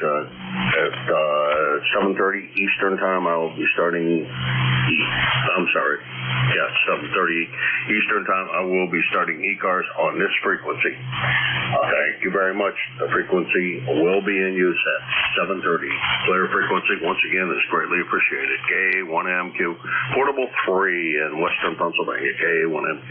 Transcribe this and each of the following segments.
at 7:30 Eastern Time, I will be starting. I'm sorry. Yeah, 7:30 Eastern Time, I will be starting ECARS on this frequency. Thank you very much. The frequency will be in use at 7:30. Clear frequency, once again, is greatly appreciated. K1MQ, portable 3 in Western Pennsylvania. K1MQ.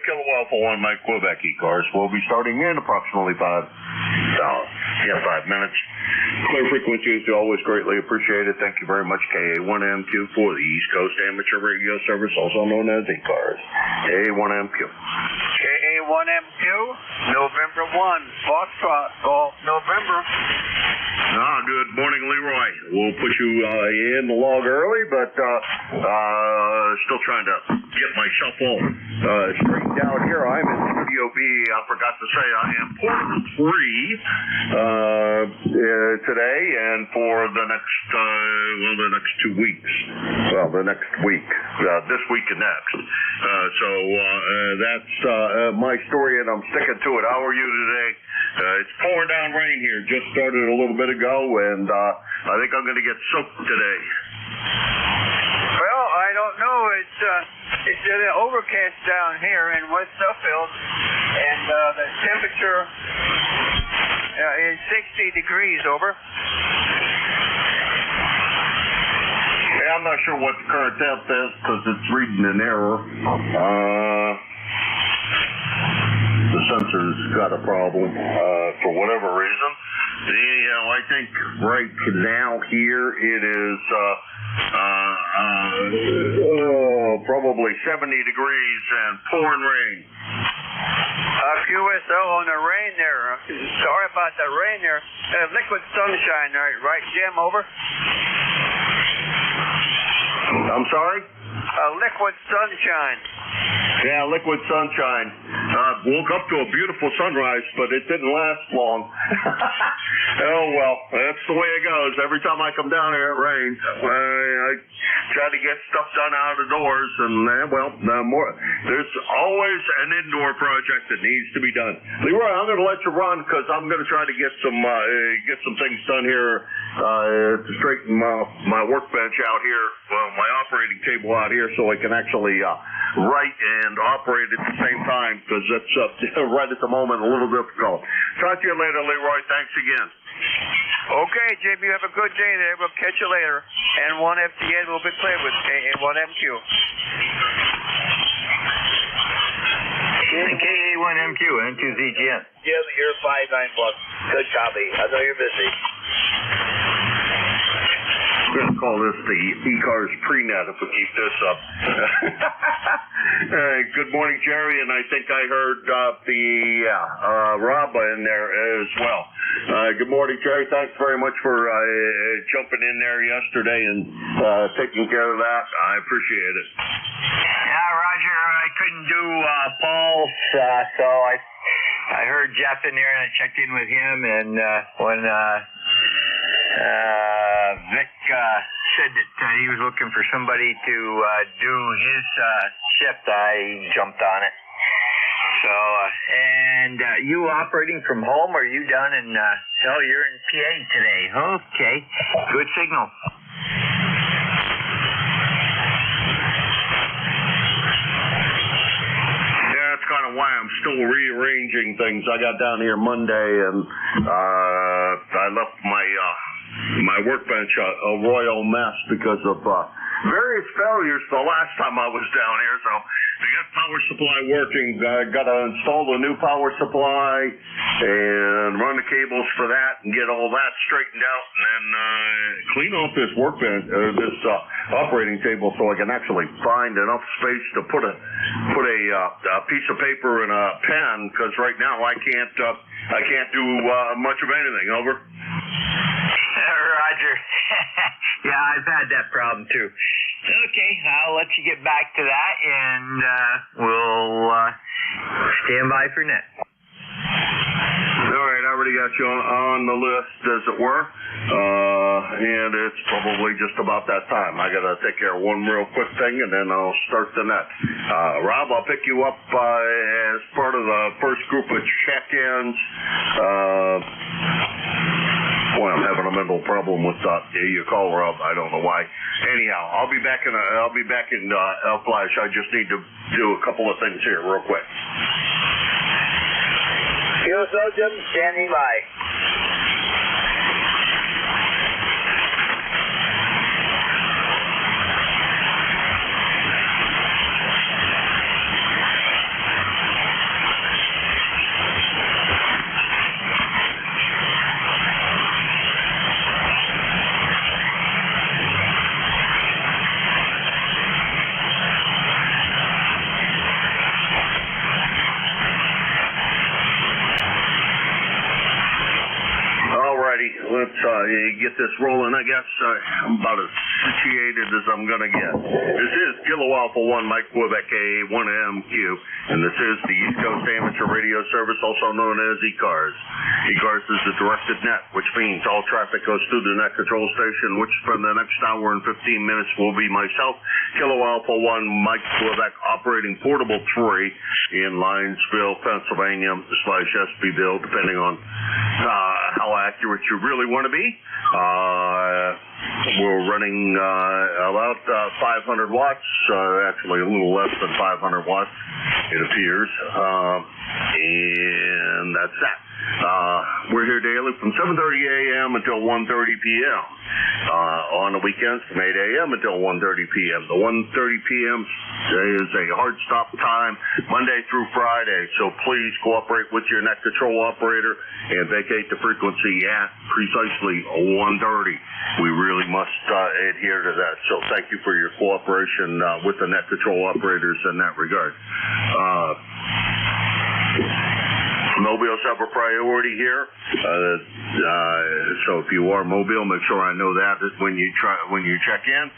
Kilo Alpha 1, Mike Quebec ECARS. We'll be starting in approximately 5 minutes. Clear frequency is always greatly appreciated. Thank you very much, KA1MQ, for the East Coast Amateur Radio Service, also known as ECARS. KA1MQ. KA1MQ, November 1, Foxtrot, Golf, November. Good morning, Leroy. We'll put you in the log early, but still trying to get myself all straightened out here. I'm in Studio B. I forgot to say I am port free today and for the next 2 weeks. Well, the next week. This week and next. So that's my story, and I'm sticking to it. How are you today? It's pouring down rain here. Just started a little bit ago, and I think I'm going to get soaked today. Well, I don't know. It's overcast down here in West Suffield, and the temperature is 60 degrees over. Yeah, I'm not sure what the current temp is because it's reading an error. The sensor's got a problem for whatever reason. I think right now here it is probably 70 degrees and pouring rain. QSO on the rain there. Sorry about the rain there. Liquid sunshine, right, Jim? Over. I'm sorry? Liquid sunshine. Yeah, liquid sunshine. Woke up to a beautiful sunrise, but it didn't last long. Oh, well, that's the way it goes. Every time I come down here, it rains. I try to get stuff done out of doors, and, there's always an indoor project that needs to be done. Leroy, I'm going to let you run because I'm going to try to get some things done here to straighten my workbench out here, my operating table out here, so I can actually write and operate at the same time, because that's right at the moment a little difficult. Talk to you later, Leroy. Thanks again. Okay, Jim, you have a good day there. We'll catch you later. And 1FTN will be played with KA1MQ. KA1MQ, N2ZGN. Jim, you're 5-9 Good copy. I know you're busy. We're going to call this the ECARS pre-net if we keep this up. Good morning, Jerry, and I think I heard Rob in there as well. Good morning, Jerry. Thanks very much for jumping in there yesterday and taking care of that. I appreciate it. Yeah, Roger, I couldn't do Paul's, so I heard Jeff in there and I checked in with him, and when Vic said that he was looking for somebody to do his shift, I jumped on it. So, and you operating from home, or are you down in, you're in PA today. Okay, good signal. Yeah, that's kind of why I'm still rearranging things. I got down here Monday, and I left my workbench a royal mess because of various failures the last time I was down here. So I got power supply working. I got to install the new power supply and run the cables for that and get all that straightened out, and then clean off this workbench, this operating table, so I can actually find enough space to put a piece of paper and a pen, because right now I can't do much of anything. Over. Roger. Yeah, I've had that problem too. Okay, I'll let you get back to that, and we'll stand by for net. All right, I already got you on the list, as it were, and it's probably just about that time. I got to take care of one real quick thing, and then I'll start the net. Rob, I'll pick you up as part of the first group of check-ins. Boy, I'm having a mental problem with your call, Rob. I don't know why. Anyhow, I'll be back in a flash. I just need to do a couple of things here real quick. QSO, Jim, standing by. let's get this rolling. I guess I'm about as situated as I'm going to get. This is Kilo Alpha 1, Mike Quebec, AA1MQ, and this is the East Coast Amateur Radio Service, also known as ECARS. ECARS is a directed net, which means all traffic goes through the net control station, which for the next hour and 15 minutes will be myself, Kilo Alpha 1, Mike Quebec, operating Portable 3 in Linesville, Pennsylvania, /SBville, depending on how accurate you really want to be. We're running about 500 watts, actually a little less than 500 watts, it appears, and that's that. We're here daily from 7:30 a.m. until 1:30 p.m. On the weekends from 8 a.m. until 1:30 p.m. The 1:30 p.m. is a hard stop time Monday through Friday, so please cooperate with your net control operator and vacate the frequency at precisely 1:30. We really must adhere to that, so thank you for your cooperation with the net control operators in that regard. Mobiles have a priority here, so if you are mobile, make sure I know that when you check in,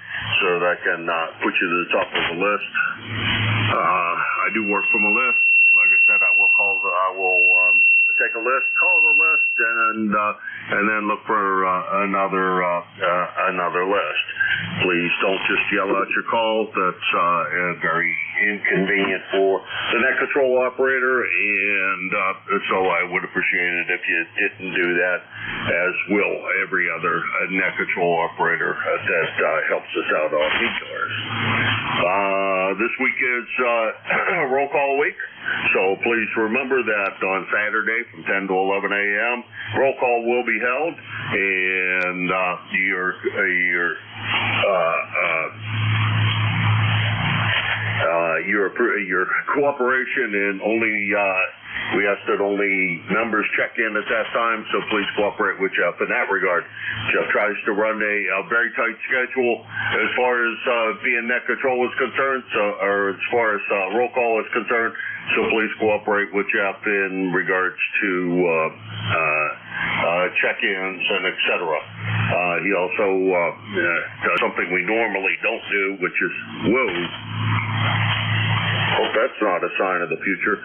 so that I can put you to the top of the list. I do work from a list. Like I said, I will take a list, call the list, and then look for another list. Please don't just yell out your call. That's very inconvenient for the net control operator, and so I would appreciate it if you didn't do that, as will every other net control operator that helps us out on ECARS. This week is roll call week, so please remember that on Saturday from 10 to 11 a.m. roll call will be held, and your cooperation and we ask that only members check in at that time, so please cooperate with Jeff in that regard. Jeff tries to run a very tight schedule as far as being net control is concerned, or as far as roll call is concerned, so please cooperate with Jeff in regards to check-ins and etc. He also does something we normally don't do, which is, whoa, hope that's not a sign of the future.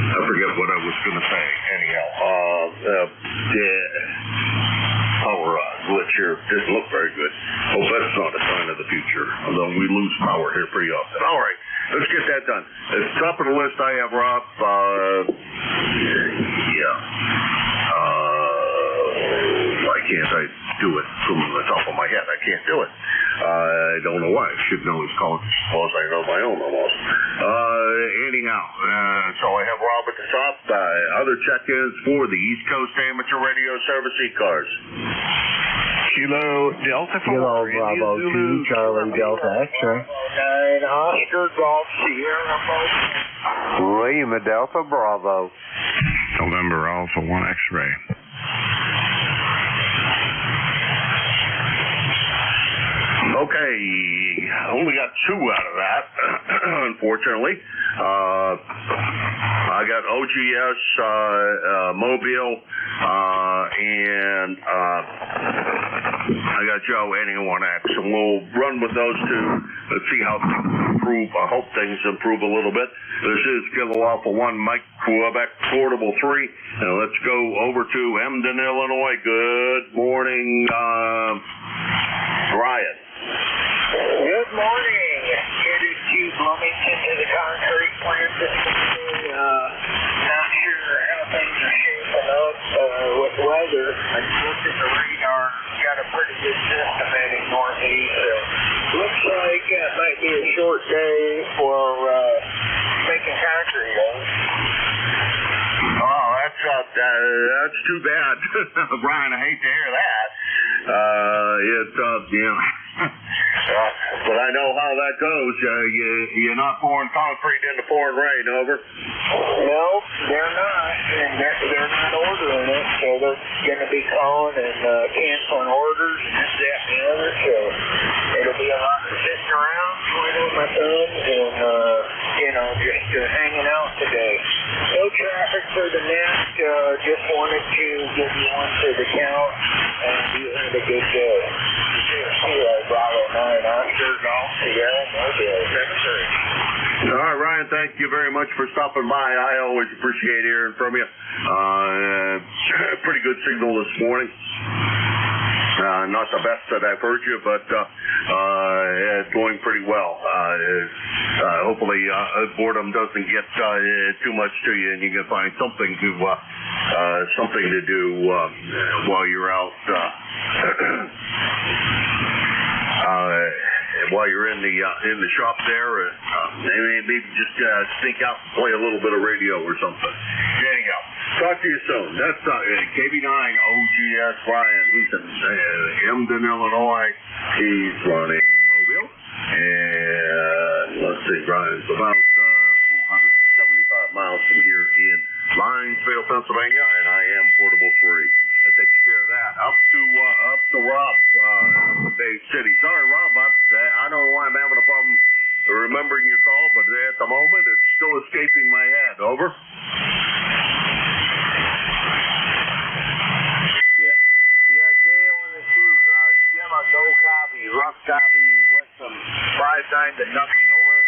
I forget what I was going to say. Anyhow, power glitch here didn't look very good. Hope that's not a sign of the future, although we lose power here pretty often. All right, let's get that done. At the top of the list, I have Rob. Why can't I do it from the top of my head? I can't do it. I don't know why. I should know his call. Suppose I know my own almost. Anyhow, so I have Rob at the top. Other check-ins for the East Coast Amateur Radio Service, ECARS. Kilo Delta 4. Kilo Bravo 2, Charlie Delta X-ray. 9 Oscar Golf Sierra Mobile. William Delta Bravo. November Alpha 1 X-ray. Okay, only got 2 out of that, unfortunately. I got OGS, Mobile, and I got Joe, NA1X, and we'll run with those 2. Let's see how things improve. I hope things improve a little bit. This is Kilo Alpha 1, Mike Quebec, Portable 3, and let's go over to Emden, Illinois. Good morning, Ryan. Good morning. Headed to Bloomington to the concrete plant this morning. Not sure how things are shaping up with weather. I looked at the radar. Got a pretty good system heading northeast. So looks like it might be a short day for making concrete. Oh, that's too bad, Brian. I hate to hear that. But I know how that goes. You're not pouring concrete in the pouring rain, over? No, they're not. And they're not ordering it, so they're going to be calling and canceling orders and this, that, and the other. So it'll be a lot of sitting around, twiddling my thumbs, and just hanging out today. No traffic for the nest. Just wanted to give you one for the count, and you had a good day. Kilo Bravo 9, Oscar Golf Sierra Mobile 7-3. All right, Ryan, thank you very much for stopping by. I always appreciate hearing from you. Pretty good signal this morning. Not the best that I've heard you, but it's going pretty well. Hopefully, boredom doesn't get too much to you, and you can find something to do while you're out. While you're in the shop there, maybe just sneak out and play a little bit of radio or something. There you go. Talk to you soon. That's KB9 OGS Ryan. He's in Emden, Illinois. He's running Mobile. And let's see, Ryan's about 475 miles from here in Linesville, Pennsylvania, and I am Portable 3. That takes care of that. Up to Rob, Bay City. Sorry, Rob, I don't know why I'm having a problem remembering your call, but at the moment it's still escaping my head. Over. Yeah, Gail in the shoot. Jim, a no copy, rough copy with some 5-9 to nothing. Over.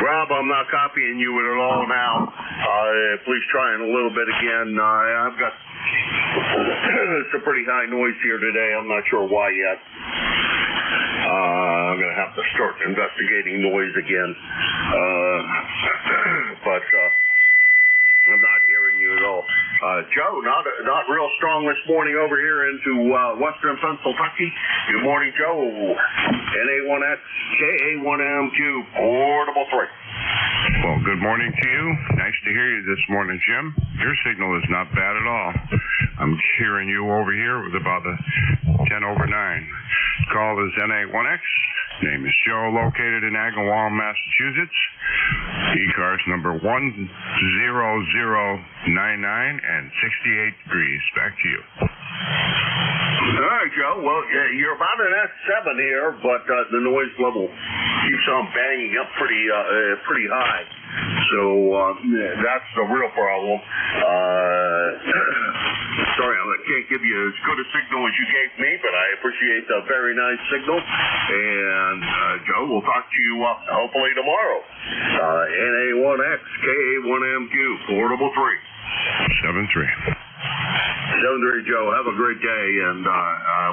Rob, I'm not copying you at all now. Please try it a little bit again. I've got some pretty high noise here today. I'm not sure why yet. I'm going to have to start investigating noise again. But I'm not hearing you at all. Joe, not real strong this morning over here into western Pennsylvania. Good morning, Joe. NA1X, KA1MQ, Portable 3. Well, good morning to you. Nice to hear you this morning, Jim. Your signal is not bad at all. I'm hearing you over here with about a 10 over 9. Call is NA1X. Name is Joe, located in Agawam, Massachusetts. ECARS number 10099 and 68 degrees. Back to you. All right, Joe. Well, you're about an S7 here, but the noise level keeps on banging up pretty high. So that's the real problem. Sorry, I can't give you as good a signal as you gave me, but I appreciate the very nice signal. And Joe, we'll talk to you hopefully tomorrow. NA1X, KA1MQ, Portable 3. 7-3. 7-3, Joe. Have a great day, and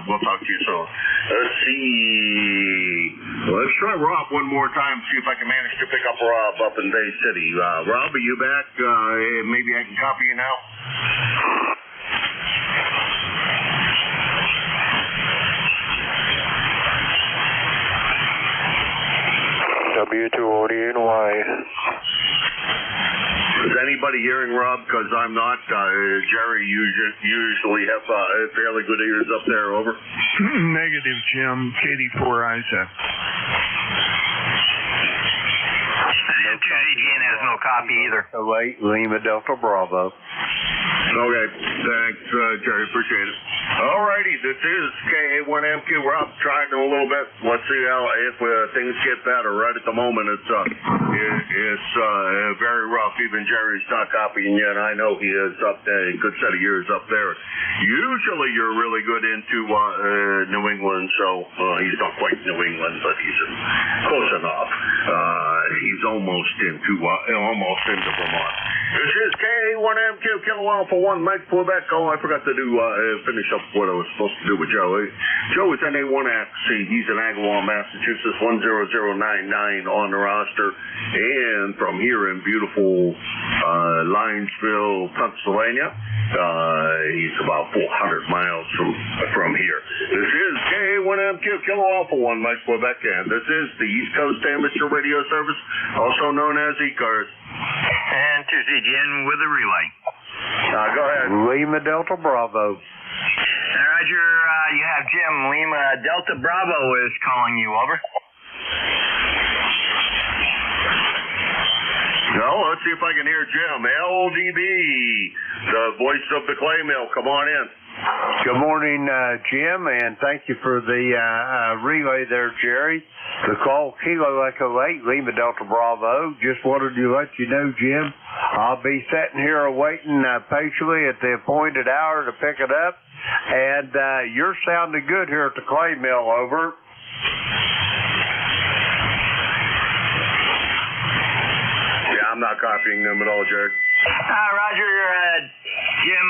we'll talk to you soon. Let's see. Let's try Rob one more time, see if I can manage to pick up Rob up in Bay City. Rob, are you back? Maybe I can copy you now? W2ODNY. Is anybody hearing Rob? Because I'm not. Jerry usually have fairly good ears up there. Over. Negative, Jim. KD4 Isaac. Gene has no copy either. Wait, Lima Delta Bravo. Okay, thanks, Jerry. Appreciate it. Alrighty, this is KA1MQ. Rob, trying a little bit. Let's see if things get better. Right at the moment, it's very rough. Even Jerry's not copying yet. I know he is up there, a good set of years up there. Usually, you're really good into New England, so he's not quite New England, but he's close enough. He's almost into Vermont. This is KA1MQ, Kilo Alpha 1, Mike Quebec. Oh, I forgot to finish up what I was supposed to do with Joe. Joe is NA1X. He's in Agawam, Massachusetts, 10099 on the roster. And from here in beautiful Linesville, Pennsylvania, he's about 400 miles from here. This is KA1MQ, Kilo Alpha 1, Mike Quebec, and this is the East Coast Amateur Radio Service, also known as ECARS. And Tuesday, Jen with a relay. Go ahead. Lima Delta Bravo. Roger, you have Jim. Lima Delta Bravo is calling you. Over. Well, let's see if I can hear Jim. LDB, the voice of the clay mill. Come on in. Good morning, Jim, and thank you for the relay there, Jerry. The call, Kilo Echo 8, Lima Delta Bravo. Just wanted to let you know, Jim, I'll be sitting here waiting patiently at the appointed hour to pick it up, and you're sounding good here at the clay mill, over. Yeah, I'm not copying them at all, Jared. Roger, Jim,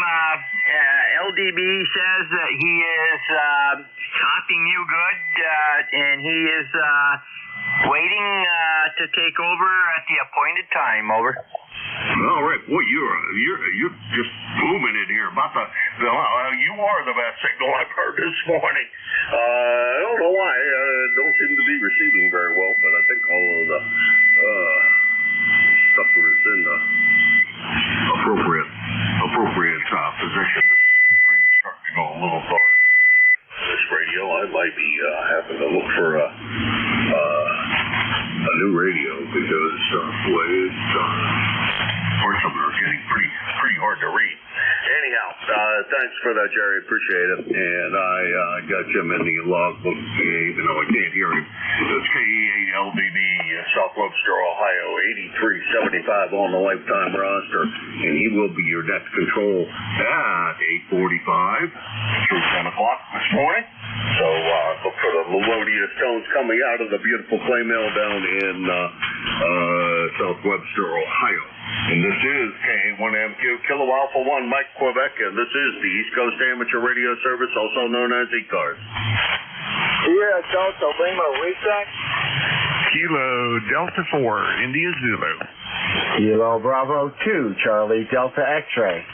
LDB says that he is copying you good, and he is waiting to take over at the appointed time, over. All right, boy, you're just booming in here. About you are the best signal I've heard this morning. I don't know why. Don't seem to be receiving very well, but I think all of the stuff is in the appropriate position. The screen's starting to go a little dark. This radio, I might be having to look for a new radio because parts of it are getting pretty hard to read. Anyhow, thanks for that, Jerry. Appreciate it. And I got Jim in the logbook, even though I can't hear him. It's KE8LDB, South Webster, Ohio, 8375 on the lifetime roster, and he will be your next control at 8:45 through 10 o'clock this morning. So look for the melodious tones coming out of the beautiful clay mill down in South Webster, Ohio. And this is K1MQ, Kilo Alpha 1, Mike, Quebec, and this is the East Coast Amateur Radio Service, also known as ECARS. Sierra Delta Lima reset. Kilo Delta 4, India Zulu. Kilo Bravo 2, Charlie Delta X-ray.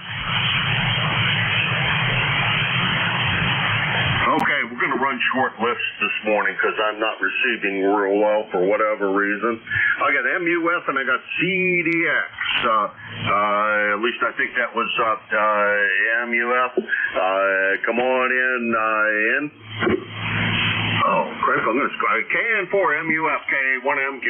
Okay, we're going to run short lists this morning because I'm not receiving real well for whatever reason. I got MUF and I got CDX. At least I think that was MUF. Come on in. Oh, crap, I'm going to KN4 MUF, K1MQ.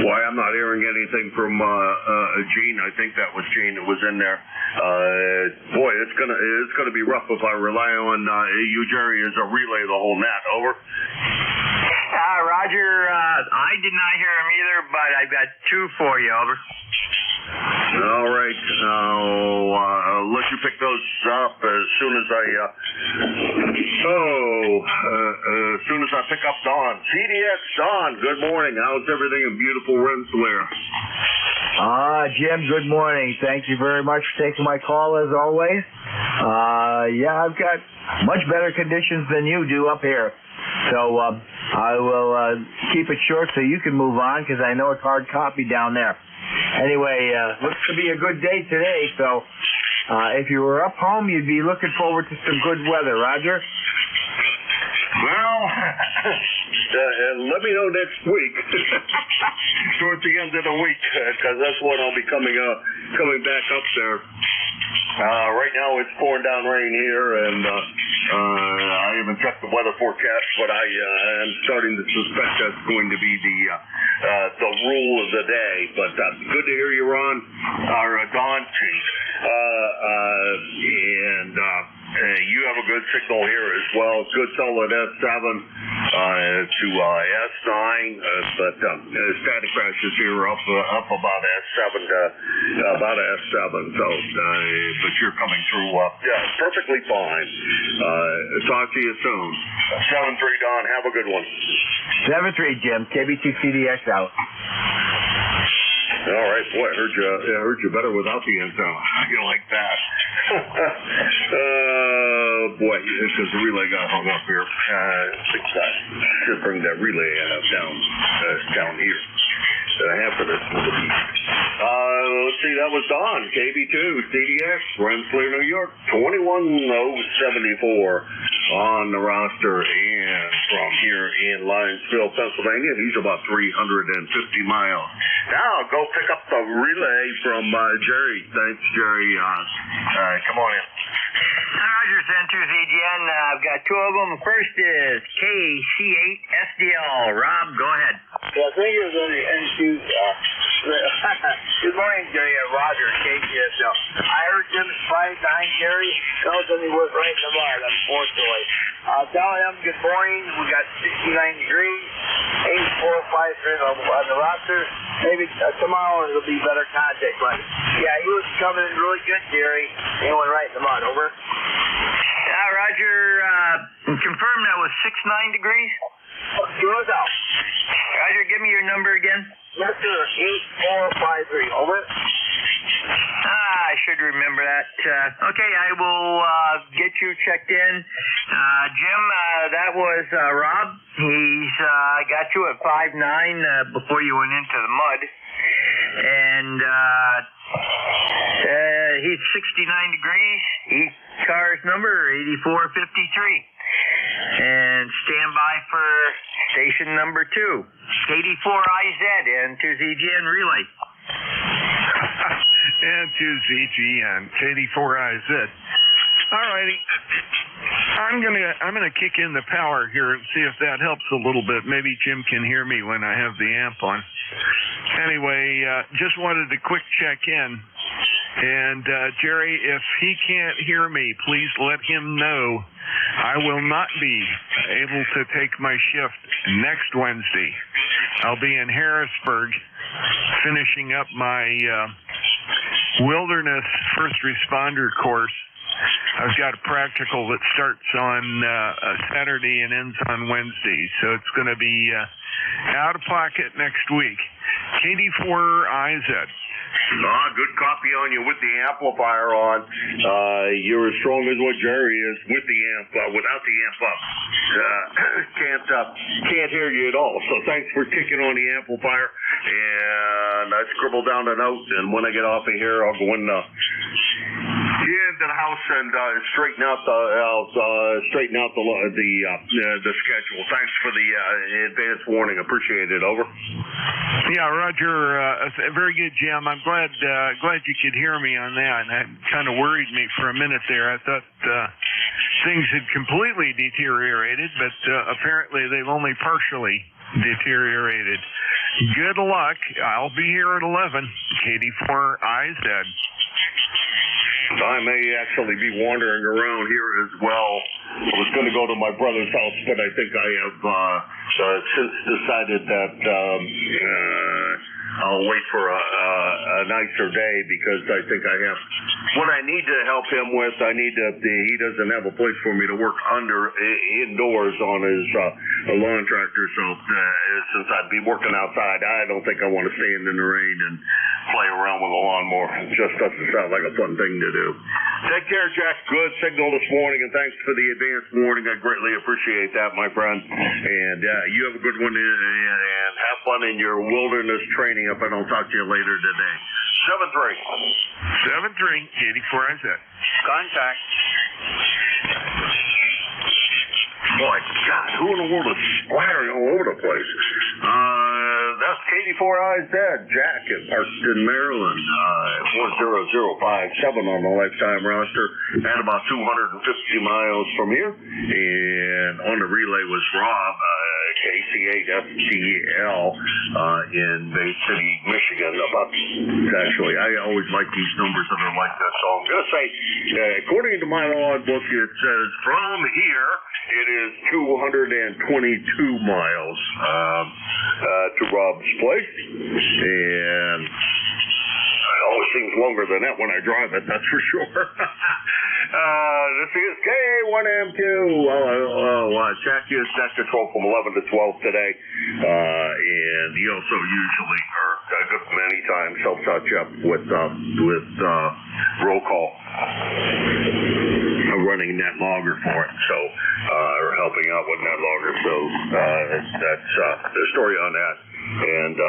Why I'm not hearing anything from Gene. I think that was Gene that was in there. Boy, it's gonna be rough if I rely on you, Jerry, as a relay the whole net. Over. Roger, I did not hear him either, but I've got two for you, over. All right. I'll let you pick those up as soon as I pick up Don. CDX, Don, good morning. How's everything in beautiful Rensselaer? Jim, good morning. Thank you very much for taking my call, as always. Yeah, I've got much better conditions than you do up here. So I will keep it short so you can move on, because I know it's hard copy down there. Anyway, looks to be a good day today, so if you were up home, you'd be looking forward to some good weather, Roger? Well, let me know next week, towards the end of the week, because that's when I'll be coming back up there. Right now it's pouring down rain here, and I haven't checked the weather forecast, but I am starting to suspect that's going to be the rule of the day. But good to hear you, Ron, or Don, Chief. You have a good signal here as well. Good solid S7 to S9, but static crashes here up about S7 to about S7. So, but you're coming through perfectly fine. Talk to you soon. 7-3, Don. Have a good one. 7-3, Jim. KB2CDX out. All right, boy, I heard you better without the antenna. You like that? Boy, because the relay got hung up here. Should bring that relay down here. Half of this will be. Let's see, that was Don, KB2, CDX, Rensselaer, New York, 21074 on the roster, and from here in Lionsville, Pennsylvania. He's about 350 miles. Now I'll go pick up the relay from Jerry. Thanks, Jerry. All right, come on in. Roger, Centers EGN. I've got two of them. First is KC8SDL. Rob, go ahead. Yeah, I think it was on the N2. Good morning, Jerry. Roger, KCSL. I heard Jim's 5-9, Jerry. Tell us he was right in the mud, unfortunately. Tell him good morning. We got 69 degrees, 8453 on the roster. Maybe tomorrow it'll be better contact, but yeah, he was coming in really good, Jerry. He went right in the mud. Over. Roger, confirm that was 69 degrees? Good out. Roger, give me your number again. Yes, sir. 8453. Over. I should remember that. Okay, I will get you checked in. Jim, that was Rob. He's got you at 5'9" before you went into the mud. And he's 69 degrees. ECARS number 8453. And stand by for station number 2, 84IZ, and to ZGN Relay. And to ZGN, 84IZ. All righty. I'm gonna kick in the power here and see if that helps a little bit. Maybe Jim can hear me when I have the amp on. Anyway, just wanted to quick check in. And Jerry, if he can't hear me, please let him know I will not be able to take my shift next Wednesday. I'll be in Harrisburg finishing up my wilderness first responder course. I've got a practical that starts on Saturday and ends on Wednesday, so it's going to be out of pocket next week. KD4IZ. Good copy on you with the amplifier on. You're as strong as what Jerry is with the amp, without the amp up. Can't hear you at all. So thanks for kicking on the amplifier. And I scribbled down a note, and when I get off of here, I'll go into the house and straighten out the schedule. Thanks for the advance warning. Appreciate it. Over. Yeah, Roger. Very good, Jim. I'm glad you could hear me on that. That kind of worried me for a minute there. I thought things had completely deteriorated, but apparently they've only partially deteriorated. Good luck. I'll be here at 11. KD4IZ. I may actually be wandering around here as well. I was going to go to my brother's house, but I think I have since decided that I'll wait for a nicer day because I think I have what I need to help him with. He doesn't have a place for me to work indoors on his lawn tractor, so since I'd be working outside, I don't think I want to stand in the rain and play around with a lawnmower. It just doesn't sound like a fun thing to do. Take care, Jack. Good signal this morning, and thanks for the advance warning. I greatly appreciate that, my friend. And you have a good one, and have fun in your wilderness training if I don't talk to you later today. 7-3, KD4IZ. Contact. Boy, God, who in the world is splattering all over the place? That's KD4IZ, Jack in Parkton, Maryland. 40057 on the lifetime roster, at about 250 miles from here. And on the relay was Rob, KC8SDL, in Bay City, Michigan. Actually, I always like these numbers that are like that. So I'm going to say, according to my logbook, it says from here, it is 222 miles to Rob's place, and it always seems longer than that when I drive it, that's for sure. This is K1M2. Jack is net control from 11 to 12 today, and he also usually, or a good many times, helps out Jeff with roll call. Running net logger for it, so or helping out with net logger. So that's the story on that, and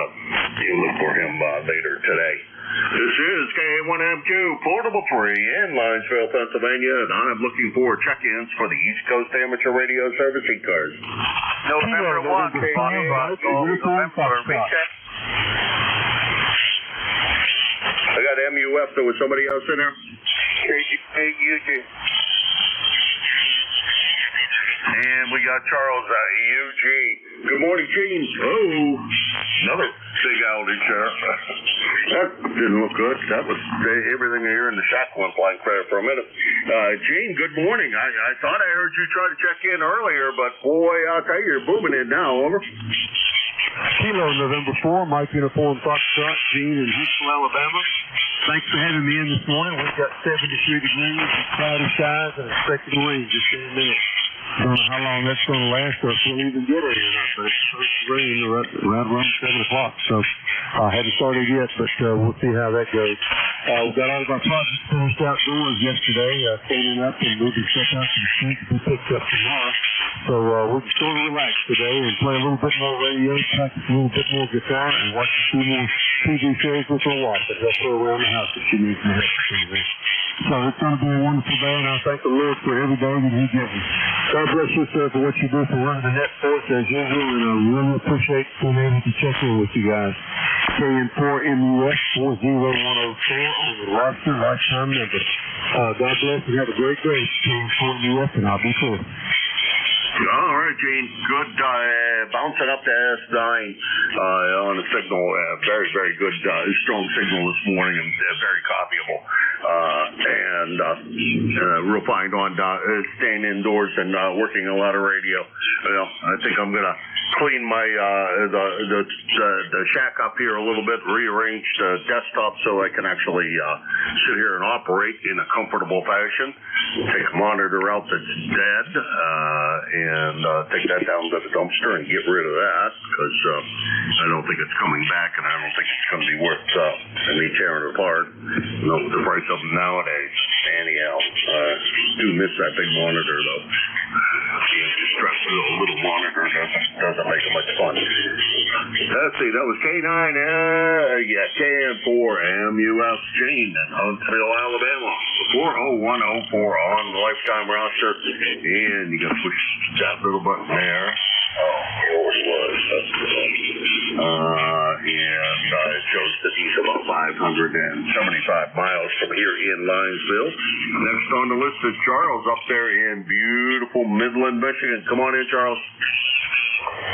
you look for him later today. This is K1M2, Portable 3 in Linesville, Pennsylvania, and I'm looking for check-ins for the East Coast Amateur Radio Service ECARS. November 1, November recheck. I got MUF. There was somebody else in there? UG. And we got Charles UG. Good morning, Gene. Oh, another big outage there. That didn't look good. That was everything here in the shack went blank there for a minute. Gene, good morning. I thought I heard you try to check in earlier, but boy, I'll tell you, you're booming in now. Over. Kilo November 4, Mike Uniform Foxtrot, Gene in Huntsville, Alabama. Thanks for having me in this morning. We've got 73 degrees, cloudy skies, and expected rain just in a minute. I don't know how long that's going to last or if we'll even get any or not, but it's supposed to rain around 7 o'clock. So I haven't started yet, but we'll see how that goes. We got all of our projects finished outdoors yesterday, cleaning up and moving stuff out to the street to be picked up tomorrow. So we're just going to relax today and play a little bit more radio, practice a little bit more guitar, and watch a few more TV shows with my wife that help her around the house if she needs some help. So it's going to be a wonderful day, and I thank the Lord for every day that He gives us. God bless you, sir, for what you do for running the net for us as usual, and I really appreciate being able to check in with you guys. KN4MUS 40104 on the roster, lifetime member. God bless and have a great day, KN4MUS, and I'll be cool. All right, Gene. Good bouncing up to S9 on the signal. Very, very good, strong signal this morning and very copyable. Real fine on staying indoors and working a lot of radio. Well, I think I'm going to clean my the shack up here a little bit, rearrange the desktop so I can actually sit here and operate in a comfortable fashion. Take a monitor out that's dead and take that down to the dumpster and get rid of that because I don't think it's coming back and I don't think it's going to be worth me tearing it apart. You know, the price of them nowadays. Anyhow, do miss that big monitor though. You stress a little monitor doesn't make it much fun. Let's see, that was K9, KN4 MUS Gene in Huntsville, Alabama. 40104 on the lifetime roster, and you gotta push that little button there. Oh, he always was. And it shows that he's about 575 miles from here in Linesville. Next on the list is Charles up there in beautiful Midland, Michigan. Come on in, Charles.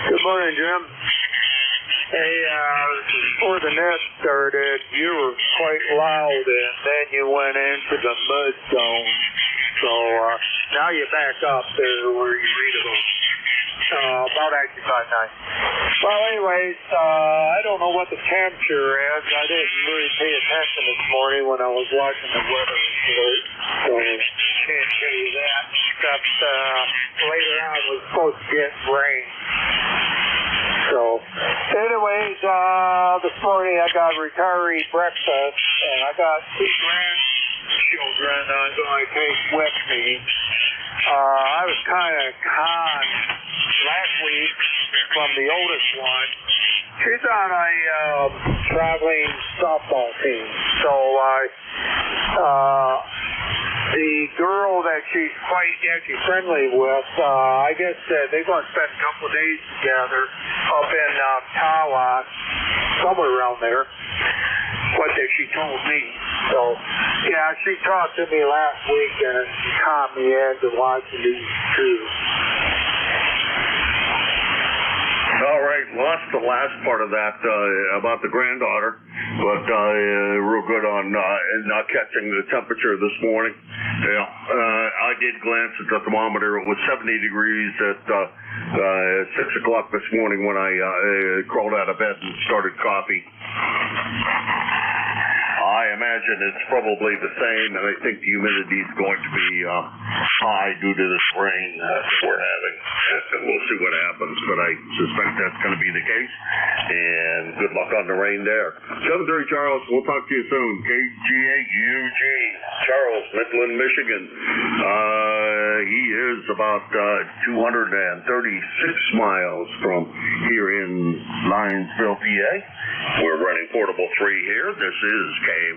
Good morning, Jim. Hey, before the net started, you were quite loud, and then you went into the mud zone. So now you're back up there where you're readable. About 85 nights. Well, anyways, I don't know what the temperature is. I didn't really pay attention this morning when I was watching the weather report, so can't tell you that. Except later on we're supposed to get rain. So, anyways, this morning I got retiree breakfast, and I got 2 grandchildren I'm going to take with me. I was kind of conned last week from the oldest one. She's on a traveling softball team. So the girl that she's quite actually friendly with, I guess they're going to spend a couple of days together up in Tawa, somewhere around there. What she told me. So, yeah, she talked to me last week and calmed me into watching these 2. All right, lost the last part of that about the granddaughter, but real good on not catching the temperature this morning. Yeah, I did glance at the thermometer. It was 70 degrees at 6 o'clock this morning when I crawled out of bed and started coffee. I imagine it's probably the same, and I think the humidity is going to be high due to this rain that we're having. And we'll see what happens, but I suspect that's going to be the case. And good luck on the rain there. 7:30, Charles. We'll talk to you soon. KGAUG, Charles, Midland, Michigan. He is about 236 miles from here in Lionsville, PA. We're running portable 3 here. This is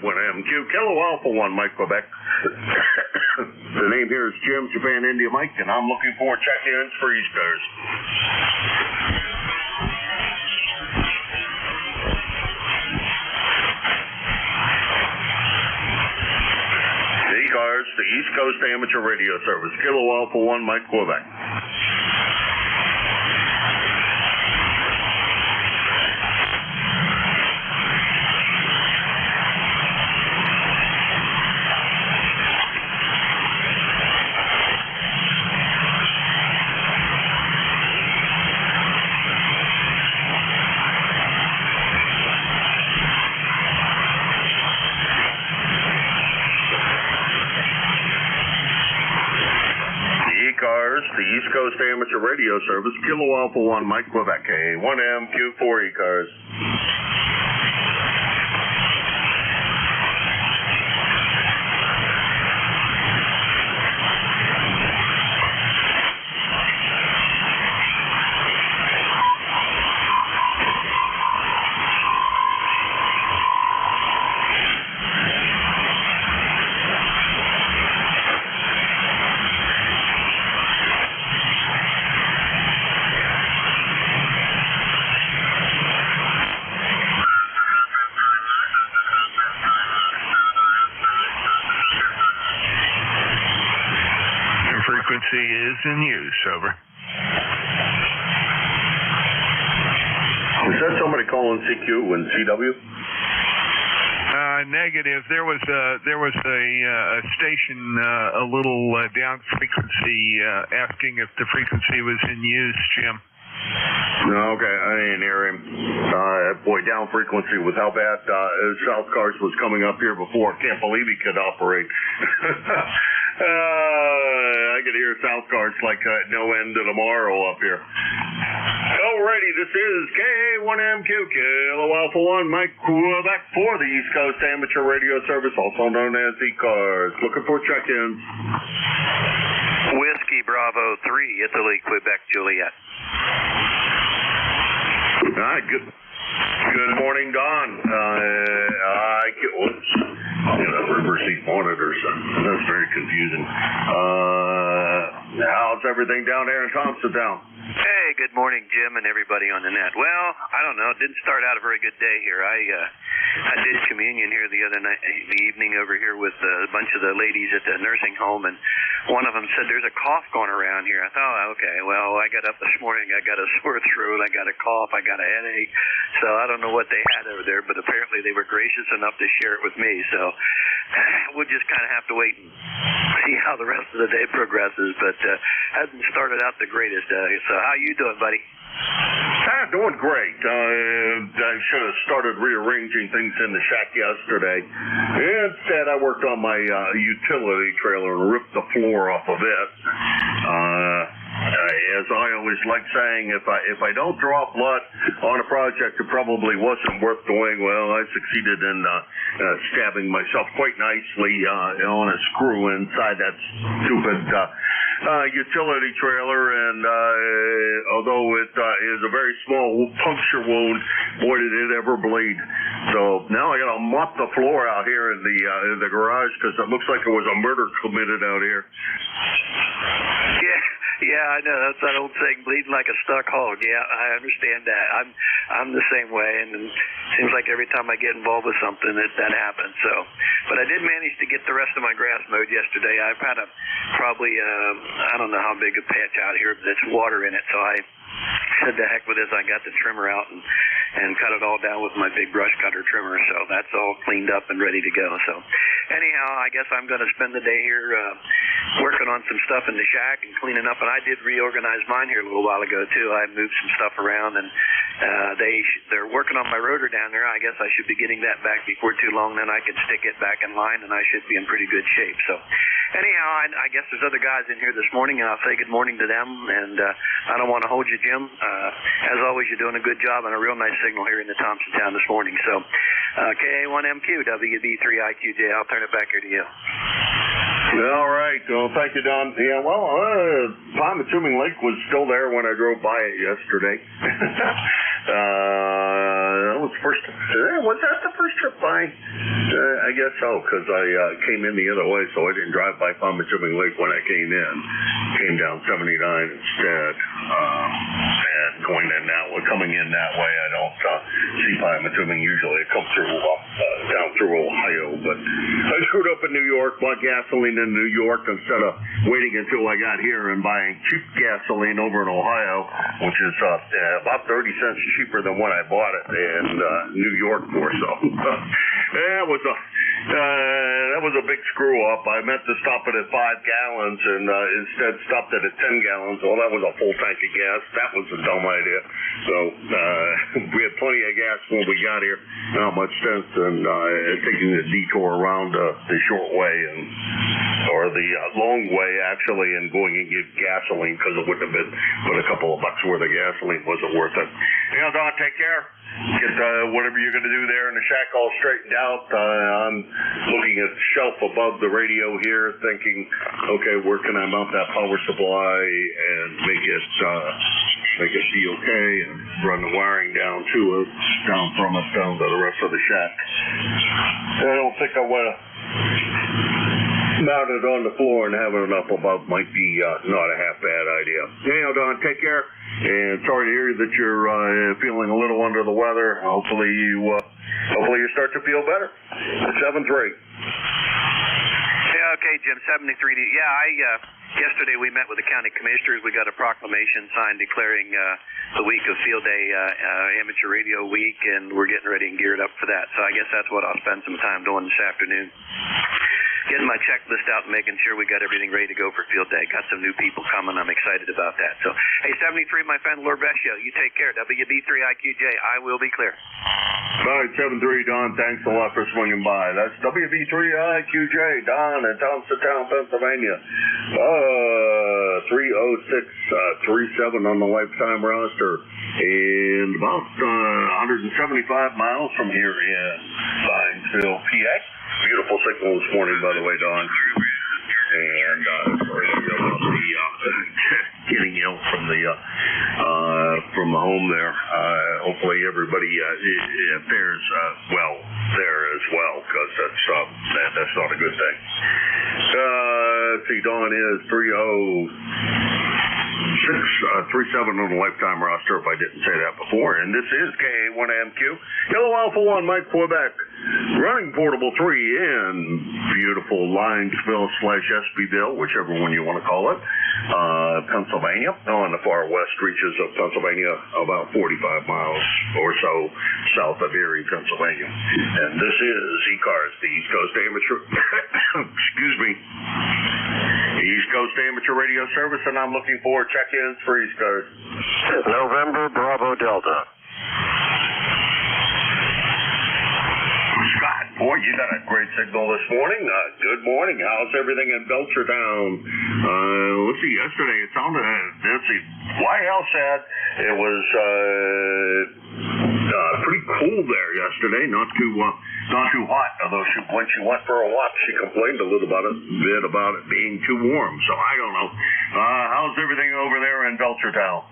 K1MQ, Kilo Alpha 1, Mike, Quebec. The name here is Jim, Japan, India, Mike, and I'm looking for check-ins for ECARS. ECARS, the East Coast Amateur Radio Service, Kilo Alpha 1, Mike, Quebec. ECARS, the East Coast Amateur Radio Service, Kilo Alpha 1, Mike, Quebec, K1MQ4 ECARS. Frequency is in use, over. Is that somebody calling CQ and CW? Negative. There was a station a little down frequency asking if the frequency was in use, Jim. No, okay, I didn't hear him. Boy, down frequency with how bad South Cars was coming up here before. Can't believe he could operate. I could hear South Cars like no end to tomorrow up here. Alrighty, this is K1MQ, Kilo Alpha 1, Mike, Quebec for the East Coast Amateur Radio Service, also known as ECARS. Looking for check-ins. Whiskey Bravo 3, Italy, Quebec, Juliet. All right, good morning, Don. Reverse seat monitors. That's very confusing. How's everything down there in Thompsontown? Hey, good morning, Jim, and everybody on the net. Well, I don't know. It didn't start out a very good day here. I did communion here the other night, the evening over here with a bunch of the ladies at the nursing home, and one of them said, "There's a cough going around here." I thought, okay, well, I got up this morning, I got a sore throat, I got a cough, I got a headache, so I don't know what they had over there, but apparently they were gracious enough to share it with me, so we'll just kind of have to wait and see how the rest of the day progresses, but hasn't started out the greatest. So how you doing, buddy? Doing great. I should have started rearranging things in the shack yesterday. Instead, I worked on my utility trailer and ripped the floor off of it. As I always like saying, if I don't draw blood on a project that probably wasn't worth doing, well, I succeeded in stabbing myself quite nicely on a screw inside that stupid utility trailer, and although it is a very small puncture wound, boy, did it ever bleed. So now I gotta mop the floor out here in the garage because it looks like there was a murder committed out here. Yeah, I know. That's that old saying, bleeding like a stuck hog. Yeah, I understand that. I'm the same way, and it seems like every time I get involved with something, that happens. So, but I did manage to get the rest of my grass mowed yesterday. I've had probably I don't know how big a patch out here, but it's water in it. So I said, the heck with this. I got the trimmer out and cut it all down with my big brush cutter trimmer. So that's all cleaned up and ready to go. So anyhow, I guess I'm going to spend the day here working on some stuff in the shack and cleaning up. And I did reorganize mine here a little while ago too. I moved some stuff around, and they're working on my rotor down there. I guess I should be getting that back before too long. Then I can stick it back in line, and I should be in pretty good shape. So anyhow, I guess there's other guys in here this morning, and I'll say good morning to them. And I don't want to hold you, Jim. As always, you're doing a good job and a real nice signal here in the Thompsontown this morning. So KA1MQ, WB3IQJ. I'll turn it back here to you. All right. right. Well, thank you, Don. Yeah, well, Pymatuning Lake was still there when I drove by it yesterday. That was was that the first trip by? I guess so, because I came in the other way, so I didn't drive by Pymatuning Lake when I came in. Came down 79 instead. And coming in that way, I don't see Pymatuning usually. I come through down through Ohio, but I screwed up in New York, bought gasoline in New York instead of waiting until I got here and buying cheap gasoline over in Ohio, which is about 30 cents cheaper than when I bought it in New York for. So that was a big screw up. I meant to stop it at 5 gallons and instead stopped it at 10 gallons. Well, that was a full tank of gas. That was a dumb idea. So we had plenty of gas when we got here. Not much sense in taking the detour around the short way or the long way actually, and going and get gasoline, because it wouldn't have been but a couple of bucks worth of gasoline wasn't worth it. Don, take care. Get whatever you're going to do there in the shack all straightened out. I'm looking at the shelf above the radio here, thinking, okay, where can I mount that power supply and make it be okay, and run the wiring down from it down to the rest of the shack. I don't think I want to mount it on the floor, and having it up above might be not a half bad idea. Don, take care. And sorry to hear that you're feeling a little under the weather. Hopefully you start to feel better. 7-3. Yeah, okay, Jim. 73. Yeah, yesterday we met with the county commissioners. We got a proclamation signed declaring the week of Field Day Amateur Radio Week, and we're getting ready and geared up for that. So I guess that's what I'll spend some time doing this afternoon. Getting my checklist out and making sure we got everything ready to go for Field Day. Got some new people coming. I'm excited about that. So, hey, 73, my friend Lorbesio, you take care. WB3IQJ, I will be clear. All right, 7-3, Don. Thanks a lot for swinging by. That's WB3IQJ, Don in Thompsontown, Pennsylvania. 30637 on the lifetime roster. And about 175 miles from here in Zionsville, PA. Beautiful signal this morning, by the way, Don. And sorry about getting ill from the home there. Hopefully everybody fares well there as well, because that's not a good thing. Let's see, Don is 30637 on the lifetime roster, if I didn't say that before. And this is KA1MQ, Yellow Alpha 1, Mike Quebec, running portable 3 in beautiful Linesville/Espyville, whichever one you want to call it, Pennsylvania, on the far west reaches of Pennsylvania, about 45 miles or so south of Erie, Pennsylvania. And this is ECARS, the East Coast Amateur, excuse me, East Coast Amateur Radio Service, and I'm looking for check-ins for ECARS. November Bravo Delta. Scott, boy, you got a great signal this morning. Good morning. How's everything in Belchertown? Let's see, yesterday it sounded, let's see, YL said it was pretty cool there yesterday, not too hot, although when she went for a walk, she complained a little bit about it being too warm, so I don't know. How's everything over there in Belchertown?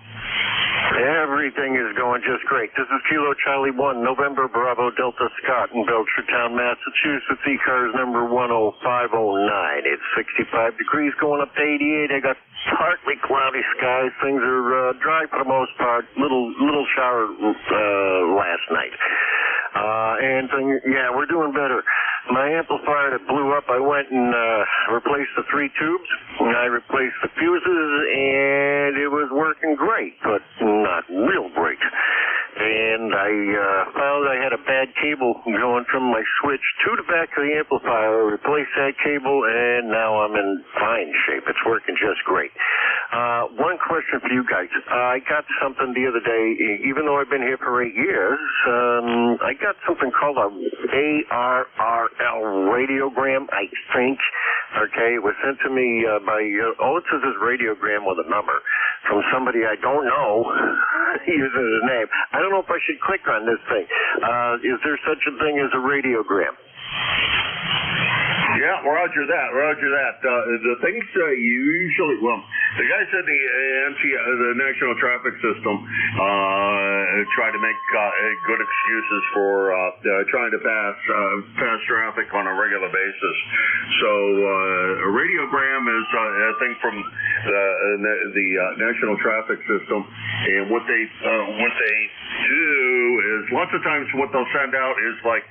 Everything is going just great. This is Kilo Charlie 1, November Bravo Delta Scott in Belchertown, Massachusetts, ECARS number 10509. It's 65 degrees going up to 88. I got partly cloudy skies. Things are dry for the most part. Little shower last night. We're doing better. My amplifier that blew up, I went and replaced the 3 tubes, and I replaced the fuses, and it was working great, but not real great. And I found I had a bad cable going from my switch to the back of the amplifier. I replaced that cable, and now I'm in fine shape. It's working just great. One question for you guys. I got something the other day, even though I've been here for 8 years, I got something called a ARRL radiogram, I think. Okay, it was sent to me by, all it says is radiogram with a number from somebody I don't know using his name. I don't know if I should click on this thing. Is there such a thing as a radiogram? Yeah, Roger that. The things usually, well, the guys at the the National Traffic System, try to make good excuses for trying to pass traffic on a regular basis. So a radiogram is a thing from the National Traffic System, and what they do is lots of times what they'll send out is like,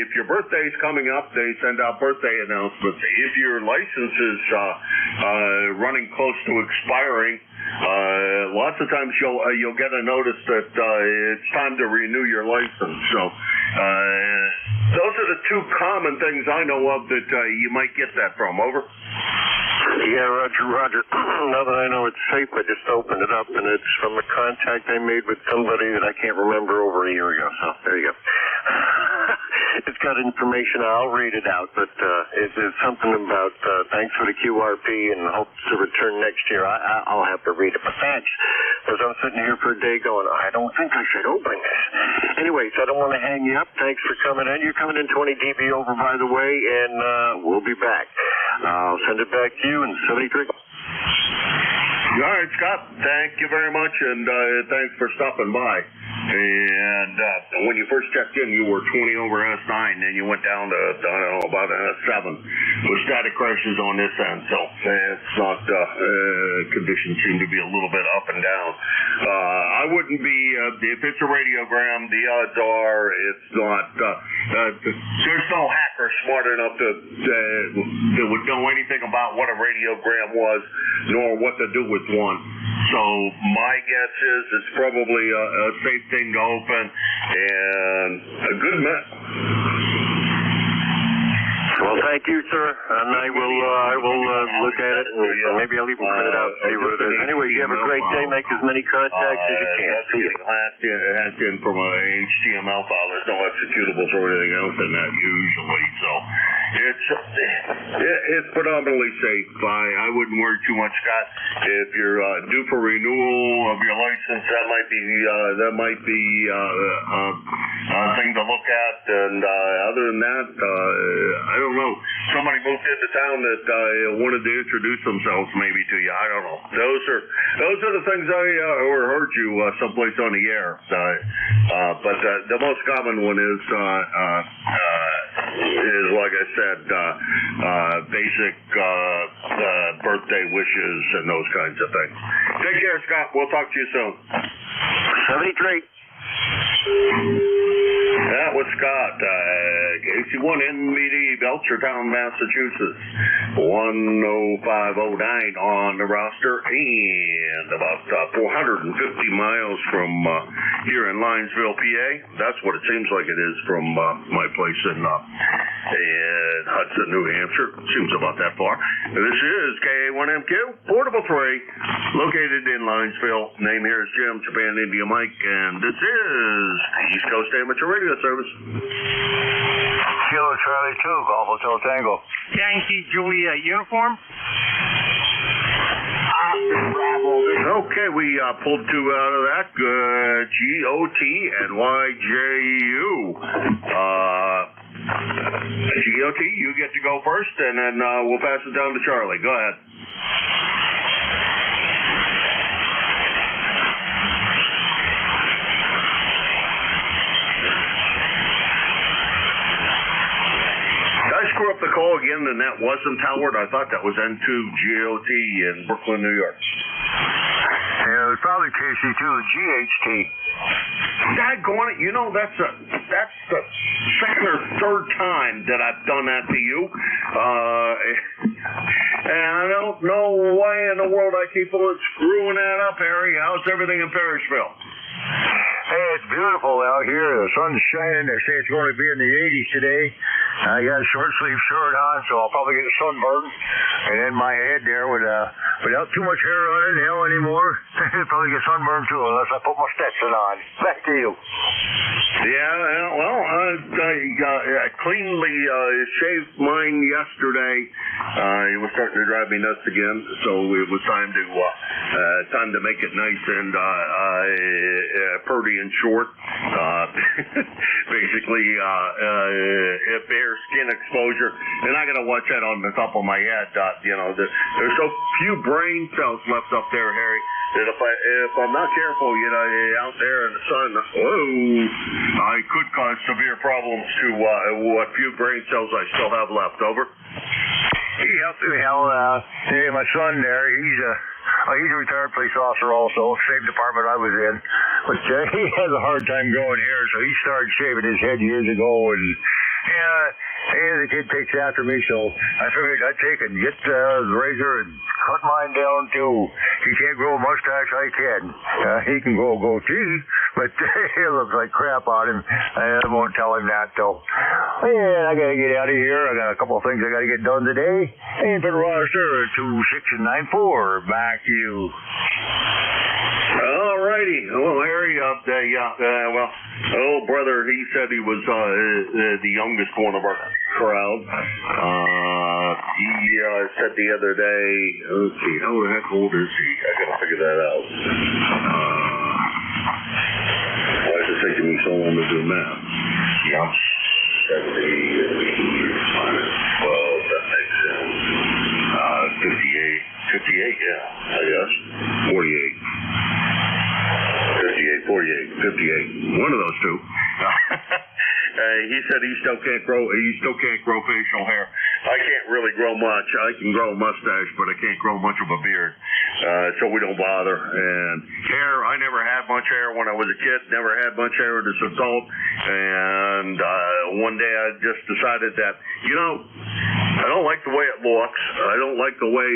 if your birthday's coming up, they send out birthday announcements. If your license is running close to expiring, lots of times you'll get a notice that it's time to renew your license. So those are the two common things I know of that you might get that from. Over. Yeah, Roger. Now that I know it's safe, I just opened it up, and it's from a contact I made with somebody that I can't remember over a year ago. So there you go. It's got information. I'll read it out, but it's something about thanks for the QRP and hopes to return next year. I'll have to read it, but thanks. Because I'm sitting here for a day going, I don't think I should open this. Anyways, I don't want to hang you up. Thanks for coming in. You're coming in 20 dB over, by the way, and we'll be back. I'll send it back to you in 73. All right, Scott. Thank you very much, and thanks for stopping by. And when you first checked in, you were 20 over S9, and you went down to, I don't know, about S7 with static crashes on this end. So it's not, conditions seem to be a little bit up and down. I wouldn't be, if it's a radiogram, the odds are it's not, there's no hacker smart enough that would know anything about what a radiogram was, nor what to do with one. So my guess is it's probably a safe thing to open and a good match. Well, thank you, sir. And I will look at it, and maybe I'll even print it out and see what it is. Anyway, you have a great day. Make as many contacts as you can. See you. Hacked in from a HTML file. There's no executables or anything else in that usually. So it's predominantly safe. I wouldn't worry too much, Scott. If you're due for renewal of your license, that might be a thing to look at. And other than that, I don't know. Somebody moved into town that wanted to introduce themselves maybe to you. I don't know. Those are the things I heard you someplace on the air. But the most common one is like I said, basic birthday wishes and those kinds of things. Take care, Scott. We'll talk to you soon. 73. That was Scott, KC1 NBD, Belchertown, Massachusetts. 10509 on the roster, and about 450 miles from here in Linesville, PA. That's what it seems like it is from my place in Hudson, New Hampshire. Seems about that far. This is KA1MQ, Portable 3, located in Linesville. Name here is Jim, Japan India Mike, and this is East Coast Amateur Radio Service. Kilo Charlie 2, Golf Hotel Tango. Yankee Juliet uniform. Okay, we pulled two out of that. GOT and YJU. GOT, you get to go first, and then we'll pass it down to Charlie. Go ahead. Screw up the call again, and that wasn't Howard. I thought that was N2 GOT in Brooklyn, New York. Yeah, it was probably KC2 GHT. Daggone it, you know, that's the second or third time that I've done that to you. And I don't know why in the world I keep on screwing that up, Harry. How's everything in Perrysville? Hey, it's beautiful out here. The sun's shining. They say it's going to be in the 80s today. I got a short sleeve shirt on, so I'll probably get a sunburn. And then my head there without too much hair on it anymore, I'll probably get sunburned too unless I put my Stetson on. Back to you. I cleanly shaved mine yesterday. It was starting to drive me nuts again, so it was time to make it nice and purdy and short. Basically, bare skin exposure, and I got to watch that on the top of my head. There's so few brain cells left up there, Harry, that if I'm not careful, out there in the sun, I could cause severe problems to what few brain cells I still have left. Over. Hey, my son there, he's a retired police officer also, same department I was in. But he has a hard time growing hair, so he started shaving his head years ago, and the kid takes after me, so I figured I'd take and get the razor and cut mine down too. He can't grow a mustache, I can. He can grow a goatee, but it looks like crap on him. I won't tell him that, though. And I gotta get out of here. I got a couple of things I gotta get done today. And for the roster, 2, 6, and 9, 4. Back to you. All righty. Well, Harry, old brother, he said he was the youngest one of our crowd. He said the other day, let's see, how the heck old is he? I gotta figure that out. Why is it taking me so long to do math? Yeah. 70 minus 12, that makes sense. 58, yeah, I guess. 48. 58. One of those two. He said he still can't grow facial hair. I can't really grow much. I can grow a mustache, but I can't grow much of a beard. So we don't bother. And hair, I never had much hair when I was a kid. Never had much hair as an adult. And one day I just decided that, I don't like the way it looks. I don't like the way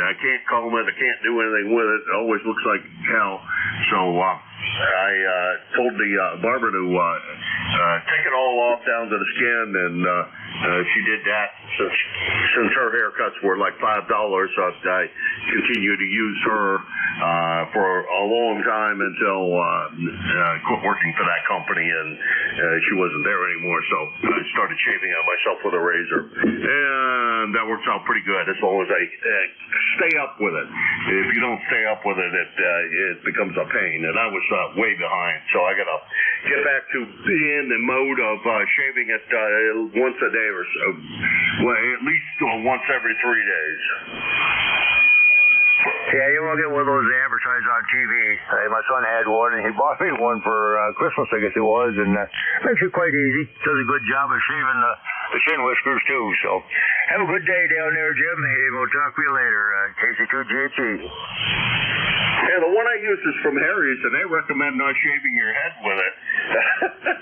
I can't comb it. I can't do anything with it. It always looks like hell. So I told the barber to take it all off down to the skin, and she did that. Since her haircuts were like $5, I continued to use her for a long time until I quit working for that company, and she wasn't there anymore. So I started shaving it myself with a razor, and that works out pretty good as long as I stay up with it. If you don't stay up with it, it becomes a pain, and I was way behind. So I got to get back to being in the mode of shaving it once a day or so. Well, at least once every 3 days. Yeah, you won't get one of those they advertise on TV. My son had one, and he bought me one for Christmas, I guess it was, and makes it quite easy. Does a good job of shaving the chin whiskers, too. So have a good day down there, Jim, and we'll talk to you later. KC2GHE. Yeah, the one I use is from Harry's, and they recommend not shaving your head with it.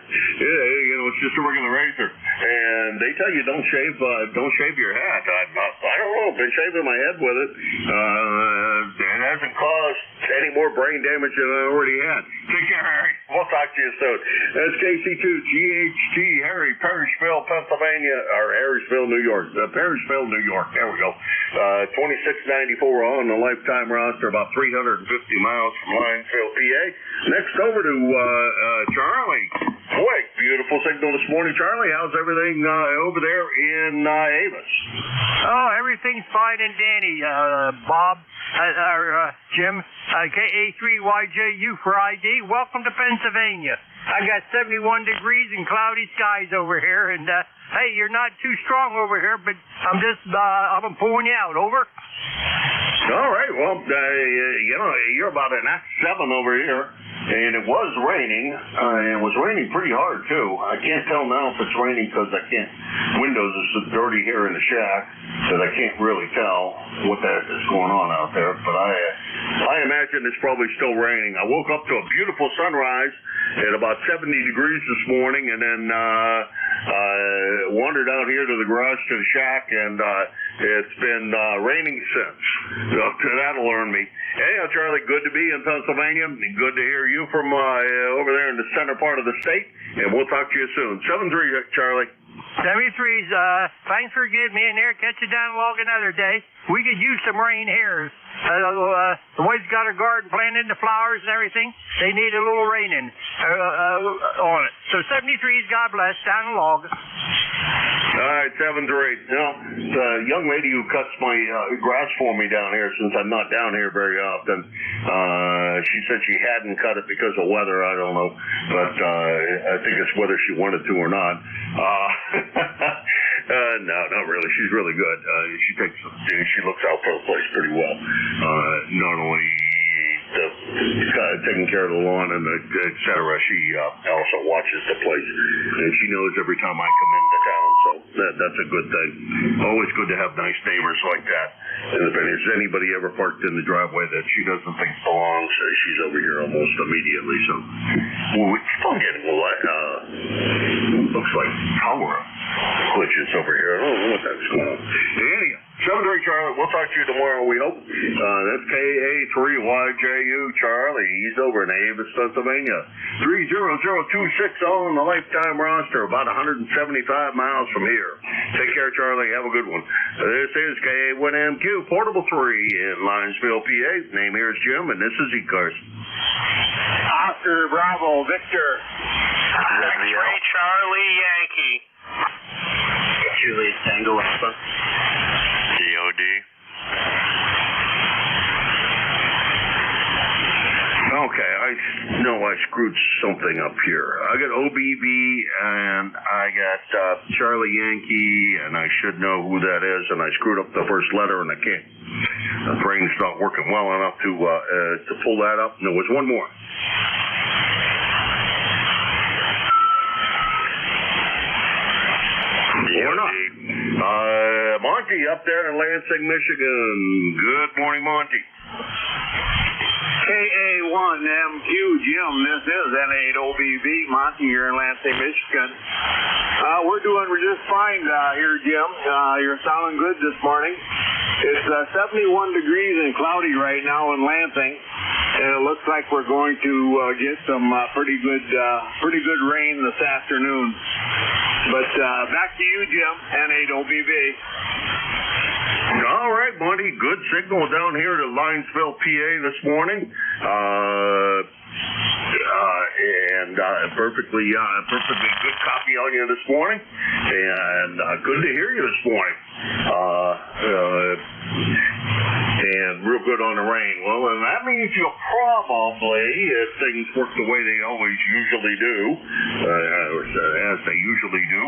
It's just a regular razor, and they tell you don't shave your head. I don't know. I've been shaving my head with it. It hasn't caused any more brain damage than I already had. Take care, Harry. We'll talk to you soon. That's KC2GHT, Harry, Perrysville, Pennsylvania, or Harrisville, New York. Perrysville, New York. There we go. 2694 on the lifetime roster, about 350 miles from Linesville, PA. Next over to Charlie. Boy, beautiful signal this morning, Charlie. How's everything over there in Avis? Oh, everything's fine and dandy, Bob, or Jim. KA3YJU for ID. Welcome to Pennsylvania. I got 71 degrees and cloudy skies over here, and hey, you're not too strong over here, but I'm pulling you out. Over. All right. Well, you're about an Act 7 over here, and it was raining. It was raining pretty hard too. I can't tell now if it's raining because windows are so dirty here in the shack that I can't really tell what the heck is going on out there. But I imagine it's probably still raining. I woke up to a beautiful sunrise at about 70 degrees this morning, and then wandered out here to the garage to the shack, and it's been raining since. So that'll learn me. Hey, Charlie, good to be in Pennsylvania. Good to hear you from over there in the center part of the state, and we'll talk to you soon. 7-3, Charlie. 73's, thanks for getting me in there. Catch you down log another day. We could use some rain here. The boys got a garden planted, the flowers and everything. They need a little raining on it. So 73's, God bless, down the log. All right, 7-3. Now, the young lady who cuts my grass for me down here, since I'm not down here very often, she said she hadn't cut it because of weather. I don't know, but I think it's whether she wanted to or not. No, not really. She's really good. She looks out for the place pretty well. Not only taking care of the lawn and et cetera, she also watches the place, and she knows every time I come into town. So that's a good thing. Always good to have nice neighbors like that. And if there's anybody ever parked in the driveway that she doesn't think belongs, she's over here almost immediately. So we're still getting looks like power glitches over here. I don't know what that's going on. Anyhow, 7-3 Charlie, we'll talk to you tomorrow, we hope. That's KA3YJU Charlie. He's over in Avis, Pennsylvania. 30026 on the lifetime roster, about 175 miles from here. Take care, Charlie. Have a good one. This is KA1MQ, Portable 3 in Linesville, PA. Name here is Jim, and this is ECARS. Oscar Bravo Victor. X-Ray Charlie Yankee. Julius Tango Alpha. DOD. Okay, I know I screwed something up here. I got OBB and I got Charlie Yankee, and I should know who that is, and I screwed up the first letter, and I can't. The brain's not working well enough to pull that up. And there was one more. Or not. Monty up there in Lansing, Michigan. Good morning, Monty. KA1MQ Jim, this is N8OBB Monty here in Lansing, Michigan. We're doing just fine here, Jim. You're sounding good this morning. It's 71 degrees and cloudy right now in Lansing, and it looks like we're going to get some pretty good rain this afternoon. But back to you, Jim, N8OBB. All right, Monty. Good signal down here to Linesville, PA this morning. And perfectly good copy on you this morning. And good to hear you this morning. And real good on the rain. Well, and that means you'll probably, if things work the way they always usually do, as they usually do,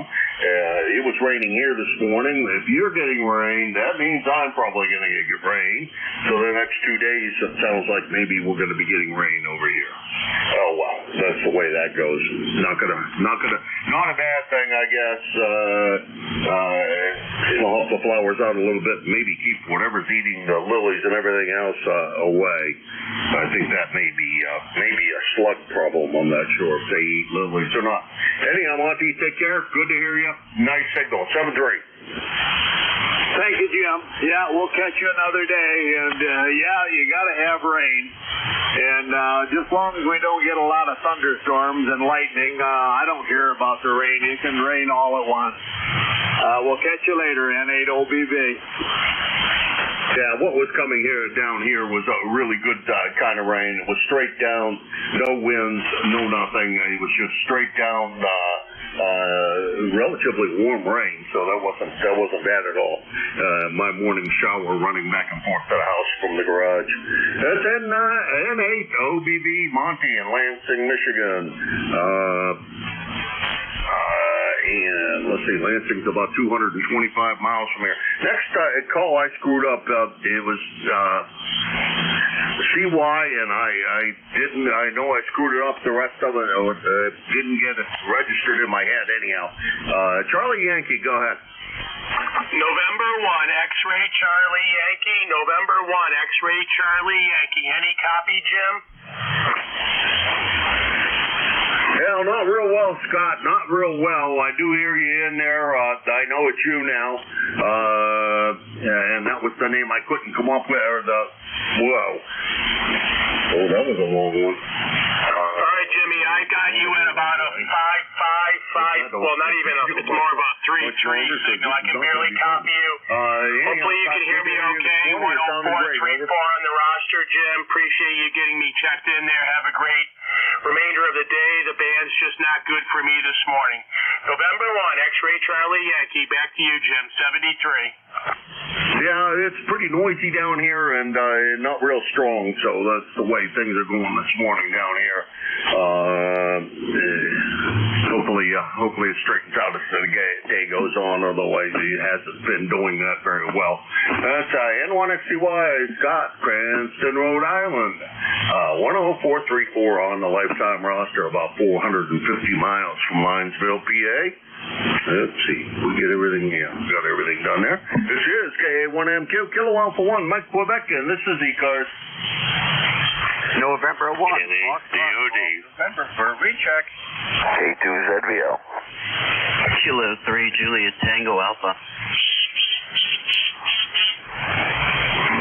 it was raining here this morning. If you're getting rain, that means I'm probably going to get rain. So the next 2 days, it sounds like maybe we're going to be getting rain over here. Oh well, that's the way that goes. Not a bad thing, I guess. It'll help the flowers out a little bit. Maybe keep whatever's eating the lilies and everything else away. I think that may be a slug problem. I'm not sure if they eat lilies or not. Anyhow, Monty, take care. Good to hear you. Nice signal. 7-3. Thank you, Jim. Yeah, we'll catch you another day. And, you got to have rain. And just as long as we don't get a lot of thunderstorms and lightning, I don't care about the rain. It can rain all at once. We'll catch you later, N8OBB. Yeah, what was coming down here was a really good kind of rain. It was straight down, no winds, no nothing. It was just straight down, relatively warm rain, so that wasn't bad at all. My morning shower running back and forth to the house from the garage. That's N8OBB Monty in Lansing, Michigan. And let's see, Lansing's about 225 miles from here. Next call I screwed up. It was CY, and I know I screwed it up. The rest of it didn't get it registered in my head anyhow. Charlie Yankee, go ahead. November 1, X-Ray Charlie Yankee. November 1, X-Ray Charlie Yankee. Any copy, Jim? Hell, not real well, Scott. Not real well. I do hear you in there. I know it's you now. And that was the name I couldn't come up with. Whoa. Oh, that was a long one. All right, Jimmy. I got you at about a 555 5, well, not even it's more of a 3-3 signal. I can barely copy you. Hopefully you can hear me okay. 10434 on the roster, Jim. Appreciate you getting me checked in there. Have a great remainder of the day. The band's just not good for me this morning. November 1, X-Ray Charlie Yankee. Back to you, Jim. 73. Yeah, it's pretty noisy down here and not real strong, so that's the way things are going this morning down here. Hopefully it straightens out as the day goes on, otherwise it hasn't been doing that very well. That's N1XCY, Scott, Cranston, Rhode Island. 10434 on the lifetime roster, about 450 miles from Linesville, PA. Let's see, we get everything here. We got everything done there. This is KA1MQ, Kilo Alpha 1, Mike Quebec, and this is ECARS. November 1. DOD. November for recheck. K2ZVL. Kilo 3, Juliet Tango Alpha.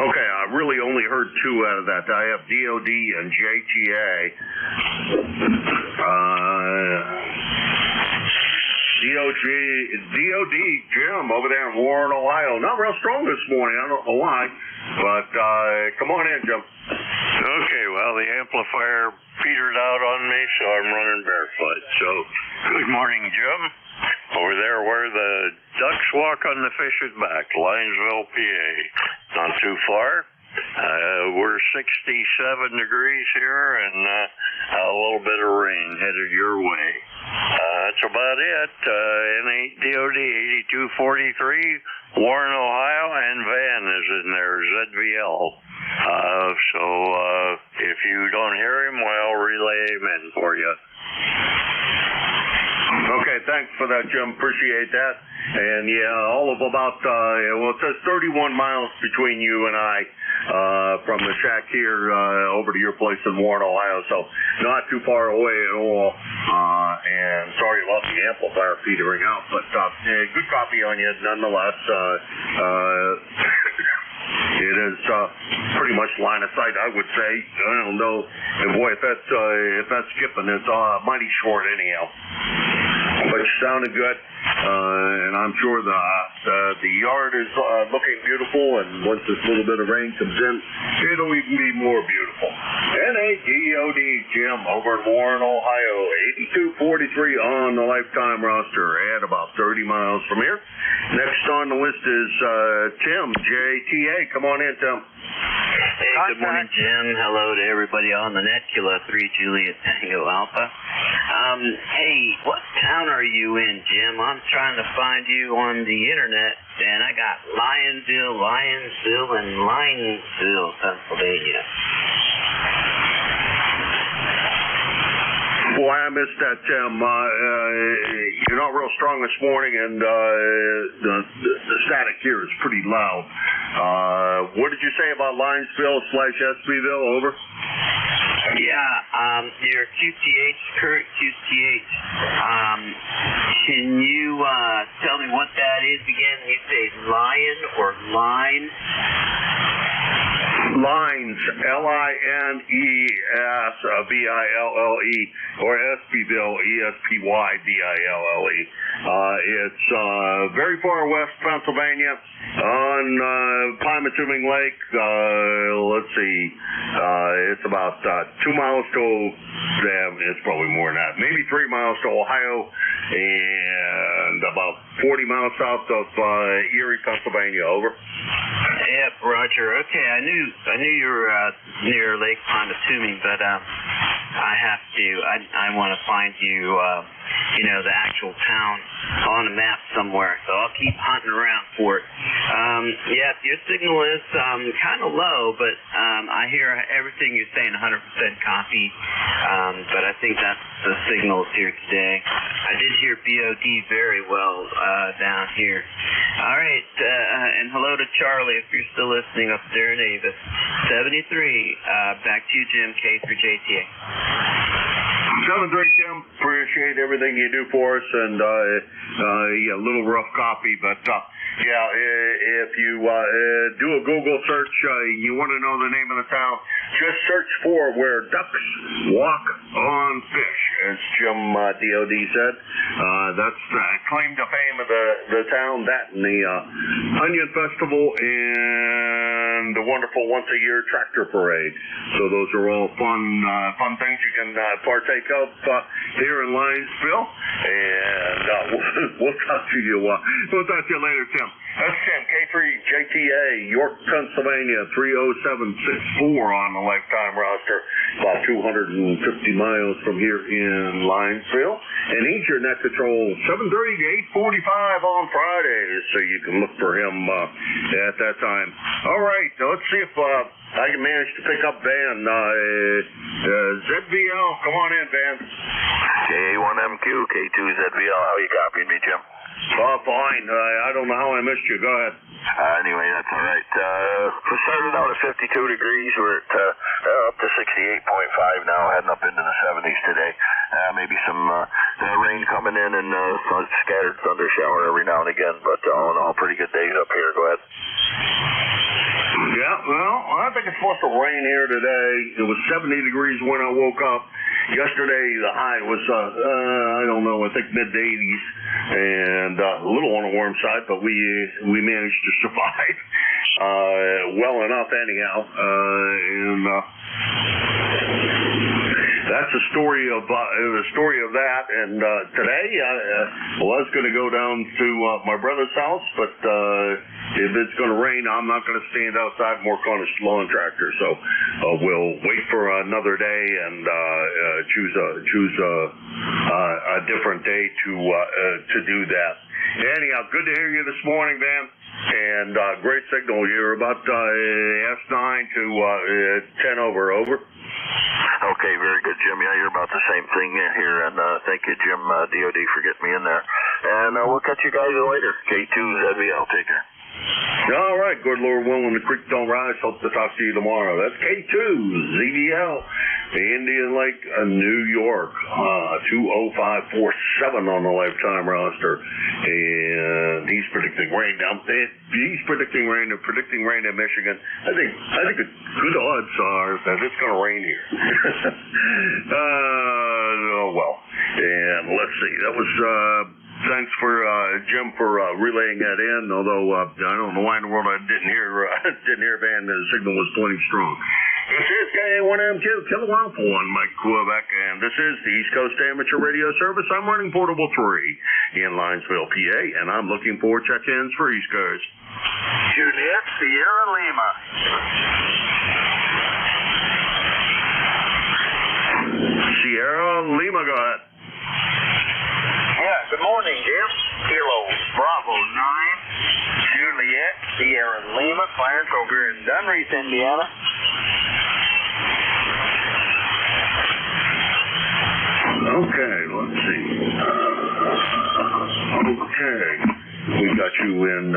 Okay, I really only heard 2 out of that. I have DOD and JTA. DOD, Jim, over there in Warren, Ohio. Not real strong this morning. I don't know why. But come on in, Jim. Okay, well, the amplifier petered out on me, so I'm running barefoot. So, good morning, Jim. Over there where the ducks walk on the fish's back, Linesville, PA. Not too far. We're 67 degrees here and a little bit of rain headed your way. That's about it. DOD 8243, Warren, Ohio, and Van is in there, ZVL. So if you don't hear him, well, relay him in for you. Okay, thanks for that, Jim. Appreciate that. And yeah, all of about, it says 31 miles between you and I from the shack here over to your place in Warren, Ohio. So not too far away at all. And sorry about the amplifier petering out, but good copy on you nonetheless. It is pretty much line of sight, I would say. I don't know, and boy, if that's skipping, it's mighty short anyhow. But you sounded good, and I'm sure the yard is looking beautiful. And once this little bit of rain comes in, it'll even be more beautiful. NADOD Jim over in Warren, Ohio, 8243 on the lifetime roster, at about 30 miles from here. Next on the list is Tim, JTA. Come on in, Tim. Hey, good morning, Jim. Hello to everybody on the net. Kilo 3, Juliet Tango Alpha. Hey, what town are you in, Jim? I'm trying to find you on the internet, and I got Lyonsville, and Linesville, Pennsylvania. Boy, I missed that, Tim. You're not real strong this morning, and the static here is pretty loud. What did you say about Linesville/SBville? Over. Yeah, your QTH, current QTH. Can you tell me what that is again? You say lion or line? Lines, Lines, Bille, or SBville, ESPYBILLE. It's very far west Pennsylvania on Pymatuming Lake. Let's see, it's about 2 miles to, it's probably more than that, maybe 3 miles to Ohio, and about 40 miles south of Erie, Pennsylvania. Over. Yep, Roger. Okay, I knew you were near Lake Pymatuming, but I want to find you, the actual town on a map somewhere. So I'll keep hunting around for it. Yeah, your signal is kind of low, but I hear everything you're saying 100% copy. But I think that's the signals here today. I did hear BOD very well down here. All right, and hello to Charlie if you're still listening up there in Avis. 73. Back to you, Jim, K through JTA. 73, Tim. Appreciate everything you do for us, and a little rough copy, but if you do a Google search, you want to know the name of the town, just search for where ducks walk on fish, as Jim DOD said. That's the claim to fame of the town, that and the Onion Festival and the wonderful once-a-year tractor parade. So those are all fun things you can partake of here in Linesville. And we'll talk to you. We'll talk to you later, Tim. That's Tim, K3JTA, York, Pennsylvania, 30764 on the lifetime roster, about 250 miles from here in Linesville. And he's your net control, 7:30 to 8:45 on Fridays, so you can look for him at that time. All right, now let's see if I can manage to pick up Van. ZVL, come on in, Van. K1MQ, K2ZVL, how you copying me, Jim? Oh, fine. I don't know how I missed you. Go ahead. Anyway, that's all right. We started out at 52 degrees. We're at up to 68.5 now, heading up into the 70s today. Maybe some rain coming in and scattered thunder shower every now and again, but all in all, pretty good days up here. Go ahead. Yeah, well, I think it's supposed to rain here today. It was 70 degrees when I woke up. Yesterday, the high was, I don't know, I think mid-80s, and a little on the warm side, but we managed to survive well enough anyhow. And that's the story of that. And today, I was going to go down to my brother's house, but if it's going to rain, I'm not going to stand outside and work on his lawn tractor. So we'll wait for another day and choose a different day to do that. Anyhow, good to hear you this morning, Van. And great signal. You're about S9 to 10 over. Okay, very good, Jim. Yeah, you're about the same thing here, and thank you, Jim, DOD, for getting me in there. And we'll catch you guys later. K2ZVL, take care. All right, good Lord willing, the creek don't rise. Hope to talk to you tomorrow. That's K2ZVL, the Indian Lake, New York, 20547 on the lifetime roster. And he's predicting rain down there. He's predicting rain. They're predicting rain in Michigan. I think the good odds are that it's going to rain here. Oh well. And let's see. That was. Thanks for Jim for relaying that in. Although I don't know why in the world I didn't hear Van. The signal was plenty strong. This is K1MQ, Kilowatt 1, Mike Quebec, and this is the East Coast Amateur Radio Service. I'm running Portable 3 in Linesville, PA, and I'm looking for check-ins for ECARS. Juliet, Sierra Lima. Sierra Lima, go ahead. Yeah, good morning, Jim. Kilo Bravo 9, Juliet, Sierra Lima, Clarence over in Dunreath, Indiana. Okay, let's see. Okay, we got you in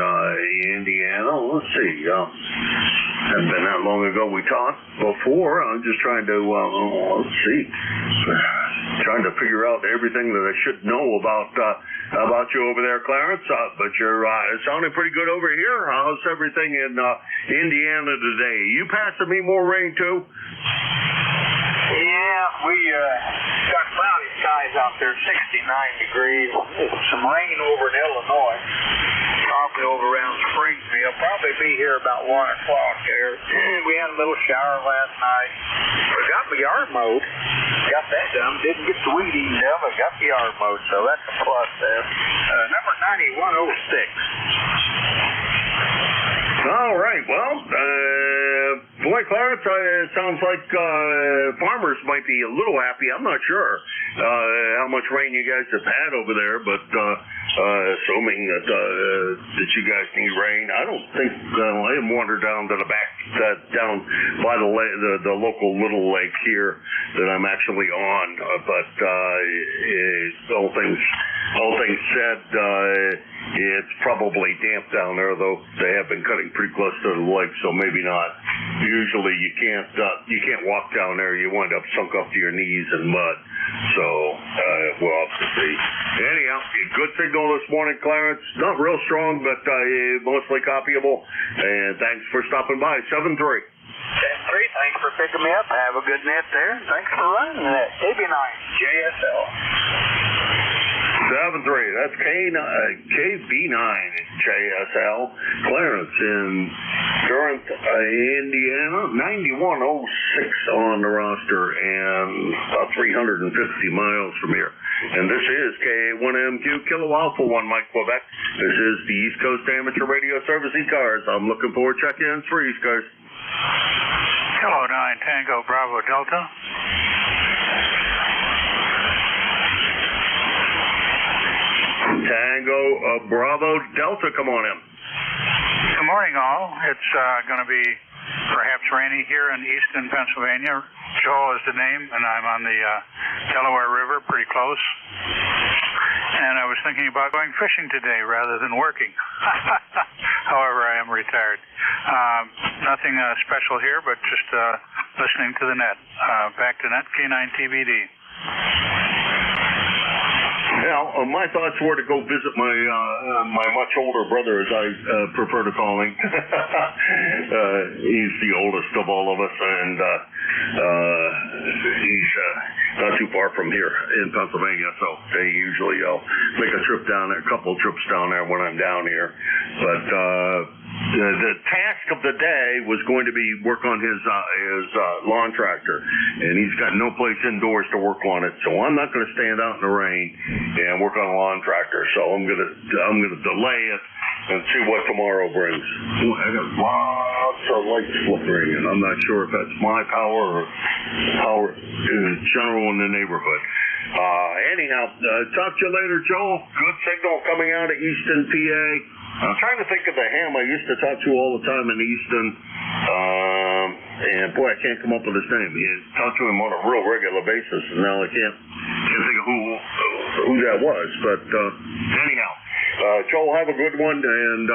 Indiana. Let's see. Hasn't been that long ago we talked before. I'm just trying to, let's see. Trying to figure out everything that I should know about you over there, Clarence. But you're sounding pretty good over here. How's everything in Indiana today? You passing me more rain too? Yeah, we got cloudy skies out there, 69 degrees. Some rain over in Illinois. Probably over around Springfield. Probably be here about 1 o'clock there. We had a little shower last night. We got the yard mowed. Got that done. Didn't get the weed eaten down, but got the yard mowed, so that's a plus there. Number 9106. All right. Well, boy, Clarence, it sounds like farmers might be a little happy. I'm not sure how much rain you guys have had over there, but assuming that you guys need rain, I don't think I am wandered down to the back, down by the local little lake here that I'm actually on. But all things said, it's probably damp down there, though they have been cutting pretty close to the lake, so maybe not. Usually you can't walk down there. You wind up sunk up to your knees in mud. So we'll have to see. Anyhow, good signal signal this morning, Clarence. Not real strong, but mostly copyable. And thanks for stopping by. 7-3. 7-3, thanks for picking me up. Have a good net there. Thanks for running that. KB9, JSL. 7-3. That's KB9 JSL. Clarence in Durant, Indiana. 9106 on the roster and about 350 miles from here. And this is K1MQ Kilo Alpha 1 Mike Quebec. This is the East Coast Amateur Radio Service ECARS. I'm looking for check-ins for ECARS. Kilo 9 Tango Bravo Delta. Tango Bravo Delta, come on in. Good morning, all. It's going to be perhaps rainy here in eastern Pennsylvania. Joel is the name, and I'm on the Delaware River, pretty close. And I was thinking about going fishing today rather than working. However, I am retired. Nothing special here, but just listening to the net. Back to net, K9 TBD. Now, my thoughts were to go visit my much older brother, as I prefer to call him. He's the oldest of all of us, and he's not too far from here in Pennsylvania, so they usually make a trip down there, a couple trips down there when I'm down here. But the task of the day was going to be work on his lawn tractor, and he's got no place indoors to work on it, so I'm not going to stand out in the rain and work on a lawn tractor. So I'm gonna delay it and see what tomorrow brings. I got lots of lights flickering, and I'm not sure if that's my power or power in general in the neighborhood. Anyhow, talk to you later, Joel. Good signal coming out of Easton, PA. I'm trying to think of the ham I used to talk to all the time in Easton. And boy, I can't come up with his name. You talk to him on a real regular basis, and now I can't think of who that was. But anyhow, Joel, have a good one, and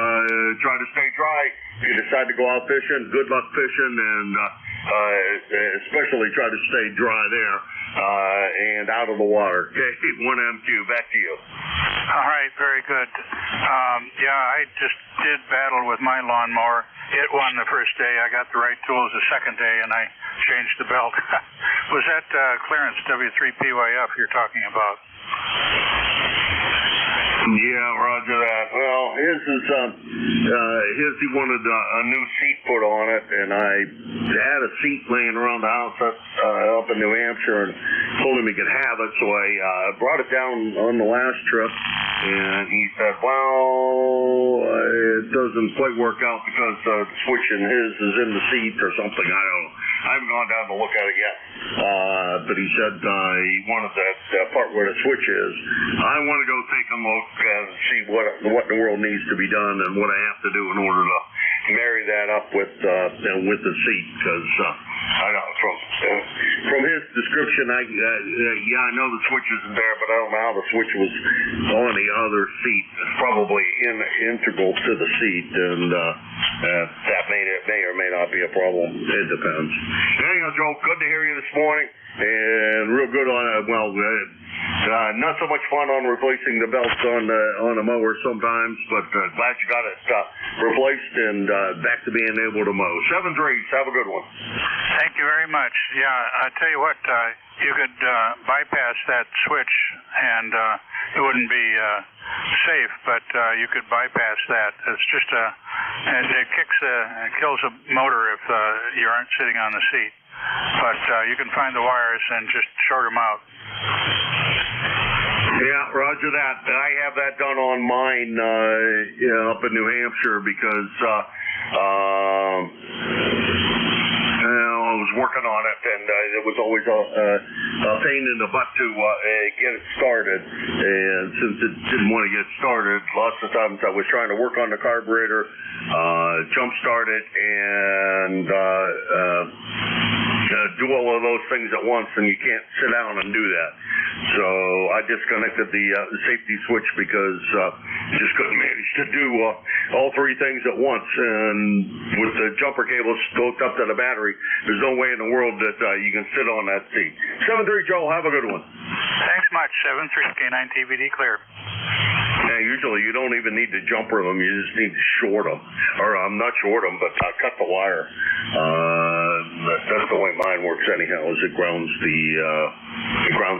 try to stay dry. If you decide to go out fishing, good luck fishing, and especially try to stay dry there and out of the water. Okay, 1MQ, back to you. All right, very good. Yeah, I just did battle with my lawnmower. It won the first day. I got the right tools the second day, and I changed the belt. Was that clearance W3PYF you're talking about? Yeah, roger that. Well, his he wanted a new seat put on it, and I had a seat laying around the house up in New Hampshire and told him he could have it, so I brought it down on the last trip, and he said, well, it doesn't quite work out because the switch in his is in the seat or something. I don't know. I haven't gone down to look at it yet. But he said he wanted that part where the switch is. I want to go take a look and see what in the world needs to be done and what I have to do in order to marry that up with the seat, because I know from his description, I know the switch isn't there, but I don't know how the switch was on the other seat. It's probably integral to the seat, and that may or may not be a problem. It depends. Anyhow, Joe, good to hear you this morning, and real good on not so much fun on replacing the belts on a mower sometimes, but glad you got it replaced and back to being able to mow. 7-3, have a good one. Thank you very much. Yeah, I tell you what, you could bypass that switch, and it wouldn't be safe, but you could bypass that. It's just it kills a motor if you aren't sitting on the seat. But you can find the wires and just short them out. Yeah, roger that. I have that done on mine up in New Hampshire because I was working on it, and it was always a pain in the butt to get it started. And since it didn't want to get started, lots of times I was trying to work on the carburetor, jump start it, and do all of those things at once, and you can't sit down and do that. So I disconnected the safety switch because just couldn't manage to do all three things at once. And with the jumper cables hooked up to the battery, there's no way in the world that you can sit on that seat. 7-3, Joel, have a good one. Thanks much. 7-3, K9 TVD clear. Hey, usually you don't even need to jumper them. You just need to short them, or not short them, but cut the wire. That's the way mine works anyhow. Is it grounds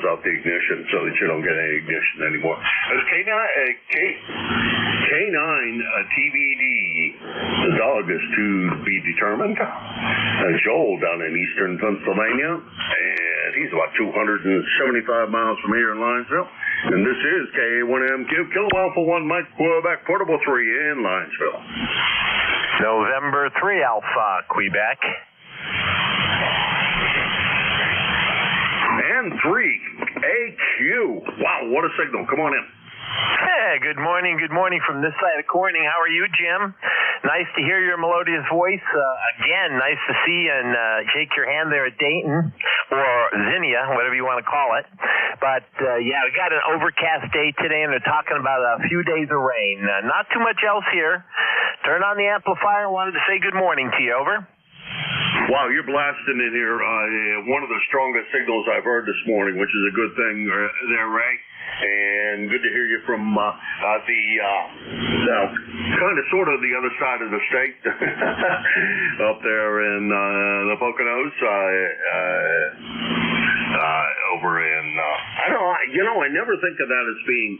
out the ignition so that you don't get any ignition anymore. Is K9 TBD? The dog is to be determined. Joel down in eastern Pennsylvania, and he's about 275 miles from here in Linesville. And this is KA1MQ, Kilo Alpha 1 Mike Quebec, Portable 3 in Linesville. November 3 Alpha, Quebec. And 3 AQ. Wow, what a signal. Come on in. Hey, good morning from this side of Corning. How are you, Jim? Nice to hear your melodious voice. Again, nice to see and shake your hand there at Dayton, or Zinnia, whatever you want to call it. But, yeah, we got an overcast day today, and they're talking about a few days of rain. Not too much else here. Turn on the amplifier. Wanted to say good morning to you. Over. Wow, you're blasting in here. One of the strongest signals I've heard this morning, which is a good thing there, Ray. And good to hear you from kind of sort of the other side of the state up there in the Poconos. Over in, I never think of that as being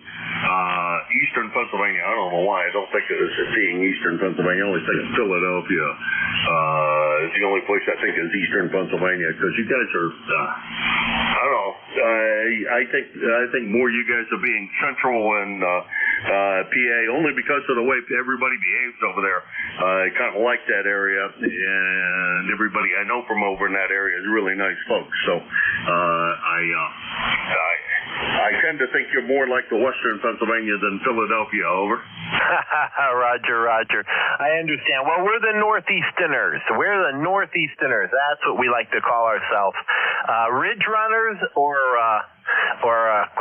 eastern Pennsylvania. I don't know why. I don't think of it as being eastern Pennsylvania. I always think of Philadelphia. It's the only place I think is eastern Pennsylvania, because you guys are, I don't know. I think more you guys are being central and PA, only because of the way everybody behaves over there. I kind of like that area, and everybody I know from over in that area is really nice folks. So I tend to think you're more like the western Pennsylvania than Philadelphia. Over. Roger. I understand. Well, we're the Northeasterners. That's what we like to call ourselves. Ridge runners or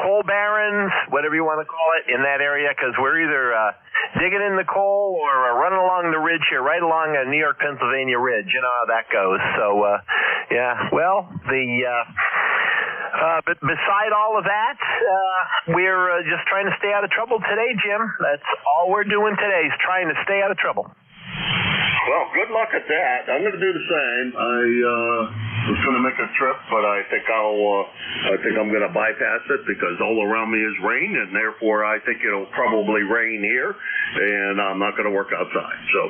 coal barons, whatever you want to call it, in that area, because we're either digging in the coal or running along the ridge here, right along a New York, Pennsylvania ridge. You know how that goes. So, yeah, well, but beside all of that, we're just trying to stay out of trouble today, Jim. That's all we're doing today, is trying to stay out of trouble. Well, good luck at that. I'm going to do the same. I was going to make a trip, but I think I'm going to bypass it, because all around me is rain, and therefore I think it'll probably rain here, and I'm not going to work outside. So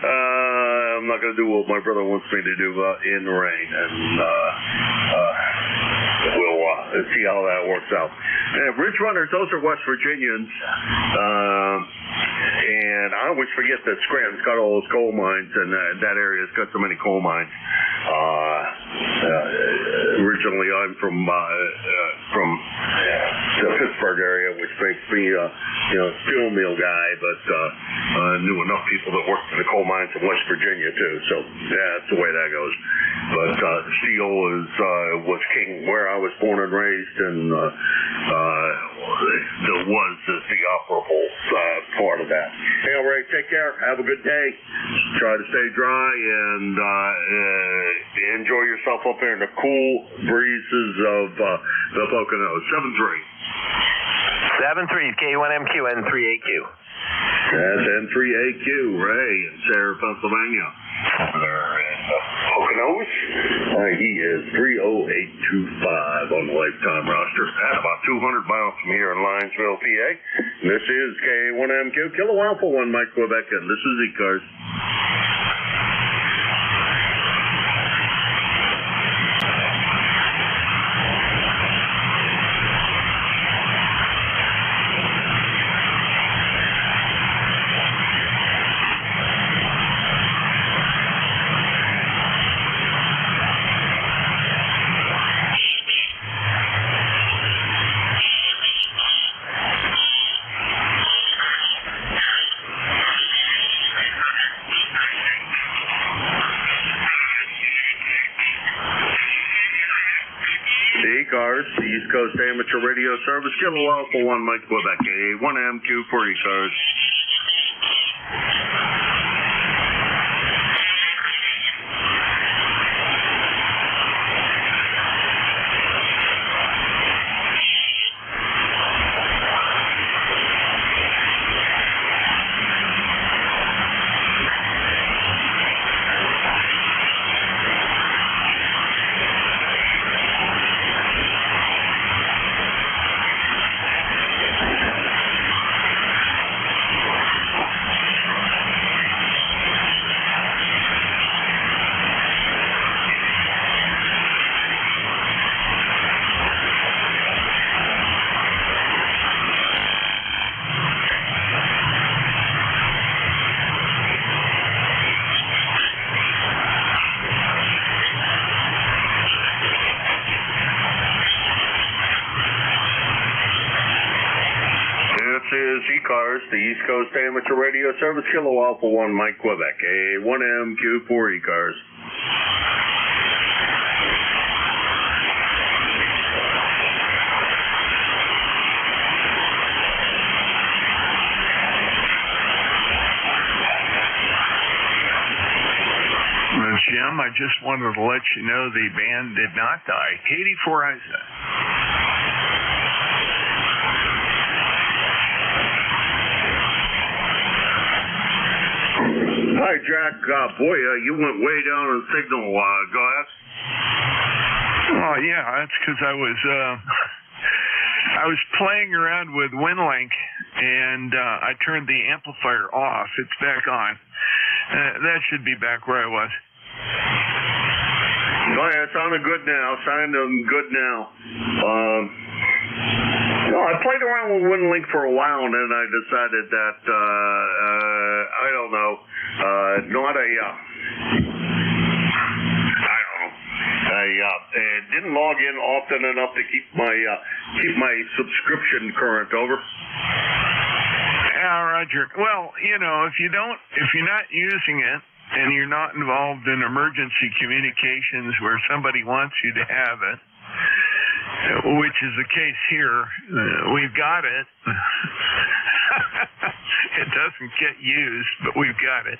I'm not going to do what my brother wants me to do in the rain, and we'll see how that works out. Ridge runners, those are West Virginians, and I always forget that Scranton's got all those coal mines, and that area's got so many coal mines. Originally, I'm from the Pittsburgh area, which makes me steel mill guy, but I knew enough people that worked in the coal mines in West Virginia too. So yeah, that's the way that goes. But steel was king where I was born and raised, and there was the operable part of that. Hey, all right, take care. Have a good day. Try to stay dry and enjoy yourself up there in the cool breezes of the Poconos. 7-3, K1MQ, N3AQ. That's N3AQ, Ray in Sarah, Pennsylvania. Over there in Poconos. He is 30825 on the lifetime roster. At about 200 miles from here in Linesville, PA. And this is K1MQ, Kilo Alpha 1 Mike Quebec, and this is ECARS. ECARS, the East Coast Amateur Radio Service, Kilo Alpha 1 Mike Quebec, A1MQ for ECARS. ECARS, the East Coast Amateur Radio Service, Kilo Alpha 1, Mike Quebec, A1MQ4 ECARS. Jim, I just wanted to let you know the band did not die. Katie Foriza. Hi, Jack. Boy, you went way down on the signal. Go ahead. Oh, yeah, that's because I was playing around with WinLink, and I turned the amplifier off. It's back on. That should be back where I was. Oh, yeah, sounding good now. I played around with WinLink for a while, and then I decided that, I don't know, I didn't log in often enough to keep my subscription current. Over. Yeah, Roger. Well, if you're not using it and you're not involved in emergency communications where somebody wants you to have it, which is the case here, we've got it. It doesn't get used, but we've got it.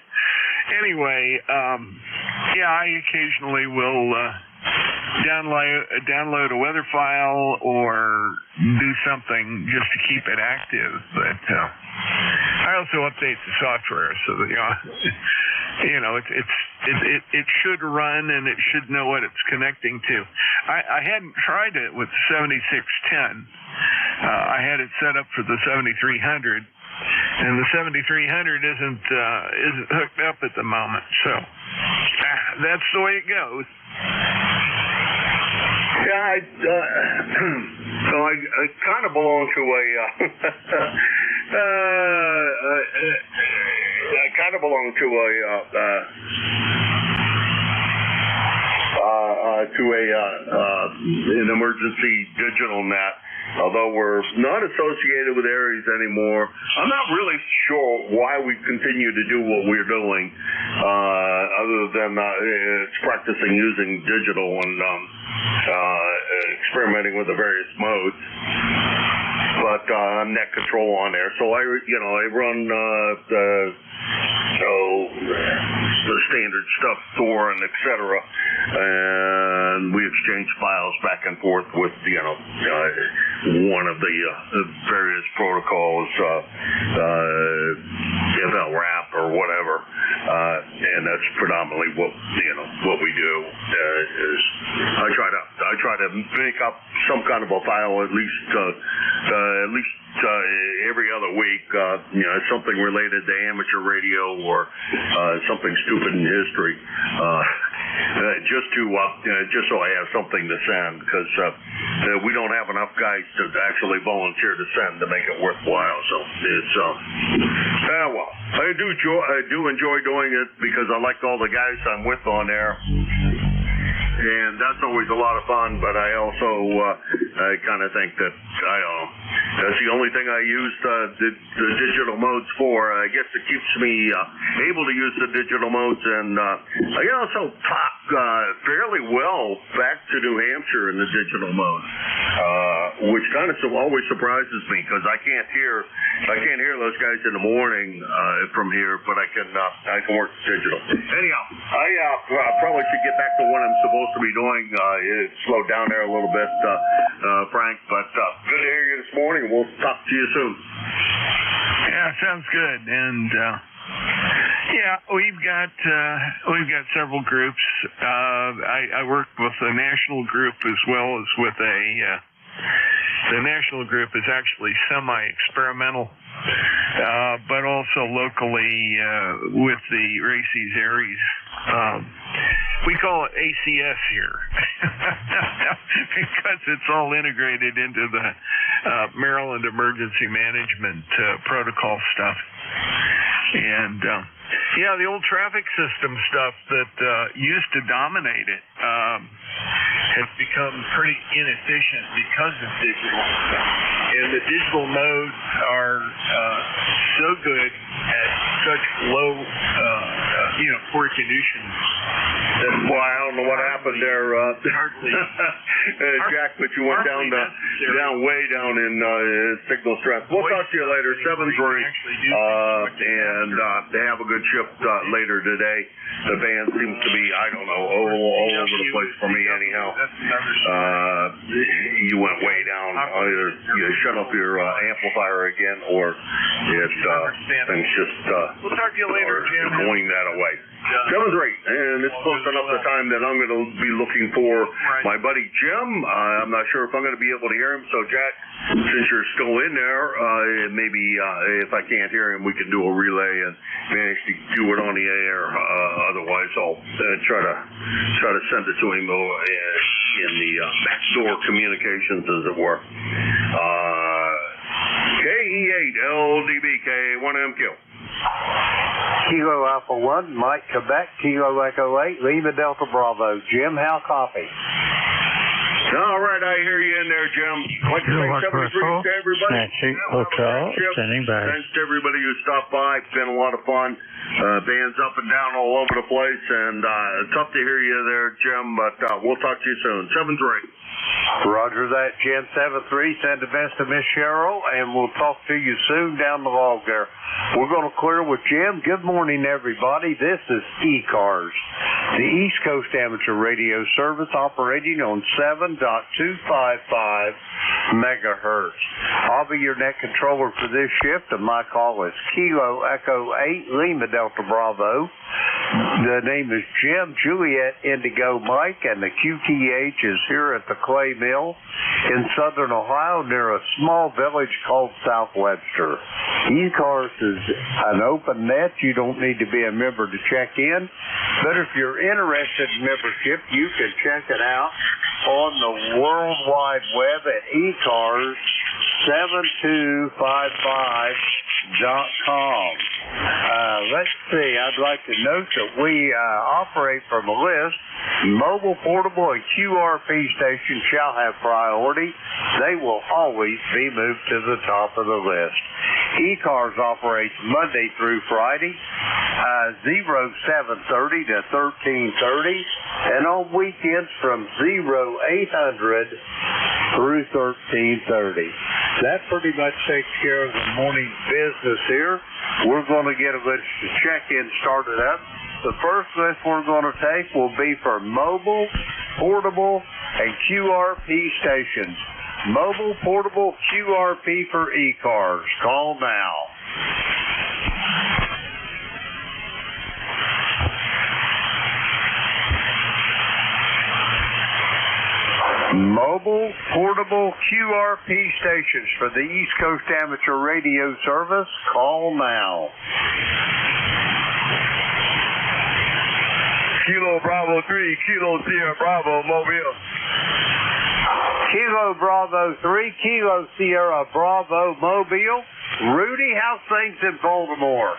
Anyway, I occasionally will download a weather file or do something just to keep it active. But I also update the software so that it should run and it should know what it's connecting to. I hadn't tried it with 7610. I had it set up for the 7300. And the 7300 isn't hooked up at the moment, so that's the way it goes. Yeah, I kind of belong to an emergency digital net. Although we're not associated with Aries anymore, I'm not really sure why we continue to do what we're doing, other than it's practicing using digital and experimenting with the various modes. But I'm net control on there, so I run the standard stuff, Thor and etc. And we exchange files back and forth with one of the various protocols, FLRAP or whatever, and that's predominantly what we do. Is I try to make up some kind of a file at least every other week, something related to amateur radio or something stupid in history, just so I have something to send, because we don't have enough guys to actually volunteer to send to make it worthwhile. So it's I do enjoy doing it because I like all the guys I'm with on there. And that's always a lot of fun, but I also I kind of think that, that's the only thing I use the digital modes for. I guess it keeps me able to use the digital modes, and I can also talk fairly well back to New Hampshire in the digital mode, which kind of always surprises me because I can't hear those guys in the morning from here, but I can work digital. Anyhow, I probably should get back to what I'm supposed to be doing. It slowed down there a little bit, Frank, but good to hear you this morning. We'll talk to you soon. Yeah, sounds good. And we've got several groups. I work with a national group as well as with the national group is actually semi-experimental, but also locally with the Races Aries. We call it ACS here because it's all integrated into the Maryland Emergency Management protocol stuff. And the old traffic system stuff that used to dominate it has become pretty inefficient because of digital. And the digital modes are so good at such low, poor conditions. Well, I don't know what happened there, Jack, but you went down way down in signal strength. We'll talk to you later, 7-3, and they have a good shift later today. The band seems to be, I don't know, all over the place for me anyhow. You went way down. Either you shut up your amplifier again, or things just we'll talk to you later, Jim. Going that away. 7-3, and it's close enough the time that I'm going to be looking for my buddy Jim. I'm not sure if I'm going to be able to hear him, so Jack, since you're still in there, maybe if I can't hear him, we can do a relay and manage to do it on the air. Otherwise, I'll try to send it to him in the backdoor communications, as it were. KE8 LDB K1MQ. Kilo Alpha 1, Mike Quebec, Kilo Echo 8, Lima Delta Bravo. Jim, how copy? All right, I hear you in there, Jim. Like to say 73 to everybody. Standing by. Thanks to everybody who stopped by. It's been a lot of fun. Bands up and down all over the place, and tough to hear you there, Jim, but we'll talk to you soon. 7-3. Roger that, Jim. 7-3. Send the best to Miss Cheryl, and we'll talk to you soon down the log there. We're going to clear with Jim. Good morning, everybody. This is ECARS, the East Coast Amateur Radio Service operating on 7.255 megahertz. I'll be your net controller for this shift, and my call is Kilo Echo 8 Lima Delta Bravo. The name is Jim Juliet Indigo Mike, and the QTH is here at the Clay Mill in southern Ohio near a small village called South Webster. ECARS is an open net. You don't need to be a member to check in, but if you're interested in membership, you can check it out on the World Wide Web at ECARS7255.com. Let's see, I'd like to note that we operate from a list. Mobile, portable, and QRP stations shall have priority. They will always be moved to the top of the list. ECARS operates Monday through Friday, 0730 to 1330, and on weekends from 0800 through 1330. That pretty much takes care of the morning business here. We're going to get a list to check-in started up. The first list we're going to take will be for mobile, portable, and QRP stations. Mobile, portable, QRP for ECARS. Call now. Mobile, portable, QRP stations for the East Coast Amateur Radio Service. Call now. Kilo Bravo 3, Kilo Sierra Bravo, Mobile. Kilo Bravo 3, Kilo Sierra Bravo, Mobile. Rudy, how's things in Baltimore?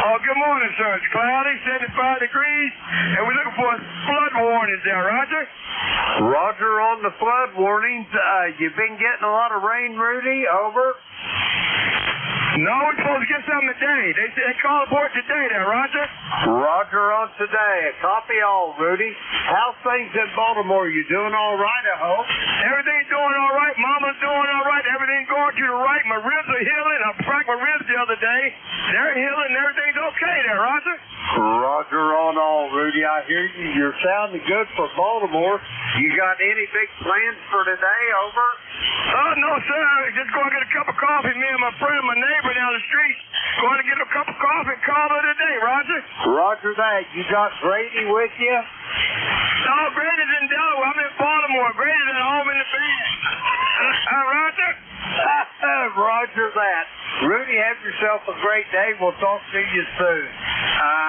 Oh, good morning, sir. It's cloudy, 75 degrees, and we're looking for flood warnings there, Roger. Roger on the flood warnings. You've been getting a lot of rain, Rudy? Over. No, we're supposed to get some today. They called for it today there, Roger. Roger on today. A copy all, Rudy. How's things in Baltimore? You doing all right, I hope? Everything's doing all right. Mama's doing all right. Everything's going to the right. My ribs are healing. I cracked my ribs the other day. They're healing. Everything's okay there, Roger. Roger on all, Rudy. I hear you. You're sounding good for Baltimore. You got any big plans for today? Over. Oh, no, sir. Just going to get a cup of coffee. Me and my friend, my neighbor down the street, going to get a cup of coffee and call it a day, Roger. Roger that. You got Grady with you? No, Grady's in Delaware. I'm in Baltimore. Grady's at home in the bed. Roger? Roger that. Rudy, have yourself a great day. We'll talk to you soon.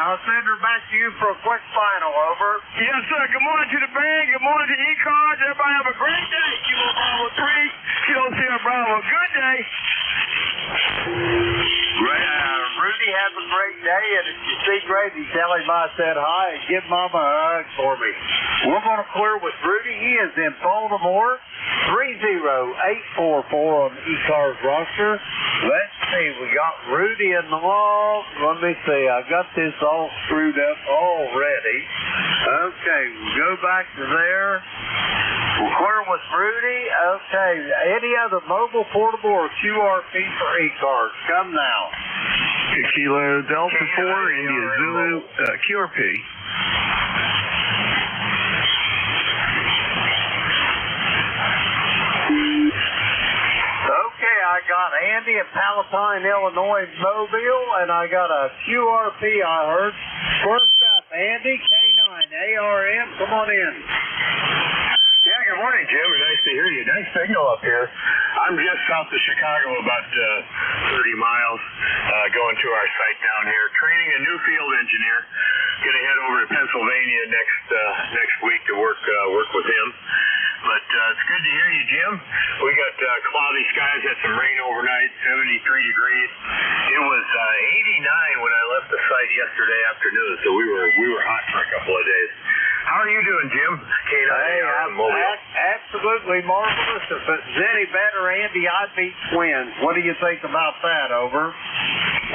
I'll send her back to you for a quick final. Over. Yes, sir. Good morning to the band. Good morning to ECARS. Everybody have a great day. Kilo Bravo 3, Kilo Sierra Bravo. Good day. Rudy, have a great day, and if you see Grady, tell him I said hi and give Mama a hug for me. We're going to clear with Rudy. He is in Baltimore, 30844 on the ECARS roster. Let's see, we got Rudy in the log. Let me see, I got this all screwed up already. Okay, we'll go back to there. We'll clear with Rudy. Okay, any other mobile, portable, or QRP for ECARS? Come now. Kilo Delta 4, India Zulu, QRP. Okay, I got Andy in Palatine, Illinois, Mobile, and I got a QRP I heard. First up, Andy, K9, ARM, come on in. Yeah, good morning, Jim. Nice to hear you. Nice signal up here. I'm just south of Chicago, about 30 miles, going to our site down here, training a new field engineer. Going to head over to Pennsylvania next week to work with him. But it's good to hear you, Jim. We got cloudy skies, had some rain overnight, 73 degrees. It was 89 when I left the site yesterday afternoon, so we were hot for a couple of days. How are you doing, Jim? Hey, I'm absolutely marvelous. If it's any better, Andy, I'd be twins. What do you think about that, over?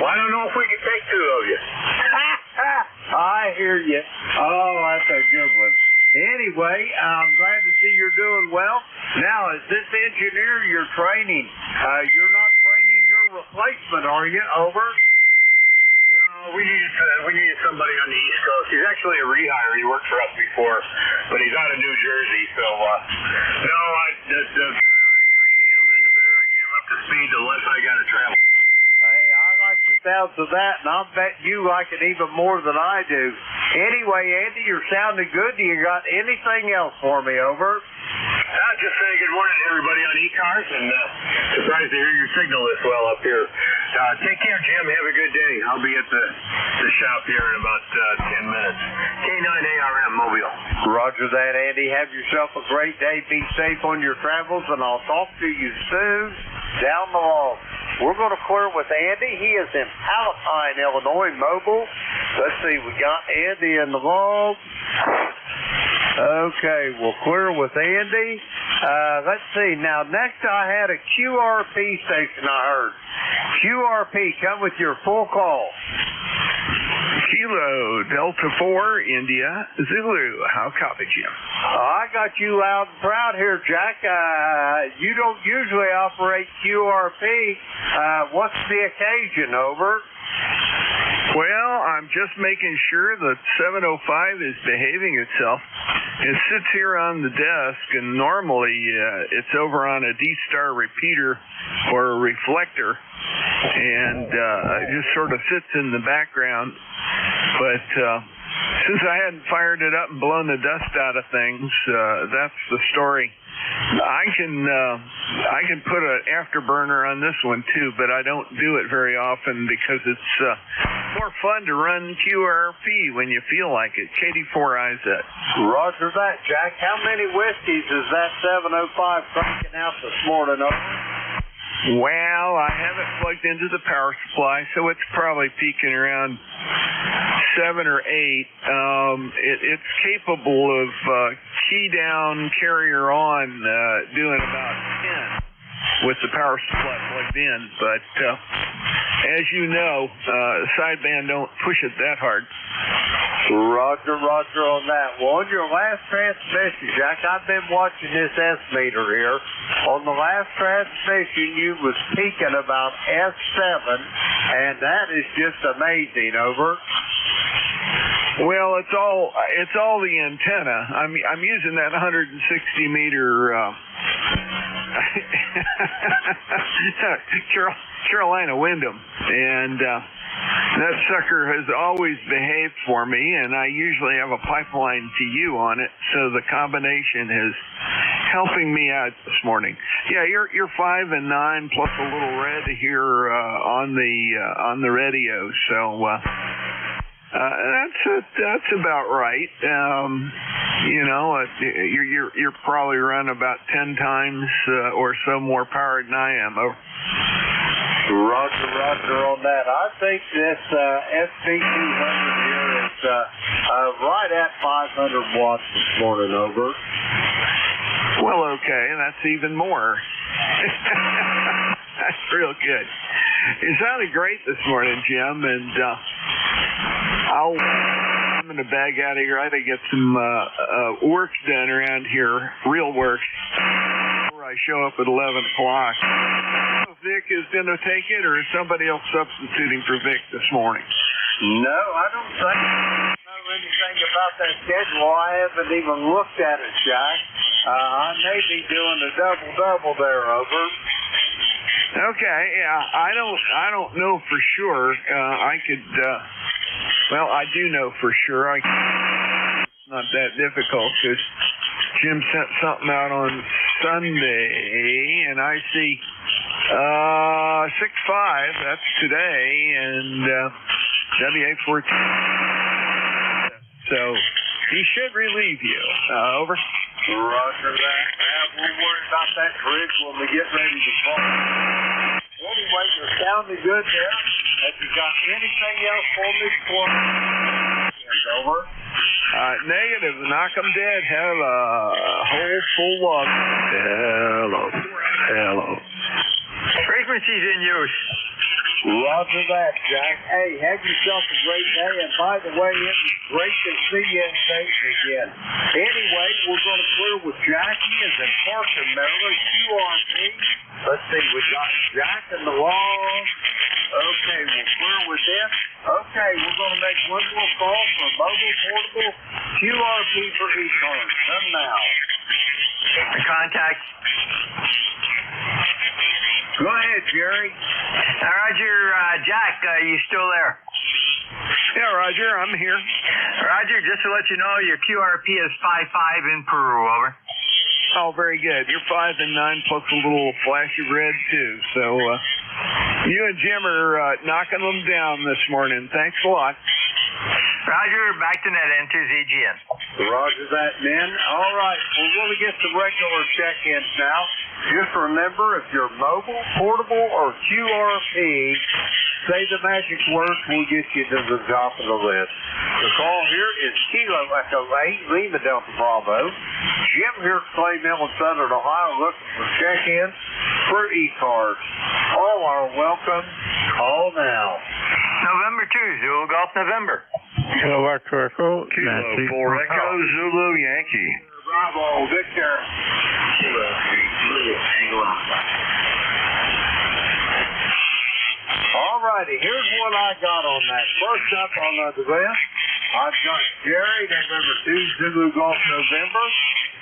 Well, I don't know if we can take two of you. I hear you. Oh, that's a good one. Anyway, I'm glad to see you're doing well. Now, is this engineer you're training? You're not training your replacement, are you? Over? No, we needed somebody on the East Coast. He's actually a rehire. He worked for us before, but he's out of New Jersey. So, the better I train him and the better I get him up to speed, the less I got to travel. Hey, I like the sounds of that, and I'll bet you like it even more than I do. Anyway, Andy, you're sounding good. Do you got anything else for me, over? Just saying good morning to everybody on ECARS, and surprised to hear your signal this well up here. Take care, Jim. Have a good day. I'll be at the shop here in about 10 minutes. K9 ARM Mobile. Roger that, Andy. Have yourself a great day. Be safe on your travels, and I'll talk to you soon down the log. We're going to clear with Andy. He is in Palatine, Illinois, Mobile. Let's see, we got Andy in the log. Okay, we'll clear with Andy. Let's see, now next I had a QRP station I heard. QRP, come with your full call. Kilo Delta 4, India Zulu. How copy, Jim? I got you loud and proud here, Jack. You don't usually operate QRP. What's the occasion, over? Well, I'm just making sure that 705 is behaving itself. It sits here on the desk, and normally it's over on a D-star repeater or a reflector, and it just sort of sits in the background. But since I hadn't fired it up and blown the dust out of things, that's the story. I can put an afterburner on this one too, but I don't do it very often because it's more fun to run QRP when you feel like it. KD4IZ. Roger that, Jack. How many whiskeys is that 705 cranking out this morning, over? Well, I have it plugged into the power supply, so it's probably peaking around 7 or 8. It's capable of key down, carrier on, doing about 10 with the power supply plugged in. But as you know, sideband don't push it that hard. Roger on that. Well, on your last transmission, Jack, I've been watching this S-meter here. On the last transmission, you was peaking about S7, and that is just amazing, over. Well, it's all the antenna. I'm using that 160 meter Carolina Wyndham, and that sucker has always behaved for me, and I usually have a pipeline to you on it, so the combination is helping me out this morning. Yeah, you're 5 and 9 plus a little red here on the radio, so that's about right. You're probably run about 10 times or so more power than I am. Roger on that. I think this SP200 here is right at 500 watts this morning, over. Well, okay, that's even more. That's real good. It sounded great this morning, Jim, and I'm going to bag out of here. I think get some work done around here, real work, before I show up at 11 o'clock. I don't know if Vic is going to take it, or is somebody else substituting for Vic this morning? No, I don't think I know anything about that schedule. I haven't even looked at it, Jack. I may be doing a double-double there, over. Okay, yeah, I don't know for sure. I could, well, I do know for sure. It's not that difficult because Jim sent something out on Sunday, and I see 6-5. That's today, and WA14. So he should relieve you. Over. Roger that. We'll worry about that bridge when we get ready to call. Anyway, you're sounding good there. Have you got anything else for me before? Over. Negative. Knock 'em dead. Have a hole full of. Hello. Frequencies in use. Roger that, Jack. Hey, have yourself a great day. And by the way, it was great to see you in Dayton again. Anyway, we're going to clear with Jackie as in Parker, Maryland, QRP. Let's see, we got Jack in the wall. Okay, we'll clear with him. Okay, we're going to make one more call for mobile portable QRP for ECARS. Come now. Contact. Go ahead, Jerry. Roger, Jack, you still there? Yeah, Roger, I'm here. Roger, just to let you know, your QRP is 5-5 in Peru, over. Oh, very good. You're 5 and 9 plus a little flash of red, too. So you and Jim are knocking them down this morning. Thanks a lot. Roger, back to net enters EGN. Roger that, men. All right, we're going to get some regular check-ins now. Just remember, if you're mobile, portable, or QRP, say the magic words, we'll get you to the top of the list. The call here is Kilo Echo 8, Lima Delta Bravo. Jim here at Clay Mill in Southern Ohio looking for check-ins for ECARS. All are welcome. Call now. November 2, Zulu Golf November. Kilo Echo, Kilo 4 Echo, Zulu Yankee. Bravo, Victor. All righty, here's what I got on that. First up on the list, I've got Jerry, November 2, Zulu Golf November.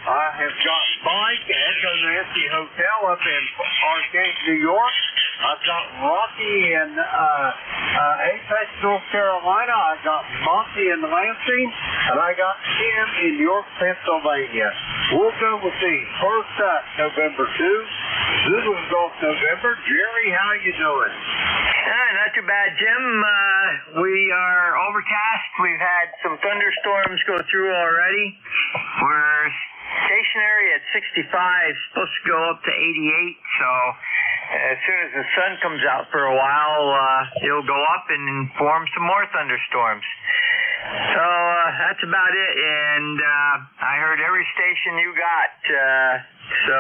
I have got Mike, Echo Nancy Hotel up in Arcade, New York. I've got Rocky in Apex, North Carolina. I got Monty in Lansing, and I got Tim in York, Pennsylvania. We'll go with these. First up, November 2, Zulu Golf November. Jerry, how you doing? Not too bad, Jim. We are overcast. We've had some thunderstorms go through already. We're stationary at 65, supposed to go up to 88, so as soon as the sun comes out for a while, it'll go up and form some more thunderstorms. So that's about it, and I heard every station you got, so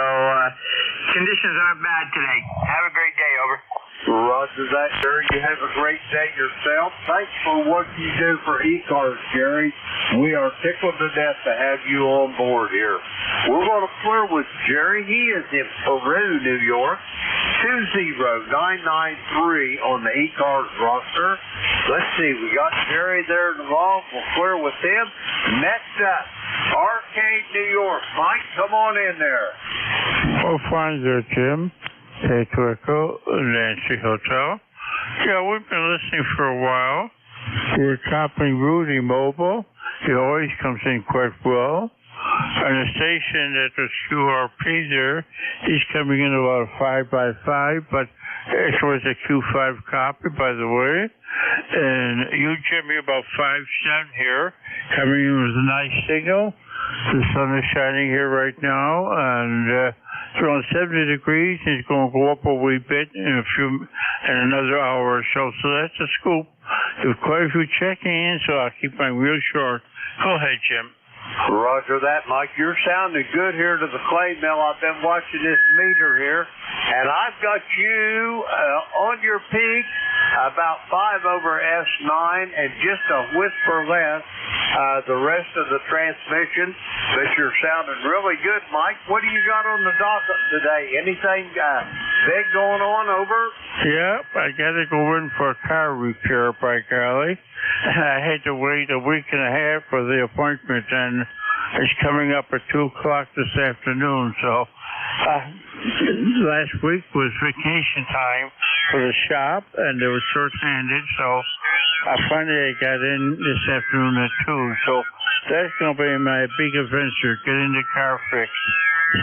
conditions aren't bad today. Have a great day, over. Roger that, Jerry. You have a great day yourself. Thanks for what you do for ECARS, Jerry. We are tickled to death to have you on board here. We're going to clear with Jerry. He is in Peru, New York. 20993 on the ECARS roster. Let's see, we got Jerry there involved. We'll clear with him. Next up, Arcade, New York. Mike, come on in there. Oh, fine there, Jim. Echo Echo, Nancy Hotel. Yeah, we've been listening for a while. We're copying Rudy Mobile. He always comes in quite well. And the station that was QRP there, he's coming in about a 5x5, but it was a Q5 copy, by the way. And you, Jimmy, about 5-7 here, coming in with a nice signal. The sun is shining here right now, and It's around 70 degrees, and it's going to go up a wee bit in another hour or so. So that's a scoop. There's quite a few checking in, so I'll keep mine real short. Go ahead, Jim. Roger that, Mike. You're sounding good here to the clay mill. I've been watching this meter here, and I've got you on your peak about 5 over S9 and just a whisper less the rest of the transmission, but you're sounding really good, Mike. What do you got on the docket today? Anything big going on over? Yep, I got to go in for a car repair, by golly. I had to wait a week and a half for the appointment, and it's coming up at 2 o'clock this afternoon. So last week was vacation time for the shop, and they were short-handed, so I finally got in this afternoon at 2. So that's going to be my big adventure, getting the car fixed.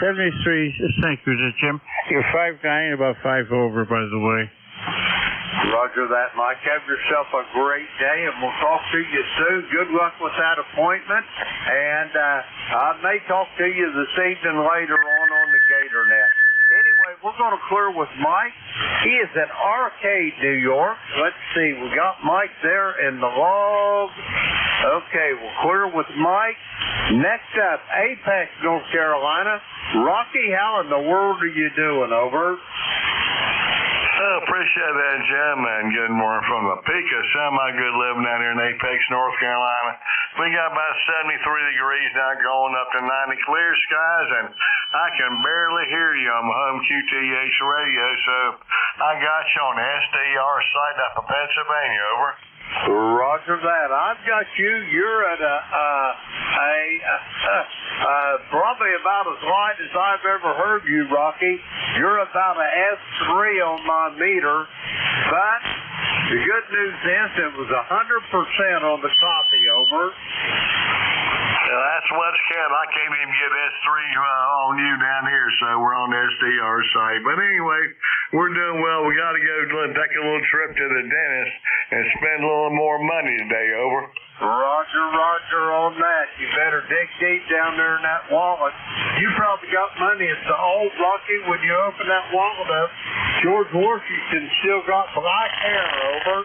73, thank you, Jim. You're 5'9", about 5 over, by the way. Roger that, Mike. Have yourself a great day, and we'll talk to you soon. Good luck with that appointment, and I may talk to you this evening later on the Gator Net. Anyway, we're going to clear with Mike. He is in Arcade, New York. Let's see, we got Mike there in the log. Okay, we'll clear with Mike. Next up, Apex, North Carolina. Rocky, how in the world are you doing? Over. Appreciate that, Jim, and good morning from the peak of semi-good living down here in Apex, North Carolina. We got about 73 degrees now, going up to 90 clear skies, and I can barely hear you on my home QTH radio, so I got you on the SDR site up in Pennsylvania, over. Roger that. I've got you. You're at probably about as light as I've ever heard you, Rocky. You're about a S3 on my meter, but the good news is it was 100% on the copy, over. That's what's kept. I can't even get S3 on you down here, so we're on the SDR site. But anyway, we're doing well. We got to go take a little trip to the dentist and spend a little more money today, over. Roger on that. You better dig deep down there in that wallet. You probably got money. It's the old Rocky when you open that wallet up. George Washington still got black hair, over.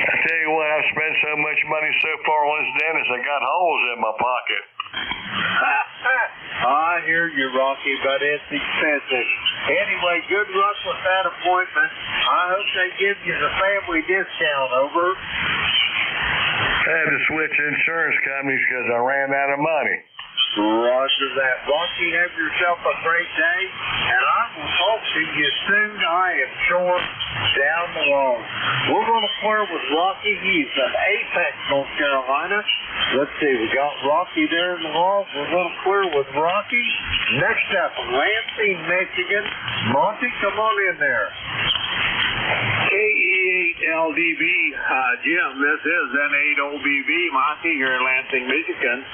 I tell you what, I've spent so much money so far on this dentist, I got holes in my pocket. I hear you, Rocky, but it's expensive. Anyway, good luck with that appointment. I hope they give you the family discount, over. I had to switch insurance companies because I ran out of money. Roger that. Rocky, have yourself a great day, and I will talk to you soon, I am sure, down the road. We're going to clear with Rocky. He's in Apex, North Carolina. Let's see, we got Rocky there in the hall. We're going to clear with Rocky. Next up, Lansing, Michigan. Monty, come on in there. KE8LDB, Jim, this is N8OBB, Monty here in Lansing, Michigan.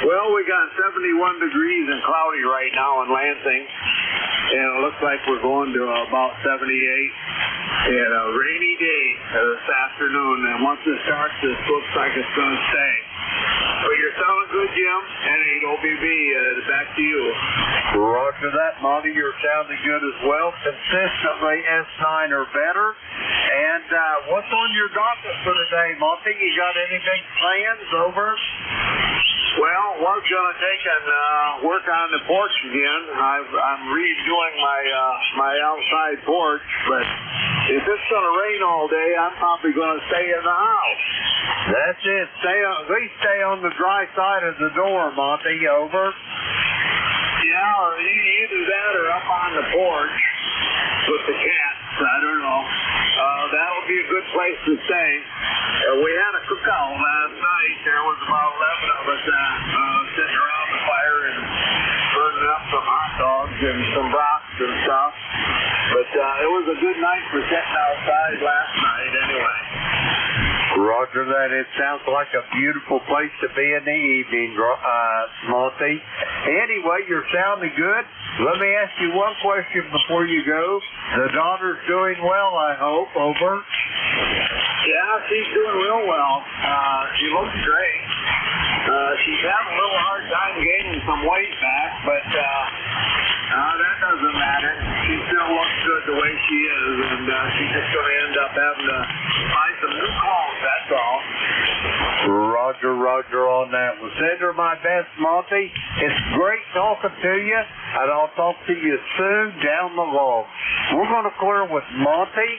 Well, we got 71 degrees and cloudy right now in Lansing, and it looks like we're going to about 78, and a rainy day this afternoon, and once it starts, this looks like it's going to stay. But you're sounding good, Jim. N8OBB, back to you. Roger that, Monty. You're sounding good as well. Consistently S9 or better. And what's on your docket for today, Monty? You got any big plans, over? Well, we're going to take and work on the porch again. I'm redoing my outside porch, but if it's going to rain all day, I'm probably going to stay in the house. That's it. At least stay on the dry side of the door, Monty, over. Yeah, or either that or up on the porch with the cats. I don't know. That'll be a good place to stay. We had a cookout last night. There was about 11 of us sitting around the fire and burning up some hot dogs and some brats and stuff. But it was a good night for sitting outside last night anyway. Roger that. It sounds like a beautiful place to be in the evening, Monty. Anyway, you're sounding good. Let me ask you one question before you go. The daughter's doing well, I hope, over. Yeah, she's doing real well. She looks great. She's having a little hard time gaining some weight back, but she is, and she's just going to end up having to buy some new clothes, that's all. Roger on that. Well, send her my best, Monty. It's great talking to you, and I'll talk to you soon down the log. We're going to clear with Monty.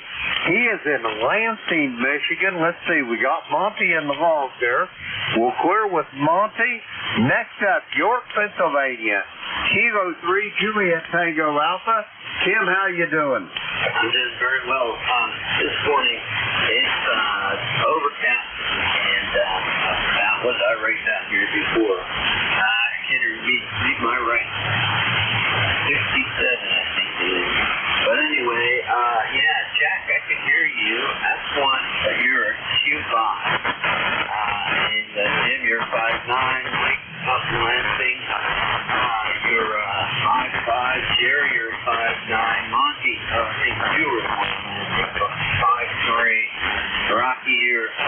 He is in Lansing, Michigan. Let's see, we got Monty in the log there. We'll clear with Monty. Next up, York, Pennsylvania. Kilo 3, Juliet Tango Alpha. Tim, how you doing? I'm doing very well. This morning, it's overcast, and about what did I write down here before? I can't read my writing. 67, I think it is. But anyway, yeah, Jack, I can hear you. That's one, but you're a Q5. And Jim, you're 5'9". Mike, up in Lansing, you're 5'5". Jerry, you're 5'9". Monty, I think you were 5'3". Rocky, you're 5'9".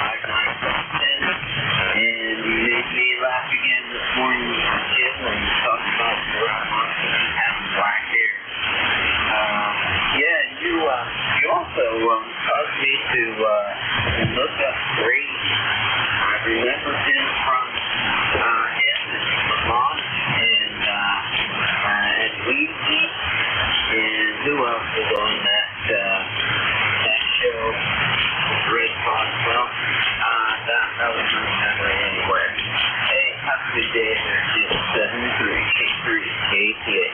And you made me laugh again this morning, Jim, when you talked about Monty having black hair. Yeah, you also caused me to look up Brady. I remember him from Vermont, and Weezy, and who else was on that show? Red Fox. Well, that was my memory anyway. Hey, have a good day there. It's 73 KTA.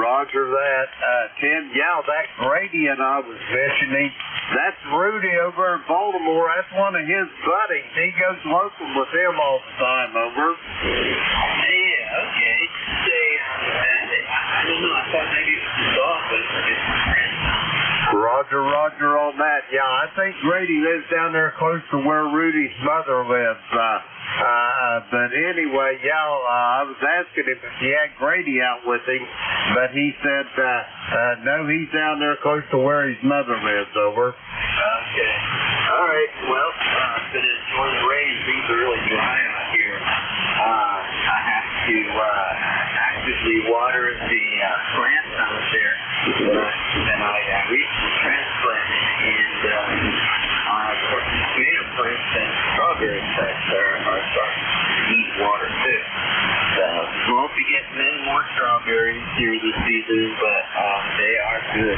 Roger that. Tim, yeah, that Grady and I was mentioning, that's Rudy over in Baltimore. That's one of his buddies. He goes local with him all the time, over. Yeah, okay. Say, I don't know. I thought maybe it was his dog, but it's my friend. Roger on that. Yeah, I think Grady lives down there close to where Rudy's mother lives. But anyway, yeah, I was asking him if he had Grady out with him, but he said, no, he's down there close to where his mother lives, over. Okay. All right. Well, I'm going to enjoy the rain. Things are really dry out here. I have to actively water the plants out there that I recently transplanted, and of course, the tomato plants and strawberry plants are starting to need water too. So we won't be getting any more strawberries here this season, but they are good.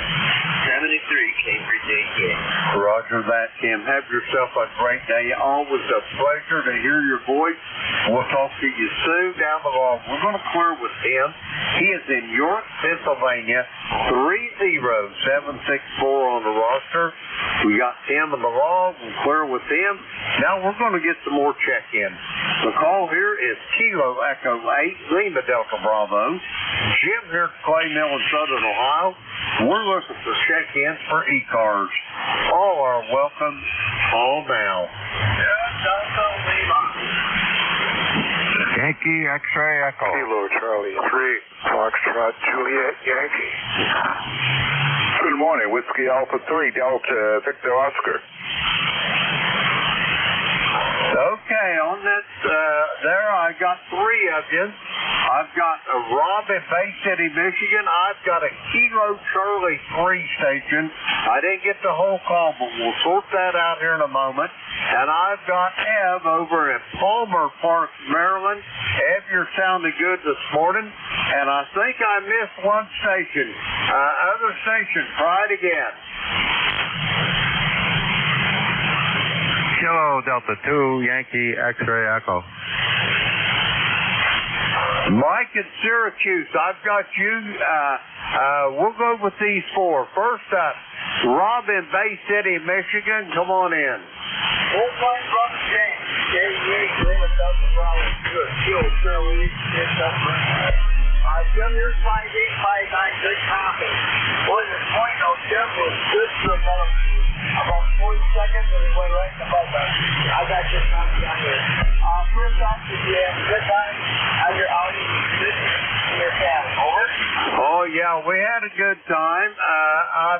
73 K3JK. Roger that, Tim. Have yourself a great day. Always a pleasure to hear your voice. We'll talk to you soon down the road. We're going to clear with him. He is in York, Pennsylvania. 30764 on the roster. We got Tim in the log. We'll clear with him. Now we're going to get some more check-in. The call here is Kilo Echo 8, Lima Delta Bravo. Jim here at Clay Mill in Southern Ohio. We're looking for check-ins for ECARS. All are welcome. Call now. Delta Lima. Yankee X-ray Echo. Kilo Charlie 3, Foxtrot Juliet Yankee. Good morning, Whiskey Alpha 3, Delta Victor Oscar. Okay, on that, there I got three of you. I've got a Rob in Bay City, Michigan. I've got a Kilo Charlie 3 station. I didn't get the whole call, but we'll sort that out here in a moment. And I've got Ev over in Palmer Park, Maryland. Ev, you're sounding good this morning. And I think I missed one station. Other station, try it again. Kilo Delta 2, Yankee X-ray Echo. Mike in Syracuse, I've got you. We'll go with these four. First up, Rob in Bay City, Michigan. Come on in. Old line, Brother James. Jim, here's 5859, good copy. Well, your point, though, Jim was good for about 40 seconds, and he went right in the buzz. I got your copy on here. First off, did you have a good time at your outing in your cabin? Over? Oh, yeah, we had a good time. I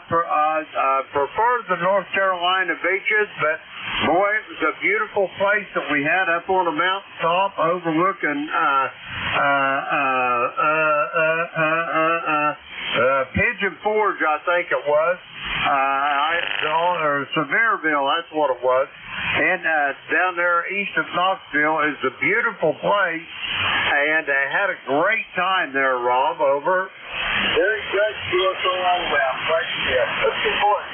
prefer the North Carolina beaches, but boy, it was a beautiful place that we had up on a mountaintop overlooking Pigeon Forge, I think it was. Sevierville, that's what it was. And down there east of Knoxville is a beautiful place, and I had a great time there, Rob. Over. Very good. Doing so well. Right here. That's important.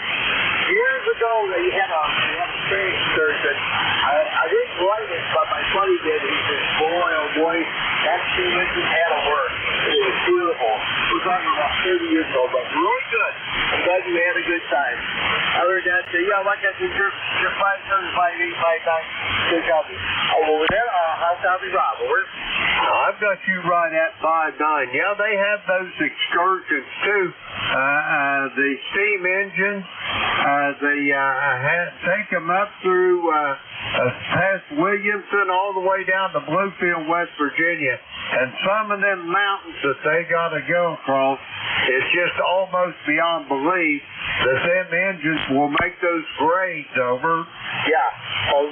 Years ago, they had a train excursion. I didn't write it, but my buddy did. He said, boy, oh boy, that steam engine had to work. It was beautiful. We're talking about 30 years ago, but really good. I'm glad you had a good time. Other than that, yeah, like I said, you're 575 good copy. Over there, how's copy, Rob? Over. I've got you right at 5'9". Yeah, they have those excursions too. The steam engines, they take them up through past Williamson all the way down to Bluefield, West Virginia. And some of them mountains that they got to go across, it's just almost beyond belief that them engines will make those grades. Over. Yeah,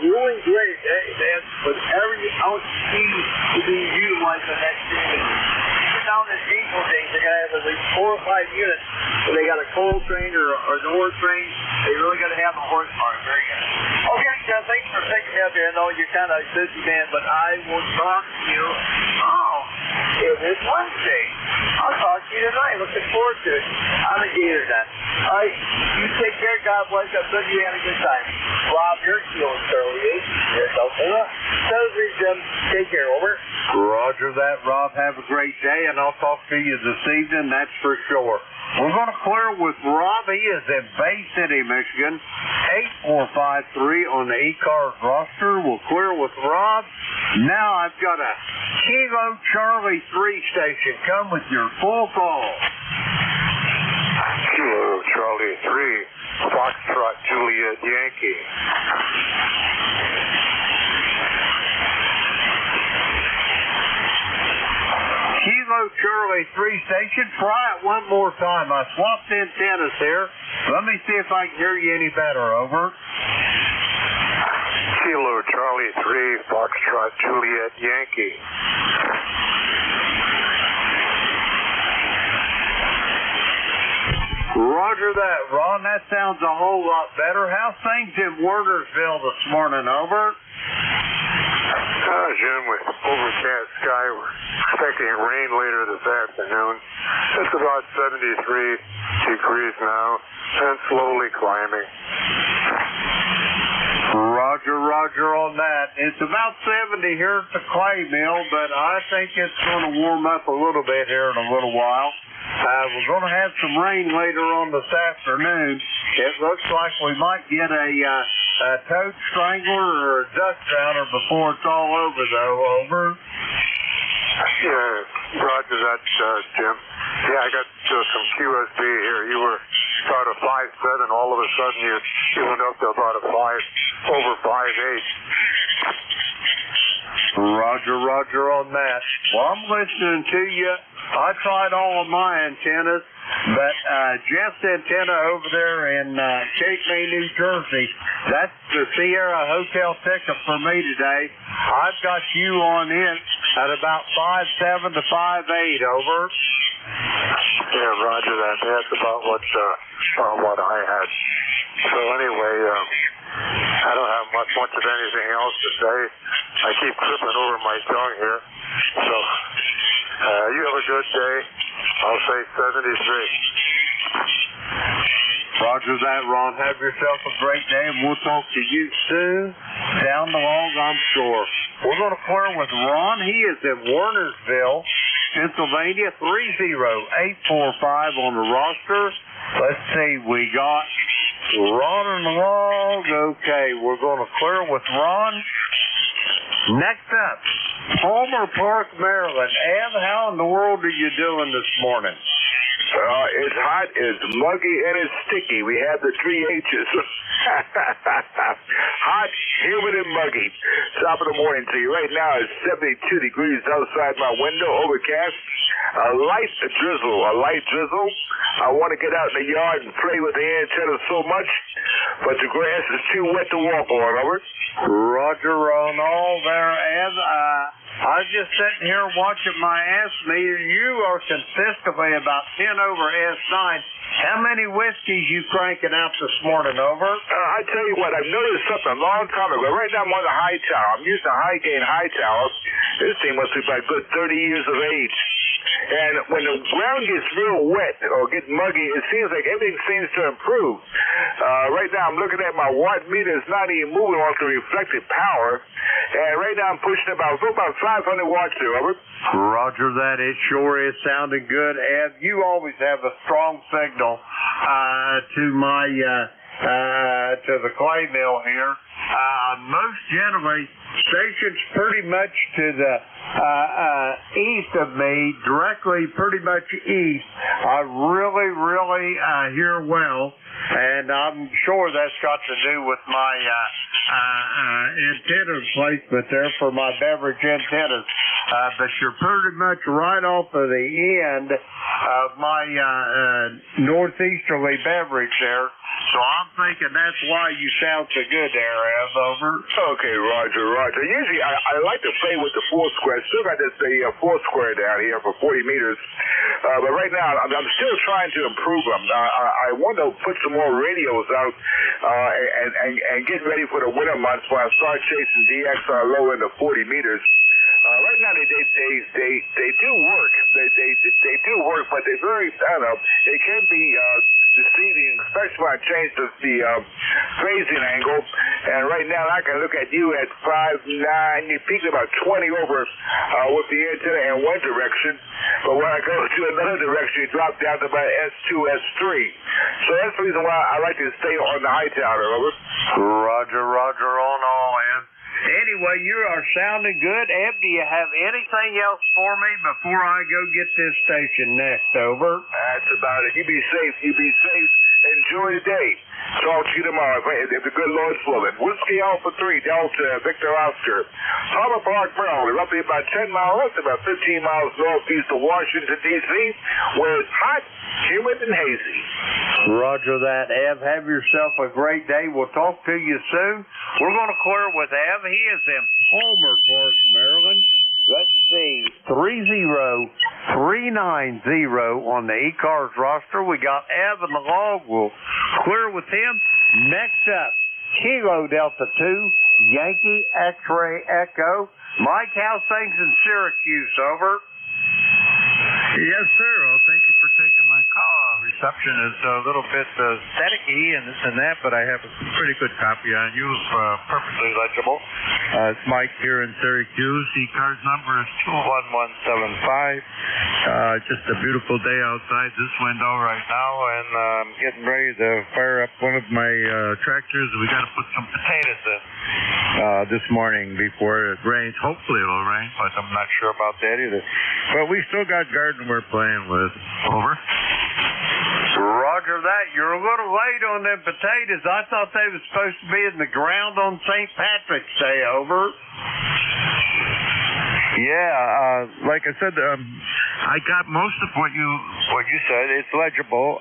really great. And with every ounce of speed to be utilized in that steam engine. Even down in diesel days, they're going to have at least 4 or 5 units. When they got a coal train or an ore train, they really got to have a horsepower. Very good. Okay, John, thanks for picking me up here. I know you're kind of a busy man, but I will talk to you. Oh, it is Wednesday. I'll talk to you tonight. Looking forward to it. I'm a Gator then. All right, you take care. God bless you. I'm glad you had a good time. Rob, you're feeling thoroughly. Yourself. Jim, take care. Over. Roger that, Rob. Have a great day, and I'll talk to you this evening. That's for sure. We're going to clear with Rob. He is in Bay City, Michigan. 8453 on the ECARS roster. We'll clear with Rob. Now I've got a Kilo Charlie 3 station. Come with your full call. Kilo Charlie 3, Foxtrot Juliet Yankee. Kilo Charlie 3 station. Try it one more time. I swapped antennas here. Let me see if I can hear you any better. Over. Kilo Charlie 3, Foxtrot Juliet Yankee. Roger that, Ron. That sounds a whole lot better. How's things in Wernersville this morning? Over. Jim, with overcast sky, we're expecting rain later this afternoon. It's about 73 degrees now and slowly climbing. Roger on that. It's about 70 here at the clay mill, but I think it's going to warm up a little bit here in a little while. We're going to have some rain later on this afternoon. It looks like we might get a toad strangler or a duck drowner before it's all over, though. Over. Yeah, roger that, Jim. Yeah, I got some QSB here. You were about a 5.7. All of a sudden, you went up to about a 5, over 5.8. Roger on that. Well, I'm listening to you. I tried all of my antennas, but Jeff's antenna over there in Cape May, New Jersey, that's the Sierra Hotel ticket for me today. I've got you on it at about 5.7 to 5.8. Over. Yeah, roger that. That's about what I had. So anyway, I don't have much of anything else to say. I keep tripping over my tongue here. So you have a good day. I'll say 73. Roger that, Ron. Have yourself a great day, and we'll talk to you soon. Down the log, I'm sure. We're going to clear with Ron. He is in Wernersville, Pennsylvania, 30845 on the roster. Let's see, we got Ron on the log. Okay, we're going to clear with Ron. Next up, Palmer Park, Maryland. Ed, how in the world are you doing this morning? It's hot, it's muggy, and it's sticky. We have the 3 H's. Hot, humid, and muggy. Top of the morning to you. Right now it's 72 degrees outside my window, overcast. A light drizzle. I want to get out in the yard and play with the antennas so much, but the grass is too wet to walk on, Robert. Roger on all there, Ed. I was just sitting here watching my ass meter. You are consistently about 10 over S9. How many whiskeys you cranking out this morning, over? I tell you what, I've noticed something a long time ago. Right now I'm on the high tower. I'm using a high gain high tower. This thing must be about a good 30 years of age. And when the ground gets real wet or get muggy, it seems like everything seems to improve. Right now I'm looking at my watt meter. It's not even moving off the reflected power. And right now I'm pushing about 500 watts there, over. Roger that. It sure is sounding good. Ed, you always have a strong signal to my to the clay mill here. Most generally, stations pretty much to the east of me, directly pretty much east, I really hear well, and I'm sure that's got to do with my antenna placement there for my beverage antennas. But you're pretty much right off of the end of my northeasterly beverage there. So I'm thinking that's why you sound so good there, Ev, over. Okay, Roger. Usually I like to play with the four square. Still got this four square down here for 40 meters. But right now I'm still trying to improve them. I want to put some more radios out and get ready for the winter months when I start chasing DXR low into 40 meters. Right now they do work. They do work, but they're very, I don't know, they can be deceiving, especially when I change the phasing angle. And right now I can look at you at 5.9. You peak about 20 over with the antenna in one direction, but when I go to another direction, you drop down to about S2, S3. So that's the reason why I like to stay on the high tower, over. Roger on all, Ed. Anyway, you are sounding good. Eb, do you have anything else for me before I go get this station next, over? That's about it. You be safe. Enjoy the day. Talk to you tomorrow if the good Lord's willing. Whiskey Alpha 3, Delta, Victor Oscar. Harbor Park, Maryland, roughly about 10 miles west, about 15 miles northeast of Washington, D.C., where it's hot, humid, and hazy. Roger that, Ev. Have yourself a great day. We'll talk to you soon. We're going to clear with Ev. He is in Palmer Park, Maryland. Let's see, 30390 on the ECARS roster. We got Ev in the log. We'll clear with him. Next up, Kilo Delta 2, Yankee X-Ray Echo. Mike, how's things in Syracuse, over? Yes, sir. Well, thank you for taking my call. Reception is a little bit staticky and this and that, but I have a pretty good copy on you, perfectly legible. It's Mike here in Syracuse. ECARS number is 21175. Just a beautiful day outside this window right now, and I'm getting ready to fire up one of my tractors. We got to put some potatoes in this morning before it rains. Hopefully it'll rain, but I'm not sure about that either. But we still got garden we're playing with. Over. Roger that. You're a little late on them potatoes. I thought they were supposed to be in the ground on St. Patrick's Day, over. Yeah, like I said, I got most of what you said. It's legible,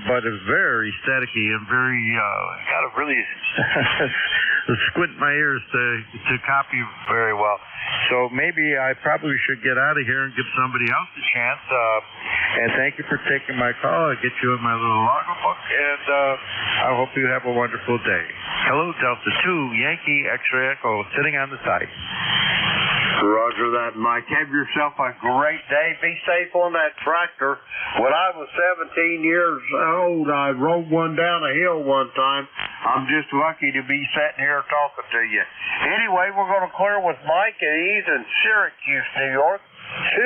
but it's very staticky and very gotta really squint my ears to copy very well. So maybe I probably should get out of here and give somebody else a chance. And thank you for taking my call. I'll get you in my little logbook, and I hope you have a wonderful day. Hello, Delta 2, Yankee X-Ray Echo, sitting on the side. Roger that, Mike. Have yourself a great day. Be safe on that tractor. When I was 17 years old, I rode one down a hill one time. I'm just lucky to be sitting here talking to you. Anyway, we're going to clear with Mike, and he's in Syracuse, New York.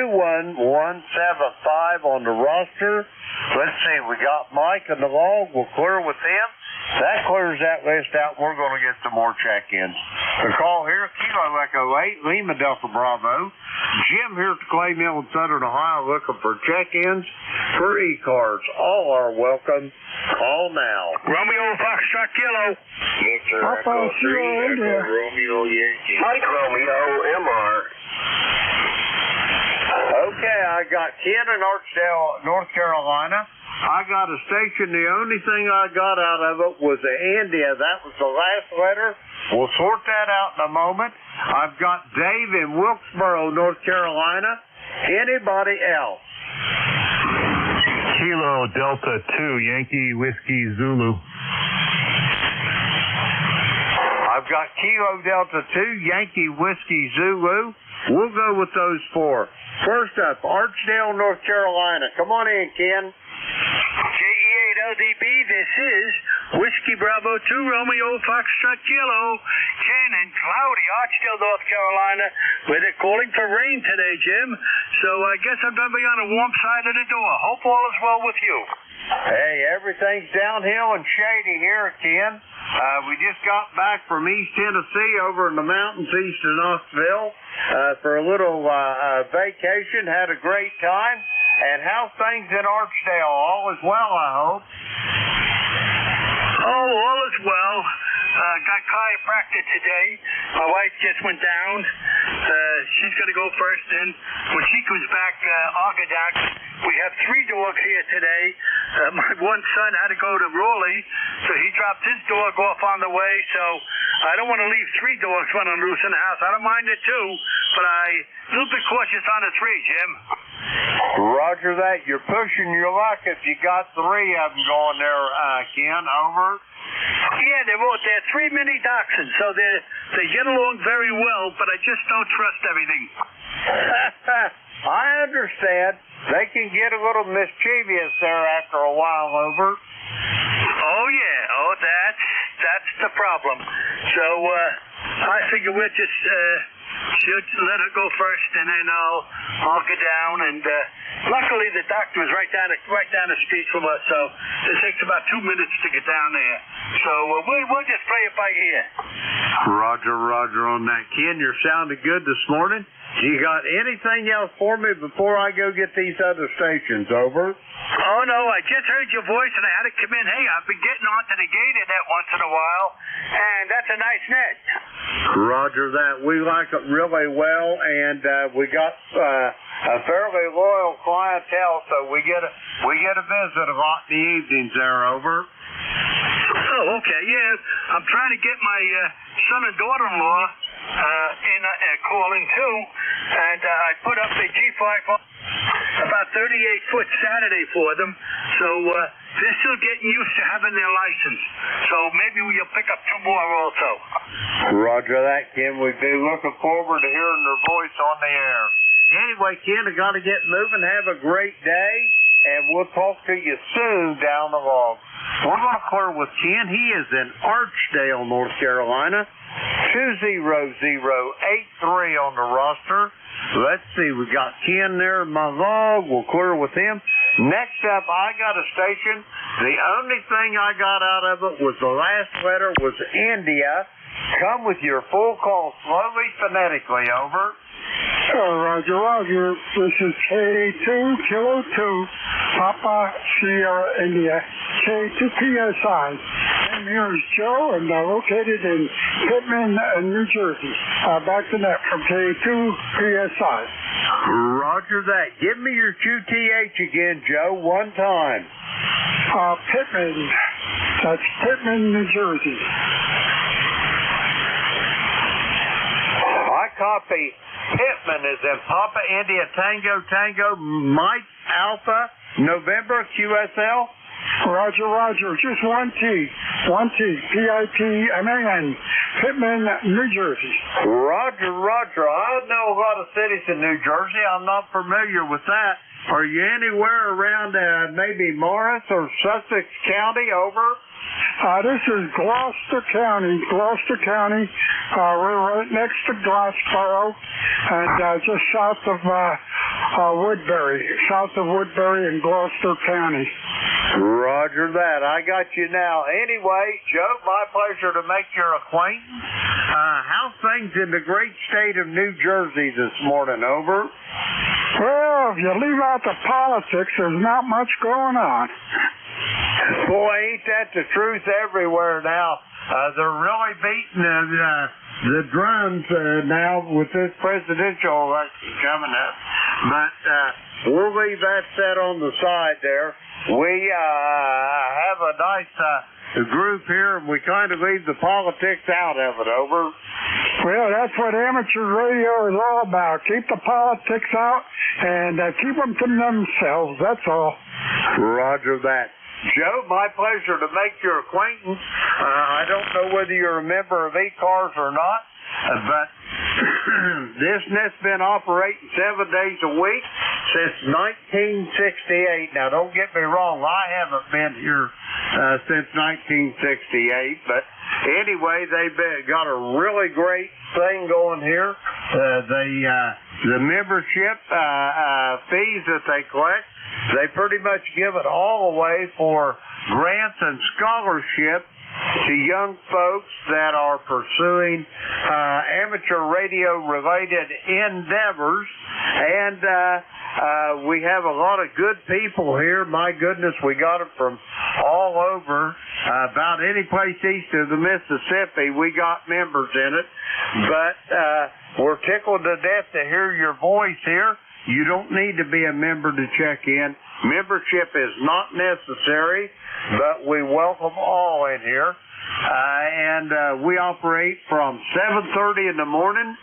21175 on the roster. Let's see, we got Mike in the log. We'll clear with him. That clears that list out. We're going to get some more check-ins. The call here, Kilo Echo 8, Lima Delta Bravo. Jim here at the Clay Mill in Southern Ohio looking for check-ins for ECARS. All are welcome. Call now. Romeo Foxtrot Kilo. Victor Echo 3, Echo Romeo Yankee. Mike Romeo MR. Okay, I got Ken in Archdale, North Carolina. I got a station. The only thing I got out of it was the India. That was the last letter. We'll sort that out in a moment. I've got Dave in Wilkesboro, North Carolina. Anybody else? Kilo Delta 2, Yankee Whiskey Zulu. I've got Kilo Delta 2, Yankee Whiskey Zulu. We'll go with those four. First up, Archdale, North Carolina. Come on in, Ken. JE8LDB, this is Whiskey Bravo 2, Romeo Foxtrot Kilo. Ken and cloudy, Archdale, North Carolina, where they're calling for rain today, Jim. So I guess I'm going to be on the warm side of the door. Hope all is well with you. Hey, everything's downhill and shady here, Ken. We just got back from East Tennessee over in the mountains east of Knoxville for a little vacation. Had a great time. And how's things in Archdale? All is well, I hope. Oh, all is well. Got chiropractic today. My wife just went down. She's going to go first. Then when she comes back, I'll go down. We have 3 dogs here today. My one son had to go to Raleigh, so he dropped his dog off on the way. So I don't want to leave 3 dogs running loose in the house. I don't mind it too, but a little bit cautious on the 3, Jim. Roger that. You're pushing your luck if you got 3 of them going there, Ken. Over. Yeah, they're 3 mini dachshunds, so they get along very well, but I just don't trust everything. I understand. They can get a little mischievous there after a while, over. Oh yeah, that's the problem. So I figure we'll just should let her go first, and then I'll go down. And luckily, the doctor is right down the street from us, so it takes about 2 minutes to get down there. So we'll just play it by ear. Roger on that. Ken, you're sounding good this morning. You got anything else for me before I go get these other stations? Over. Oh, no, I just heard your voice, and I had to come in. Hey, I've been getting onto the gated net once in a while, and that's a nice net. Roger that. We like it really well, and we got a fairly loyal clientele, so we get a visit a lot in the evenings there. Over. Oh, okay, yeah. I'm trying to get my son and daughter-in-law calling too, and I put up a G5 about 38-foot Saturday for them, so they're still getting used to having their license. So maybe we'll pick up 2 more also. Roger that, Ken. We'd be looking forward to hearing their voice on the air. Anyway, Ken, I got to get moving. Have a great day, and we'll talk to you soon down the log. We're going to clear with Ken. He is in Archdale, North Carolina. 20083 on the roster. Let's see, we got Ken there in my log. We'll clear with him. Next up, I got a station. The only thing I got out of it was the last letter was India. Come with your full call slowly, phonetically. Over. Roger. This is K2 Kilo 2 Papa Sierra India K2 PSI. I'm here is Joe, and located in Pittman, New Jersey. Back to net from K2 PSI. Roger that. Give me your QTH again, Joe, one time. Pittman. That's Pittman, New Jersey. I copy. Pittman is in Papa India Tango Mike Alpha November QSL. Roger. Just one T. PITMAN. Pittman, New Jersey. Roger. I know a lot of cities in New Jersey. I'm not familiar with that. Are you anywhere around maybe Morris or Sussex County? Over. This is Gloucester County. We're right next to Glassboro, and just south of Woodbury in Gloucester County. Roger that. I got you now. Anyway, Joe, my pleasure to make your acquaintance. How's things in the great state of New Jersey this morning? Over. Well, if you leave out the politics, there's not much going on. Boy, ain't that the truth everywhere now. They're really beating the drums now with this presidential election coming up. But we'll leave that set on the side there. We have a nice group here, and we kind of leave the politics out of it. Over. Well, that's what amateur radio is all about. Keep the politics out and keep them to themselves. That's all. Roger that. Joe, my pleasure to make your acquaintance. I don't know whether you're a member of ECARS or not, but this net's been operating 7 days a week since 1968. Now, don't get me wrong, I haven't been here since 1968, but anyway, they've got a really great thing going here. The membership fees that they collect, they pretty much give it all away for grants and scholarship to young folks that are pursuing amateur radio related endeavors. And we have a lot of good people here. My goodness, we got them from all over. About any place east of the Mississippi, we got members in it. But we're tickled to death to hear your voice here. You don't need to be a member to check in. Membership is not necessary, but we welcome all in here. And we operate from 7:30 in the morning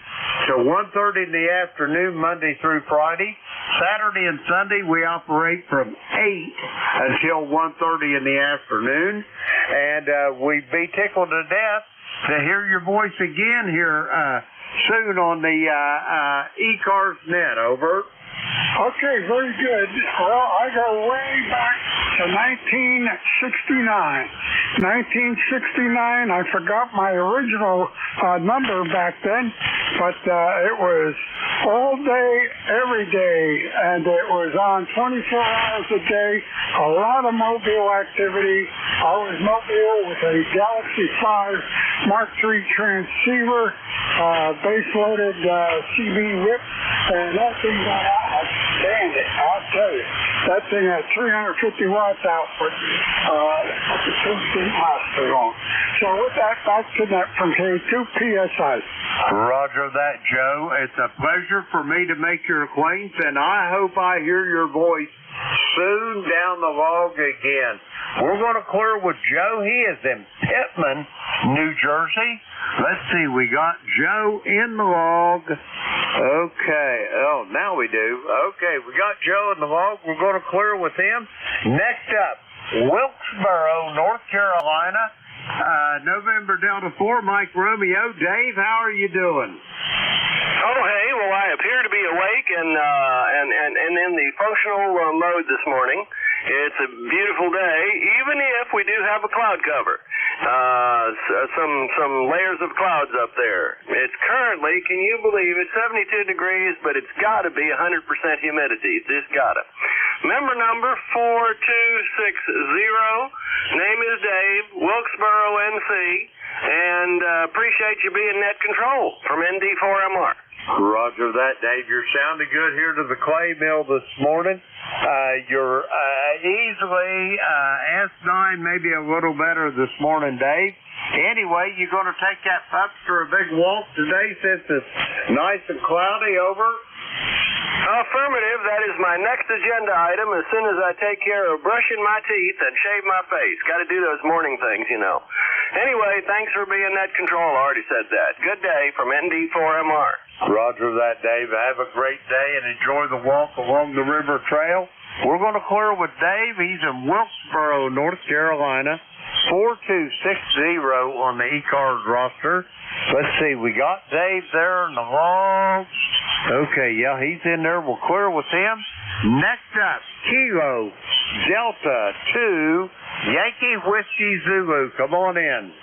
to 1:30 in the afternoon, Monday through Friday. Saturday and Sunday, we operate from 8 until 1:30 in the afternoon. And we'd be tickled to death to hear your voice again here soon on the ECARS net. Over. Okay, very good. Well, I go way back to 1969. 1969, I forgot my original number back then, but it was all day, every day, and it was on 24 hours a day, a lot of mobile activity. I was mobile with a Galaxy 5 Mark III transceiver, base-loaded CB whip, and that thing got out. Stand it, I'll tell you. That thing had 350 watts output. The Tuesday hospital. So with that, back to that from K2 PSI. Roger that, Joe. It's a pleasure for me to make your acquaintance, and I hope I hear your voice soon down the log again. We're going to clear with Joe. He is in Pittman, New Jersey. Let's see, we got Joe in the log. Okay. Oh, now we do. Okay, we got Joe in the log. We're going to clear with him. Next up, Wilkesboro, North Carolina. November Delta 4, Mike Romeo. Dave, how are you doing? Oh, hey. Well, I appear to be awake and in the functional mode this morning. It's a beautiful day, even if we do have a cloud cover. Some layers of clouds up there. It's currently, can you believe it, 72 degrees, but it's got to be 100% humidity. It's just got to. Member number 4260. Name is Dave, Wilkesboro, NC, and appreciate you being net control from ND4MR. Roger that, Dave. You're sounding good here to the clay mill this morning. You're easily S9, maybe a little better this morning, Dave. Anyway, you're going to take that pup for a big walk today since it's nice and cloudy. Over. Affirmative. That is my next agenda item as soon as I take care of brushing my teeth and shave my face. Got to do those morning things, you know. Anyway, thanks for being net control. I already said that. Good day from ND4MR. Roger that, Dave. Have a great day and enjoy the walk along the river trail. We're going to clear with Dave. He's in Wilkesboro, North Carolina. 4260 on the ECARS roster. Let's see, we got Dave there in the logs. Okay, yeah, he's in there. We'll clear with him. Next up, Kilo Delta 2 Yankee Whiskey Zulu. Come on in.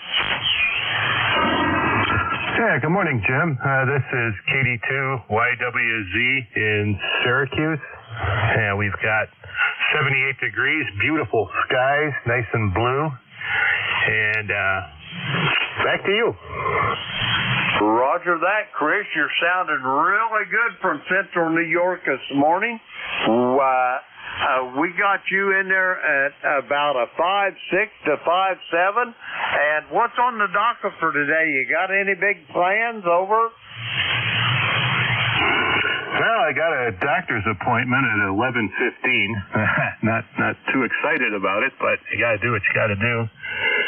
Yeah, good morning, Jim. This is KD2YWZ in Syracuse. And we've got 78 degrees, beautiful skies, nice and blue. And back to you. Roger that, Chris. You're sounding really good from Central New York this morning. We got you in there at about a 5.6 to 5.7. And what's on the docket for today? You got any big plans? Over? Well, I got a doctor's appointment at 11:15. Not too excited about it, but you got to do what you got to do.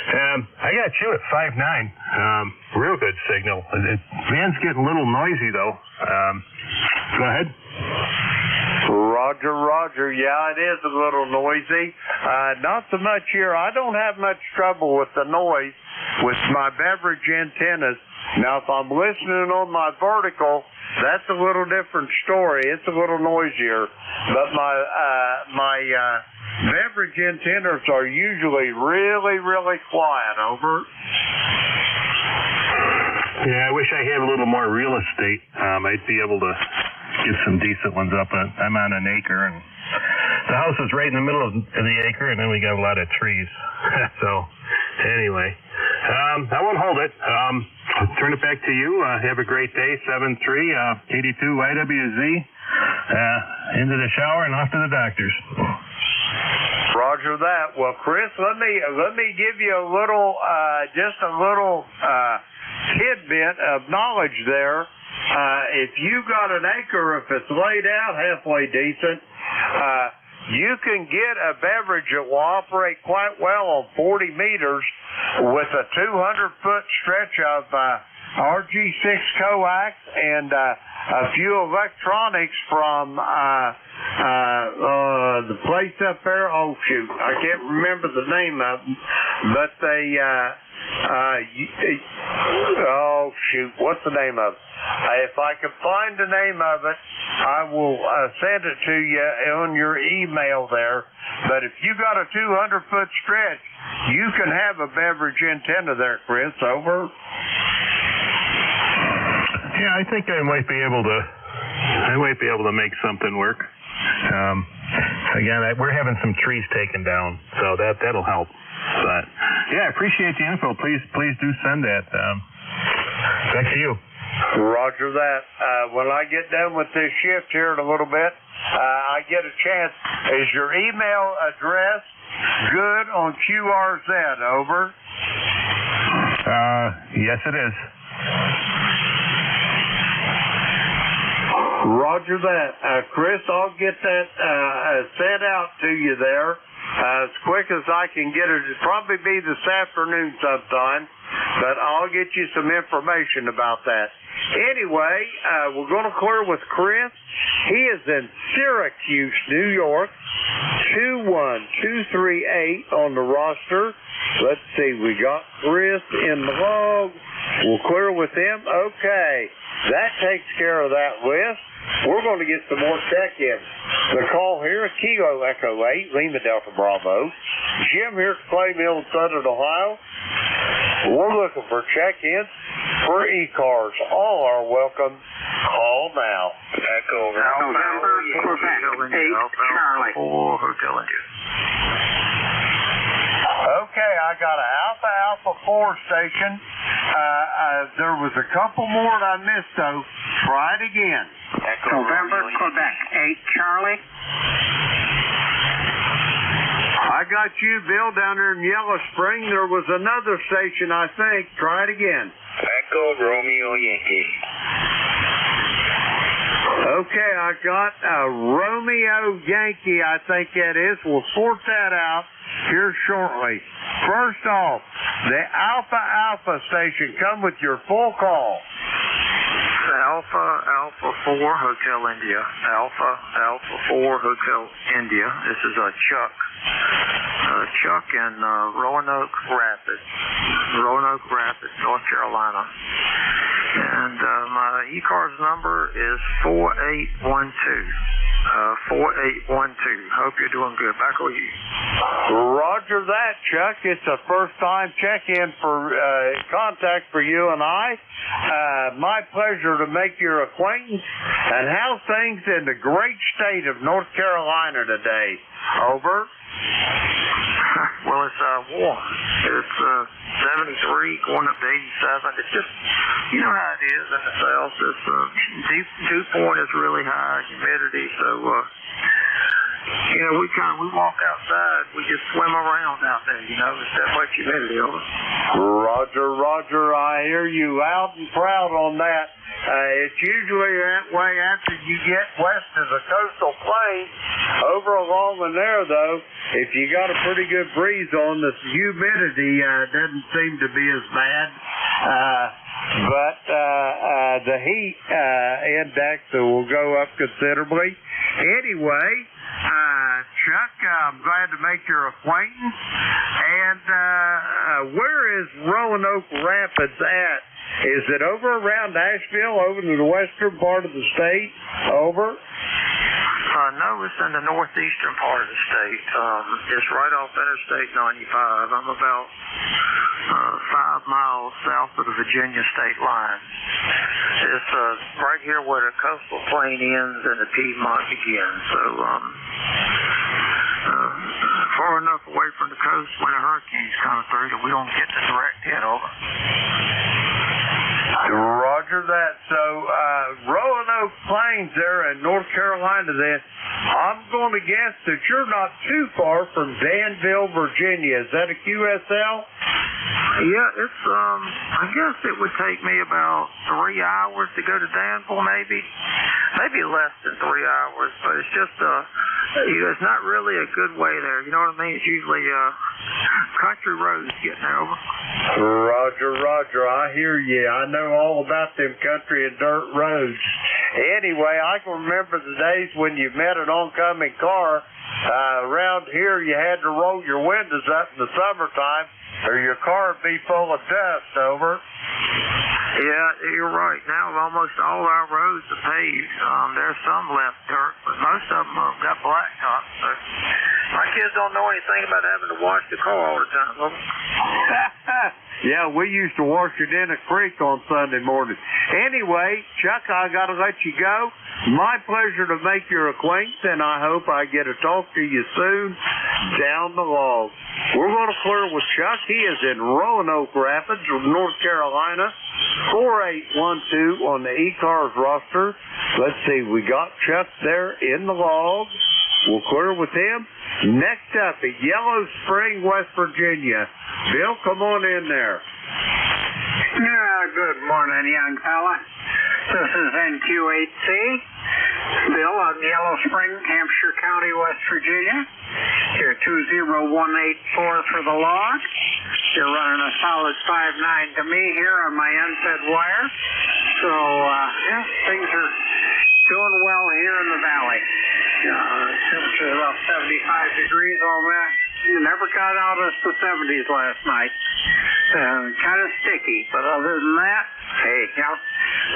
I got you at 5.9. Real good signal. Van's getting a little noisy, though. Go ahead. Roger, Roger. Yeah, it is a little noisy. Not so much here. I don't have much trouble with the noise with my beverage antennas. Now, if I'm listening on my vertical, that's a little different story. It's a little noisier. But my beverage antennas are usually really, really quiet. Over. Yeah, I wish I had a little more real estate. I'd be able to get some decent ones up. I'm on an acre, and the house is right in the middle of the acre, and then we got a lot of trees. So, anyway, I won't hold it. I'll turn it back to you. Have a great day. 7-3, 82 YWZ. Into the shower and off to the doctors. Roger that. Well, Chris, let me give you a little, just a little tidbit of knowledge there. If you got an acre, if it's laid out halfway decent, you can get a beverage that will operate quite well on 40 meters with a 200-foot stretch of RG6 coax and a few electronics from the place up there. Oh, shoot. I can't remember the name of them, but they... oh, shoot. What's the name of it? If I can find the name of it, I will send it to you on your email there. But if you got a 200-foot stretch, you can have a beverage antenna there, Chris. Over. Yeah, I think I might be able to make something work. Again, we're having some trees taken down, so that'll help. But yeah, I appreciate the info. Please do send that. Back to you. Roger that. When I get done with this shift here in a little bit, I get a chance. Is your email address good on QRZ? Over. Yes, it is. Roger that. Chris, I'll get that sent out to you there as quick as I can get it. It'll probably be this afternoon sometime, but I'll get you some information about that. Anyway, we're going to clear with Chris. He is in Syracuse, New York, 21238 on the roster. Let's see, we got Chris in the log. We'll clear with him. Okay, that takes care of that list. We're going to get some more check-ins. The call here is Kilo Echo 8, Lima Delta Bravo. Jim here at Clay Mill in Southern Ohio. We're looking for check-ins for ECARS. All are welcome. Call now. Echo November, Quebec, 8 Charlie. 4 Hotel India. Okay, I got an Alpha 4 station. There was a couple more that I missed, though. Try it again. November, Quebec, 8 Charlie. I got you, Bill, down there in Yellow Spring. There was another station, I think. Try it again. Echo Romeo Yankee. Okay, I got a Romeo Yankee, I think that is. We'll sort that out here shortly. First off, the Alpha station. Come with your full call. Alpha 4 Hotel India. Alpha 4 Hotel India. This is Chuck. Chuck in Roanoke Rapids, North Carolina. And my ECARS number is 4812. 4812. Hope you're doing good. Back with you. Roger that, Chuck. It's a first-time check-in for contact for you and I. My pleasure to make your acquaintance. And how's things in the great state of North Carolina today? Over. Well, it's warm. It's 73, going up to 87. It's just, you know how it is in the South. It's dew point is really high, humidity. So, you know, we walk outside. We just swim around out there. You know, it's that much humidity. Over. Roger. I hear you loud and proud on that. It's usually that way after you get west of the coastal plain. Over along in there, though, if you got a pretty good breeze on, the humidity doesn't seem to be as bad. But the heat index will go up considerably. Anyway, Chuck, I'm glad to make your acquaintance. And where is Roanoke Rapids at? Is it over around Asheville, over to the western part of the state? Over? No, it's in the northeastern part of the state. It's right off Interstate 95. I'm about 5 miles south of the Virginia state line. It's right here where the coastal plain ends and the Piedmont begins. So far enough away from the coast when the hurricanes come through that we don't get the direct hit over. Roger that. So, Roanoke Plains there in North Carolina then, I'm going to guess that you're not too far from Danville, Virginia. Is that a QSL? Yeah, it's, I guess it would take me about 3 hours to go to Danville, maybe less than 3 hours, but it's just, it's not really a good way there, you know what I mean? It's usually, country roads getting over. Roger, I hear you. I know all about them country and dirt roads. Anyway, I can remember the days when you met an oncoming car. Around here, you had to roll your windows up in the summertime, or your car would be full of dust. Over. Yeah, you're right. Now almost all our roads are paved. There's some left dirt, but most of them have got blacktop. So my kids don't know anything about having to wash the car all the time. Yeah, we used to wash it in a creek on Sunday morning. Anyway, Chuck, I got to let you go. My pleasure to make your acquaintance, and I hope I get to talk to you soon down the log. We're going to clear with Chuck. He is in Roanoke Rapids, North Carolina, 4812 on the ECARS roster. Let's see, we got Chuck there in the log. We'll clear with him. Next up at Yellow Spring, West Virginia. Bill, come on in there. Yeah, good morning, young fella. This is NQ8C. Bill on Yellow Spring, Hampshire County, West Virginia. Here 20184 for the log. You're running a solid 5.9 to me here on my unfed wire. So, yeah, things are doing well here in the valley. Temperature about 75 degrees on that. You never got out of the 70s last night. Kind of sticky, but other than that, hey, yeah,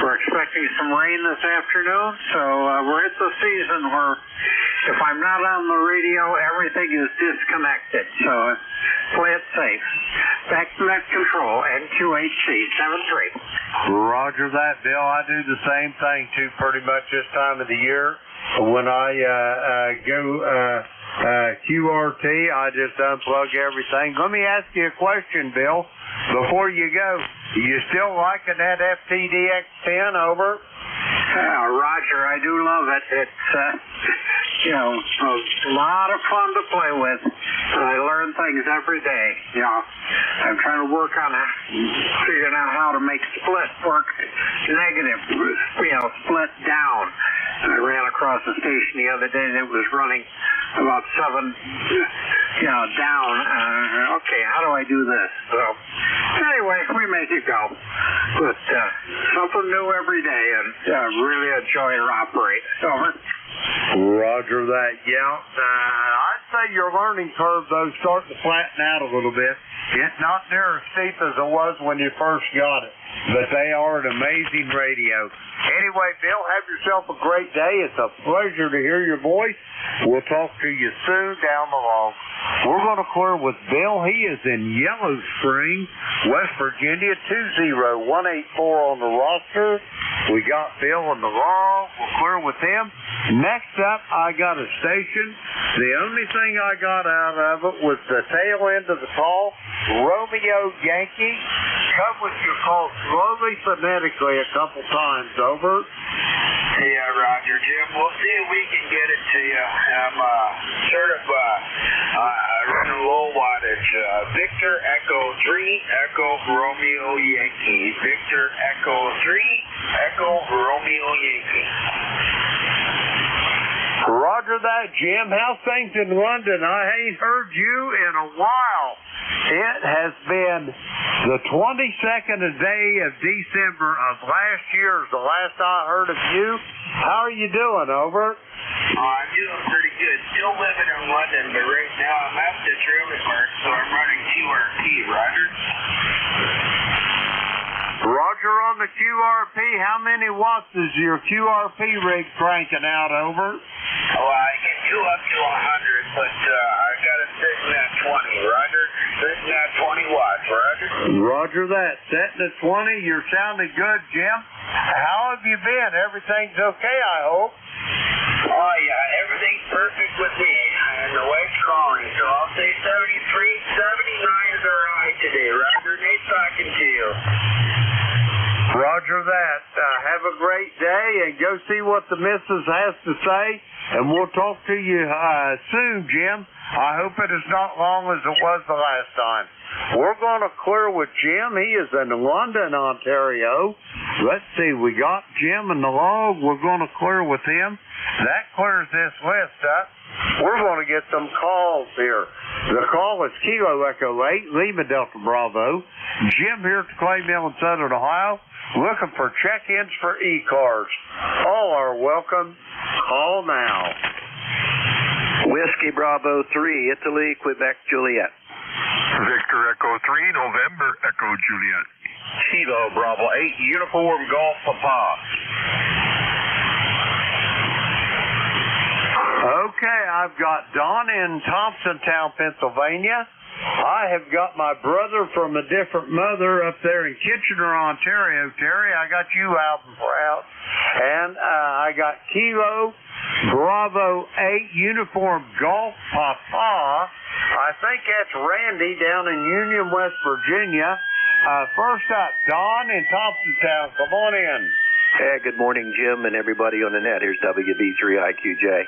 we're expecting some rain this afternoon, so we're at the season where if I'm not on the radio, everything is disconnected, so play it safe. Back to net control, NQHC 73. Roger that, Bill. I do the same thing, too, pretty much this time of the year. When I go QRT, I just unplug everything. Let me ask you a question, Bill, before you go. You still liking that FTDX10 over? Roger, I do love it. It's, a lot of fun to play with. I learn things every day. I'm trying to work on figuring out how to make split work negative, split down. I ran across the station the other day and it was running about 7, down. Okay, how do I do this? So, anyway, we make it go. But something new every day and really enjoy to operate. Over. Roger that. Yeah, I'd say your learning curve, though, starting to flatten out a little bit. It's not near as steep as it was when you first got it, but they are an amazing radio. Anyway, Bill, have yourself a great day. It's a pleasure to hear your voice. We'll talk to you soon down the log. We're going to clear with Bill. He is in Yellow Spring, West Virginia, 20184 on the roster. We got Bill on the log. We'll clear with him. Next up, I got a station. The only thing I got out of it was the tail end of the call. Romeo Yankee. Come with your call slowly, phonetically a couple times. Over. Yeah, Roger, Jim. We'll see if we can get it to you. I'm sort of running low wattage. Victor Echo 3, Echo Romeo Yankee. Victor Echo 3, Echo Roger that, Jim. How's things in London? I ain't heard you in a while. It has been the 22nd day of December of last year is the last I heard of you. How are you doing, over? I'm doing pretty good. Still living in London, but right now I'm at the trailer park, so I'm running QRP, Roger. Roger on the QRP. How many watts is your QRP rig cranking out, over? Oh, I can do up to 100, but I got it sitting at 20, Roger. Sitting at 20 watts, Roger. Roger that. Setting at 20. You're sounding good, Jim. How have you been? Everything's okay, I hope. Oh, yeah, everything's perfect with me. And the wife's calling, so I'll say 73. 79 is all right today, Roger. Nice talking to you. Roger that. Have a great day and go see what the missus has to say, and we'll talk to you soon, Jim. I hope it is not long as it was the last time. We're going to clear with Jim. He is in London, Ontario. Let's see. We got Jim in the log. We're going to clear with him. That clears this list up. We're going to get some calls here. The call is Kilo Echo 8, Lima Delta Bravo. Jim here at the Clay Mill in Southern Ohio, looking for check-ins for ECARS. All are welcome. Call now. Whiskey Bravo 3, Italy, Quebec, Juliet. Victor Echo 3, November Echo Juliet. Kilo Bravo 8, Uniform Golf Papa. Okay, I've got Don in Thompsontown, Pennsylvania. I have got my brother from a different mother up there in Kitchener, Ontario. Terry, I got you out and proud. And I got Kilo Bravo 8 Uniform Golf Papa. I think that's Randy down in Union, West Virginia. First up, Don in Thompsontown. Come on in. Hey, good morning, Jim, and everybody on the net. Here's WB3IQJ.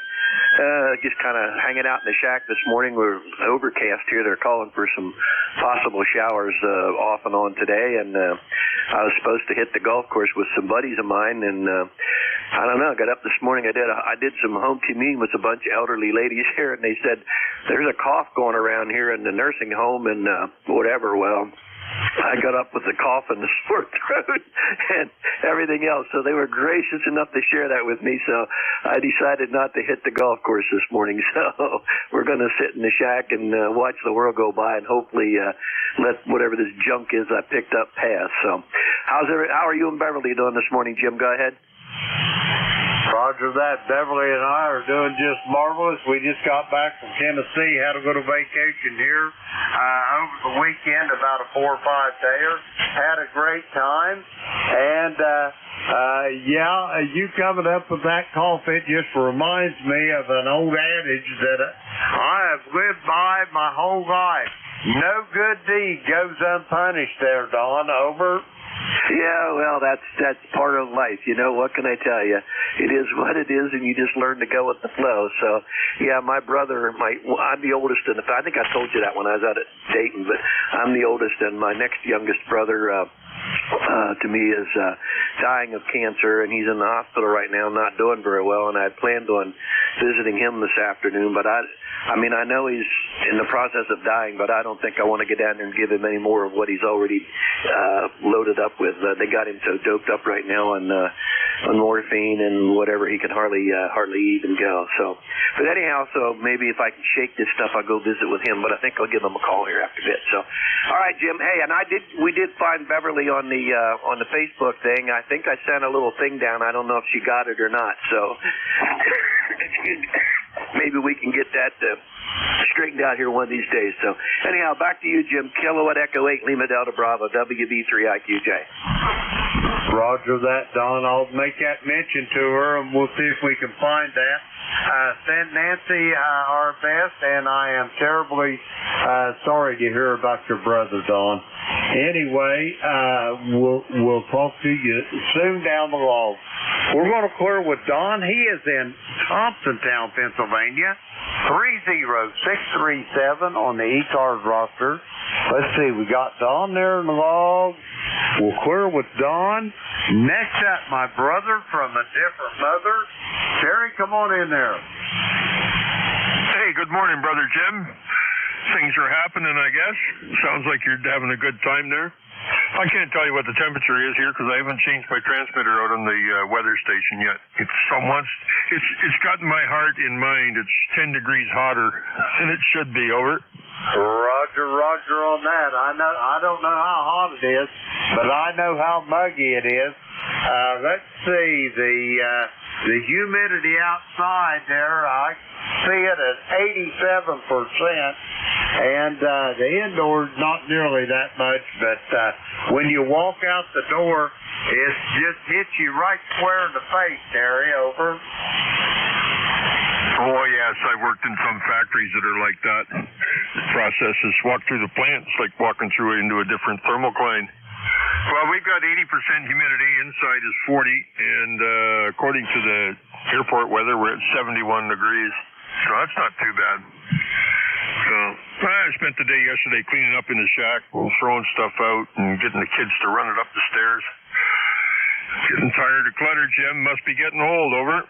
Just kind of hanging out in the shack this morning. We're overcast here. They're calling for some possible showers off and on today, and I was supposed to hit the golf course with some buddies of mine, and I don't know. I got up this morning. I did some home communion with a bunch of elderly ladies here, and they said there's a cough going around here in the nursing home and whatever. Well, I got up with a cough and a sore throat and everything else, so they were gracious enough to share that with me, so I decided not to hit the golf course this morning, so we're going to sit in the shack and watch the world go by and hopefully let whatever this junk is I picked up pass. So how are you and Beverly doing this morning, Jim? Go ahead. Roger that. Beverly and I are doing just marvelous. We just got back from Tennessee, had a little vacation here over the weekend, about a 4 or 5 dayer. Had a great time. And, you coming up with that cough, it just reminds me of an old adage that I have lived by my whole life. No good deed goes unpunished there, Don. Over. Yeah, well, that's part of life. You know, what can I tell you? It is what it is, and you just learn to go with the flow. So, yeah, my brother, I'm the oldest, and I think I told you that when I was out at Dayton, but I'm the oldest, and my next youngest brother, to me, is dying of cancer, and he's in the hospital right now, not doing very well, and I had planned on visiting him this afternoon, but I mean, I know he's in the process of dying, but I don't think I want to get down there and give him any more of what he's already loaded up with. They got him so doped up right now on morphine and whatever, he can hardly even go. So, but anyhow, so maybe if I can shake this stuff, I'll go visit with him. But I think I'll give him a call here after a bit. So, all right, Jim. Hey, and we did find Beverly on the Facebook thing. I think I sent a little thing down. I don't know if she got it or not. So, maybe we can get that straightened out here one of these days. So, anyhow, back to you, Jim. Kilowatt Echo 8, Lima Delta Bravo, WB3IQJ. Roger that, Don. I'll make that mention to her, and we'll see if we can find that. Send Nancy our best, and I am terribly sorry to hear about your brother, Don. Anyway, we'll talk to you soon down the road. We're going to clear with Don. He is in Thompsontown, Pennsylvania. 30637 on the ECARS roster. Let's see, we got Don there in the log. We'll clear with Don. Next up, my brother from a different mother. Terry, come on in there. good morning, Brother Jim. Things are happening, I guess. Sounds like you're having a good time there. I can't tell you what the temperature is here because I haven't changed my transmitter out on the weather station yet. It's gotten my heart in mind. It's 10 degrees hotter than it should be. Over. Roger on that. I don't know how hot it is, but I know how muggy it is. Let's see, the humidity outside there, I see it at 87%, and the indoors not nearly that much, but when you walk out the door, it just hits you right square in the face, Terry. Over. Oh, yes, I worked in some factories that are like that. Processes, walk through the plant, it's like walking through into a different thermocline. Well, we've got 80% humidity, inside is 40, and according to the airport weather, we're at 71 degrees, so that's not too bad. So, I spent the day yesterday cleaning up in the shack, throwing stuff out, and getting the kids to run it up the stairs. Getting tired of clutter, Jim. Must be getting old. Over.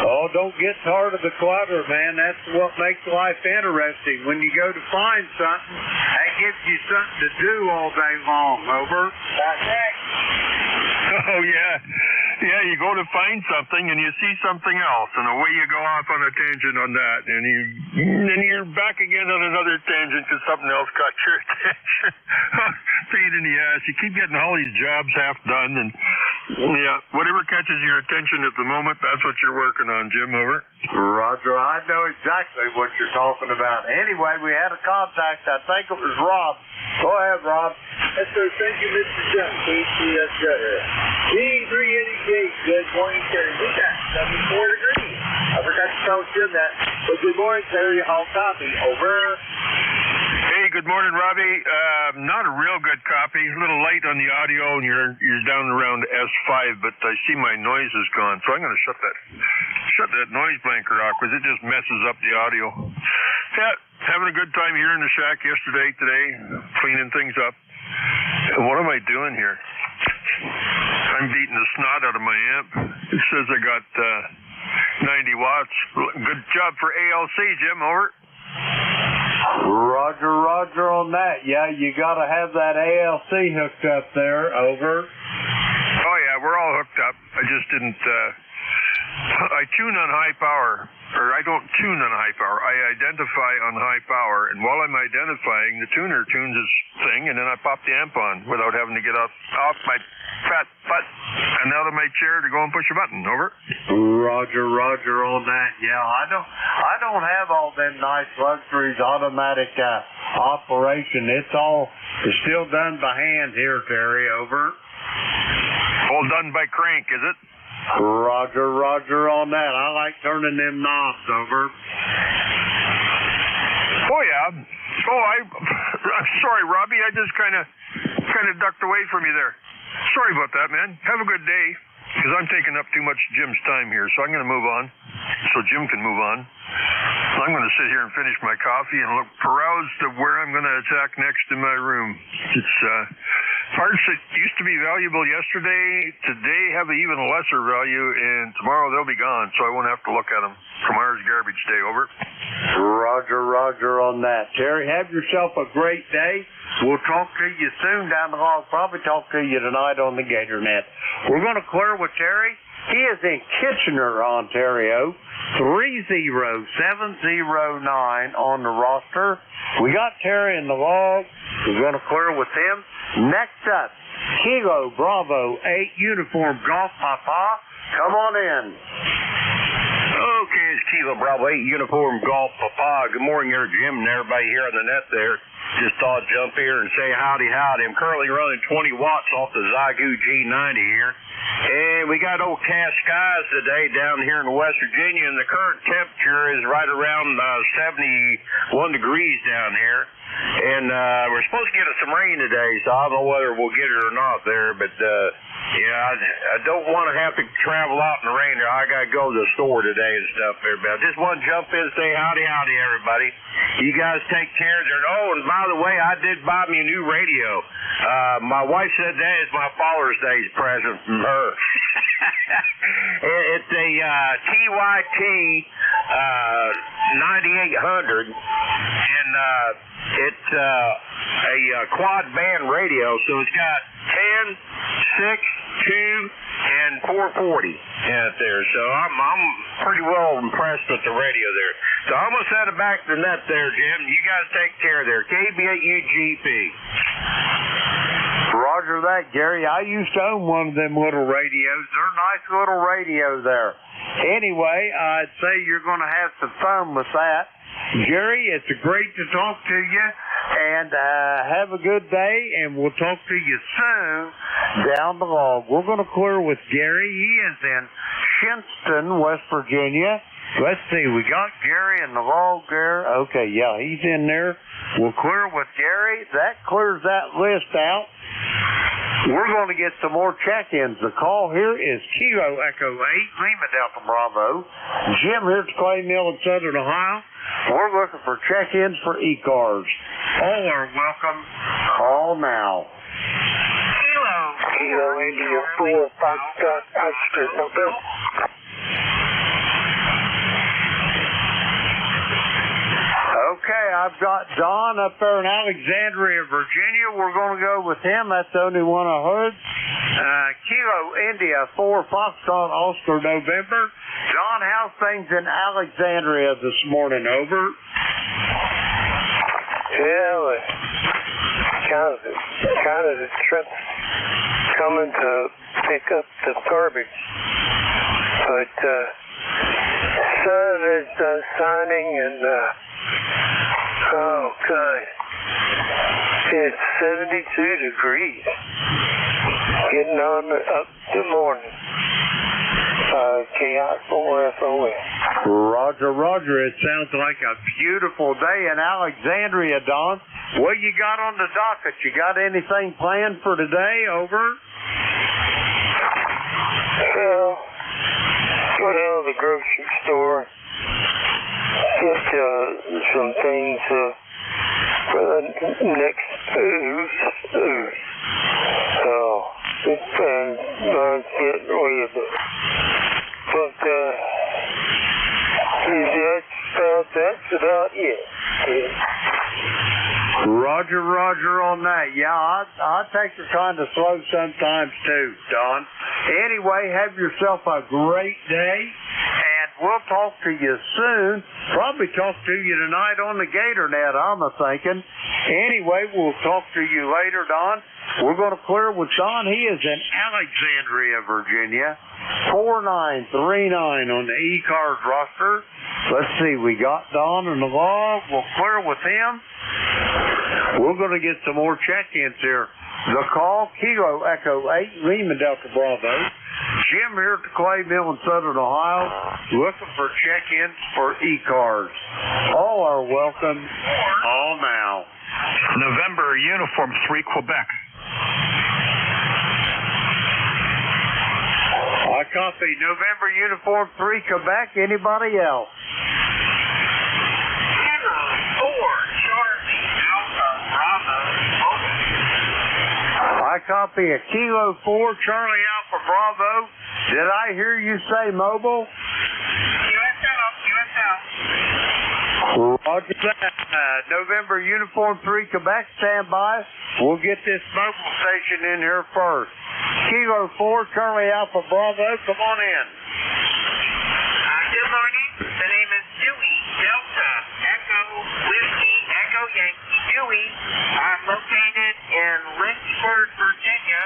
Oh, don't get tired of the clutter, man. That's what makes life interesting. When you go to find something, that gives you something to do all day long. Over. That's it. Oh, yeah. Yeah, you go to find something and you see something else, and away you go off on a tangent on that, and then you're back again on another tangent because something else caught your attention. Pain in the ass. You keep getting all these jobs half done, and yeah, whatever catches your attention at the moment, that's what you're working on, Jim. Over. Roger, I know exactly what you're talking about. Anyway, we had a contact. I think it was Rob. Go ahead, Rob. Yes, sir. Thank you, Mr. Jim. KCS D388. Good morning, Terry. We got 74 degrees. I forgot to tell Jim that. But good morning, Terry. All copy. Over. Hey, good morning, Robbie. Not a real good copy. A little light on the audio, and you're down around S5, but I see my noise is gone, so I'm going to shut that noise blanker off because it just messes up the audio. Yeah, having a good time here in the shack yesterday, today, cleaning things up. And what am I doing here? I'm beating the snot out of my amp. It says I got 90 watts. Good job for ALC, Jim. Over. Roger on that. Yeah, you got to have that ALC hooked up there. Over. Oh, yeah, we're all hooked up. I just didn't... I tune on high power, or I don't tune on high power. I identify on high power, and while I'm identifying, the tuner tunes his thing, and then I pop the amp on without having to get off my fat butt and out of my chair to go and push a button. Over. Roger on that. Yeah, I don't have all them nice luxuries, automatic operation. It's still done by hand here, Terry. Over. All done by crank, is it? Roger on that. I like turning them knobs. Over. Oh, yeah. I'm sorry, Robbie. I just kind of ducked away from you there. Sorry about that, man. Have a good day. Because I'm taking up too much Jim's time here, so I'm going to move on so Jim can move on. I'm going to sit here and finish my coffee and look perused to where I'm going to attack next in my room. It's parts that used to be valuable yesterday, today have an even lesser value, and tomorrow they'll be gone, so I won't have to look at them. Tomorrow's garbage day. Over. Roger on that. Terry, have yourself a great day. We'll talk to you soon down the hall. Probably talk to you tonight on the Gator Net. We're going to clear with Terry. He is in Kitchener, Ontario. 30709 on the roster. We got Terry in the log. We're going to clear with him. Next up, Kilo Bravo 8 Uniform Golf Papa. Come on in. Okay, it's Kilo Bravo 8 Uniform Golf Papa. Good morning there, Jim, and everybody here on the net there. Just thought I'd jump here and say howdy. I'm currently running 20 watts off the Zygu G90 here. And we got overcast skies today down here in West Virginia, and the current temperature is right around 71 degrees down here. And we're supposed to get some rain today, so I don't know whether we'll get it or not there. But, I don't want to have to travel out in the rain there. I got to go to the store today and stuff there. But I just want to jump in and say howdy, everybody. You guys take care there. Oh, and by the way, I did buy me a new radio. My wife said that is my Father's Day present from her. It's a TYT 9800. and it's a quad band radio, so it's got 10, 6, 2, and 440 in it there. So I'm pretty well impressed with the radio there. So I'm gonna set it back to the net there, Jim. You guys take care there. KB8UGP. Roger that, Gary. I used to own one of them little radios. They're nice little radio there. Anyway, I'd say you're going to have some fun with that. Jerry, it's great to talk to you, and have a good day, and we'll talk to you soon down the log. We're going to clear with Gary. He is in Shinston, West Virginia. Let's see, we got Gary in the log there. Okay, yeah, he's in there. We'll clear with Gary. That clears that list out. We're going to get some more check-ins. The call here is Kilo Echo 8, Lima Delta Bravo. Jim here at Clay Mill in Southern Ohio. We're looking for check-ins for ECARS. All are welcome. Call now. Kilo India 4, Foxtrot, Oscar, November. Okay, I've got Don up there in Alexandria, Virginia. We're going to go with him. That's the only one I heard. Kilo India 4, Foxtrot, Oscar, November. Don, how's things in Alexandria this morning? Over. Yeah, kind of the trip coming to pick up the garbage, but sun is shining and oh God, it's 72 degrees. Getting on up the morning. KI4FON. Roger. It sounds like a beautiful day in Alexandria, Don. What you got on the docket? You got anything planned for today? Over. Well, go down to the grocery store. Get some things for the next ooze. So, and get rid of it. But that's about it. Roger on that. Yeah, I take it kind of slow sometimes too, Don. Anyway, have yourself a great day, and we'll talk to you soon. Probably talk to you tonight on the Gator Net, I'm thinking. Anyway, we'll talk to you later, Don. We're going to clear with Don. He is in Alexandria, Virginia. 4939 on the ECARS roster. Let's see, we got Don in the log. We'll clear with him. We're going to get some more check-ins here. The call, Kilo Echo 8, Lima Delta Bravo. Jim here at the Clay Mill in Southern Ohio, looking for check-ins for ECARS. All are welcome. All now. November, Uniform 3, Quebec. I copy. November, Uniform 3, Quebec. Anybody else? I copy a Kilo 4, Charlie Alpha Bravo. Did I hear you say mobile? Roger that. November Uniform 3, Quebec, stand by. We'll get this mobile station in here first. Kilo 4, Charlie Alpha Bravo, come on in. Good morning. The name is Dewey, Delta, Echo, Whiskey, Echo Yankee, Dewey. I'm located in Lynchburg, Virginia,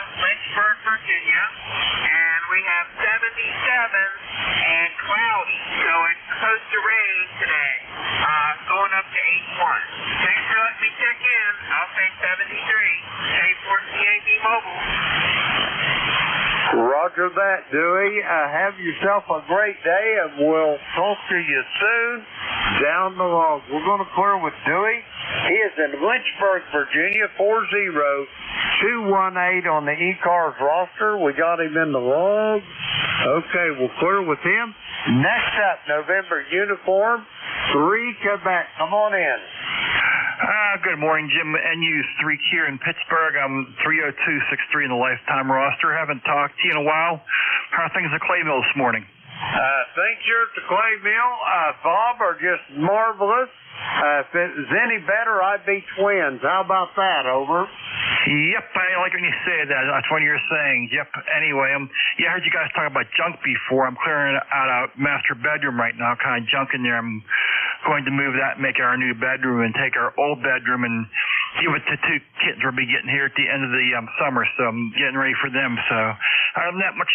and we have 77 and cloudy, so it's supposed to rain today, going up to 81. Thanks for letting me check in. I'll say 73. K4CAB Mobile. Roger that, Dewey. Have yourself a great day, and we'll talk to you soon down the log. We're going to clear with Dewey. He is in Lynchburg, Virginia, 40218 on the ECARS roster. We got him in the log. Okay, we'll clear with him. Next up, November Uniform 3, Quebec. Come on in. Good morning, Jim. NU3 here in Pittsburgh. I'm 30263 in the lifetime roster. Haven't talked to you in a while. How are things at Clay Mill this morning? Things here at the Clay Mill, Bob, are just marvelous. If it was any better, I'd be twins. How about that? Over. Yep, I like when you say that. That's what you're saying. Yep. Anyway, I heard you guys talk about junk before. I'm clearing out a master bedroom right now, kind of junk in there. I'm going to move that, make it our new bedroom, and take our old bedroom and give it to 2 kids we'll be getting here at the end of the summer. So I'm getting ready for them. So other than that, much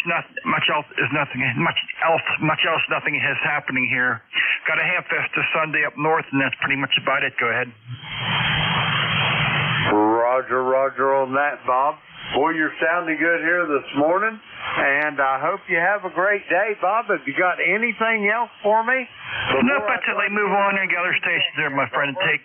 else nothing is happening here. Got a ham fest this Sunday up north, and that's pretty much about it. Go ahead. Roger on that, Bob. Boy, you're sounding good here this morning, and I hope you have a great day, Bob. Have you got anything else for me? Nope, that's it. Move on and get other stations there, my friend. Take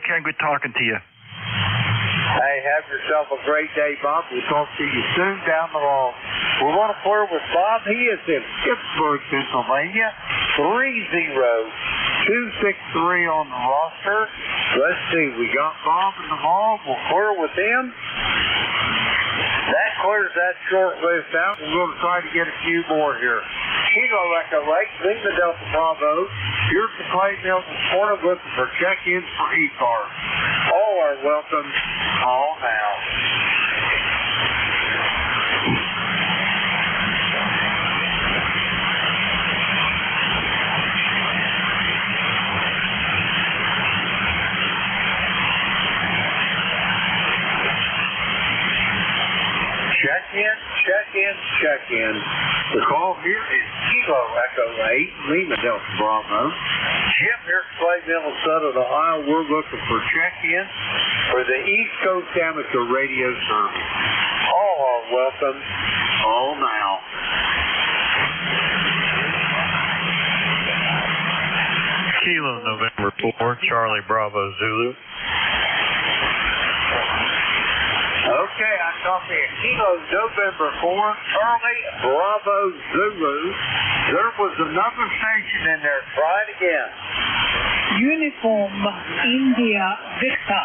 care and good talking to you. Hey, have yourself a great day, Bob. We'll talk to you soon down the road. We're going to clear with Bob. He is in Pittsburgh, Pennsylvania. 30263 on the roster. Let's see. We got Bob in the ball. We'll clear with him. That clears that short list out. We're going to try to get a few more here. Kilo Echo Lake, Lima Delta Bravo. Here's the Clay Mill this morning looking for check-ins for ECARS. All are welcome. All now. Check in. The call here is Kilo Echo 8, Lima Delta Bravo. Jim here at Clay Mill, Southern Ohio. We're looking for check-in for the East Coast Amateur Radio Service. All are welcome. All now. Kilo November 4, Charlie Bravo Zulu. Okay, I copy a Kilo November 4, Charlie Bravo Zulu. There was another station in there. Try it again. Uniform India Victor.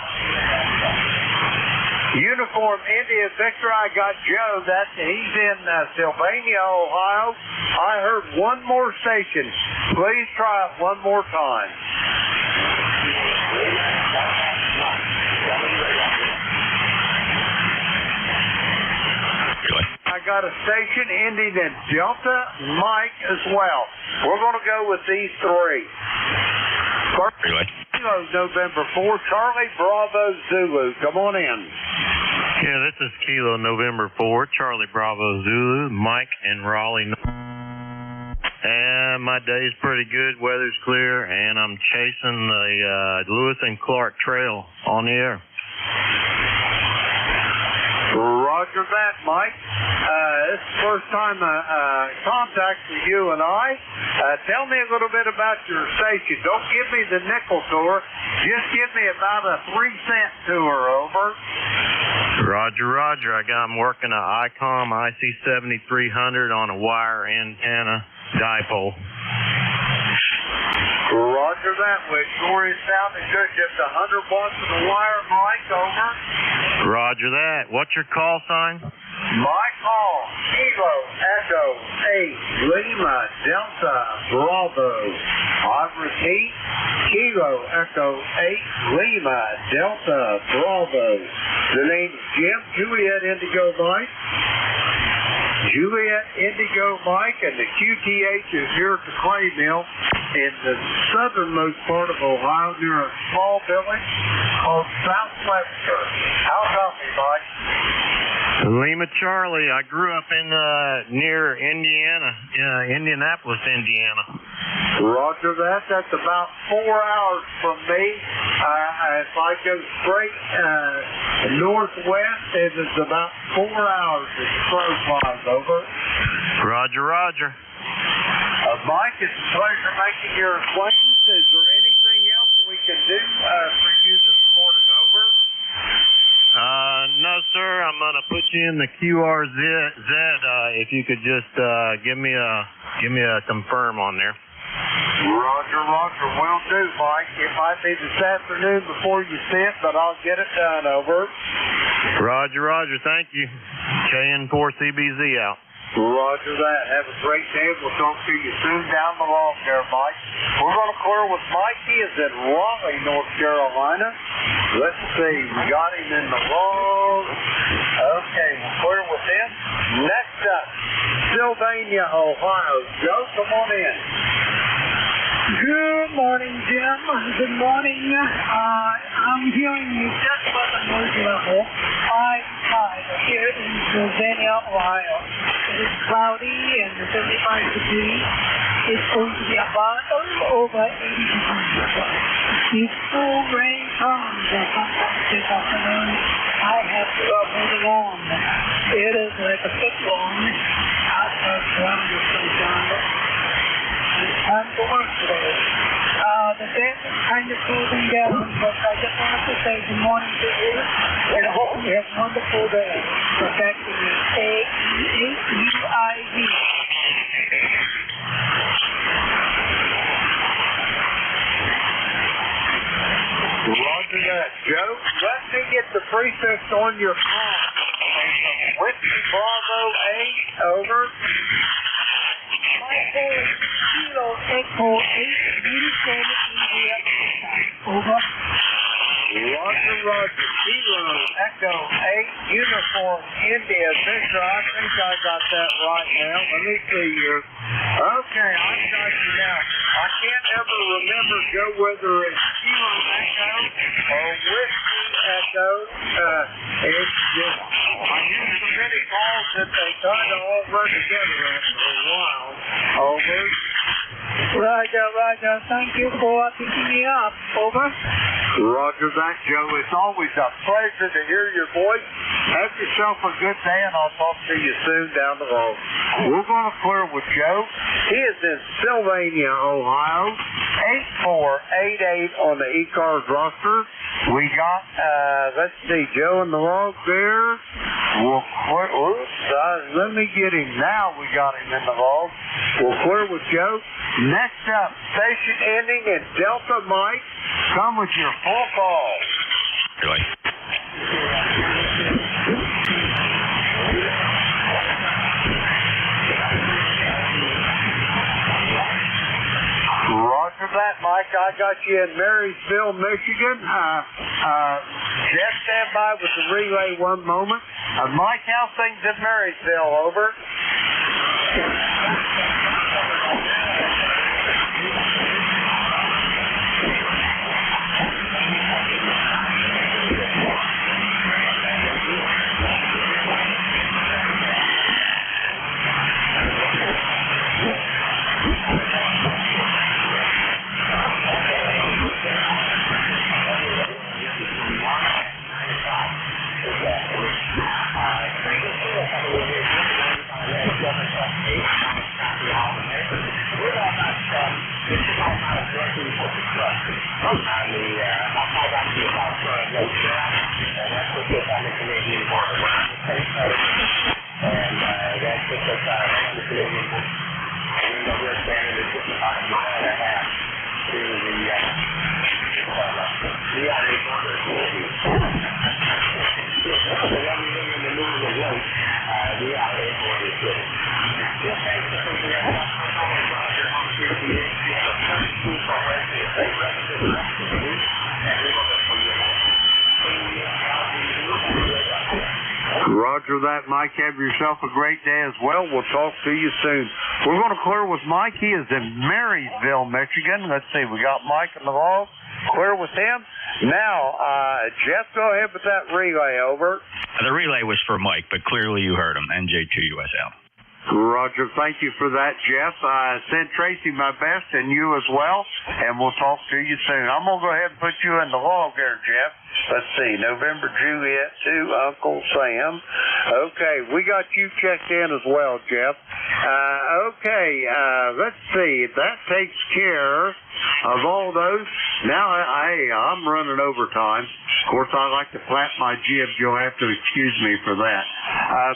Uniform India Victor. I got Joe. He's in Sylvania, Ohio. I heard one more station. Please try it one more time. I got a station ending in Delta Mike as well. We're going to go with these three. Kilo November 4, Charlie Bravo Zulu. Come on in. Yeah, this is Kilo November 4, Charlie Bravo Zulu, Mike in Raleigh. And my day's pretty good, weather's clear, and I'm chasing the Lewis and Clark Trail on the air. Roger that, Mike. This is the first time contact with you and I. Tell me a little bit about your station. Don't give me the nickel tour. Just give me about a 3-cent tour, over. Roger. I'm working a ICOM IC7300 on a wire antenna dipole. Roger that, which sure is sounding good. Just 100 watts of the wire, Mike, over. Roger that. What's your call sign? My call, Kilo Echo 8, Lima Delta Bravo. I repeat, Kilo Echo 8, Lima Delta Bravo. The name is Jim, Juliet Indigo Mike. Juliet Indigo Mike, and the QTH is here at the Clay Mill in the southernmost part of Ohio near a small village called Southwester. How's coffee, Mike? Lima Charlie. I grew up in near Indianapolis, Indiana. Roger that. That's about 4 hours from me. If I go straight northwest, it is about 4 hours as the crow flies over. Roger. Mike, it's a pleasure making your acquaintance. Is there anything else we can do for you this morning, over? No, sir. I'm going to put you in the QRZ. If you could just give me a confirm on there. Roger. Will do, Mike. It might be this afternoon before you see it, but I'll get it done, over. Roger. Thank you. KN4CBZ out. Roger that. Have a great day. We'll talk to you soon down the log there, Mike. We're going to clear with Mike. He is in Raleigh, North Carolina. Let's see. We got him in the log. Okay, we'll clear with him. Next up, Sylvania, Ohio. Joe, come on in. Good morning, Jim. Good morning. I'm hearing you just about the noise level 5 here in Sylvania, Ohio. It is cloudy and 75 degrees. It's going to be about a little over 80 degrees. If full rain comes this afternoon, I have to start moving on. It is like a foot long. I've got ground this place down. It's time to work today. The day is kind of closing down, but I just wanted to say good morning to you and hope you have a wonderful day. Protecting you. A-E-U-I-V. Roger that, Joe. Let me get the prefix on your phone. Whiskey Bravo 8, over. Michael Kilo Echo 8, Uniform India, over. Roger. Kilo Echo 8, Uniform India, Victor. I think I got that right now. Let me see here. Okay, I've got you now. I can't ever remember, Joe, whether it's Kilo Echo or Whiskey Echo. It's just, I use so many calls that they kind of all run together after a while. Over. Roger. Thank you for picking me up. Over. Roger that, Joe. It's always a pleasure to hear your voice. Have yourself a good day, and I'll talk to you soon down the road. We're going to clear with Joe. He is in Sylvania, Ohio. 8488 on the ECARS roster. We got, let's see, Joe in the log there. We'll clear, let me get him now. We got him in the log. We'll clear with Joe. Next up, station ending in Delta Mike. Come with your full call. Really? Roger that, Mike. I got you in Marysville, Michigan. Jeff, stand by with the relay one moment. Mike, how's things in Marysville? Over. Roger that, Mike. Have yourself a great day as well. We'll talk to you soon. We're going to clear with Mike. He is in Marysville, Michigan. Let's see. We got Mike in the log. Clear with him. Now, Jeff, go ahead with that relay. Over. The relay was for Mike, but clearly you heard him. NJ2USL. Roger. Thank you for that, Jeff. Send Tracy my best and you as well, and we'll talk to you soon. I'm going to go ahead and put you in the log there, Jeff. Let's see. November Juliet to Uncle Sam. Okay, we got you checked in as well, Jeff. Okay, let's see. That takes care of all those. Now, I'm running overtime. Of course, I like to flap my jib. You'll have to excuse me for that.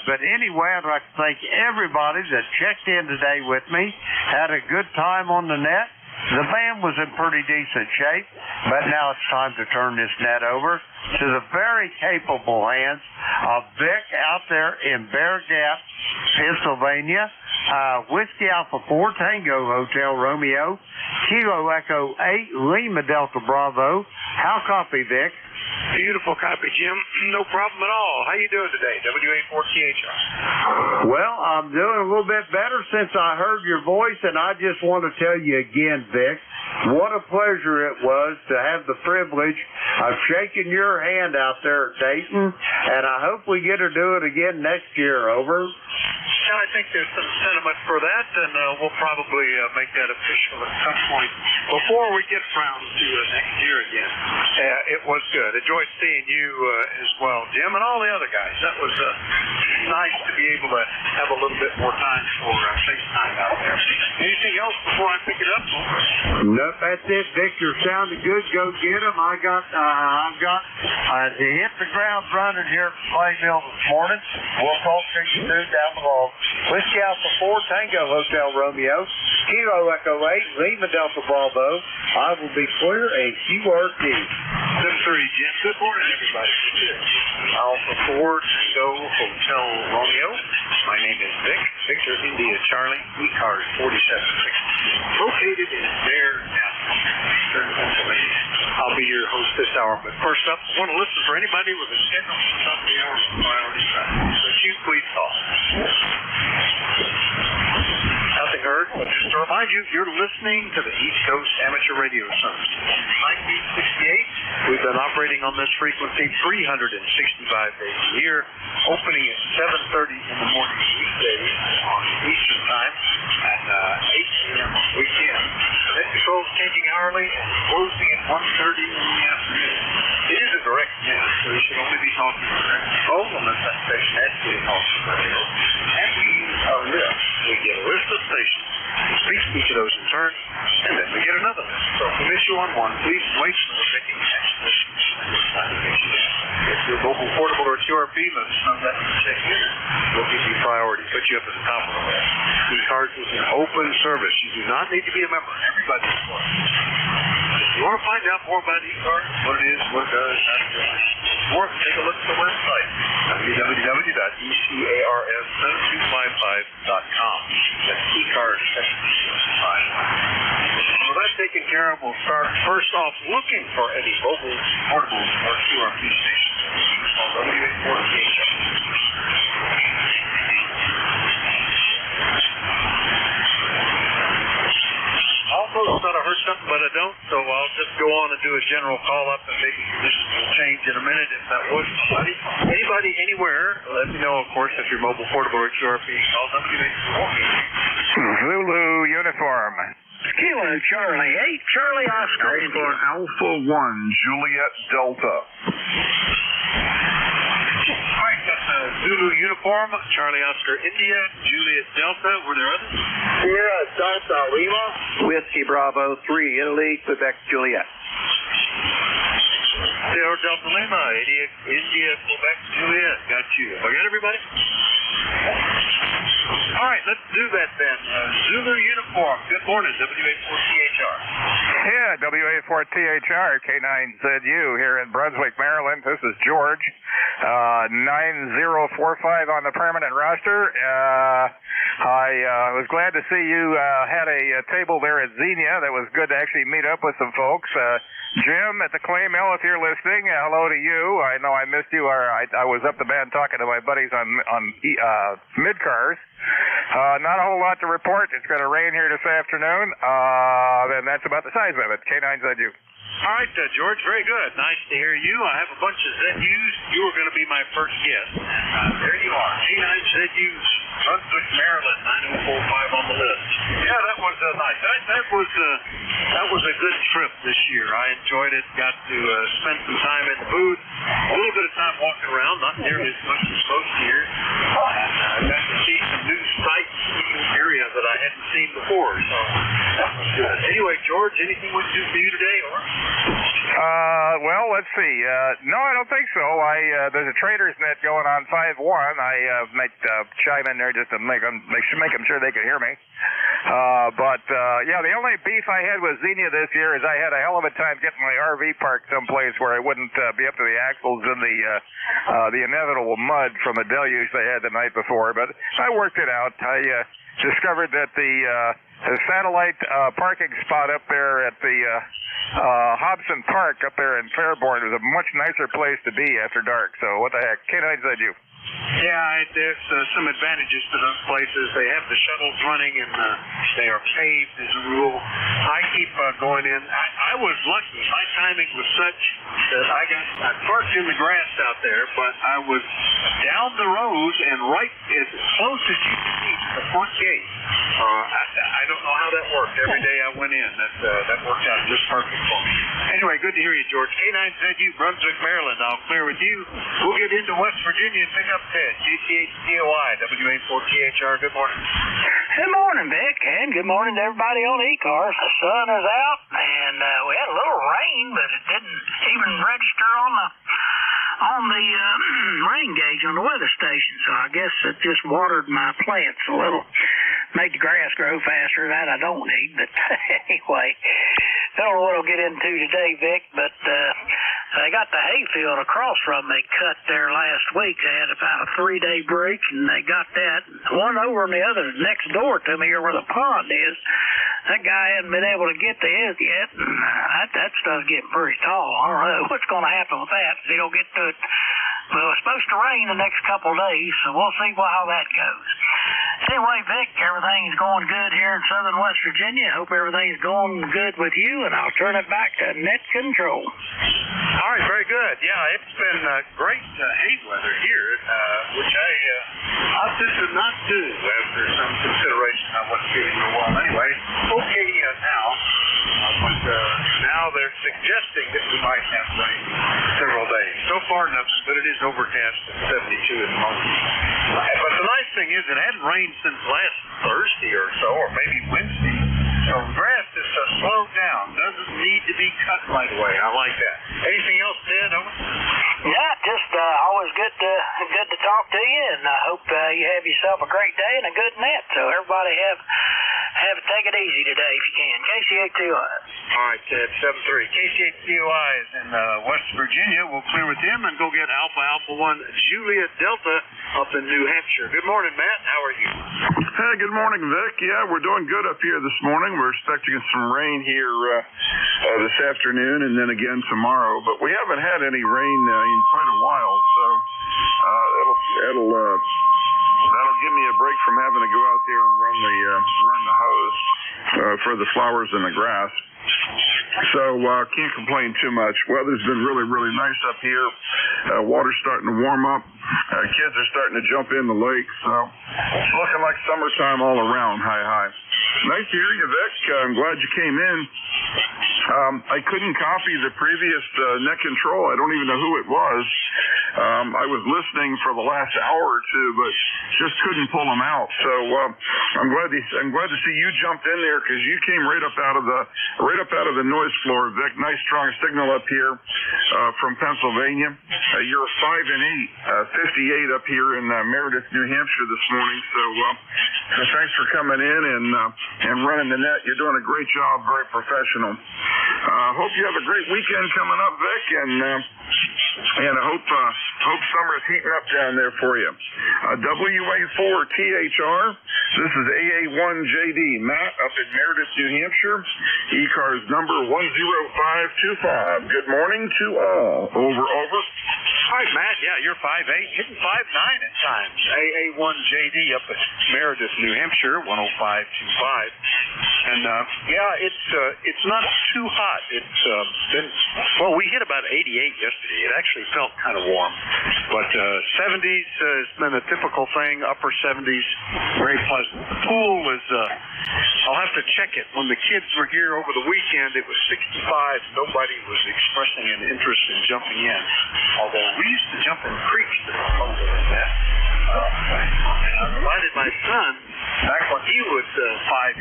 But anyway, I'd like to thank everybody that checked in today with me. Had a good time on the net. The band was in pretty decent shape, but now it's time to turn this net over to the very capable hands of Vic out there in Bear Gap, Pennsylvania. Whiskey Alpha 4 Tango Hotel Romeo, Kilo Echo 8 Lima Delta Bravo. How copy, Vic? Beautiful copy, Jim. No problem at all. How you doing today, WA4THR? Well, I'm doing a little bit better since I heard your voice, and I just want to tell you again, Vic, what a pleasure it was to have the privilege of shaking your hand out there at Dayton, and I hope we get to do it again next year. Over. And I think there's some sentiment for that, and we'll probably make that official at some point before we get around to next year again. It was good. Enjoyed seeing you as well, Jim, and all the other guys. That was nice to be able to have a little bit more time for FaceTime out there. Anything else before I pick it up? Nope, that's it, Vic. You're sounding good. Go get them. I've got to hit the ground running here at Playmill this morning. We'll talk to you soon down the road. Whiskey Alpha 4 Tango Hotel Romeo, Kilo Echo 8 Lima Delta Bravo. I will be clear and QRT. 7-3, Jim. Good morning, everybody. Alpha 4 Tango Hotel Romeo. My name is Vic. Victor India Charlie. ECARS 4760. Located in Bear Gap, Pennsylvania. I'll be your host this hour, but first up, I want to listen for anybody with a schedule for top of the hour priority traffic. So you please call. Nothing heard, but just to remind you, you're listening to the East Coast Amateur Radio Service. 1968, we've been operating on this frequency 365 days a year, opening at 7:30 in the morning weekdays on Eastern Time and 8 p.m. weekend. Net control is changing hourly and closing at 1:30 in the afternoon. It is a direct net, so you should only be talking to direct control unless that station has getting off the radio. And we use a list. We get a list of stations, speak to each of those in turn, and then we get another list. So if we miss you on one, please wait for the picking next list. If you're mobile, portable, or QRP, let us know that and check in. We'll give you priority, put you up at the top of the list. ECARS is an open service. You do not need to be a member. Everybody's welcome. If you want to find out more about ECARS, what it is, what it does, how to do it, or take a look at the website, www.ECARS7255.com. That's ECARS 7255. Well, that's taken care of. We'll start first off looking for any mobile, portable, or QRP stations. Call WA4THR. Almost thought I heard something, but I don't, so I'll just go on and do a general call-up, and maybe conditions will change in a minute if that was somebody. Anybody, anywhere, let me know, of course, if you're mobile, portable, or QRP. Call WA4THR. Zulu uniform. Kilo Charlie 8, Charlie Oscar. Alpha 1, Juliet Delta. All right, that's Zulu uniform, Charlie Oscar India, Juliet Delta. Were there others? Sierra Delta Lima. Whiskey Bravo 3, Italy, Quebec, Juliet. Sierra Delta Lima, India, Quebec, Juliet. Got you. I got everybody? All right, let's do that then. Zulu uniform. Good morning, WA4THR. Yeah, WA4THR, K9ZU here in Brunswick, Maryland. This is George. 9045 on the permanent roster. I was glad to see you had a table there at Xenia. That was good to actually meet up with some folks. Jim at the Clay Mill, if you're listening, hello to you. I know I missed you. I was up the band talking to my buddies on mid-cars. Not a whole lot to report. It's going to rain here this afternoon. And that's about the size of it. K9ZU. All right, George, very good. Nice to hear you. I have a bunch of ZUs. You were going to be my first guest. There you are. K9ZUs, Brunswick, Maryland, 9045 on the list. Yeah, that was nice. That was a good trip this year. I enjoyed it. Got to spend some time in the booth. A little bit of time walking around, not nearly as much as most years. And got to see some new sights in areas that I hadn't seen before. So that was good. Anyway, George, anything we can do for you today, or? Well, let's see. No, I don't think so. There's a trader's net going on 5-1. I might chime in there just to make them sure they can hear me. Yeah, the only beef I had with Xenia this year is I had a hell of a time getting my RV parked someplace where I wouldn't be up to the axles in the inevitable mud from a deluge they had the night before. But I worked it out. I discovered that the satellite parking spot up there at the Hobson Park up there in Fairborn was a much nicer place to be after dark. So what the heck? K9 said you. Yeah, there's some advantages to those places. They have the shuttles running, and they are paved as a rule. I keep going in. I was lucky. My timing was such that I parked in the grass out there, but I was down the road and right as close as you can see to the front gate. I don't know how that worked. Every day I went in, that worked out just perfect for me. Anyway, good to hear you, George. K9ZU, Brunswick, Maryland. I'll clear with you. We'll get into West Virginia and pick up Ted. GCHCOI, WA4THR. Good morning. Good morning, Vic, and good morning to everybody on ECARS. The sun is out, and we had a little rain, but it didn't even register on the rain gauge on the weather station, so I guess it just watered my plants a little. Made the grass grow faster. That I don't need, but anyway, I don't know what I'll get into today, Vic, but they got the hayfield across from me cut there last week. They had about a 3-day break, and they got that. One over and the other next door to me here where the pond is. That guy hasn't been able to get to his yet, and that stuff's getting pretty tall. I don't know what's going to happen with that if he don't get to it. Well, it's supposed to rain the next couple of days, so we'll see how that goes. Anyway, Vic, everything's going good here in southern West Virginia. Hope everything's going good with you, and I'll turn it back to net control. All right, very good. Yeah, it's been great hay weather here, which I opted to not do after some consideration. I wasn't feeling real well anyway. Okay now, but now they're suggesting that we might have rain several days. So far, nothing, but it is overcast at 72 at the moment. But the nice thing is it hadn't rained since last Thursday or so, or maybe Wednesday. So grass is slowed down. Doesn't need to be cut right away. I like that. Anything else, Ted? Yeah, just always good to talk to you, and I hope you have yourself a great day and a good net. So everybody take it easy today if you can. KCHCOI. All right, Ted, 7-3. KCHCOI is in West Virginia. We'll clear with him and go get Alpha 1 Juliet Delta up in New Hampshire. Good morning, Matt. How are you? Hey, good morning, Vic. Yeah, we're doing good up here this morning. We're expecting some rain here this afternoon and then again tomorrow, but we haven't had any rain in quite a while, so that'll give me a break from having to go out there and run the hose for the flowers and the grass. So can't complain too much. Weather's been really, really nice up here. Water's starting to warm up. Kids are starting to jump in the lake, so it's looking like summertime all around. Hi. Nice to hear you, Vic. I'm glad you came in. I couldn't copy the previous net control. I don't even know who it was. I was listening for the last hour or two, but just couldn't pull them out. So I'm glad to see you jumped in there because you came right up out of the noise floor, Vic. Nice strong signal up here from Pennsylvania. You're 5 and 8, 58 up here in Meredith, New Hampshire this morning. So thanks for coming in and running the net. You're doing a great job, very professional. Hope you have a great weekend coming up, Vic, and I hope summer's heating up down there for you. WA4THR, this is AA1JD, Matt up in Meredith, New Hampshire. ECARS number 10525. Good morning to all. Over. Hi, Matt. Yeah, you're 5'8", hitting 5'9" at times. AA1JD up at Meredith, New Hampshire, 10525. And it's not too hot. It's we hit about 88 yesterday. It actually felt kind of warm, but 70s has been a typical thing. Upper 70s, very pleasant. The pool is. I'll have to check it. When the kids were here over the weekend, it was 65. Nobody was expressing an interest in jumping in, although we used to jump in creeks that were longer than that. I reminded my son, back when he was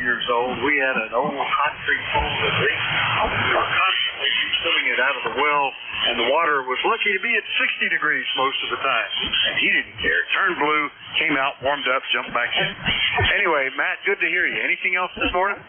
5 years old, we had an old concrete pool that leaked. We were constantly refilling it out of the well and the water was lucky to be at 60 degrees most of the time. And he didn't care. Turned blue, came out, warmed up, jumped back in. Anyway, Matt, good to hear you. Anything else this morning?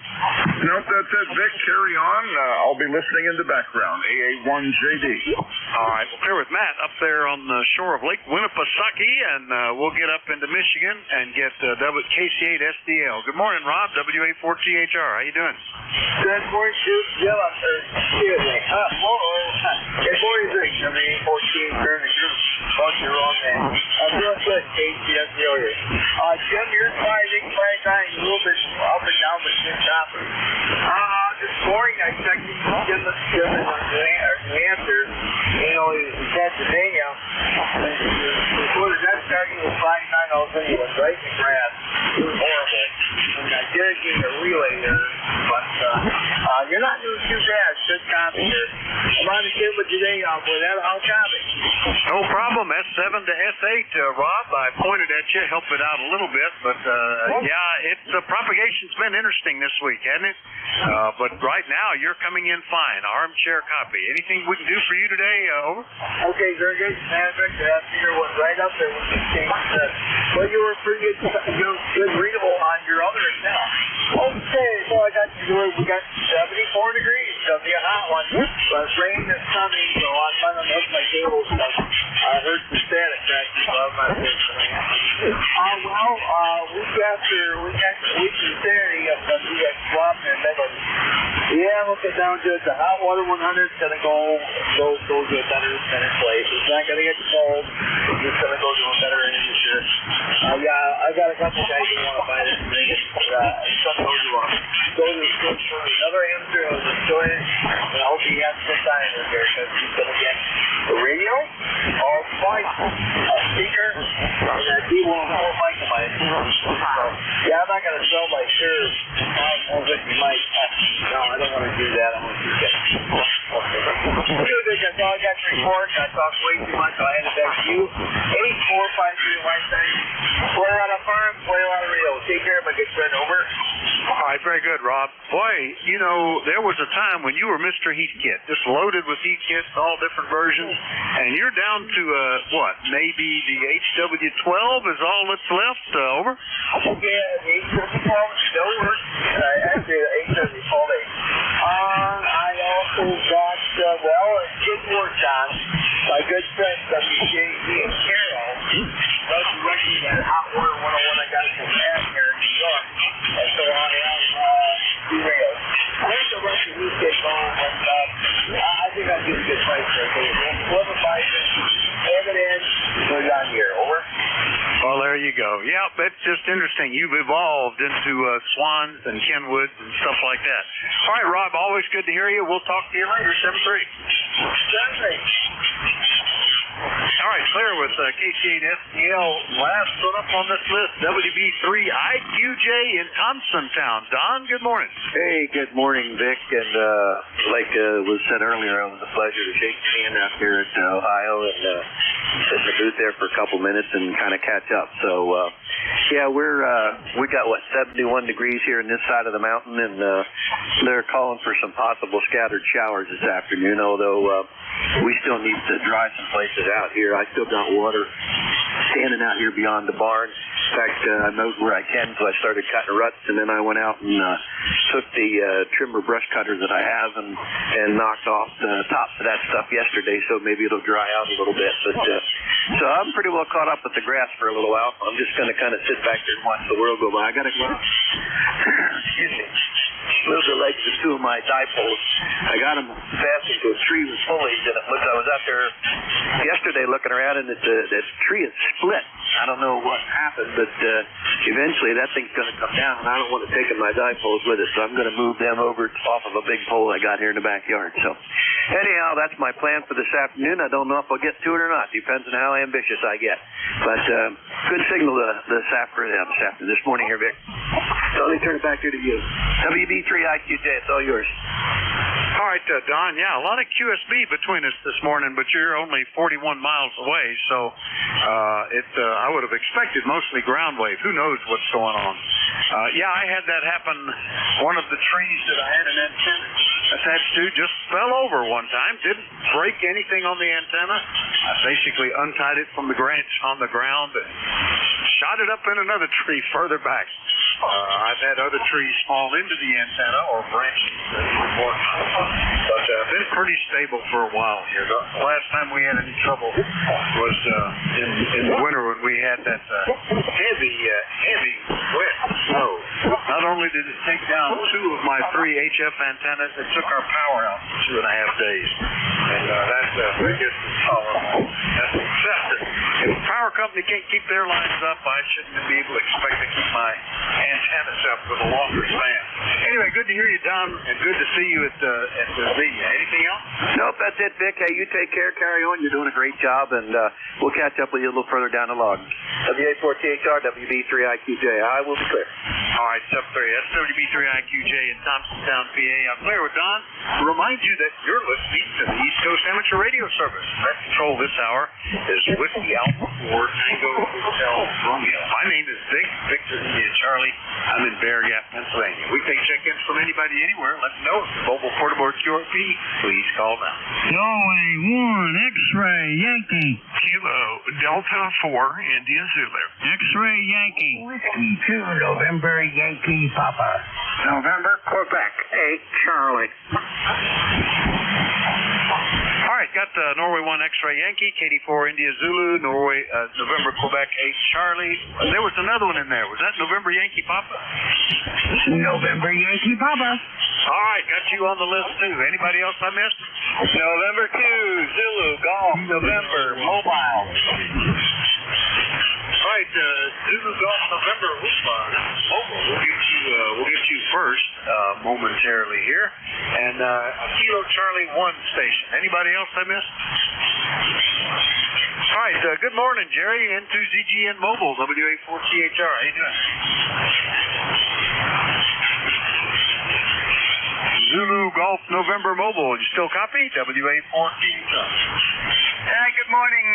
Nope, that's it, Vic. Carry on. I'll be listening in the background. AA1JD. All right, we'll clear with Matt up there on the shore of Lake Winnipesaukee, and we'll get up into Michigan and get KC8SDL. Good morning, Rob, WA4THR. How you doing? Good morning, Jim. Excuse me. Good morning, Vic. WA14, turn the group. Oh, you're wrong, man. I'm doing good, KCSDL here. Jim, you're driving right now, a little bit up and down, but good topic. This morning I checked Jim the answer. You know, he said Pennsylvania. Before the gun started, he was flying 9 all of a sudden he was right in the grass. It was horrible. And I did get a relay there, but you're not doing too bad. Good copy here. I'm on the kid with today, boy. That how copy. No problem. S7 to S8, Rob. I pointed at you, helped it out a little bit, but yeah, the propagation's been interesting this week, hasn't it? But right now, you're coming in fine. Armchair copy. Anything we can do for you today? Over. Okay, very good. That figure was right up there with the change. Well, you were pretty good readable on your other account. Okay, so we got 74 degrees. It'll be a hot one. But rain is coming, so I'm trying to hook my cable stuff. I heard some static cracking above my head. Week after Saturday, we got swapped and then yeah, we'll get down to it. The hot water 100 is going to go to a better place. It's not going to get cold. It's just going to go to a better industry. I've got a couple guys who want to buy this thing. Some of those who want to go to the store for another hamster who's enjoying it. And I hope he has a good time in there because he's going to get the radio, all fine, a speaker, and that D1 whole mic in my so, yeah, I'm not going to sell my shares. I'll get the mic. No, I don't want to do that. I want to do that. That's all I got to report. I talked way too much. I'll hand it back to you. 8453 White Side. Play out of farm, play out of radio. Take care of my good friend. Over. All right, very good, Rob. Boy, you know, there was a time when you were Mr. Heat Kit, just loaded with heat kits, all different versions, and you're down to, what, maybe the HW12 is all that's left? Over? Yeah, the HW12 still works. Actually, the HW12. I also got, good work on my good friend WJD and Carol. Those who recommend Hot Water 101 I got from Matt here in New York. And so I have derailed. There's the rest of these kids going, but I think I'll get a good price there. So whoever buys it, have it in, put it on here. Over. Well, there you go. Yep, it's just interesting. You've evolved into swans and Kenwoods and stuff like that. All right, Rob, always good to hear you. We'll talk to you later, 7-3. All right, clear with KC8SDL. Last one up on this list, WB3IQJ in Thompsontown. Don, good morning. Hey, good morning, Vic. And like was said earlier, it was a pleasure to shake your hand out here at Ohio and sit in the booth there for a couple minutes and kind of catch up. So, yeah, we got, 71 degrees here in this side of the mountain, and they're calling for some possible scattered showers this afternoon, although we still need to dry some places out here. I still got water standing out here beyond the barn. In fact, I mowed where I can, so I started cutting ruts, and then I went out and took the trimmer brush cutter that I have and knocked off the tops of that stuff yesterday, so maybe it'll dry out a little bit. But so I'm pretty well caught up with the grass for a little while. I'm just going to kind of sit back there and watch the world go by. I got to go out. Excuse me. Move the legs of two of my dipoles. I got them fastened to a tree with foliage, and I was out there yesterday looking around, and that tree is split. I don't know what happened, but eventually that thing's going to come down, and I don't want to take my dipoles with it, so I'm going to move them over off of a big pole I got here in the backyard. So anyhow, that's my plan for this afternoon. I don't know if I'll get to it or not. Depends on how ambitious I get. But good signal this morning here, Vic. So let me turn it back here to you. WB3IQJ, it's all yours. All right, Don, yeah, a lot of QSB between us this morning, but you're only 41 miles away, so I would have expected mostly ground wave. Who knows what's going on? Yeah, I had that happen. One of the trees that I had an antenna attached to just fell over one time. Didn't break anything on the antenna. I basically untied it from the branch on the ground and shot it up in another tree further back. I've had other trees fall into the antenna or branches before, but been pretty stable for a while here. The last time we had any trouble was in the winter when we had that heavy wet snow. Not only did it take down 2 of my 3 HF antennas, it took our power out for 2.5 days. And that's the biggest tolerable. That's excessive. If the power company can't keep their lines up, I shouldn't be able to expect to keep my antennas up with a longer span. Anyway, good to hear you, Don, and good to see you at the Xenia. Anything else? Nope, that's it, Vic. Hey, you take care, carry on. You're doing a great job, and we'll catch up with you a little further down the log. WA4THR, WB3IQJ. I will be clear. All right, sub 3. That's WB3IQJ in Thompsontown, PA. I'm clear with Don. Remind you that you're listening to the East Coast Amateur Radio Service. That control this hour is Whiskey Alpha 4 Tango Hotel Romeo. My name is Vic, Victor India Charlie. I'm in Bear Gap, Pennsylvania. We take check-ins from anybody anywhere. Let them know if it's mobile, portable, or QRP. Please call now. Norway 1, X-ray, Yankee. Kilo Delta 4 India Zulu. X-ray, Yankee. Whiskey 2, November, Yankee, Papa. November, Quebec 8, Charlie. All right, got Norway 1 X-ray Yankee, KD4 India Zulu, Norway November Quebec 8 Charlie. There was another one in there. Was that November Yankee Papa? November, Yankee, Papa. All right, got you on the list too. Anybody else I missed? November 2, Zulu, Golf, November, Mobile. All right, Zulu Golf November mobile. We'll get you first momentarily here, and Kilo Charlie 1 station. Anybody else I missed? All right, good morning, Jerry. N2ZGN Mobile, WA4THR. How you doing? Zulu Golf November Mobile. You still copy? WA4THR. Hey, good morning,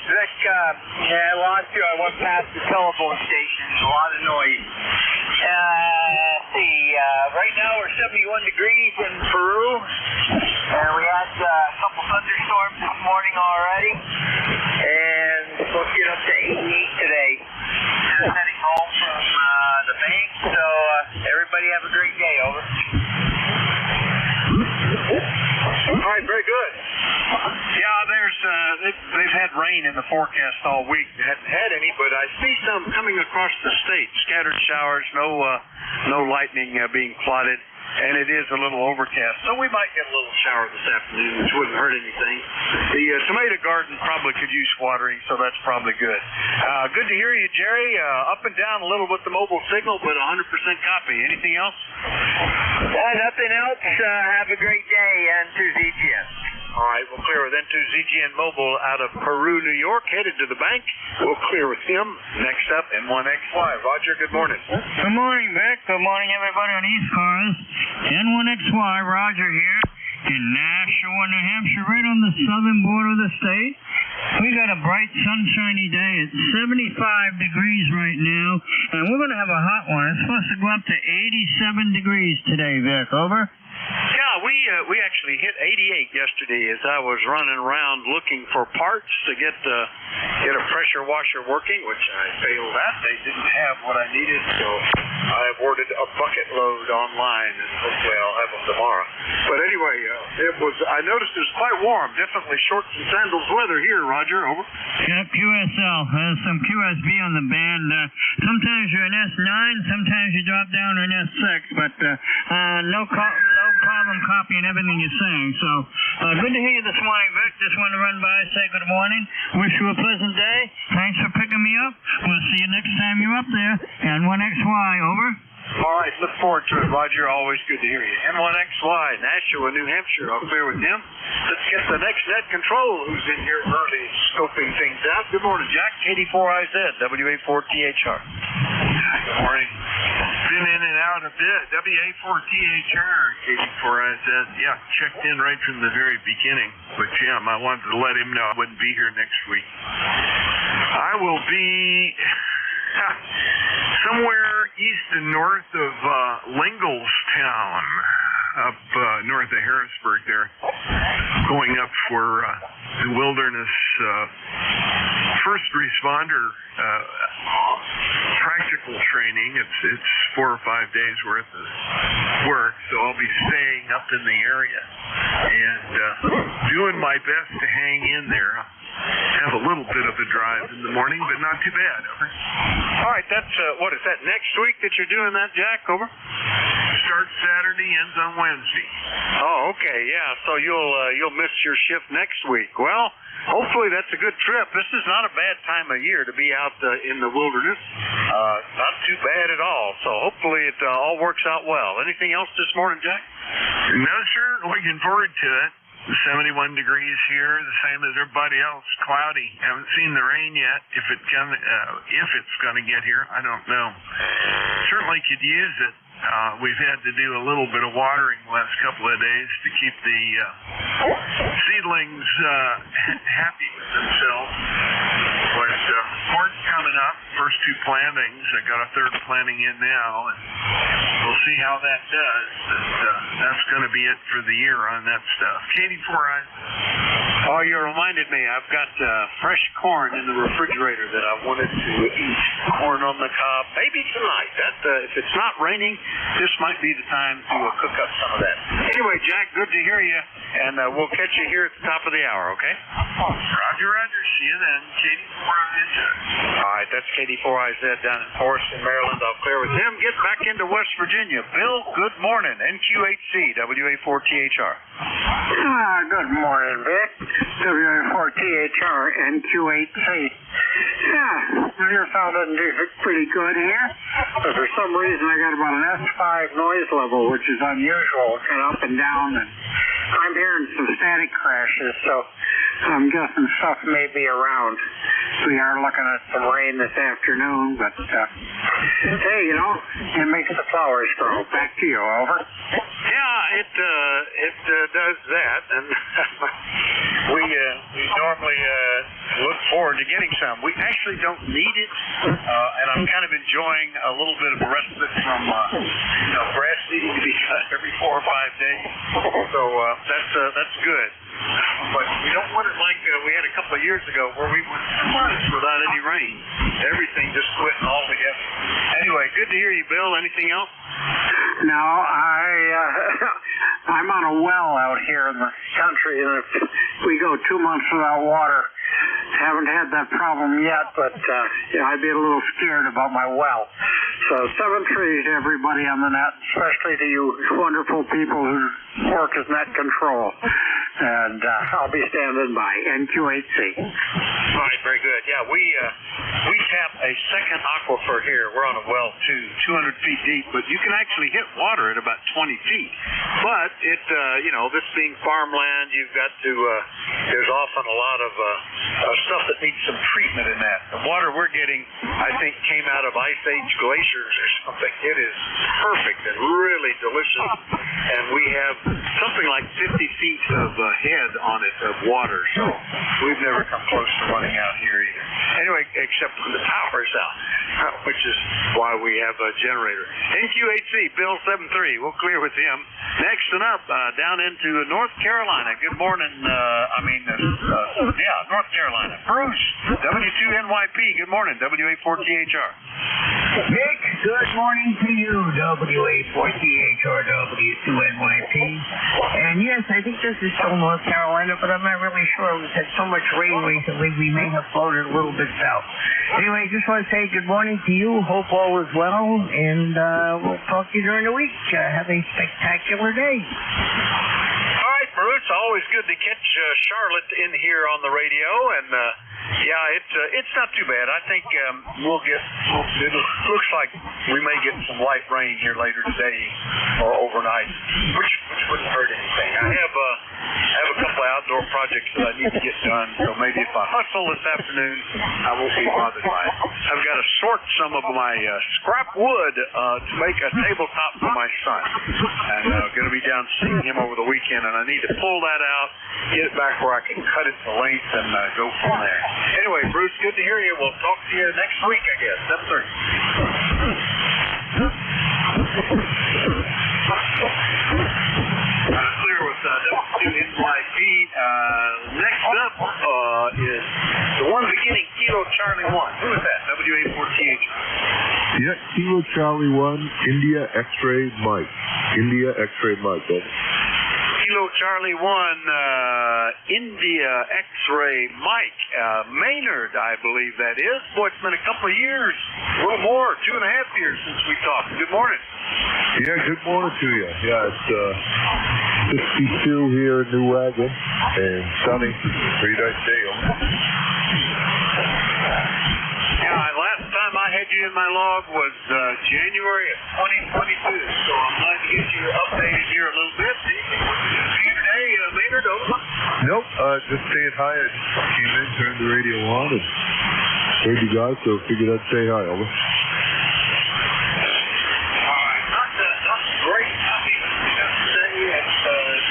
Vic. I lost you. I went past the telephone station. A lot of noise. Let's see. Right now we're 71 degrees in Peru. We had a couple thunderstorms this morning already. And we're supposed to get up to 88 today. Just heading home from the bank. So everybody have a great day. Over. All right, very good. Yeah, they've had rain in the forecast all week. They hadn't had any, but I see some coming across the state. Scattered showers, no lightning being plotted, and it is a little overcast. So we might get a little shower this afternoon, which wouldn't hurt anything. The tomato garden probably could use watering, so that's probably good. Good to hear you, Jerry. Up and down a little with the mobile signal, but 100% copy. Anything else? Nothing else. Have a great day, N2ZGN. All right, we'll clear with N2ZGN Mobile out of Peru, New York, headed to the bank. We'll clear with him. Next up, N1XY. Roger, good morning. Good morning, Vic. Good morning, everybody on ECARS. N1XY, Roger here in Nashua, New Hampshire, right on the southern border of the state. We got a bright, sunshiny day. It's 75 degrees right now, and we're going to have a hot one. It's supposed to go up to 87 degrees today, Vic. Over? Yeah, we actually hit 88 yesterday as I was running around looking for parts to get a pressure washer working, which I failed at. They didn't have what I needed, so I ordered a bucket load online, and hopefully I'll have them tomorrow. But anyway, I noticed it was quite warm. Definitely shorts and sandals weather here, Roger. Over. Yeah, QSL. There's some QSB on the band. Sometimes you're an S9, sometimes you drop down to an S6, but no problem copying everything you're saying. So, good to hear you this morning, Vic. Just wanted to run by, say good morning. Wish you a pleasant day. Thanks for picking me up. We'll see you next time you're up there. N1XY, over. All right, look forward to it, Roger. Always good to hear you. N1XY, Nashua, New Hampshire. I'll clear with him. Let's get the next net control who's in here early scoping things out. Good morning, Jack. KD4IZ, WA4THR. Good morning. Been in and out a bit. WA4THR, KD4IZ. Yeah, checked in right from the very beginning. But yeah, I wanted to let him know I wouldn't be here next week. I will be somewhere east and north of Linglestown. up north of Harrisburg there, going up for the wilderness first responder practical training. It's 4 or 5 days worth of work, so I'll be staying up in the area and doing my best to hang in there. Have a little bit of a drive in the morning, but not too bad. Over. All right, that's what is that next week that you're doing that, Jack? Over. Starts Saturday, ends on Wednesday. Oh, okay, yeah. So you'll miss your shift next week. Well, hopefully that's a good trip. This is not a bad time of year to be out in the wilderness. Not too bad at all. So hopefully it all works out well. Anything else this morning, Jack? No, sir. Looking forward to it. 71 degrees here, the same as everybody else. Cloudy. Haven't seen the rain yet. If it's gonna get here, I don't know. Certainly could use it. We've had to do a little bit of watering the last couple of days to keep the seedlings happy with themselves. But corn's coming up, first 2 plantings. I got a 3rd planting in now, and we'll see how that does. But that's going to be it for the year on that stuff. Katie, before Oh, you reminded me. I've got fresh corn in the refrigerator that I wanted to eat. Corn on the cob, maybe tonight. If it's not raining, this might be the time to cook up some of that. Anyway, Jack, good to hear you, and we'll catch you here at the top of the hour, okay? Roger, Roger. See you then. Katie 4IZ. All right, that's Katie 4IZ down in Forreston, Maryland. I'll clear with him. Get back into West Virginia. Bill, good morning. NQ8C, WA4THR. Good morning, Vic. WA4THR, NQ8C. Yeah, you're sounding pretty good here. But for some reason, I got about an S5 noise level, which is unusual, kind of up and down, and I'm hearing some static crashes, so I'm guessing stuff may be around. We are looking at some rain this afternoon, but hey, it makes the flowers grow. Back to you, over. Yeah, it does that, and we normally look forward to getting some. We actually don't need it, and I'm kind of enjoying a little bit of a respite from grass needing to be cut every 4 or 5 days. So that's good. But we don't want it like we had a couple of years ago where we went 2 months without any rain. Everything just quit altogether. Anyway, good to hear you, Bill. Anything else? No, I'm on a well out here in the country, and if we go 2 months without water, haven't had that problem yet, but I'd be a little scared about my well. So 7 trees to everybody on the net, especially to you wonderful people whose work is net control. And I'll be standing by. NQ8C. All right, very good. Yeah, we tap a second aquifer here. We're on a well, too, 200 feet deep, but you can actually hit water at about 20 feet. But this being farmland, you've got to, there's often a lot of stuff that needs some treatment in that. The water we're getting, I think, came out of Ice Age glaciers or something. It is perfect and really delicious. And we have something like 50 feet of head on it of water, so we've never come close to running out here either. Anyway, except when the power's out, which is why we have a generator. NQ8C, Bill 73. We'll clear with him. Next and up, down into North Carolina. Good morning. North Carolina. Bruce, W2NYP. Good morning. WA4THR. Vic, good morning to you, WA4THR, W2NYP. And yes, I think this is still North Carolina, but I'm not really sure. We've had so much rain recently, we may have floated a little bit south. Anyway, just want to say good morning to you. Hope all is well, and we'll talk to you during the week. Have a spectacular day. All right, Bruce. Always good to catch Charlotte in here on the radio, and it's not too bad. I think we'll get. It looks like we may get some light rain here later today or overnight, which wouldn't hurt anything. I have a couple of outdoor projects that I need to get done, so maybe if I hustle this afternoon, I won't be bothered by it. I've got to sort some of my scrap wood to make a tabletop for my son, and going to be down seeing him over the weekend, and I need to pull that out, get it back where I can cut it to length, and go from there. Anyway, Bruce, good to hear you. We'll talk to you next week, I guess. 7:30. supply feed. Next up is the one beginning Kilo Charlie 1. Who is that? WA4TH. Yeah, Kilo Charlie 1, India X-Ray Mike. India X-Ray Mike, baby. Kilo Charlie 1, India X-Ray Mike. Maynard, I believe that is. Boy, it's been a couple of years, a little more, 2.5 years since we talked. Good morning. Yeah, good morning to you. Yeah, it's 62 here in New Wagon and sunny, 3-day day. Last time I had you in my log was January of 2022, so I'm glad to get you updated here a little bit. Hey, Maynard, over. Nope, just saying hi. I came in, turned the radio on, and heard you guys, so figured I'd say hi, over. Not great, I mean, say it's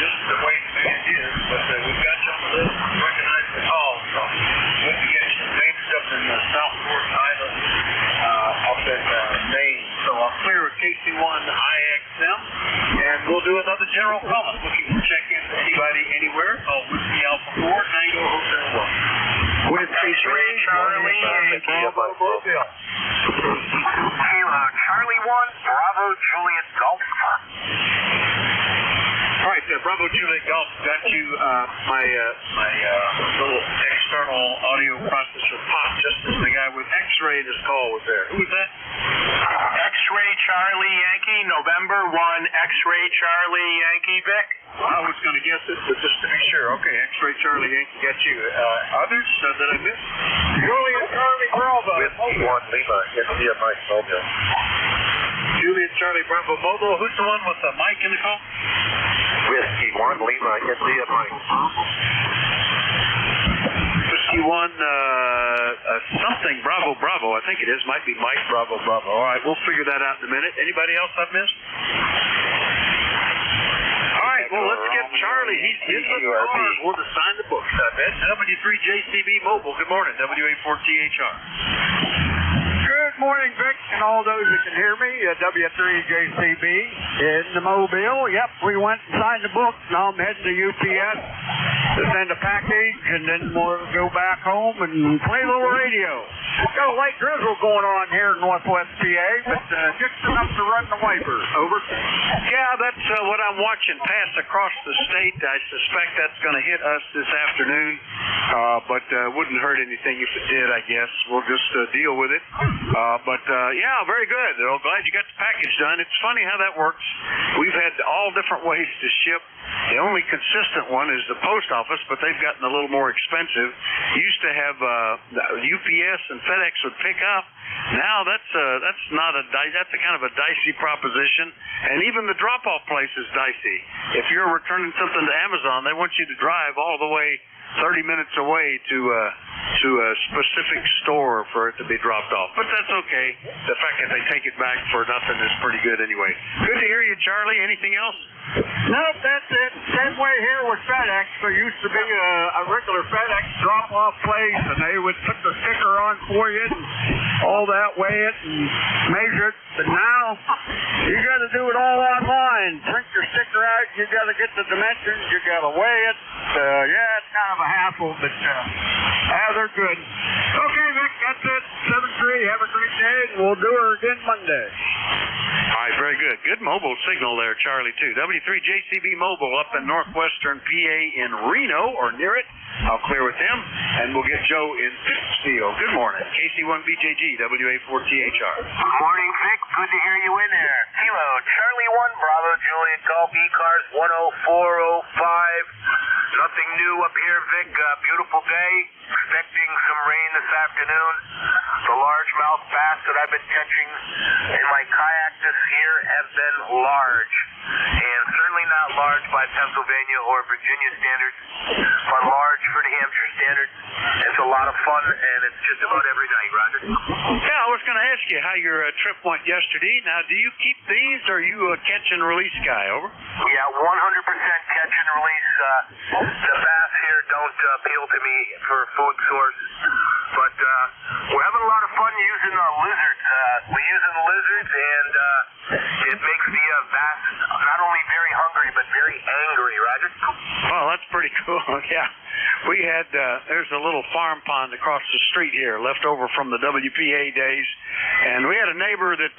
just the way it is, but we've got you on the list, recognize the call, so good to get you. Maynard's up in Southport Island, up in Maine, so I'll clear with KC1 IXM, and we'll do another general comment, looking to check in with anybody anywhere. Call Whiskey Alpha 4, Tango Hotel 1. Whiskey 3, Charlie, and Bravo Mobile. Kilo Charlie 1, Bravo Juliet Golf. All right, Bravo Juliet Golf got you my little external audio processor popped just as the guy with X-ray in his call was there. Who was that? X-Ray Charlie Yankee, November 1, X-Ray Charlie Yankee, Vic. I was going to guess it, but just to be sure. Okay, X-Ray Charlie Yankee got you. Others that I missed? Juliet Charlie Bravo. Whiskey 1 Lima, India Mike Mobile. Juliet Charlie Bravo Mobile. Who's the one with the mic in the call? Whiskey 1 Lima, India Mike. Whiskey 1 something Bravo Bravo. I think it is. Might be Mike Bravo Bravo. All right, we'll figure that out in a minute. Anybody else I've missed? All right, well, let's get Charlie. He's the card. We'll just sign the books, I bet. W3JCB Mobile. Good morning. WA4THR. Good morning, Vic, and all those that can hear me. W3JCB in the Mobile. Yep, we went and signed the book. Now I'm heading to UPS to send a package, and then we'll go back home and play a little radio. We've got a light drizzle going on here in Northwest PA, but just enough to run the wipers. Over. Yeah, that's what I'm watching pass across the state. I suspect that's going to hit us this afternoon, but wouldn't hurt anything if it did, I guess. We'll just deal with it. Yeah, very good. I'm glad you got the package done. It's funny how that works. We've had all different ways to ship. The only consistent one is the post office, but they've gotten a little more expensive. Used to have UPS and FedEx would pick up. Now that's not that's a kind of a dicey proposition, and even the drop-off place is dicey. If you're returning something to Amazon, they want you to drive all the way 30 minutes away to a specific store for it to be dropped off. But that's okay. The fact that they take it back for nothing is pretty good anyway. Good to hear you, Charlie. Anything else? Nope, that's it. Same way here with FedEx. There used to be a regular FedEx drop-off place, and they would put the sticker on for you and all that, weigh it and measure it. But now, you got to do it all online. Print your sticker out. You got to get the dimensions. You got to weigh it. Yeah, it's kind of a hassle, but they're good. Okay, Vic, that's it. 7-3. Have a great day, and we'll do her again Monday. All right, very good. Good mobile signal there, Charlie, too. W3JCB Mobile up in northwestern PA in Reno, or near it. I'll clear with them, and we'll get Joe in Pittsfield. Good morning. KC1BJG, WA4THR. Good morning, Vic. Good to hear you in there. Kilo Charlie 1, Bravo Juliet Golf, ECARS 10405. Nothing new up here, Vic. Beautiful day. Expecting some rain this afternoon. The largemouth bass that I've been catching in my kayak this year have been large. And certainly not large by Pennsylvania or Virginia standards, but large for New Hampshire standards. It's a lot of fun, and it's just about every night, Roger. Yeah, I was going to ask you how your trip went yesterday. Now, do you keep these, or are you a catch and release guy? Over? Yeah, 100% catch and release. The bass here don't appeal to me for food source, but we're having a lot of fun using lizards. We're using lizards, and it makes the bass not only very hungry, but very angry, Roger. Well, that's pretty Yeah. We had, there's a little farm pond across the street here, left over from the WPA days. And we had a neighbor that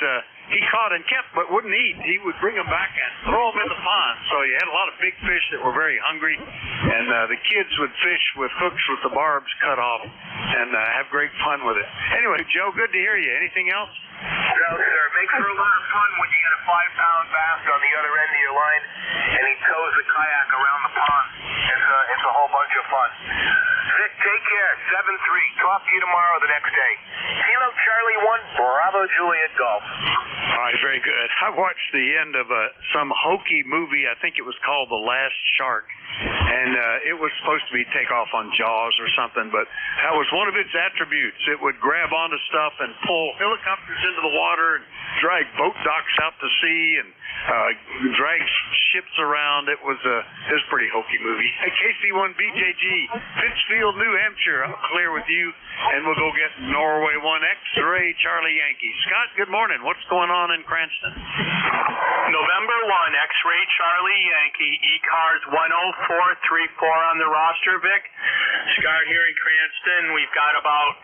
he caught and kept but wouldn't eat. He would bring them back and throw them in the pond. So you had a lot of big fish that were very hungry. And the kids would fish with hooks with the barbs cut off and have great fun with it. Anyway, Joe, good to hear you. Anything else? No, sir. Makes for a lot of fun when you get a 5-pound bass on the other end of your line and he tows the kayak around the pond. It's a whole bunch of fun. Vic, take care. 7-3. Talk to you tomorrow or the next day. Kilo Charlie 1, Bravo Juliet Golf. All right, very good. I watched the end of some hokey movie. I think it was called The Last Shark. And it was supposed to be take off on Jaws or something, but that was one of its attributes. It would grab onto stuff and pull helicopters into the water and drag boat docks out to sea and drag ships around. It was a pretty hokey movie. KC1BJG, Pittsfield, New Hampshire. I'll clear with you, and we'll go get Norway 1 X-Ray Charlie Yankee. Scott, good morning. What's going on in Cranston? November 1 X-Ray Charlie Yankee, ECARS 10434 on the roster, Vic. Scott here in Cranston. We've got about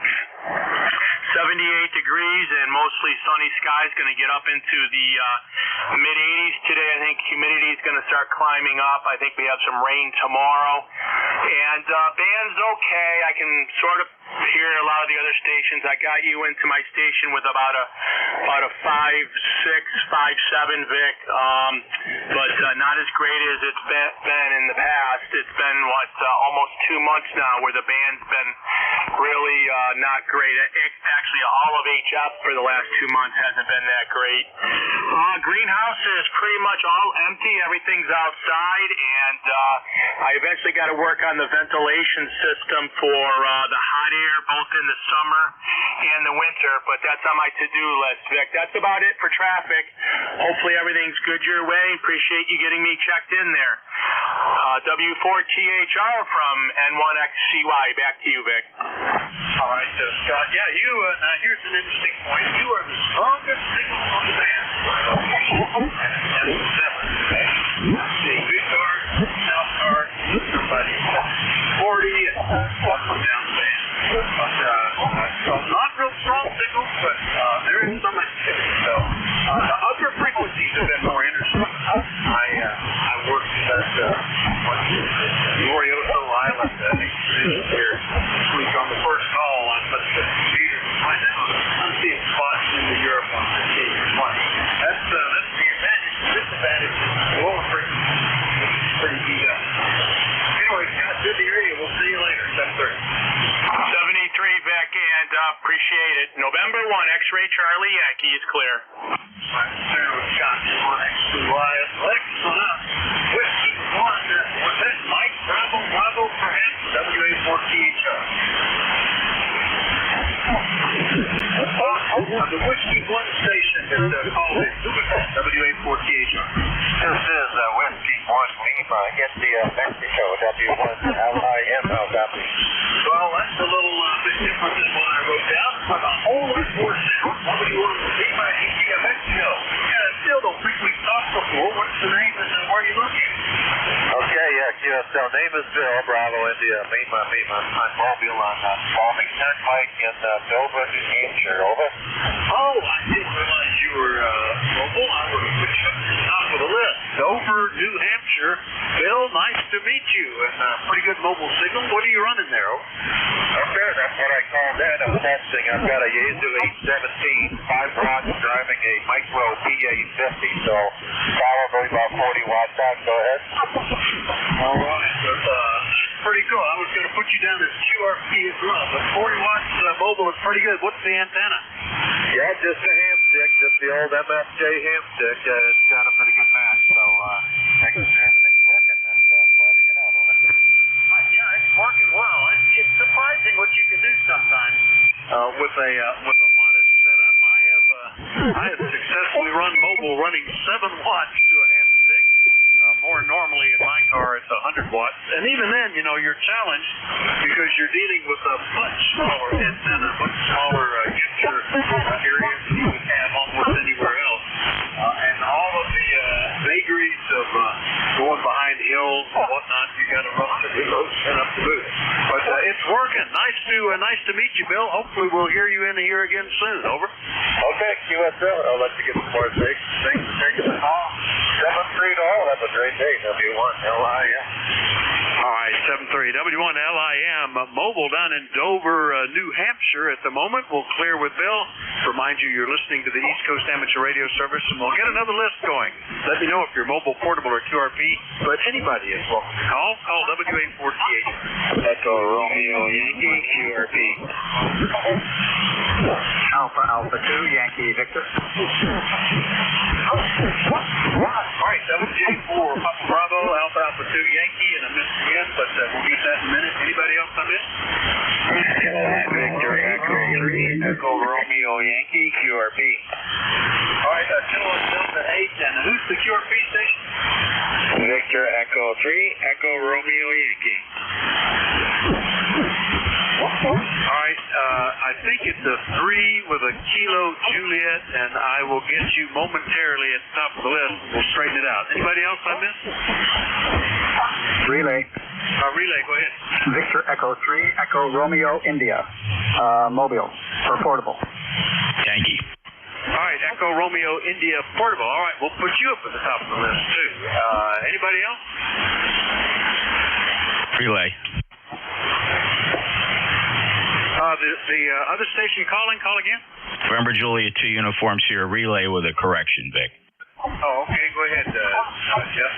78 degrees and mostly sunny skies. Going to get up into the mid-80s today. I think humidity is going to start climbing up. I think we have some rain tomorrow. And band's okay. I can sort of hear a lot of the other stations. I got you into my station with about a 5.6, 5.7 Vic, but not as great as it's been in the past. It's been almost 2 months now where the band's been really not great. Actually, all of HF for the last 2 months hasn't been that great. Greenhouse is pretty much all empty. Everything's outside, and I eventually got to work on the ventilation system for the hot air, both in the summer and the winter, but that's on my to-do list, Vic. That's about it for traffic. Hopefully everything's good your way. Appreciate you getting me checked in there. W4THR from N1XCY. Back to you, Vic. All right, Scott. Yeah, you. Now here's an interesting point. You are the strongest signal on the band. And 7. The big card, south card, somebody 40 and up and down the band. But not real strong signals, but there is some activity. So the upper frequencies have been more interesting. I worked at Glorioso Island, I think, here this week on the first call. I put the computer to find out. I'm seeing spots into Europe on the K1. That's the advantage. The disadvantage is lower frequency. Pretty beat up. Anyway, Scott, good to hear you. We'll see you later. 7:30. 73, Vic, and appreciate it. November 1 X-Ray Charlie Yankee is clear. Scott, 1XY. Excellent. Whiskey 1. Was that Mike? Bravo for him. WA4THR. The Whiskey 1 station is called in. WA4THR. This is Whiskey 1 Lima. Get the Mexico W1LIMO copy. Well, that's a little bit different than what I wrote down. But a whole lot more sound. W1 Lima, India, Mexico. Yeah, I still don't think we've talked before. What's the name and where are you looking? Okay, QSL. Name is Bill, Bravo, India, Lima. I'm mobile on Farming Turnpike in Dover, New Hampshire. Over. Oh, I didn't realize you were mobile. I would have put you up to the top of the list. Dover, New Hampshire. Bill, nice to meet you. And pretty good mobile signal. What are you running there? Okay, that's what I called in. I'm testing. I've got a Yaesu 817, 5 watts, driving a micro PA50, so probably about 40 watts out. Go ahead. All right. That's pretty cool. I was going to put you down as QRP as well, but 40 watts mobile is pretty good. What's the antenna? Yeah, just a ham stick, just the old MFJ ham stick. It's got a pretty good match, so making sure everything's working, and I'm glad to get out on it. Yeah, it's working well. It's surprising what you can do sometimes with a modest setup. I have successfully run mobile running 7 watts to a ham stick. More normally in my car it's 100 watts, and even then, you're challenged because you're dealing with a much smaller antenna, much smaller user area than you would have almost anywhere else, and all of the vagaries of going behind hills and whatnot. You got to run through those working. Nice to meet you, Bill. Hopefully we'll hear you in here again soon. Over. Okay, QSL. I'll let you get some more things. Thanks for taking the call. 7-3 to all. Have a great day. W1LIM. All right, 7-3. W1LIM. Mobile down in Dover, New Hampshire at the moment. We'll clear with Bill. Remind you, you're listening to the East Coast Amateur Radio Service, and we'll get another list going. Let me know if you're mobile, portable, or QRP, but anybody is welcome to call. Call W848. Echo Romeo Yankee QRP. Alpha 2 Yankee Victor. All right, WJ4 Papa Bravo, Alpha 2 Yankee, and I missed again, but we'll get that in a minute. Anybody else I missed? Victor Echo 3 Echo Romeo Yankee QRP. All right, Kilo Delta 8, and who's the QRP station? Victor Echo 3 Echo Romeo Yankee. All right, I think it's a 3 with a Kilo Juliet, and I will get you momentarily at the top of the list. We'll straighten it out. Anybody else I missed? Relay. Relay, go ahead. Victor Echo 3 Echo Romeo India. Mobile or portable. Yankee. All right, Echo Romeo India portable. All right, we'll put you up at the top of the list too. Anybody else? Relay. The other station calling, call again. November Juliet 2 Uniform Sierra Relay with a correction, Vic. Oh, okay, go ahead, Jeff.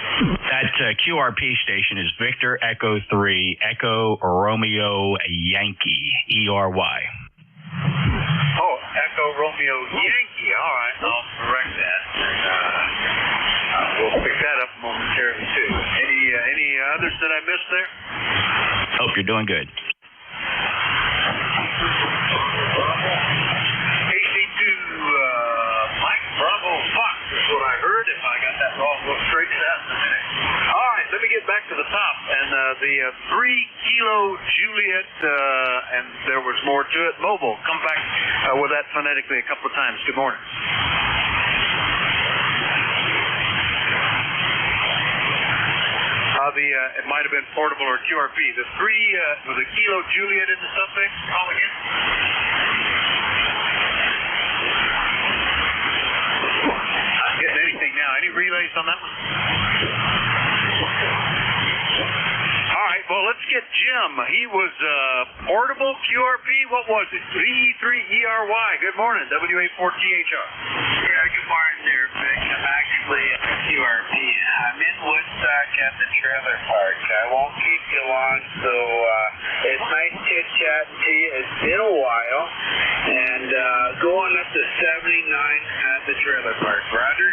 That QRP station is Victor Echo 3 Echo Romeo Yankee, ERY. Oh, Echo Romeo Yankee. All right, I'll correct that. We'll pick that up momentarily too. Any others that I missed there? Hope you're doing good. AC2 Mike Bravo Fox is what I heard. If I got that wrong, we'll straighten it out in a minute. All right, let me get back to the top. And the 3 Kilo Juliet, and there was more to it. Mobile, come back with that phonetically a couple of times. Good morning. It might have been portable or QRP. The 3 with a Kilo Juliet in the suffix. Call again. Not getting anything now. Any relays on that one? All right, well, let's get Jim. He was portable QRP. What was it? VE3ERY. Good morning, W84THR. Yeah, good morning there, Vic. I'm actually at the QRP. I'm in Woodstock at the trailer park. I won't keep you long, so it's nice chit-chatting to you. It's been a while. And going up to 79 at the trailer park. Roger?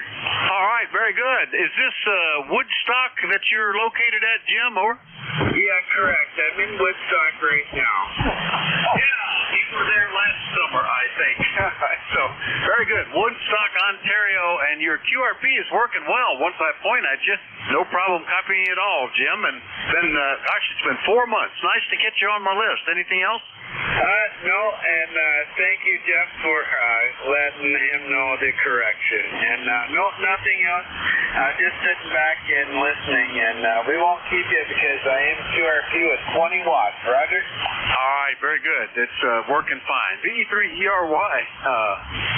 All right, very good. Is this Woodstock that you're located at, Jim, or? Yeah, correct. I'm in Woodstock right now. Yeah, you were there last summer, I think. So, very good. Woodstock, Ontario, and your QRP is working well. Once I point at you, no problem copying it all, Jim. And then, it's been 4 months. Nice to get you on my list. Anything else? No, and thank you, Jeff, for letting him know the correction. And no, nothing else. Just sitting back and listening, and we won't keep you because I am QRP with 20 watts. Roger? All right, very good. It's working fine. VE3ERY.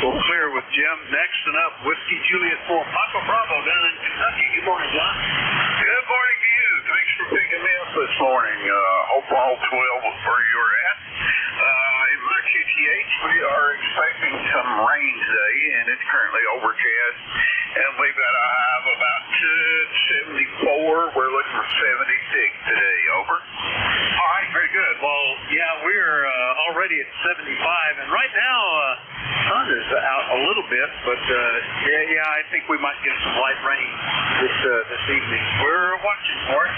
We'll clear with Jim. Next and up, Whiskey Juliet 4 Papa Bravo down in Kentucky. Good morning, John. Good morning to you. Thanks for picking me up this morning. Hope all 12 where you're at. In my QTH, we are expecting some rain today, and it's currently overcast. And we've got a high of about 74. We're looking for 76 today. Over. All right, very good. Well, yeah, we're already at 75, and right now, sun is out a little bit, but I think we might get some light rain this evening. We're watching for it.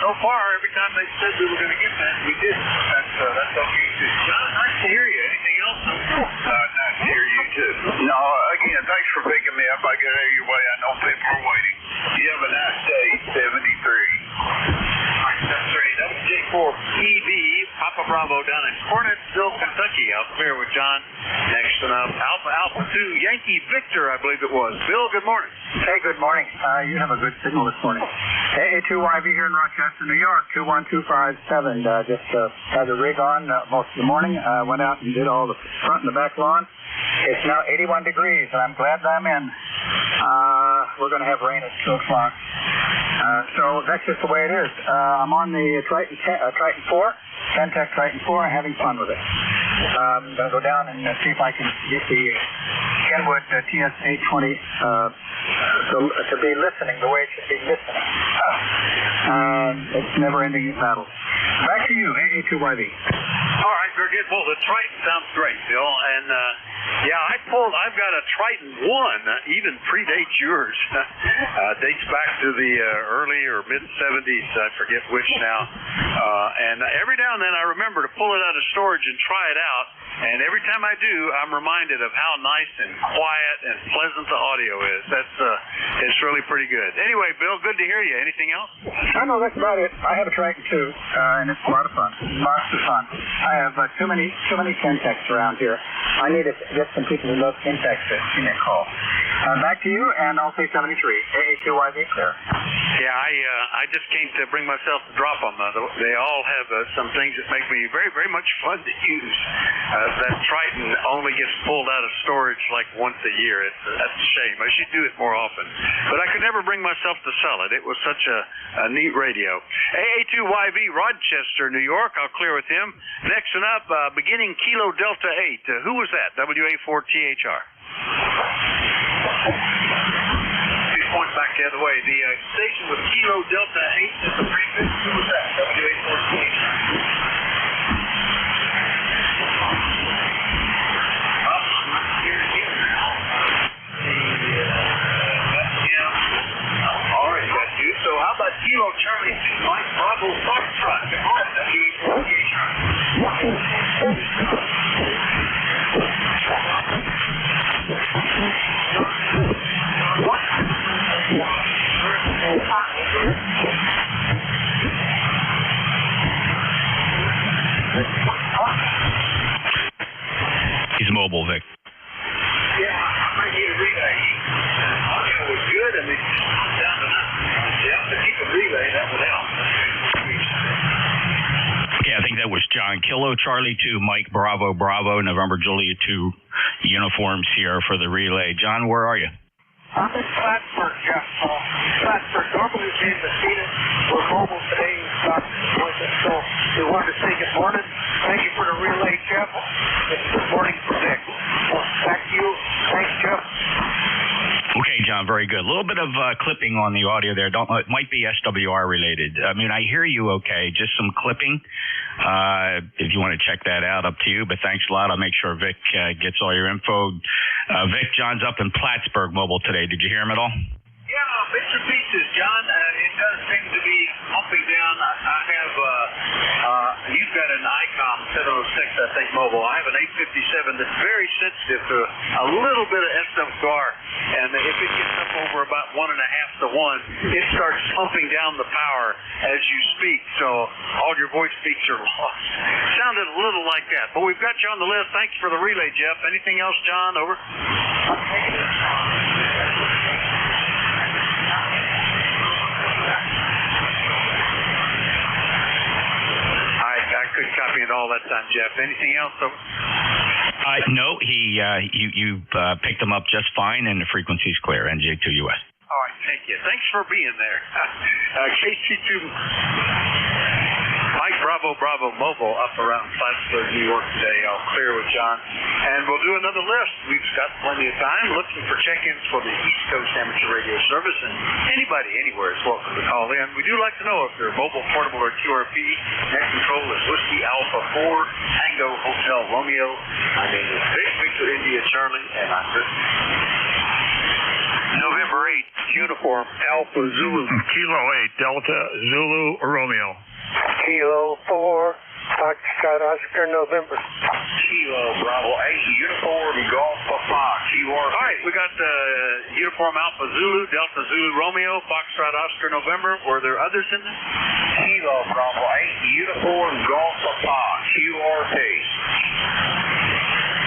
So far, every time they said we were going to get that, we did. That's okay too. John, nice to hear you. Anything else? Nice to hear you too. No, again, thanks for picking me up. I get out of your way. I know people are waiting. You have a nice day. 73. All right, that's 3. WJ4 EB, Papa Bravo down in Cornettsville, Kentucky. I'll clear with John. Next up, Alpha 2, Yankee Victor, I believe it was. Bill, good morning. Hey, good morning. You have a good signal this morning. AA2YV here in Rochester, New York, 21257. Just had the rig on most of the morning. Went out and did all the front and the back lawn. It's now 81 degrees, and I'm glad that I'm in. We're going to have rain at 2 o'clock. So that's just the way it is. I'm on the Triton 4, Pentec Triton 4, and having fun with it. I'm going to go down and see if I can get the Kenwood TS-820 to be listening the way it should be listening. It's never-ending battle. Back to you, AA2YV. All right, very good. Well, the Triton sounds great, Bill. And, I've got a Triton 1, even predates yours. Dates back to the early or mid-'70s, I forget which now. And every now and then I remember to pull it out of storage and try it out. And every time I do, I'm reminded of how nice and quiet and pleasant the audio is. It's really pretty good. Anyway, Bill, good to hear you. Anything else? No, that's about it. I have a Triton too, and it's a lot of fun. Lots of fun. I have too many Pentecs around here. I need to get some people who love Pentecs to give me a call. Back to you, and I'll say 73. AA2YV clear. Yeah, I just can't bring myself to drop them. They all have some things that make me very, very much fun to use. That Triton only gets pulled out of storage like once a year. That's a shame. I should do it more often. But I could never bring myself to sell it. It was such a neat radio. AA2YV, Rochester, New York. I'll clear with him. Next one up, beginning Kilo Delta 8. Who was that? WA4THR. 2 points back the other way. The station with Kilo Delta 8 is the prefix. Who was that? WA4THR. So how about Kilo Charlie 2, Mike Bravo Foxtrot? Good morning. He's mobile, Vic. Yeah, I might need a relay. Audio was good, and it's down to nothing. To keep a relay, that would help. Okay, I think that was John. Kilo Charlie 2, Mike Bravo Bravo, November Juliet 2 uniforms here for the relay. John, where are you? I'm in Plattsburgh, Jeff. Plattsburgh. Normally we in Messina. We're mobile today. So we wanted to say good morning. Thank you for the relay, Jeff. It's good morning for Dick. Back to you. Thanks, Jeff. Okay, John, very good. A little bit of clipping on the audio there. It might be SWR related. I mean, I hear you okay. Just some clipping. If you want to check that out, up to you. But thanks a lot. I'll make sure Vic gets all your info. Vic, John's up in Plattsburgh mobile today. Did you hear him at all? Yeah, bits and pieces, John. It does seem to be humping down. I have, you've got an ICOM 706, I think, mobile. I have an 857 that's very sensitive to a little bit of SWR. And if it gets up over about 1.5 to 1, it starts pumping down the power as you speak. So all your voice speaks are lost. Sounded a little like that. But we've got you on the list. Thanks for the relay, Jeff. Anything else, John? Over. I couldn't copy it all that time, Jeff. Anything else? No, you picked them up just fine, and the frequency's clear. NJ2US. All right, thank you. Thanks for being there. KC2 Mike Bravo Bravo Mobile up around Plattsburgh, New York today. I'll clear with John. And we'll do another list. We've got plenty of time looking for check-ins for the East Coast Amateur Radio Service, and anybody anywhere is welcome to call in. We do like to know if they're mobile, portable, or QRP. Net control is Whiskey Alpha 4, Tango Hotel Romeo. My name is Vic, Victor India Charlie, and I'm Vic. November 8th, uniform Alpha Zulu. Kilo 8, Delta Zulu Romeo. Kilo 4, Foxtrot Oscar November. Kilo Bravo 8, Uniform Golf Papa, QR. All right, we got Uniform Alpha Zulu, Delta Zulu Romeo, Foxtrot Oscar November. Were there others in there? Kilo Bravo 8, Uniform Golf Papa, QRP.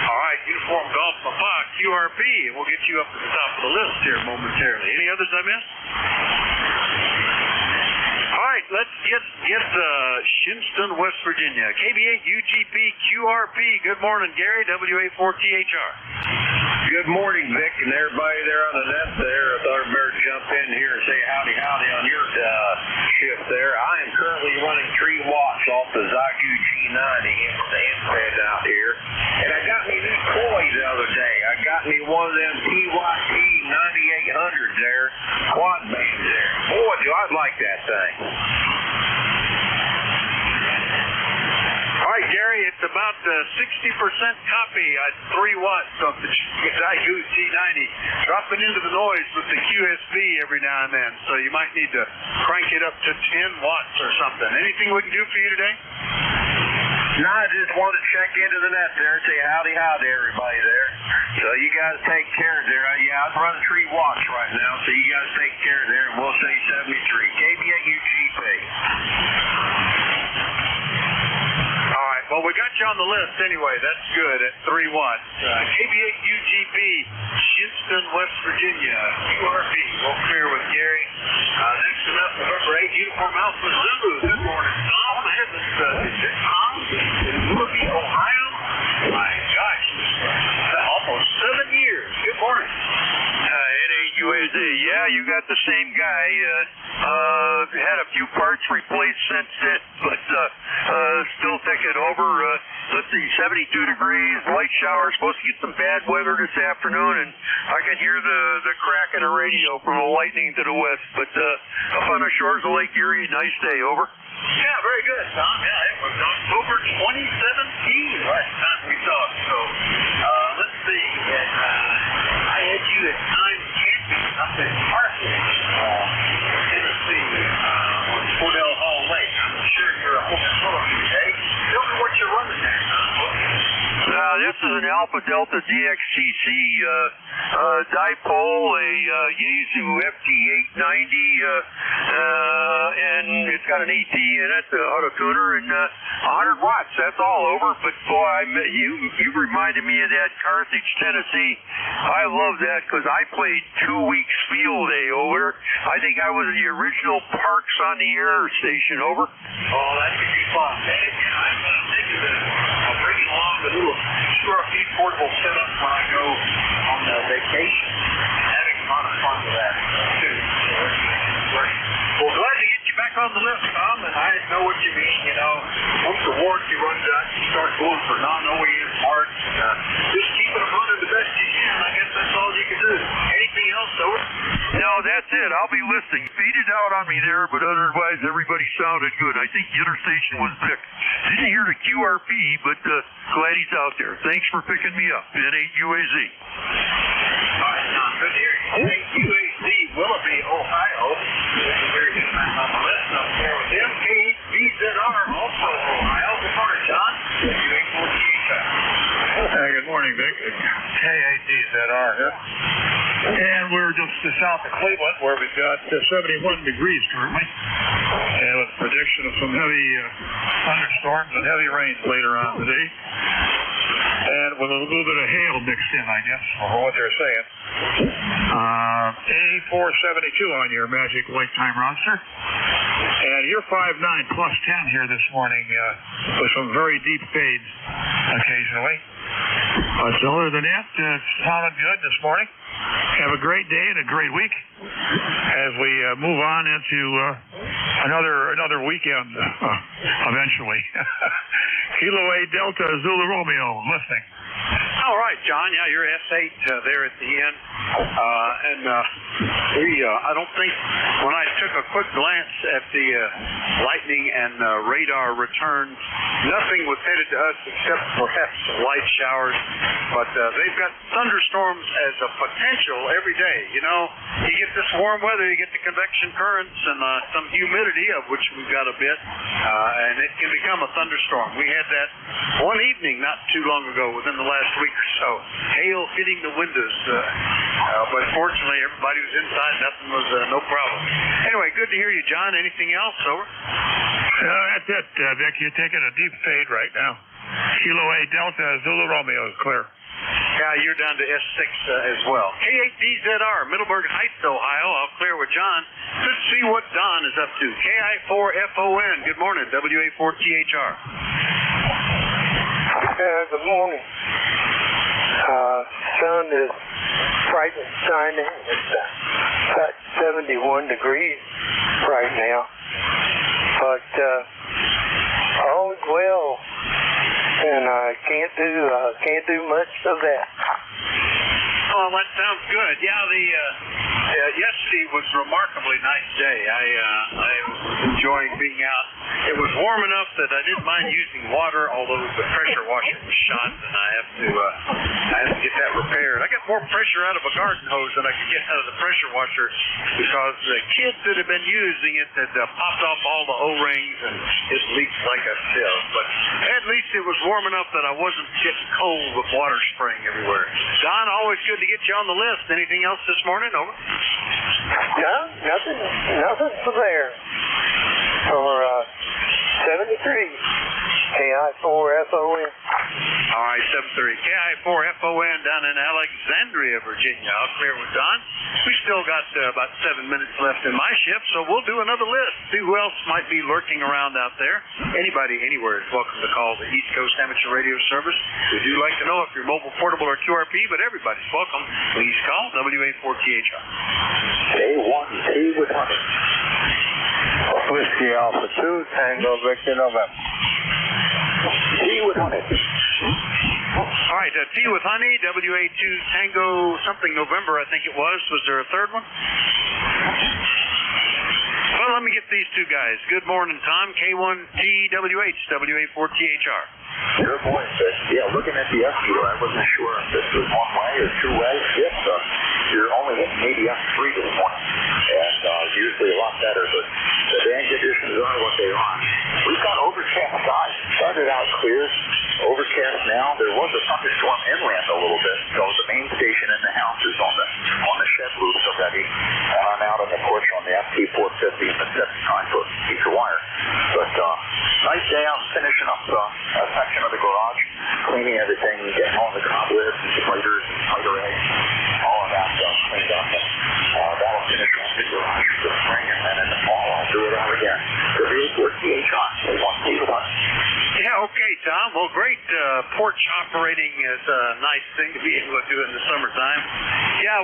All right, Uniform Golf Papa, QRP, and we'll get you up to the top of the list here momentarily. Any others I missed? All right, let's get Shinston, West Virginia. KB8 UGP QRP. Good morning, Gary. WA4THR. Good morning, Vic, and everybody there on the net there. I thought I'd better jump in here and say howdy on your shift there. I am currently running 3 watts off the Zygu G90 in the infrared out here. And I got me new toy the other day. I got me one of them TYT 9800s there, quad bands there. Boy, do I like that thing. All right, Gary, it's about 60% copy at 3 watts of the Zygu G90, dropping into the noise with the QSB every now and then. So you might need to crank it up to 10 watts or something. Anything we can do for you today? No, I just wanted to check into the net there and say howdy to everybody there. So you guys take care there. Yeah, I'm running 3 watts right now, so you guys take care there, and we'll say 73. KB8 UGP. All right, well, we got you on the list anyway. That's good at 3 watts. KB8 UGP, Shinston, West Virginia, QRP. We'll clear with Gary. Next up, November 8, Uniform Alpha Zulu. Good morning, Tom. Is it Tom? In Louisville, Ohio? My gosh, almost 7 years. Good morning. NAUAZ, yeah, you got the same guy. Had a few parts replaced since then, but still ticking over. Let's see, 72 degrees, light shower. Supposed to get some bad weather this afternoon, and I can hear the crack in the radio from the lightning to the west. But up on the shores of Lake Erie, nice day. Over. Yeah, very good, Tom. Yeah, it was October 2017 last time we talked. So let's see. I had you at 9 camping up in Carthage, Tennessee, on Cordell Hall Lake. I'm sure you're a hotel today. Tell me what you're running there, Tom. This is an Alpha Delta DXCC dipole, a Yaesu FT890, and it's got an AT in it, auto tuner, and 100 watts. That's all over. But boy, you reminded me of that Carthage, Tennessee. I love that because I played 2 weeks field day over. I think I was the original Parks on the Air station. Over. Oh, that could be fun. I'm thinking that I'll bring along the little QRP portable setup when I go on vacation. Having a lot of fun with that too. Well, glad to get you back on the list, Tom, and I know what you mean. You know, once the warranty runs out, you start going for non-OEM parts. Just keeping them running the best you can. I guess that's all you can do. Anything else, over? No, that's it. I'll be listening. Faded out on me there, but otherwise everybody sounded good. I think the interstation was picked. Didn't hear the QRP, but glad he's out there. Thanks for picking me up. N8UAZ. All right, Tom, good to hear you. N8UAZ, Willoughby, Ohio. Very good man on the list up there with MKBZR, also Ohio. Good morning, John. Good morning, Vic. KATZR here. And we're just south of Cleveland, where we've got 71 degrees currently, and with a prediction of some heavy thunderstorms and heavy rains later on today, and with a little bit of hail mixed in, I guess, for what they're saying. 8472 on your Magic White Time roster. And you're 5'9 plus 10 here this morning with some very deep fades occasionally. But other than that, it's sounded good this morning. Have a great day and a great week as we move on into another weekend eventually. Kilo 8 Delta Zulu Romeo listening. All right, John. Yeah, you're S8 there at the end. I don't think, when I took a quick glance at the lightning and radar returns, nothing was headed to us except perhaps some light showers. But they've got thunderstorms as a potential every day. You know, you get this warm weather, you get the convection currents and some humidity, of which we've got a bit, and it can become a thunderstorm. We had that one evening not too long ago, within the last week or so. Hail hitting the windows, but fortunately everybody was inside. Nothing was no problem. Anyway, good to hear you, John. Anything else? Over. That's it, Vic. You're taking a deep fade right now. Kilo 8 Delta Zulu Romeo is clear. Yeah, you're down to S6 as well. K8DZR, Middleburg Heights, Ohio. I'll clear with John. Let's see what Don is up to. KI4FON. Good morning, WA4THR. Good morning. Sun is bright and shining. It's about 71 degrees right now. But all is well, and I can't do much of that. Oh, that sounds good. Yeah, yesterday was a remarkably nice day. I was enjoying being out. It was warm enough that I didn't mind using water, although the pressure washer was shot, and I have to get that repaired. I got more pressure out of a garden hose than I could get out of the pressure washer because the kids that have been using it had popped off all the O-rings and it leaks like a sieve. But at least it was warm enough that I wasn't getting cold with water spraying everywhere. Don, always good to get you on the list. Anything else this morning? Over. No, nothing for there. For 73, KI4FON. All right, 73. KI4FON down in Alexandria, Virginia. I'll clear with Don. We still got about 7 minutes left in my shift, so we'll do another list. See who else might be lurking around out there. Anybody, anywhere is welcome to call the East Coast Amateur Radio Service. We do like to know if you're mobile, portable, or QRP, but everybody's welcome. Please call WA4THR. K1T with Hunter. Whiskey Alpha 2, Tango Victor November. T with Honey. All right, T with Honey, WA2 Tango something November, I think it was. Was there a third one? Well, let me get these two guys. Good morning, Tom. K1TWH, WA4THR. Good morning, sir. Yeah, looking at the F-meter, I wasn't sure if this was one way or two way. Yes, you're only hitting maybe F3 this morning, and usually a lot better, but the band conditions are what they are. We've got overcast skies. Started out clear, overcast now. There was a thunderstorm inland a little bit, so the main station in the house is on the shed loops already, and I'm out on the porch on the FT450 and the 79-foot piece of wire. But nice day out, finishing up a section of the garage, cleaning everything, getting all the cobwebs and spiders and spider eggs, all of that stuff cleaned up. And that'll finish off the garage for the spring, and then in the fall I'll do it all again. So here's what THR. Yeah, okay, Tom. Well, great. Porch operating is a nice thing to be able to do in the summertime. Yeah,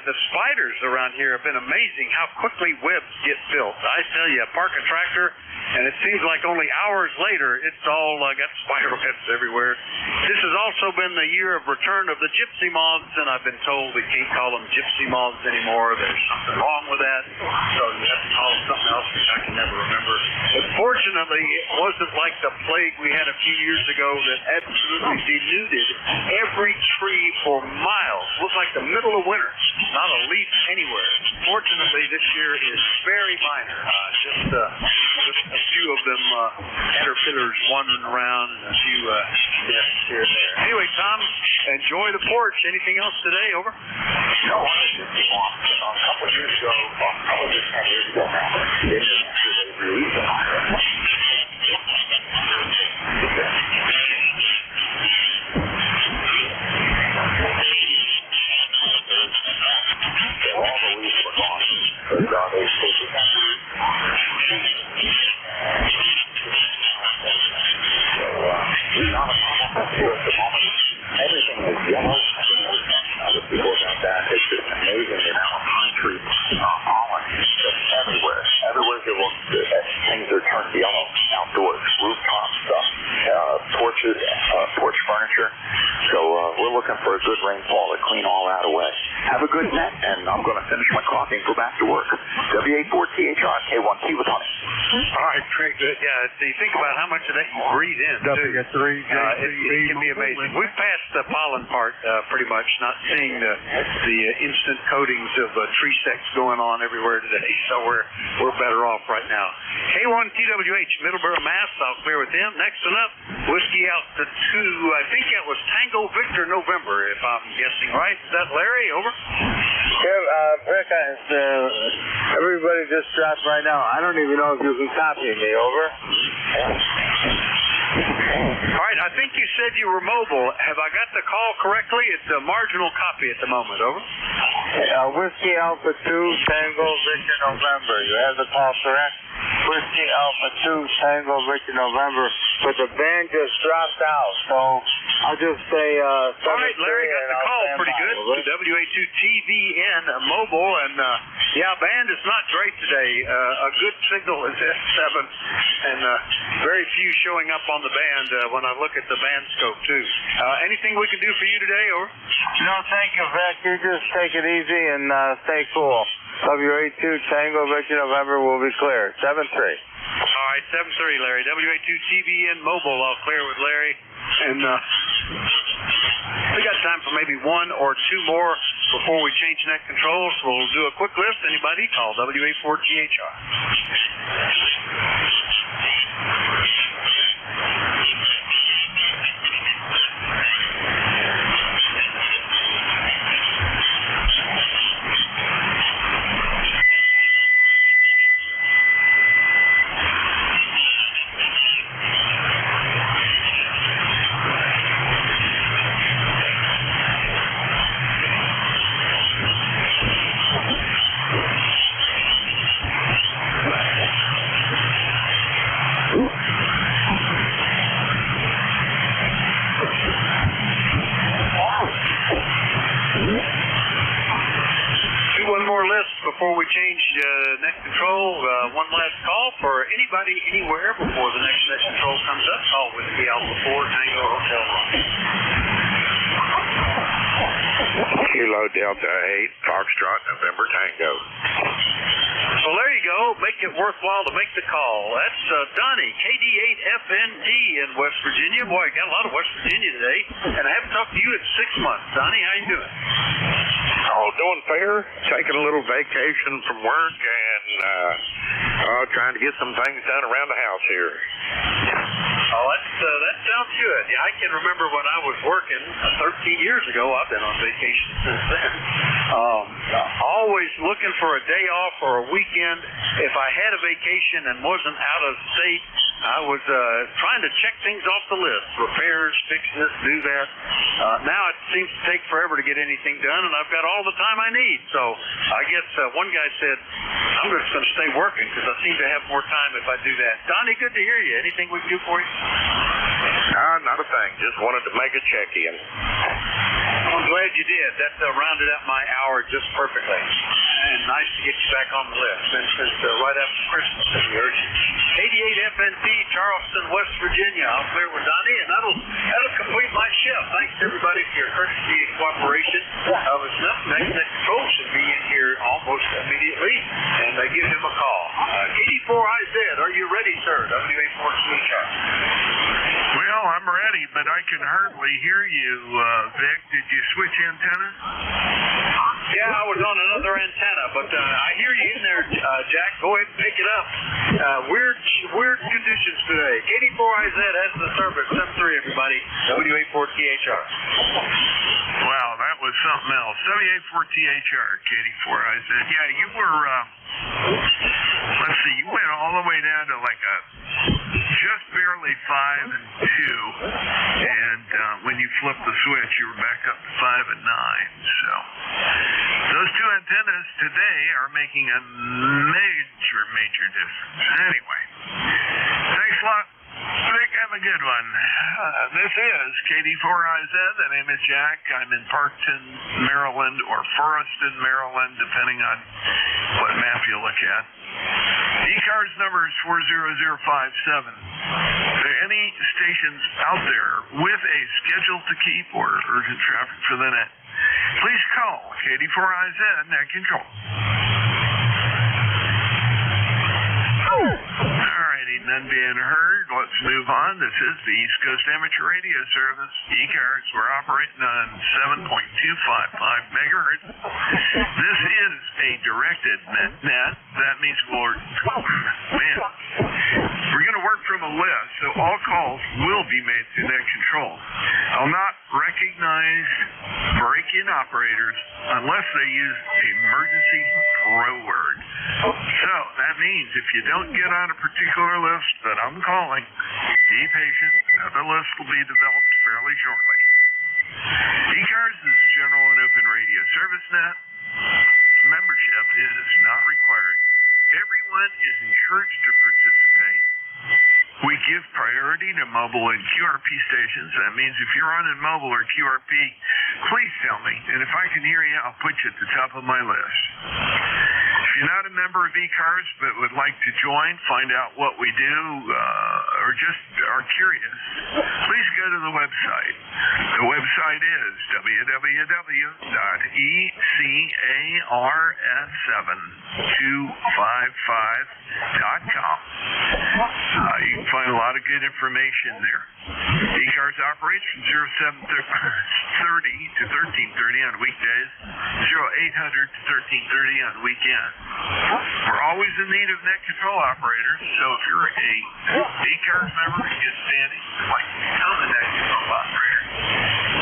the spiders around here have been amazing how quickly webs get built. I tell you, park a tractor, and it seems like only hours later, it's all got spider webs everywhere. This has also been the year of return of the gypsy moths, and I've been told we can't call them gypsy moths anymore. There's something wrong with that, so you have to call them something else, which I can never remember. But fortunately, it wasn't like the plague we had a few years ago that absolutely denuded every tree for miles. It looked like the middle of winter, not a leaf anywhere. Fortunately, this year is very minor. Just a few of them caterpillars wandering around and a few nests here and there. Anyway, Tom, enjoy the porch. Anything else today? Over. No, I was just a couple years ago, probably 10 years ago now, they released an iron. All the leaves were gone. But they we're not a problem here at the moment. Everything is yellow. Before that, it's just amazing the amount of pine tree pollen just everywhere. Everywhere you look, things are turned yellow. porch furniture. So we're looking for a good rainfall to clean all that away. Have a good net, and I'm going to finish my coffee and go back to work. W84THR, K1T with honey. All right, very good. Yeah, so you think about how much of that you breathe in, too. It can be amazing. We've passed the pollen part pretty much, not seeing the instant coatings of tree sects going on everywhere today, so we're better off right now. K1TWH, Middleborough, Mass. I'll clear with him. Next one up, Whiskey out to 2, I think that was Tango Victor November, if I'm guessing right. Is that Larry? Over? Yeah, Rick, everybody just dropped right now. I don't even know if you can copy me. Over. All right, I think you said you were mobile. Have I got the call correctly? It's a marginal copy at the moment. Over. Whiskey Alpha 2, Tango Victor November. You have the call correct? Whiskey Alpha 2, Tango Victor November. But the band just dropped out, so I'll just say... all right, Larry got the call pretty good. WA2TVN mobile, and yeah, band is not great today. A good signal is S7, and very few showing up on the band when I look at the band scope, too. Anything we can do for you today, over? No, thank you, Vic. You just take it easy and stay cool. WA2 Tango Victor November will be clear. 7-3. All right, 7-3, Larry. WA2TVN mobile, I'll clear with Larry. And we got time for maybe one or two more before we change net controls. We'll do a quick list. Anybody? Call WA4THR. Before we change net control, one last call for anybody, anywhere before the next net control comes up. Call Whiskey Alpha 4, Tango Hotel Kilo Delta 8, Foxtrot, November Tango. So there you go. Make it worthwhile to make the call. That's Donnie, KD8FND in West Virginia. Boy, I got a lot of West Virginia today, and I haven't talked to you in 6 months. Donnie, how you doing? Oh, doing fair. Taking a little vacation from work and trying to get some things done around the house here. Oh, that sounds good. Yeah, I can remember when I was working 13 years ago. I've been on vacation since then. Always looking for a day off or a weekend. If I had a vacation and wasn't out of state, I was trying to check things off the list. Repairs, fix this, do that. Now it seems to take forever to get anything done, and I've got all the time I need. So I guess one guy said, I'm just going to stay working because I seem to have more time if I do that. Donnie, good to hear you. Anything we can do for you? Not a thing. Just wanted to make a check-in. I'm glad you did. That rounded out my hour just perfectly. And nice to get you back on the list. Since right after Christmas that we heard you. 88FNT, Charleston, West Virginia. I'll clear with Donnie, and that'll complete my shift. Thanks everybody for your courtesy and cooperation. Next control should be in here almost immediately, and they give him a call. KD4IZ, are you ready, sir? WA4THR. Well, I'm ready, but I can hardly hear you, Vic. Did you switch antennas? Yeah, I was on another antenna, but I hear you in there, Jack. Go ahead and pick it up. Weird conditions today. KD4IZ has the service. 7-3, everybody. WA4THR. Wow, that was something else. WA4THR, KD4IZ. Yeah, you were, let's see, you went all the way down to like just barely 5 and 2, and when you flipped the switch, you were back up to 5 and 9. So those two antennas today are making a major difference. Anyway, thanks a lot. Vic, have a good one. This is KD4IZ. The name is Jack. I'm in Parkton, Maryland, or Forreston, Maryland, depending on what map you look at. ECARS number is 40057. If there are any any stations out there with a schedule to keep or urgent traffic for the net, please call K84IZ Net Control. Alrighty, none being heard. Let's move on. This is the East Coast Amateur Radio Service, ECARS. We're operating on 7.255 megahertz. This is a directed net. That means we're going to work from a list, so all calls will be made through net control. I'll not recognize break-in operators unless they use emergency pro word. So that means if you don't get on a particular list that I'm calling, be patient. Another list will be developed fairly shortly. ECARS is a general and open radio service net. Membership is not required. Everyone is encouraged to participate. We give priority to mobile and QRP stations. That means if you're on in mobile or QRP, please tell me. And if I can hear you, I'll put you at the top of my list. If you're not a member of ECARS but would like to join, find out what we do, or just are curious, please go to the website. The website is www.ECARS725.com. You can find a lot of good information there. ECARS operates from 0730 to 1330 on weekdays, 0800 to 1330 on weekends. We're always in need of net control operators, so if you're a ECARS member in good standing and like to become a net control operator,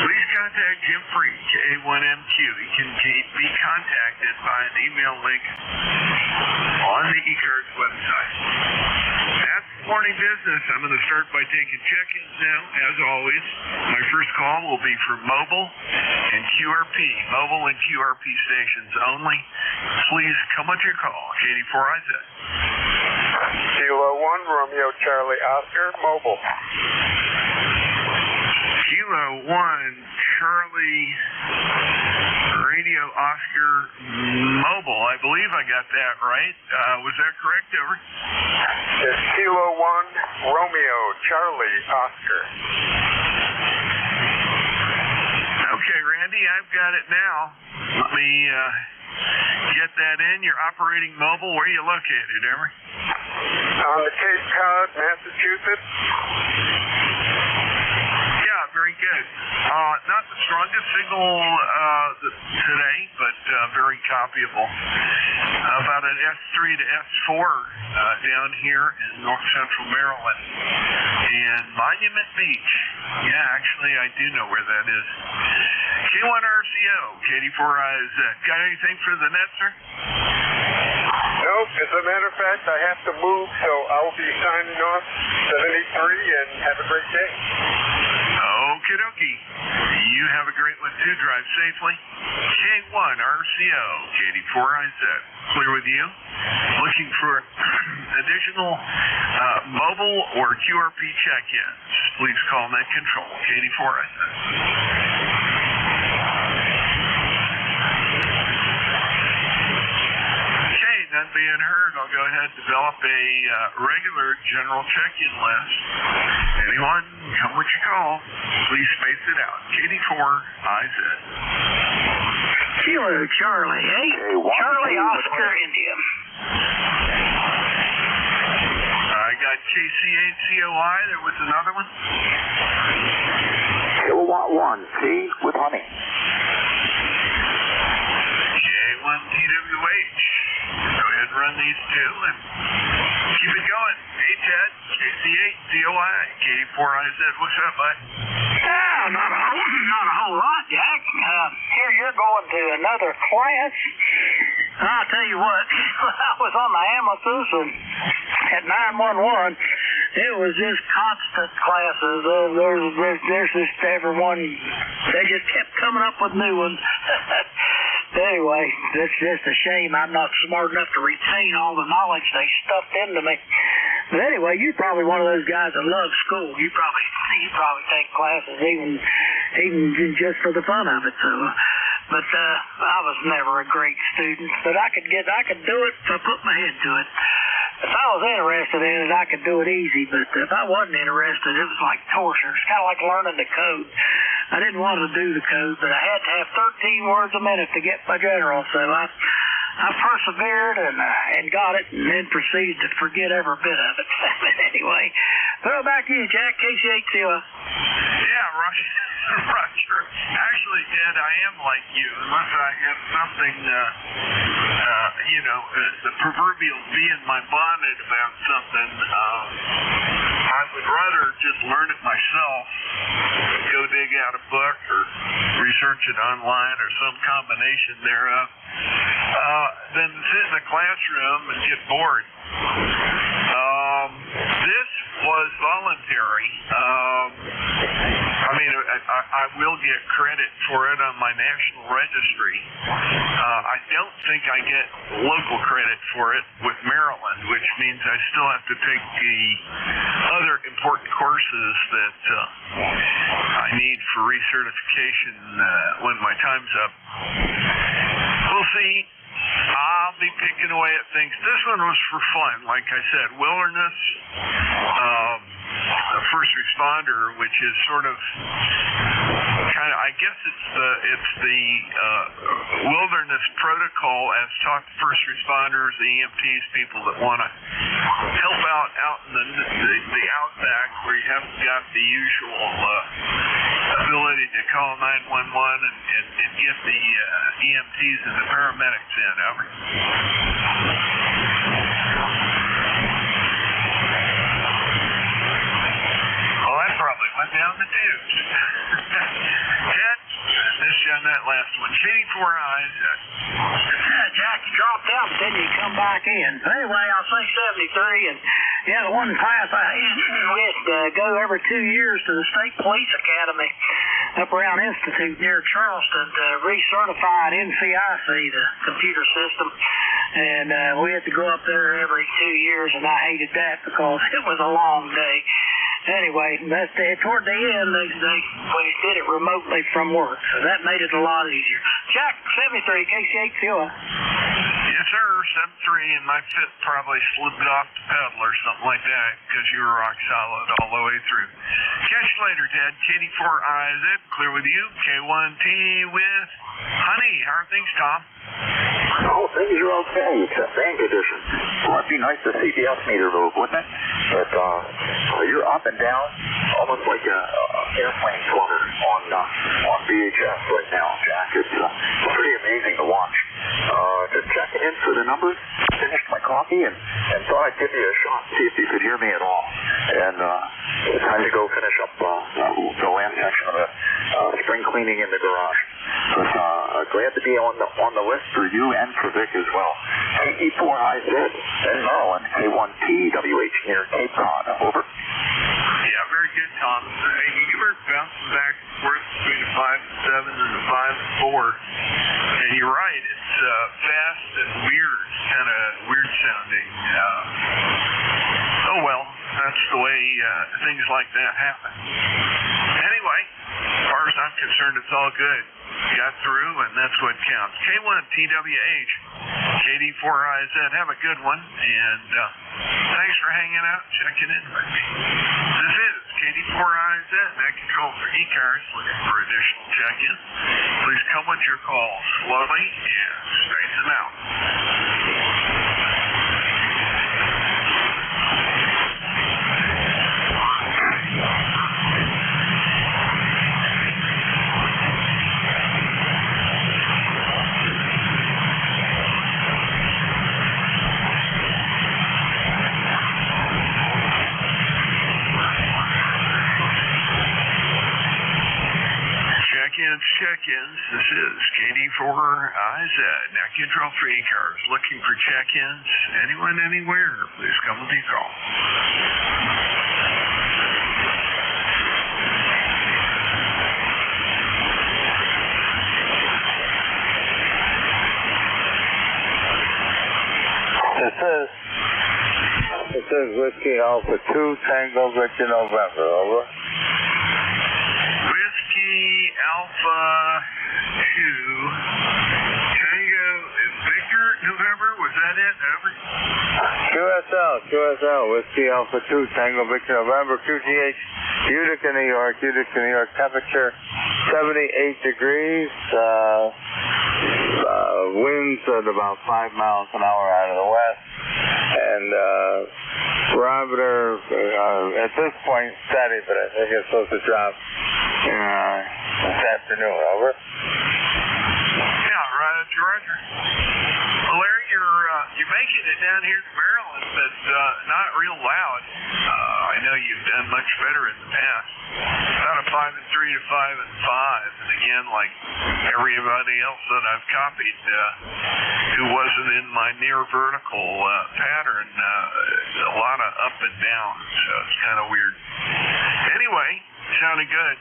please contact Jim Free, K1MQ. He can be contacted by an email link on the ECARS website. That's morning business. I'm going to start by taking check-ins now, as always. My first call will be for mobile and QRP. Mobile and QRP stations only. Please come with your call. K84IZ. Kilo 1, Romeo Charlie Oscar, mobile. Kilo 1, Charlie Radio Oscar mobile. I believe I got that right. Was that correct, over? It's Kilo 1, Romeo Charlie Oscar. Okay, Randy, I've got it now. Let me get that in. You're operating mobile. Where are you located, Emery? On the Cape Cod, Massachusetts. Yeah, very good. Not the strongest signal today, but very copyable. About an S3 to S4 down here in north central Maryland. And Monument Beach. Yeah, actually, I do know where that is. K1RCO, K84IZ. Got anything for the net, sir? Nope. As a matter of fact, I have to move, so I'll be signing off 73 and have a great day. Okie dokie. You have a great one too. Drive safely. K1RCO, K84IZ. Clear with you. Looking for additional mobile or QRP check-ins. Please call Net Control, K84IZ. None being heard, I'll go ahead and develop a regular general check-in list. Anyone, come with your call. Please space it out. K84IZ. Kilo Charlie, eh? Charlie Oscar India. I got KC8COI. There was another one. Kilowatt 1, C with honey. K1TWH. Go ahead and run these two and keep it going. Hey, Ted, KC8COI, K84IZ. What's up, bud? Not a whole lot, Jack. Here you're going to another class. I'll tell you what, I was on the Amethyst and at 911. It was just constant classes. There's just everyone. They just kept coming up with new ones. Anyway, it's just a shame I'm not smart enough to retain all the knowledge they stuffed into me. But anyway, you're probably one of those guys that loves school. You probably take classes even just for the fun of it. So, but I was never a great student, but I could do it if I put my head to it. if I was interested in it, I could do it easy, but if I wasn't interested, it was like torture. It's kind of like learning the code. I didn't want to do the code, but I had to have 13 words a minute to get my general, so I persevered and got it, and then proceeded to forget every bit of it. Anyway, throw it back to you, Jack. KC8COI. Yeah, Roger. Actually, Ed, I am like you. Unless I have something, the proverbial bee in my bonnet about something, I would rather just learn it myself, go dig out a book or research it online or some combination thereof, than sit in a classroom and get bored. This was voluntary. I will get credit for it on my national registry. I don't think I get local credit for it with Maryland, which means I still have to take the other important courses that I need for recertification when my time's up. We'll see. I'll be picking away at things. This one was for fun, like I said. Wilderness, first responder, which is sort of I guess it's the wilderness protocol as taught to first responders, the EMTs, people that want to help out in the outback where you haven't got the usual ability to call 911 and get the EMTs and the paramedics in. Over. Well, that probably went down the tubes. Ted, missed you on that last one. Shady Four Eyes. Jack, you dropped out, but then you come back in. Anyway, I'll say 73, and the one class I had, we had to go every 2 years to the State Police Academy up around Institute near Charleston to recertify an NCIC, the computer system. And we had to go up there every 2 years, and I hated that because it was a long day. Anyway, toward the end, we did it remotely from work, so that made it a lot easier. Jack, 73, KC8COI. Yes, sir, 73, and my fit probably slipped off the pedal or something like that because you were rock solid all the way through. Catch you later, Dad. KD4IZ, clear with you. K1T with Honey. How are things, Tom? Oh, things are okay, except fan conditions. Well, it'd be nice to see the meter move, wouldn't it? But you're up and down, almost like an airplane flutter on VHS right now, Jack. It's pretty amazing to watch. Just checking in for the numbers, finished my coffee, and thought I'd give you a shot, see if you could hear me at all. And it's time to go finish up the last section of the spring cleaning in the garage. But glad to be on the list for you and for Vic as well. KE4IZ in Maryland, K1TWH near Cape Cod. Over. Yeah, very good, Tom. Hey, you were bouncing back and forth between a 5-7 and a 5-4. And you're right, it's fast and weird, kind of weird sounding. Oh well, that's the way things like that happen. Anyway, as far as I'm concerned, it's all good. Got through, and that's what counts. K1TWH, KD4IZ, have a good one, and thanks for hanging out and checking in with me. This is KD4IZ, Net Control for ECARS, looking for additional check-in. Please come with your calls slowly and straighten them out. Check-ins. This is KD4IZ, Net Control for ECARS. Looking for check-ins. Anyone, anywhere, please come with your call. This is Whiskey Alpha 2, Tango Victor November. Over. Alpha 2, Tango Victor, November, was that it? Over? QSL, QSL, Whiskey Alpha 2, Tango Victor November, QTH, Utica, New York, temperature 78 degrees, winds at about 5 miles an hour out of the west, and barometer at this point steady, but I think it's supposed to drop this afternoon. Over. Yeah, Roger. Well, Larry, you're making it down here in Maryland, but not real loud. I know you've done much better in the past. About a 5 and 3 to 5 and 5, and again, like everybody else that I've copied, who wasn't in my near vertical pattern, a lot of up and down, so it's kind of weird. Anyway, sounded good.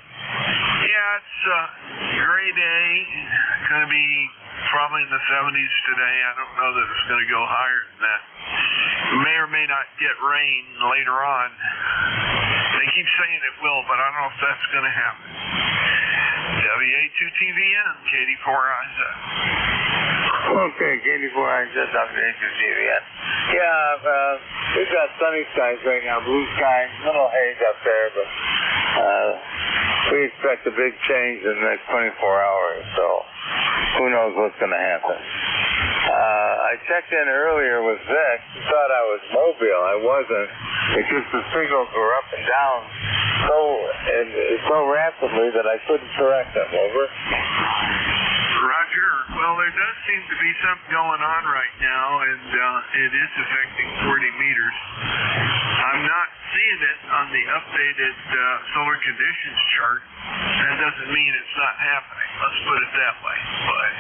Yeah, it's a great day. Going to be probably in the 70s today. I don't know that it's going to go higher than that. May or may not get rain later on. They keep saying it will, but I don't know if that's going to happen. WA2TVN, KD4IZ. Okay, KD4IZ, WA2TVN. Yeah, we've got sunny skies right now, blue skies, little haze up there, but we expect a big change in the next 24 hours, so who knows what's going to happen. I checked in earlier with Vic. He thought I was mobile. I wasn't. It's just the signals were up and down so rapidly that I couldn't correct them. Over. Roger. Well, there does seem to be something going on right now, and it is affecting 40 meters. I'm not seeing it on the updated solar conditions chart. That doesn't mean it's not happening. Let's put it that way. But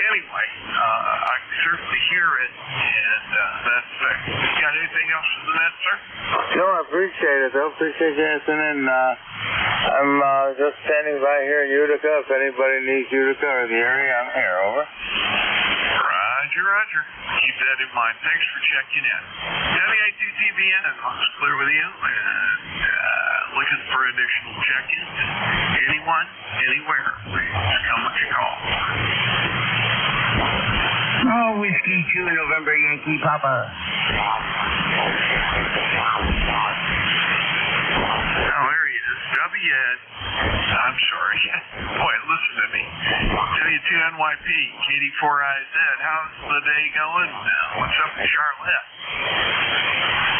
anyway, I can certainly hear it, and that's fact. Got anything else in the net, sir? No, I appreciate it. I appreciate you answering. I'm just standing by here in Utica. If anybody needs Utica or the area, I'm here. Over. Roger. Keep that in mind. Thanks for checking in. WA2TVN, looks clear with you, and looking for additional check-ins. Anyone, anywhere, please come with your call. Oh, Whiskey 2, November, Yankee Papa. Oh, there he is. I'm sorry. Boy, listen to me. W2NYP, KD4IZ. How's the day going? What's up in Charlotte?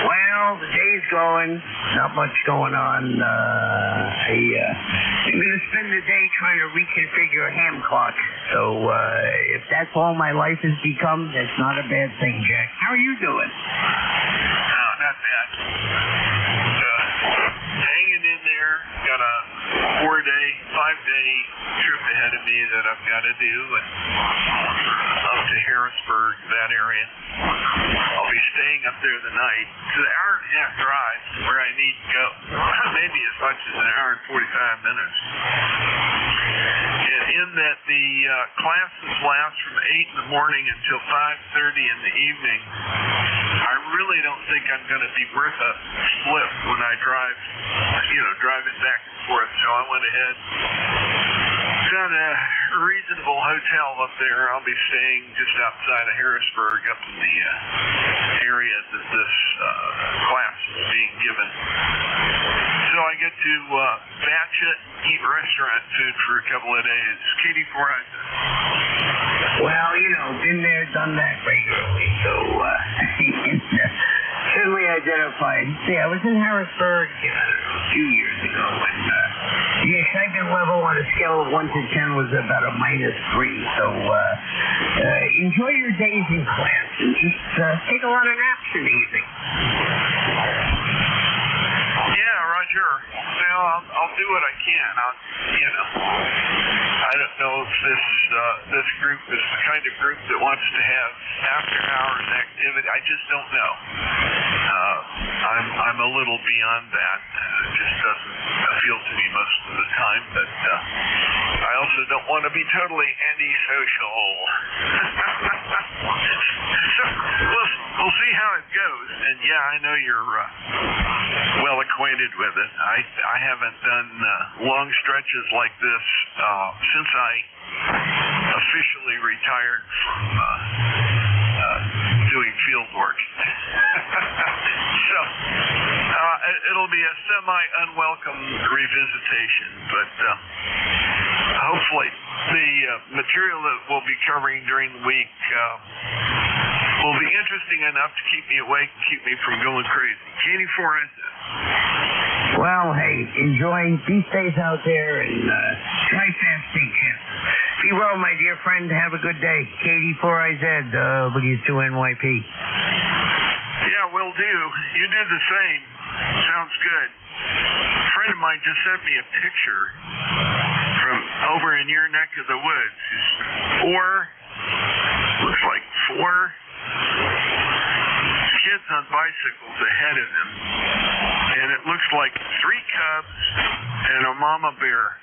Well, the day's going. Not much going on. I'm going to spend the day trying to reconfigure a ham clock. So if that's all my life has become, that's not a bad thing, Jack. How are you doing? No, not bad. Hanging in there. Got a 5-day trip ahead of me that I've got to do, and up to Harrisburg, that area. I'll be staying up there the night. It's an hour and a half drive to where I need to go. Maybe as much as an hour and 45 minutes. And in that the classes last from 8 in the morning until 5:30 in the evening, I really don't think I'm going to be worth a split when I drive it back and forth. So I went ahead, found a reasonable hotel up there. I'll be staying just outside of Harrisburg, up in the area that this class is being given. So I get to batch it, eat restaurant food for a couple of days. KD4IZ. Well, been there, done that regularly, so certainly identified. See, I was in Harrisburg, a few years ago, and the excitement level on a scale of 1 to 10 was about a -3. So enjoy your days in class and just take a lot of naps in the evening. Yeah, Roger. Well, I'll do what I can. I don't know if this group is the kind of group that wants to have after-hours activity. I just don't know. I'm a little beyond that. It just doesn't appeal to me most of the time. But I also don't want to be totally antisocial. So we'll see how it goes. And yeah, I know you're well acquainted with it. I haven't done long stretches like this since I officially retired from doing field work. So it'll be a semi-unwelcome revisitation, but hopefully the material that we'll be covering during the week will be interesting enough to keep me awake and keep me from going crazy. Katie Forrest. Well, hey, be safe out there and drive fast, stay careful. Be well, my dear friend. Have a good day. Katie 4IZ, W2NYP. Yeah, will do. You do the same. Sounds good. A friend of mine just sent me a picture from over in your neck of the woods. Looks like four kids on bicycles ahead of them. And it looks like 3 cubs and a mama bear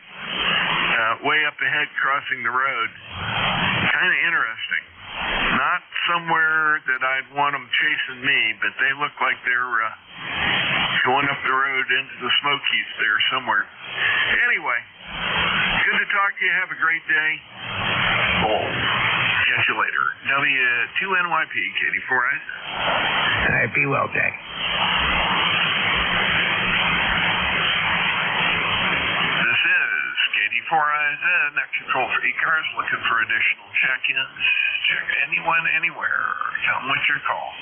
way up ahead crossing the road. Kind of interesting. Not somewhere that I'd want them chasing me, but they look like they're going up the road into the Smokies there somewhere. Anyway, good to talk to you. Have a great day. Catch you later. W2NYP, Katie 4IZ. All right, be well, Jack. This is Katie 4IZ, net control for ECARS, looking for additional check-ins. Check anyone, anywhere. Come with your call.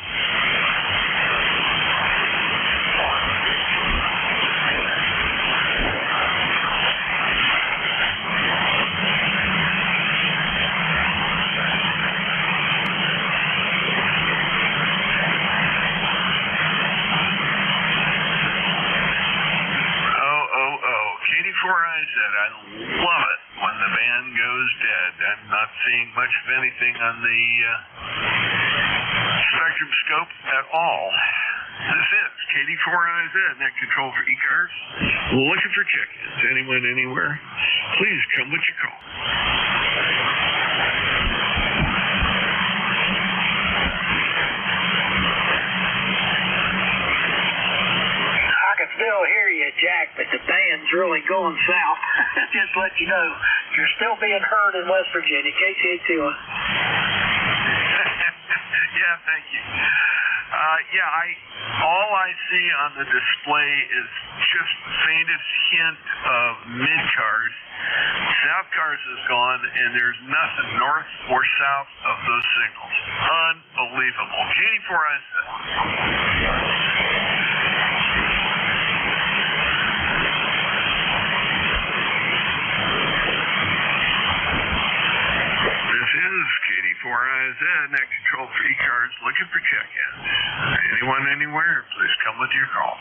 Katie 4IZ, I love it when the band goes dead. I'm not seeing much of anything on the spectrum scope at all. This is Katie 4IZ, net control for ECARS. Looking for check-ins. Anyone, anywhere? Please come with your call. I can still hear you, Jack, but the band's really going south. Just let you know, you're still being heard in West Virginia. KCA2. Yeah, thank you. All I see on the display is just the faintest hint of mid-cars. South cars is gone, and there's nothing north or south of those signals. Unbelievable. Katie 4IZ. This is Katie 4IZ, net control for ECARS, looking for check-ins. Anyone, anywhere, please come with your call.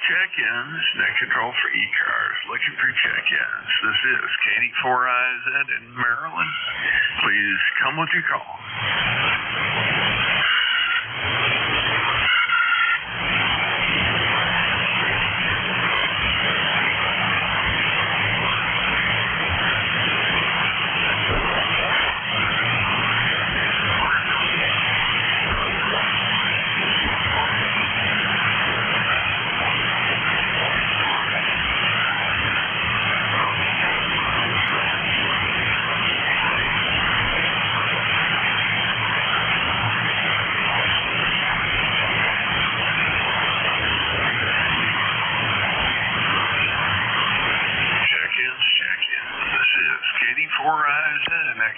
Check-ins, net control for ECARS, looking for check-ins. This is Katie 4IZ in Maryland. Please come with your call.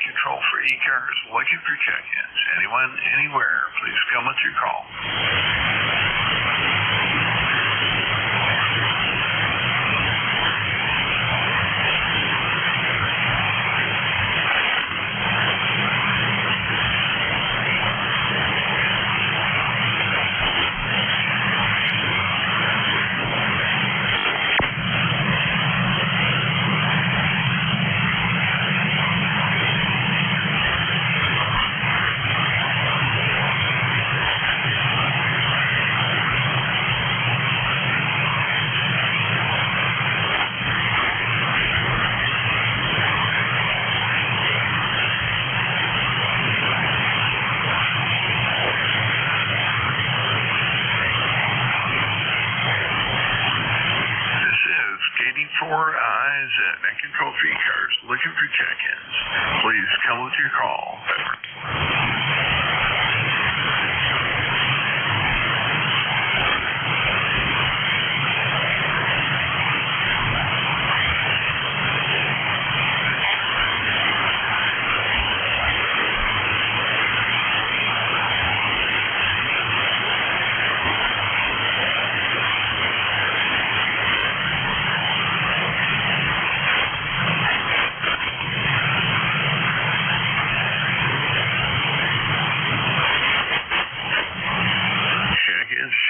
Control for ECARS, looking for check-ins. Anyone, anywhere, please come with your call. IZ at Control for ECARS, looking for check-ins. Please come with your call.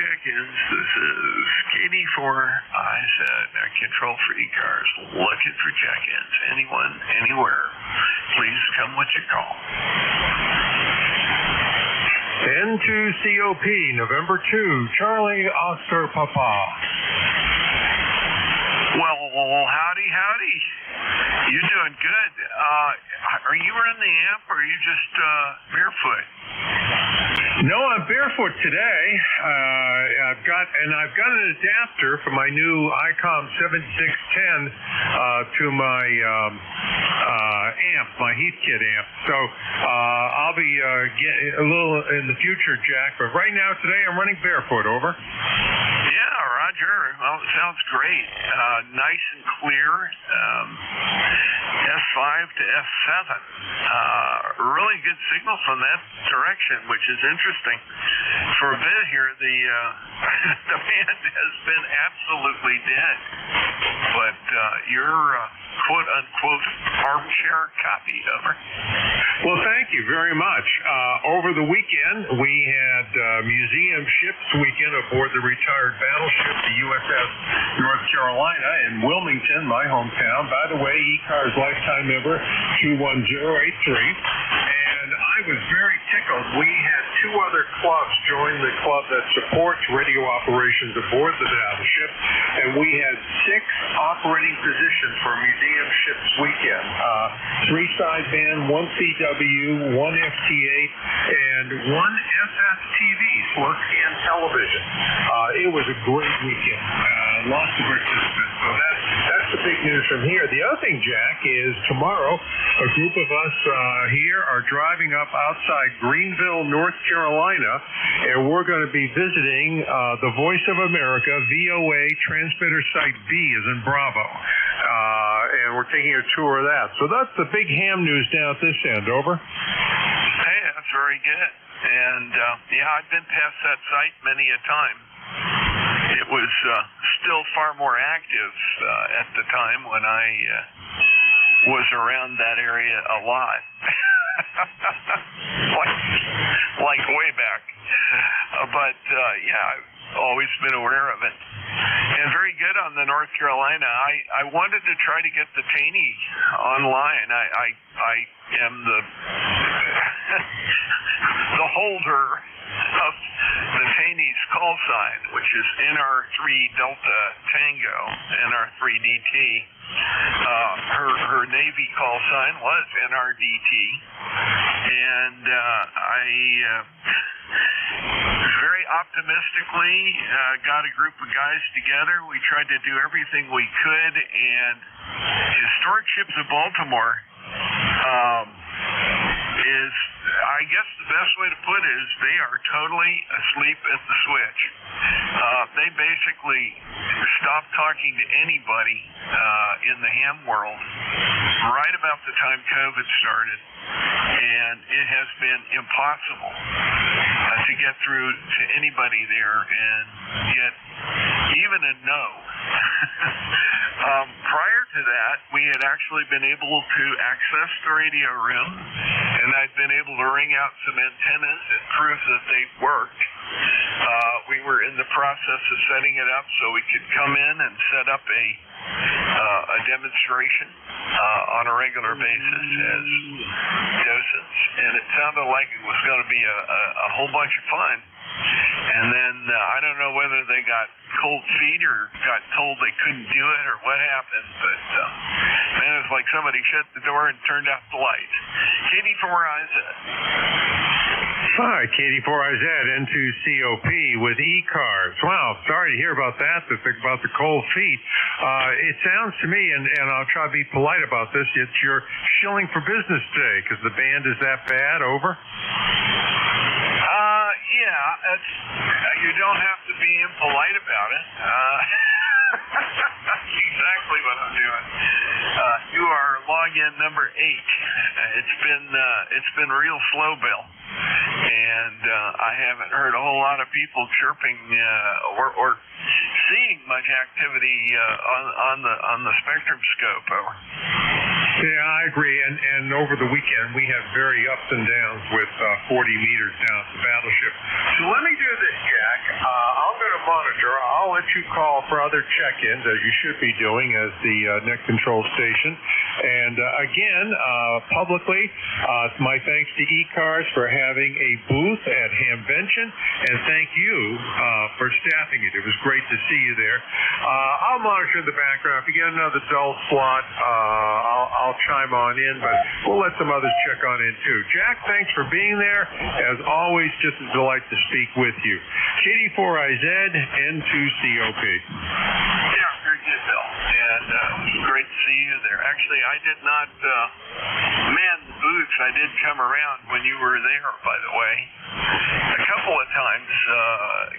Check-ins. This is Katie for IZ at Control for ECARS, looking for check-ins. Anyone, anywhere, please come with your call. N2COP, November 2, Charlie Oscar Papa. Well, howdy. You doing good? Are you running the amp, or are you just barefoot? No, I'm barefoot today. I've got an adapter for my new ICOM 7610 to my amp, my Heathkit amp. So I'll be getting a little in the future, Jack. But right now, today, I'm running barefoot. Over. Yeah, Roger. Well, it sounds great. Nice and clear. S5 to S7. Really good signal from that direction, which is interesting. For a bit here, the band has been absolutely dead. But your quote-unquote armchair copy, over. Well, thank you very much. Over the weekend, we had museum ships weekend aboard the retired battleship, the USS North Carolina in Wilmington, my hometown. By the way, ECARS lifetime member 21083. And I was very tickled. We had two other clubs join the club that supports radio operations aboard the battleship, and we had 6 operating positions for museum ships weekend. 3 sideband, 1 CW, 1 FT8, and 1 SSTV, slow scan television. It was a great weekend. Lots of participants. So that's the big news from here. The other thing, Jack, is tomorrow a group of us here are driving up outside Greenville, North Carolina, and we're going to be visiting the Voice of America VOA transmitter site B as in Bravo. And we're taking a tour of that. So that's the big ham news down at this end. Over. Hey, that's very good. And, I've been past that site many a time. It was still far more active at the time when I was around that area a lot. like way back. But, I've always been aware of it. And very good on the North Carolina. I wanted to try to get the Taney online. I am the the holder of the Taney's call sign, which is NR3 Delta Tango, NR3DT. Her Navy call sign was NRDT, and I very optimistically got a group of guys together. We tried to do everything we could, and Historic Ships of Baltimore is, I guess the best way to put it is, they are totally asleep at the switch. They basically stopped talking to anybody in the ham world right about the time COVID started, and it has been impossible to get through to anybody there and get even a no. Prior to that, we had actually been able to access the radio room, and I'd been able to ring out some antennas and prove that they worked. We were in the process of setting it up so we could come in and set up a demonstration on a regular basis as docents, and it sounded like it was going to be a whole bunch of fun. And then I don't know whether they got cold feet or got told they couldn't do it or what happened, but Then it's like somebody shut the door and turned out the lights. KD4IZ. Hi, KD4IZ, N2COP with ECARS. Wow, sorry to hear about that, about the cold feet. It sounds to me, and I'll try to be polite about this, it's you're shilling for business today because the band is that bad. Over? Yeah, you don't have to be impolite about it. That's exactly what I'm doing. You are login number 8. It's been real slow, Bill, and I haven't heard a whole lot of people chirping or seeing much activity on the spectrum scope. Over. Yeah, I agree. And over the weekend, we have very ups and downs with 40 meters down at the battleship. So let me do this, Jack. I'm going to monitor. I'll let you call for other check-ins, as you should be doing as the net control station. And again, publicly, my thanks to ECARS for having a booth at Hamvention, and thank you for staffing it. It was great to see you there. I'll monitor in the background. If you get another dull slot, I'll chime on in, but we'll let some others check on in too. Jack, thanks for being there. As always, just a delight to speak with you. KD4IZ, N2COP. Yeah, very good, Bill. And it was great to see you there. Actually, I did not man the booths. I did come around when you were there, by the way. A couple of times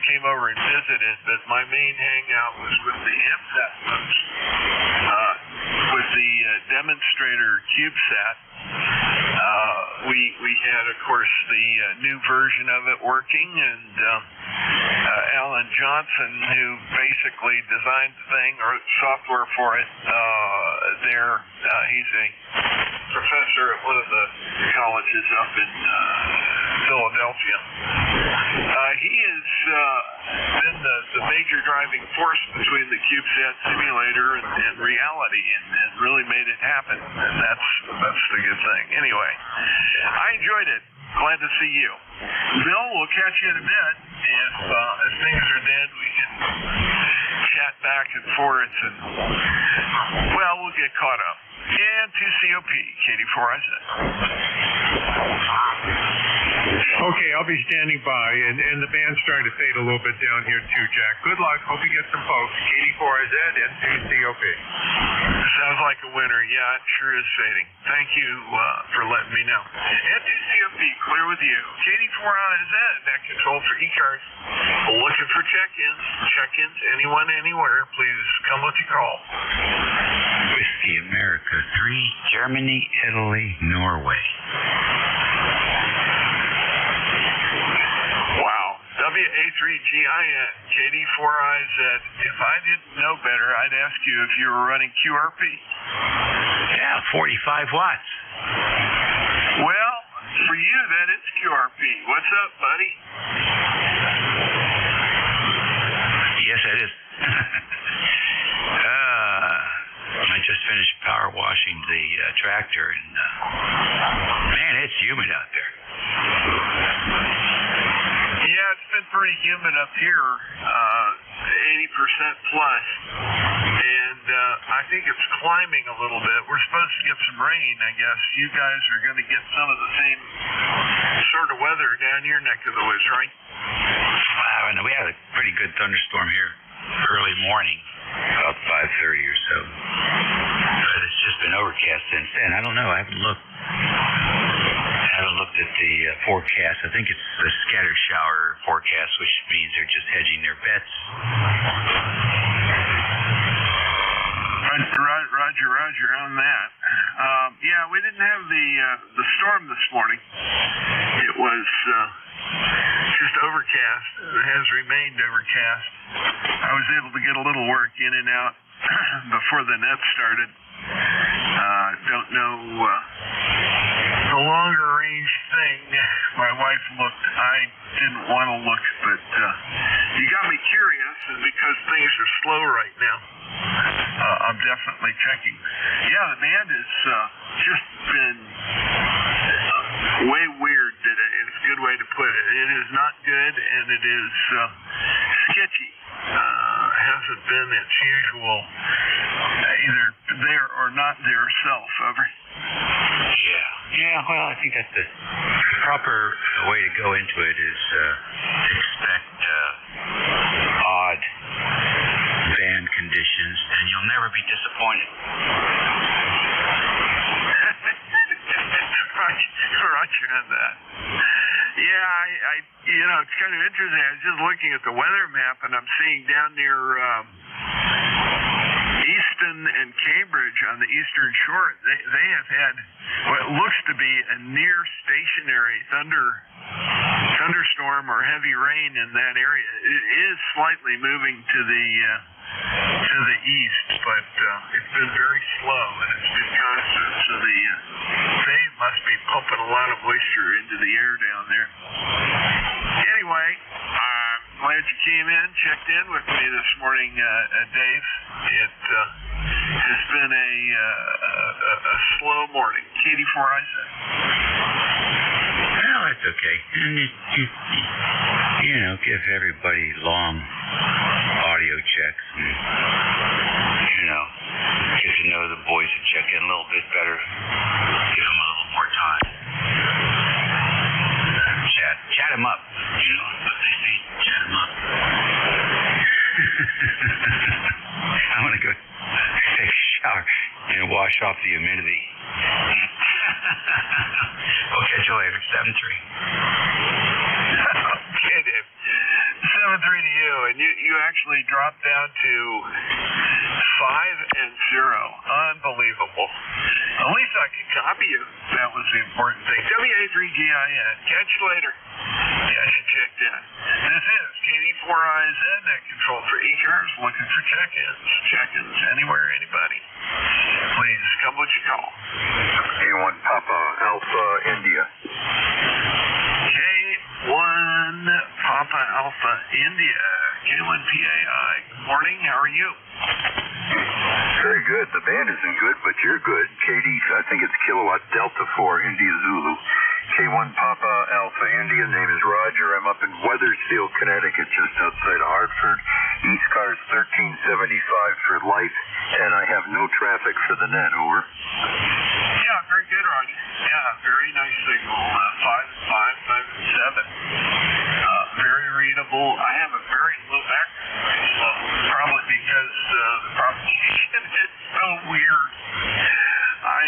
came over and visited, but my main hangout was with the AMSAT folks, with the demonstrator CubeSat. We had, of course, the new version of it working, and Alan Johnson, who basically designed the thing or software for it, he's a professor at one of the colleges up in Philadelphia. He has been the major driving force between the CubeSat simulator and reality, and really made it happen. And that's the good thing. Anyway, I enjoyed it. Glad to see you. Bill, we'll catch you in a bit. If things are dead, we can chat back and forth, and, well, we'll get caught up. And to COP, KD4IZ. Okay, I'll be standing by, and the band's starting to fade a little bit down here too, Jack. Good luck. Hope you get some folks. KD4IZ, N2COP. Sounds like a winner. Yeah, it sure is fading. Thank you for letting me know. N2COP, clear with you. KD4IZ, net control for ECARS. Looking for check-ins, anyone, anywhere. Please come with your call. Whiskey America 3, Germany, Italy, Norway. Wow. WA3GIN, KD4IZ. If I didn't know better, I'd ask you if you were running QRP. Yeah, 45 watts. Well, for you, that is QRP. What's up, buddy? Yes, it is. I just finished power washing the tractor, and man, it's humid out there. Yeah, it's been pretty humid up here, 80% plus, and I think it's climbing a little bit. We're supposed to get some rain, I guess. You guys are going to get some of the same sort of weather down your neck of the woods, right? Wow, and we had a pretty good thunderstorm here early morning, about 5:30 or so. But it's just been overcast since then. I don't know. I haven't looked at the forecast. I think it's the scattered shower forecast, which means they're just hedging their bets. Roger on that. Yeah, we didn't have the storm this morning. It was just overcast. It has remained overcast. I was able to get a little work in and out before the net started. Don't know the longer range thing. My wife looked. I didn't want to look, but you got me curious, and because things are slow right now, I'm definitely checking. Yeah, the band has just been way weird today. It's a good way to put it. It is not good, and it is sketchy. Has hasn't been its usual either there or not there self. Over. Yeah, well, I think that's the proper way to go into it is expect odd band conditions, and you'll never be disappointed. Roger on that. Yeah, I it's kind of interesting. I was just looking at the weather map, and I'm seeing down near Easton and Cambridge on the eastern shore, they have had what looks to be a near stationary thunderstorm or heavy rain in that area. It is slightly moving to the east, but it's been very slow and it's been constant. So they must be pumping a lot of moisture into the air down there. Anyway, glad you came in, checked in with me this morning, Dave. It has been a slow morning. Katie for Isaac. Well, that's okay. And give everybody long audio checks and, get to know the boys who check in a little bit better. Give them a little more time. Chat them up. What they say, chat them up. I want to go take a shower and wash off the humidity. We'll catch you later. 7-3. Okay, Dave. 7-3 to you, and you actually dropped down to 5-0. Unbelievable. At least I could copy you. That was the important thing. WA3GIN. Catch you later. Yeah, she checked in. This is KD4IZ, net control for ECARS, looking for check-ins, anywhere, anybody. Please come what you call. K1 Papa Alpha India. K1 Papa Alpha India. K1PAI. Good morning. How are you? Very good. The band isn't good, but you're good. KD, I think it's Kilowatt Delta 4, India Zulu. K1 Papa Alpha India. Name is Roger. I'm up in Wethersfield, Connecticut, just outside Hartford. ECARS 1375 for life, and I have no traffic for the net. Over. Yeah, very good, Roger. Yeah, very nice signal. 5 and 7. Very readable. I have a very low background noise level, probably because the propagation is so weird. I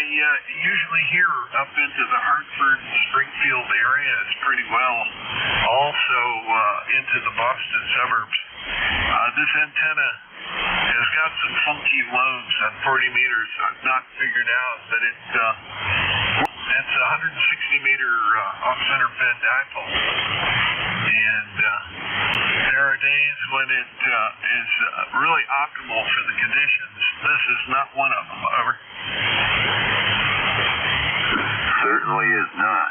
usually hear up into the Hartford, Springfield areas pretty well. Also into the Boston suburbs. This antenna has got some funky lobes on 40 meters. I've not figured out, but it's a 160-meter off-center bed dipole. And there are days when it is really optimal for the conditions. This is not one of them. Over. Certainly is not.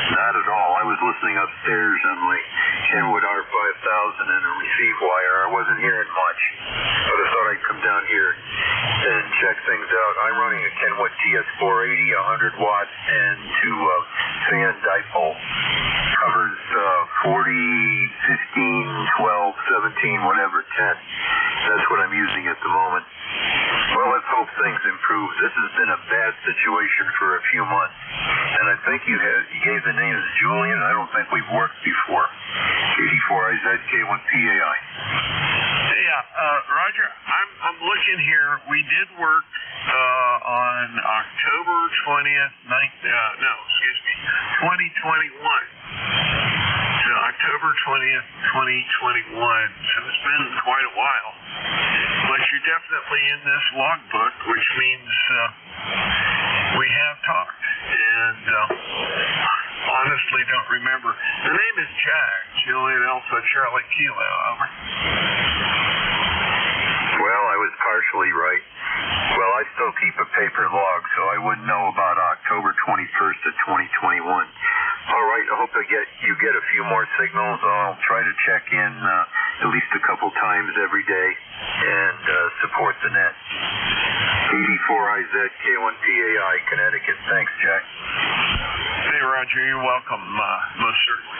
Not at all. I was listening upstairs on my Kenwood R5000 and a receive wire. I wasn't hearing much, but I thought I'd come down here and check things out. I'm running a Kenwood TS480, 100 watts, and fan dipole. Covers 40, 15, 12, 17, whatever, 10. That's what I'm using at the moment. Well, let's hope things improve. This has been a bad situation for a few months, and I think you gave the name as Julian. I don't think we've worked before. KD4IZ, K1PAI. Yeah, Roger, I'm looking here. We did work on October 20th, 2021. To October 20th, 2021. So it's been quite a while. But you're definitely in this logbook, which means we have talked. And honestly don't remember. The name is Jack, Juliet Alpha Charlie Kilo. Over. Well, I was partially right. Well, I still keep a paper log, so I wouldn't know about October 21st of 2021. All right, I hope you get a few more signals. I'll try to check in at least a couple times every day and support the net. KD4IZ, K1PAI, Connecticut. Thanks, Jack. Hey, Roger, you're welcome, most certainly.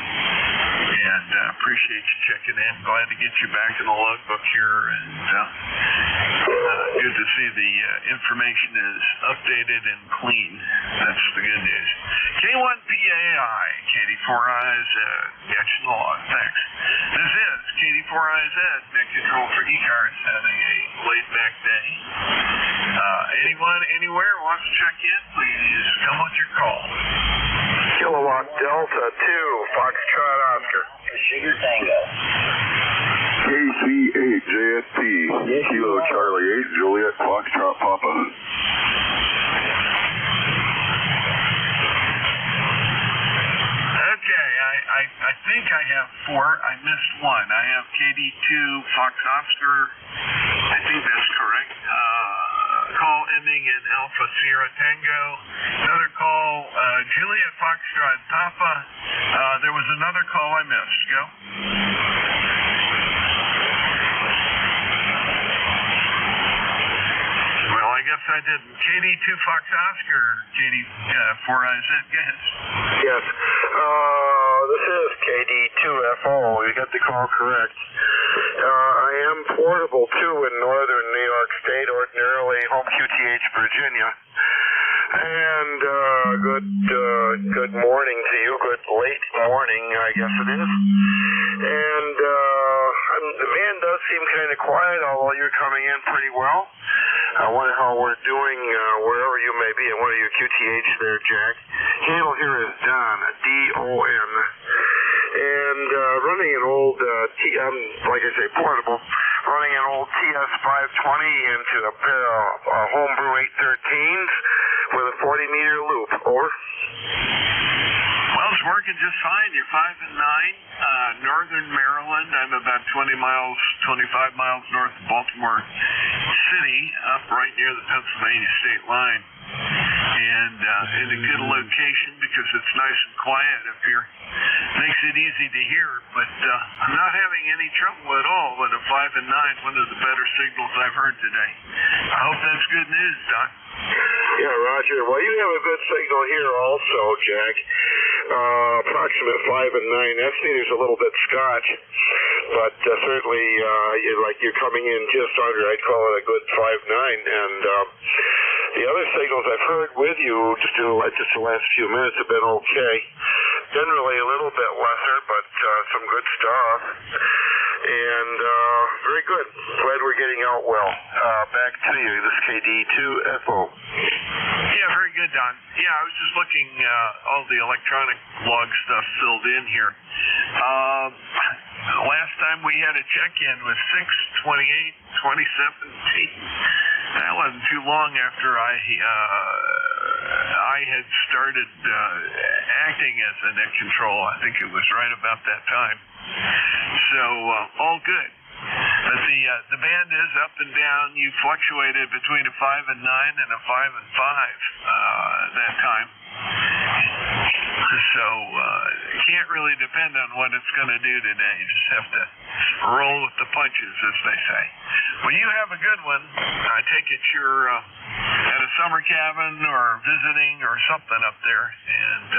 and appreciate you checking in. Glad to get you back in the logbook here, and good to see the information is updated and clean. That's the good news. K1PAI, KD4IZ, catching the log. Thanks. This is KD4IZ, Nick Control for ECARS, having a laid-back day. Anyone, anywhere wants to check in, please come with your call. Kilowatt Delta 2, Foxtrot Oscar. Sugar Tango. KC8 JSP, Kilo Charlie 8, Juliet Foxtrot Papa. Okay, I think I have 4. I missed one. I have KD2 Fox Oscar. I think that's correct. Call ending in Alpha Sierra Tango. Another call, Juliet Foxtrot Papa. There was another call I missed. Go. Well, I guess I didn't. KD2 Fox Oscar, KD4IZ, guess. Yes. This is KD2FO. You got the call correct. I am portable too in northern New York State, ordinarily home QTH, Virginia. And good morning to you. Good late morning, I guess it is. And the van does seem kind of quiet, although you're coming in pretty well. I wonder how we're doing wherever you may be. And what are your QTH there, Jack? Handle here is Don, D-O-N. And running an old, like I say, portable, running an old TS520 into a pair of homebrew 813s with a 40-meter loop. Over. Well, it's working just fine. You're 5 and 9, northern Maryland. I'm about 25 miles north of Baltimore City, up right near the Pennsylvania state line. And in a good location because it's nice and quiet up here. Makes it easy to hear, but I'm not having any trouble at all with a 5 and 9, one of the better signals I've heard today. I hope that's good news, Don. Yeah, Roger. Well, you have a good signal here also, Jack. Approximate 5 and 9. Estimator's a little bit scotch, but certainly you're coming in just under, I'd call it a good 5-9. And the other signals I've heard with you just the last few minutes have been okay. Generally a little bit lesser, but some good stuff. And very good. Glad we're getting out well. Back to you. This is KD2FO. Yeah, very good, Don. Yeah, I was just looking all the electronic log stuff filled in here. Last time we had a check-in was 6/28/2017. That wasn't too long after I had started acting as a net control. I think it was right about that time. So all good. But the band is up and down. You fluctuated between a 5 and 9 and a 5 and 5 that time. So can't really depend on what it's going to do today. You just have to roll with the punches, as they say. Well, you have a good one. I take it you're at a summer cabin or visiting or something up there, and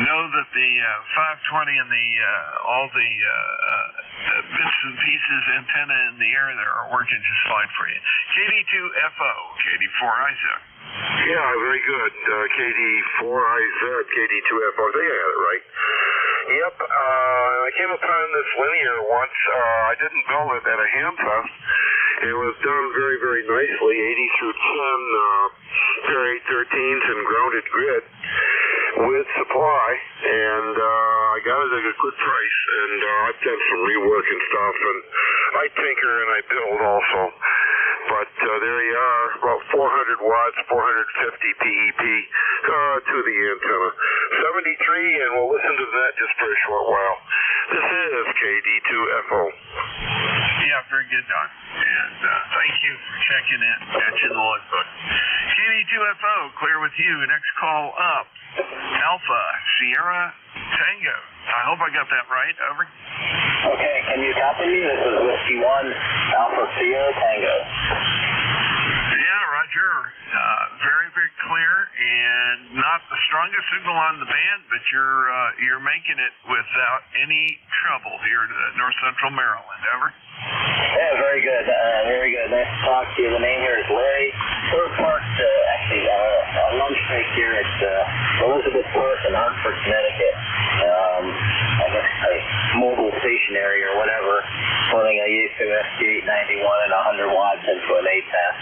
know that the 520 and all the bits and pieces, antenna in the air there are working just fine for you. KD2FO, KD4IZ. Yeah, very good. KD4IZ, KD2FO. I think I got it right. Yep. I came upon this linear once. I didn't build it at a Hamfest. It was done very, very nicely. 80 through 10 pair 813s and grounded grid with supply, and I got it at a good price. And I've done some rework and stuff, and I tinker and I build also. But there you are, about 400 watts, 450 PEP to the antenna. 73, and we'll listen to that just for a short while. This is KD2FO. Yeah, very good, Don. And thank you for checking in. Catch you in the logbook. KD2FO, clear with you. Next call up, Alpha Sierra Tango. I hope I got that right. Over. Okay, can you copy me? This is Whiskey 1, Alpha Sierra Tango. Yeah, Roger. Very, very clear and not the strongest signal on the band, but you're making it without any trouble here to North Central Maryland. Over. Yeah, very good. Very good. Nice to talk to you. The name here is Larry. We're parked, actually, on lunch break here at Elizabeth Park in Hartford, Connecticut. I guess a mobile stationary or whatever, running a USD 891 and 100 watts into an ATAS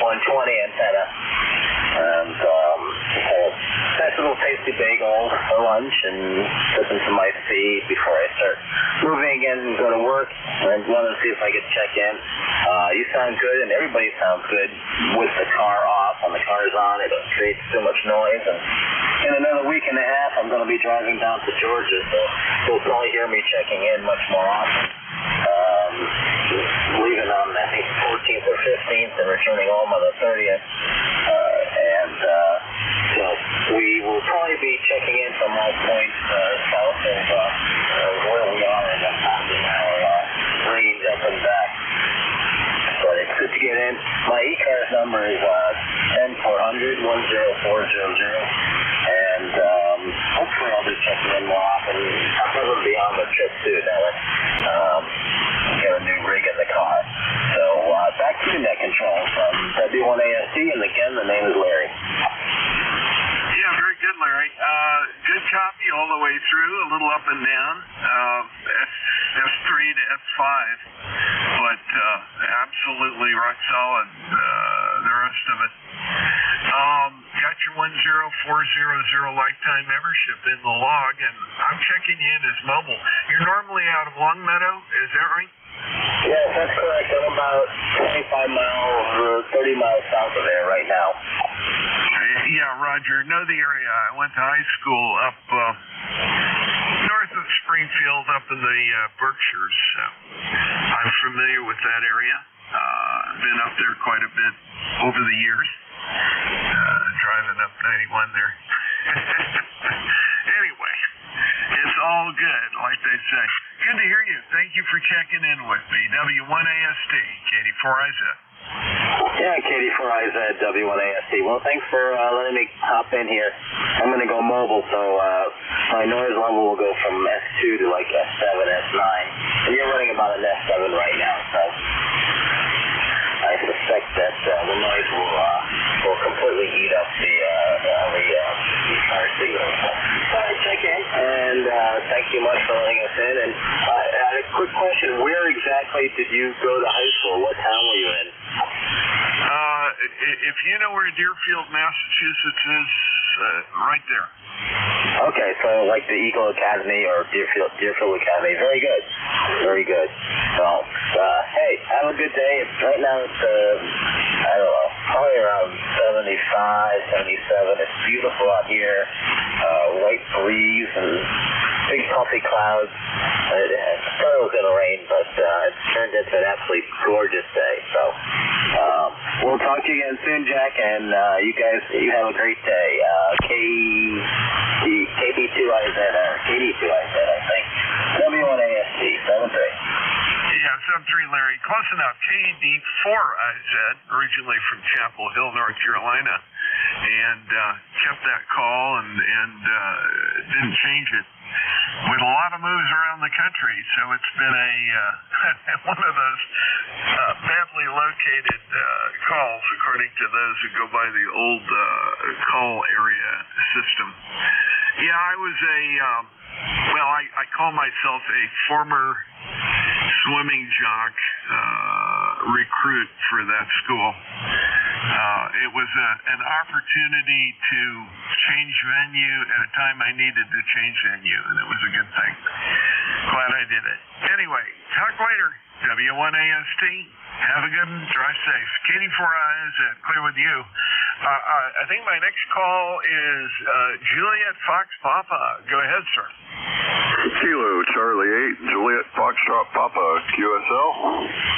120 antenna. And nice little tasty bagel for lunch and sipping some iced tea before I start moving again and go to work. And wanted to see if I could check in. You sound good, and everybody sounds good with the car off. When the car's on, it creates too much noise. And in another week and a half, I'm going to be driving down to Georgia, so you'll probably hear me checking in much more often. Leaving on, I think, 14th or 15th and returning home on the 30th. So we will probably be checking in from all points south of where we are in the half an hour range up and back. But it's good to get in. My ECARS number is 10400 10400. And hopefully I'll be checking in more often. I'm going to be on the trip too now that get a new rig in the car. So back to net control from W1ASD, and again, the name is Larry. Yeah, very good, Larry. Good copy all the way through, a little up and down, S3 to S5, but absolutely rock solid, the rest of it. Got your 10400 lifetime membership in the log, and I'm checking you in as mobile. You're normally out of Longmeadow, is that right? Yes, that's correct. I'm about 25 miles or 30 miles south of there right now. Yeah, Roger. Know the area. I went to high school up north of Springfield, up in the Berkshires. I'm familiar with that area. Been up there quite a bit over the years. Driving up 91 there. Anyway, it's all good, like they say. Good to hear you. Thank you for checking in with me. W1ASD, Katie4IZ. Yeah, Katie4IZ, W1ASD. Well, thanks for letting me hop in here. I'm going to go mobile, so my noise level will go from S2 to like S7, S9. And you're running about an S7 right now, so I suspect that the noise will completely eat up the car signal. So I check in, and thank you much for letting us in. And a quick question: where exactly did you go to high school? What town were you in? If you know where Deerfield, Massachusetts is, right there. Okay, so like the Eagle Academy or Deerfield Academy. Very good. Very good. Well, hey, have a good day. Right now it's, I don't know, probably around 75, 77. It's beautiful out here. Light breeze and big puffy clouds. I thought it was going to rain, but it's turned into an absolutely gorgeous day. So we'll talk to you again soon, Jack, and you have a great day. KB2IZ, or KD2IZ, I think. W1ASD, 73. Yeah, 73, Larry. Close enough. KD4IZ, originally from Chapel Hill, North Carolina, and kept that call and didn't change it. With a lot of moves around the country, so it's been one of those badly located calls, according to those who go by the old call area system. Yeah, I was I call myself a former swimming jock recruit for that school. It was an opportunity to change venue at a time I needed to change venue, and it was a good thing. Glad I did it. Anyway, talk later. W1AST. Have a good one. Drive safe. Katie4IZ, clear with you. I think my next call is Juliet Fox Papa. Go ahead, sir. Kilo Charlie 8, Juliet Foxtrot Papa, QSL.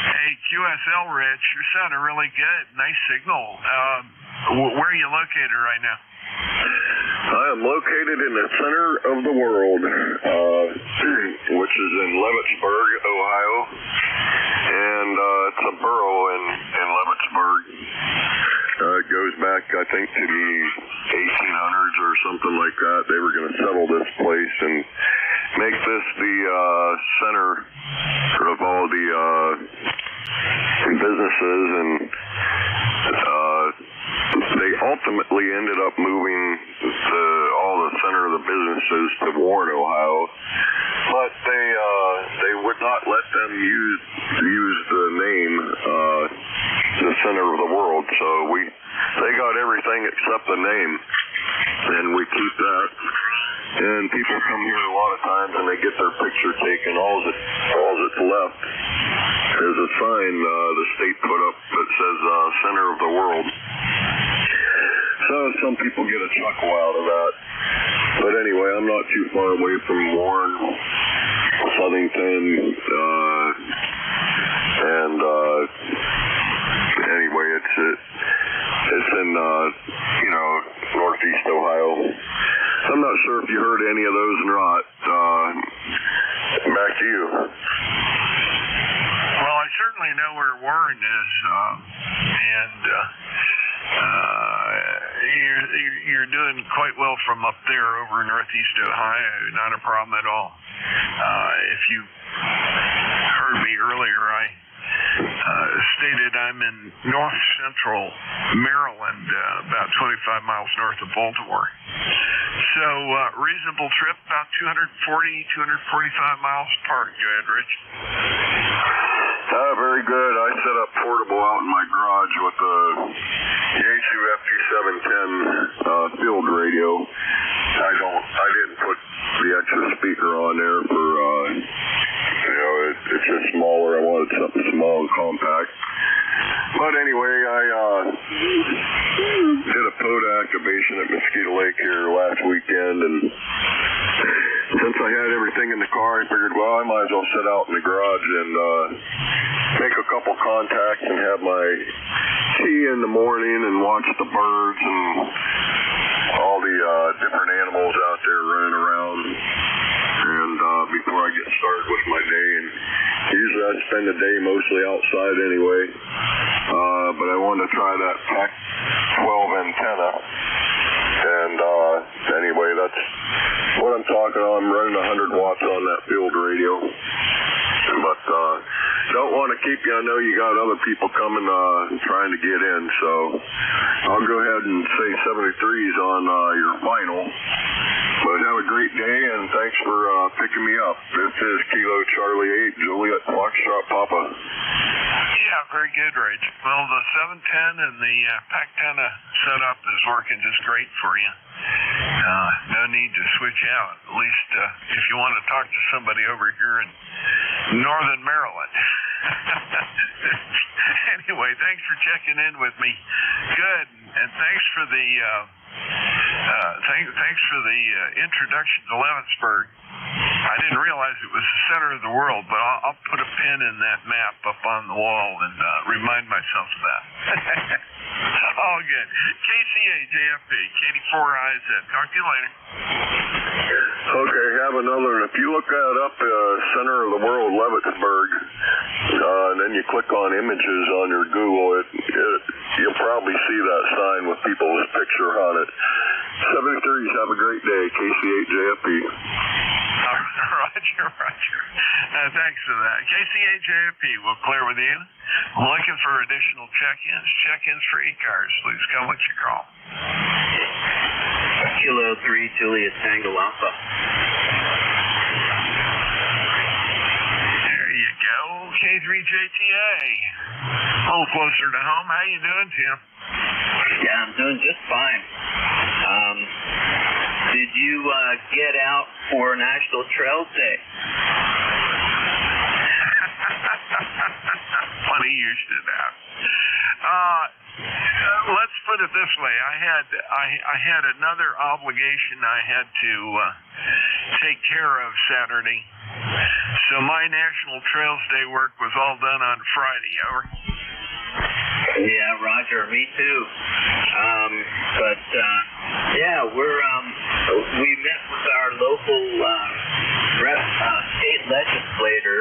Hey, QSL, Rich. You're sounding really good. Nice signal. Where are you located right now? I am located in the center of the world, which is in Leavittsburg, Ohio, and it's a borough in Leavittsburg. It goes back I think to the 1800s or something like that. They were going to settle this place and make this the center of all the businesses, and they ultimately ended up moving all the center of the businesses to Warren, Ohio, but they would not let them use the name the center of the world, so they got everything except the name, and we keep that. And people come here a lot of times and they get their picture taken. All that's left is a sign the state put up that says center of the world. So some people get a chuckle out of that. But anyway, I'm not too far away from Warren, Southington, and anyway, it's in northeast Ohio. I'm not sure if you heard any of those or not. Back to you. Well, I certainly know where Warren is, and you're doing quite well from up there over northeast Ohio. Not a problem at all. If you heard me earlier, I stated I'm in north central Maryland, about 25 miles north of Baltimore. So, reasonable trip, about 245 miles apart. Go ahead, Rich. Very good. I set up portable out in my garage with the Yaesu FT710 field radio. I didn't put the extra speaker on there for, it's just smaller. I wanted something small and compact. But anyway, I did a POTA activation at Mosquito Lake here last weekend, and since I had everything in the car, I figured, well, I might as well sit out in the garage and make a couple contacts and have my tea in the morning and watch the birds and all the different animals out there running around, and before I get started with my day. And usually I spend the day mostly outside anyway, but I wanted to try that PAC 12 antenna, and anyway, that's what I'm talking about. I'm running 100 watts on that field radio, but don't want to keep you. I know you got other people coming trying to get in, so I'll go ahead and say 73s on your final. But have a great day, and thanks for picking me up. This is Kilo Charlie 8, Juliet Foxtrot Papa. Yeah, very good, Rach. Well, the 710 and the PAC-10 setup is working just great for you. No need to switch out, at least if you want to talk to somebody over here in northern Maryland. Anyway, thanks for checking in with me. Good, and thanks for the introduction to Leavittsburg. I didn't realize it was the center of the world, but I'll put a pin in that map up on the wall and remind myself of that. All good. KCA, JFP, KD4IZ. Talk to you later. Okay, have another. If you look that up, center of the world, Leavittsburg, and then you click on images on your Google, you'll probably see that sign with people's picture on it. 73s, have a great day. KC8 JFP. Roger. Thanks for that. KC8 JFP, we'll clear with you. Looking for additional check-ins for ECARS. Please come with your call. Kilo 3, Juliet Tango Alpha. There you go. K3JTA. A little closer to home. How you doing, Tim? Yeah, I'm doing just fine. Did you get out for National Trails Day? Funny you should ask. Let's put it this way. I had another obligation I had to take care of Saturday. So my National Trails Day work was all done on Friday. Over. Yeah, Roger. Me too. We met with our local state legislator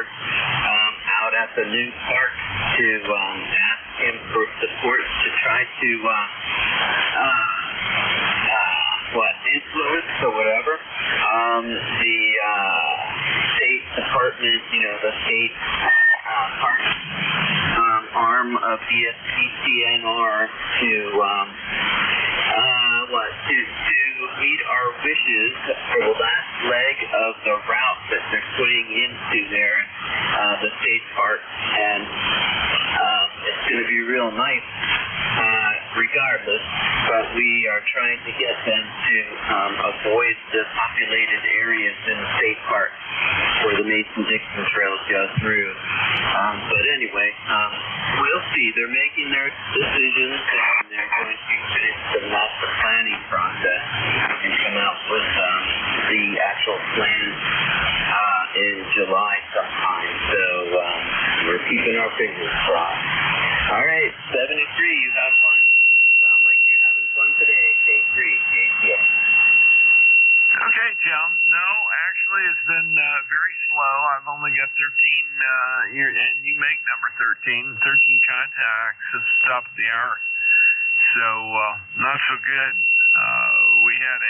out at the new park to ask him for support to try to influence or whatever the State Department, the state arm of the SPCNR to meet our wishes for the last leg of the route that they're putting into there, the state park, and it's going to be real nice regardless, but we are trying to get them to avoid the populated areas in the state park where the Mason-Dixon trails go through. But anyway, we'll see. They're making their decisions, and they're going to finish the master planning process and come out with the actual plan in July sometime. So we're keeping our fingers crossed. All right, 73, you have fun. You sound like you're having fun today, K3, JTS. Okay, Jim. No, actually, it's been very slow. I've only got 13, and you make number 13 contacts since the top of the hour. So, not so good. We had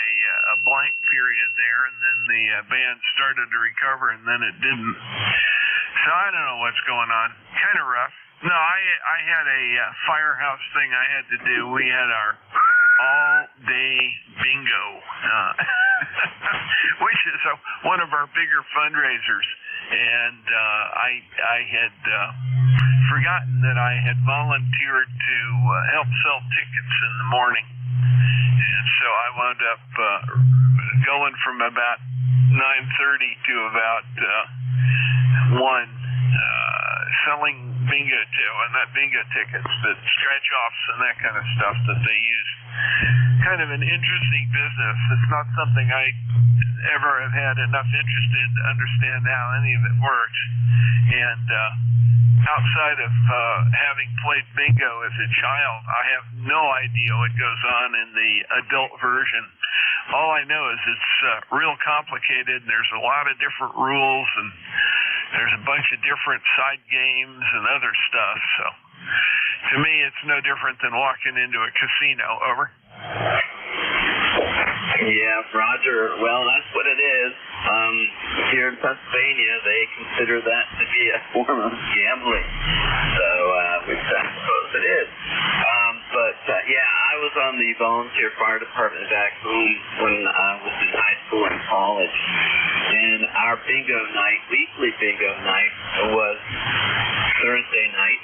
a blank period there, and then the band started to recover, and then it didn't. So I don't know what's going on. Kind of rough. No, I had a firehouse thing I had to do. We had our all-day bingo, which is one of our bigger fundraisers. And I had forgotten that I had volunteered to help sell tickets in the morning. And so I wound up going from about 9:30 to about 1, selling bingo tickets, that scratch-offs and that kind of stuff that they use. Kind of an interesting business. It's not something I ever have had enough interest in to understand how any of it works. And outside of having played bingo as a child, I have no idea what goes on in the adult version. All I know is it's real complicated, and there's a lot of different rules, and there's a bunch of different side games and other stuff. So to me, it's no different than walking into a casino. Over. Yeah, Roger. Well, that's what it is. Here in Pennsylvania, they consider that to be a form of gambling. So I suppose it is. I was on the volunteer fire department back home when I was in high school and college. And our bingo night, weekly bingo night, was Thursday night.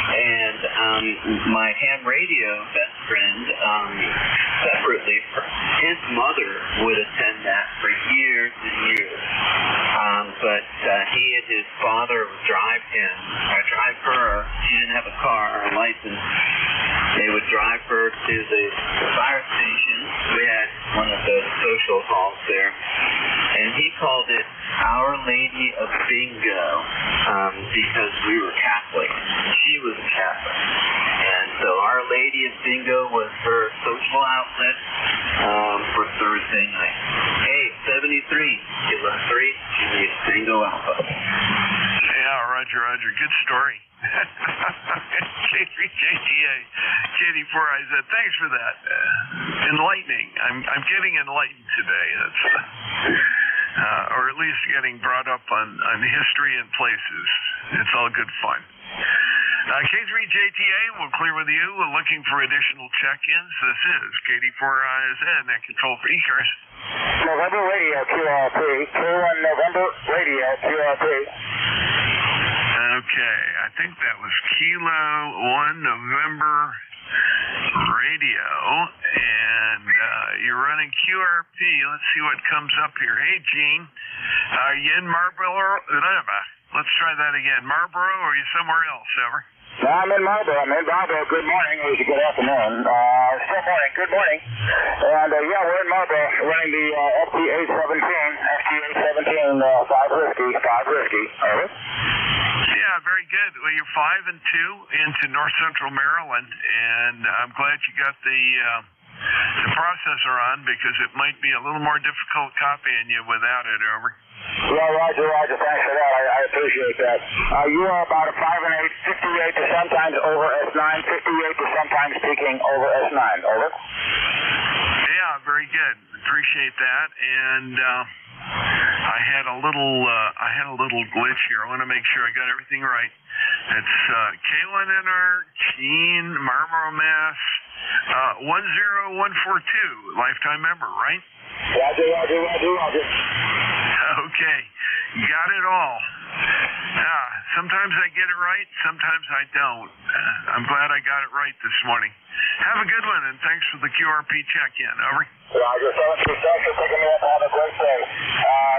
And my ham radio best friend, separately, his mother would attend that for years and years. But he and his father would drive her. She didn't have a car or a license. They would drive her to the fire station. We had one of the social halls there. And he called it Our Lady of Bingo because we were Catholic. She was a Catholic. And so Our Lady of Bingo was her social outlet for Thursday night. Hey, 73, give us 3, Bingo Alpha. Yeah, Roger. Good story. JTA, JD4IZ, thanks for that. Enlightening. I'm getting enlightened today. That's or at least getting brought up on history and places. It's all good fun. K3JTA will clear with you. We're looking for additional check-ins. This is KD4IZ at control for ECARS. November Radio QRP. Q1 November Radio QRP. Okay, I think that was Kilo 1 November Radio, and you're running QRP. Let's see what comes up here. Hey, Gene, are you in Marlboro? Let's try that again. Marlboro, or are you somewhere else, ever? No, I'm in Marlboro. Good morning. It was a good afternoon. Still morning. Good morning. And, we're in Marlboro running the FTA-17, 5 Whiskey. Over. Yeah, very good. Well, you're 5 and 2 into North Central Maryland, and I'm glad you got the processor on because it might be a little more difficult copying you without it. Over. Yeah, Roger. Thanks for that. I appreciate that. You are about a 5 and 8 58 to sometimes over S9, 58 to sometimes peaking over S9. Over. Yeah, very good. Appreciate that. And I had a little glitch here. I want to make sure I got everything right. It's Kaylin in our Gene, Marlboro, Mass. 10142, lifetime member, right? Roger. Okay, got it all. Sometimes I get it right, sometimes I don't. I'm glad I got it right this morning. Have a good one, and thanks for the QRP check-in. Over. Roger, 726, you're picking me up. Have a great day.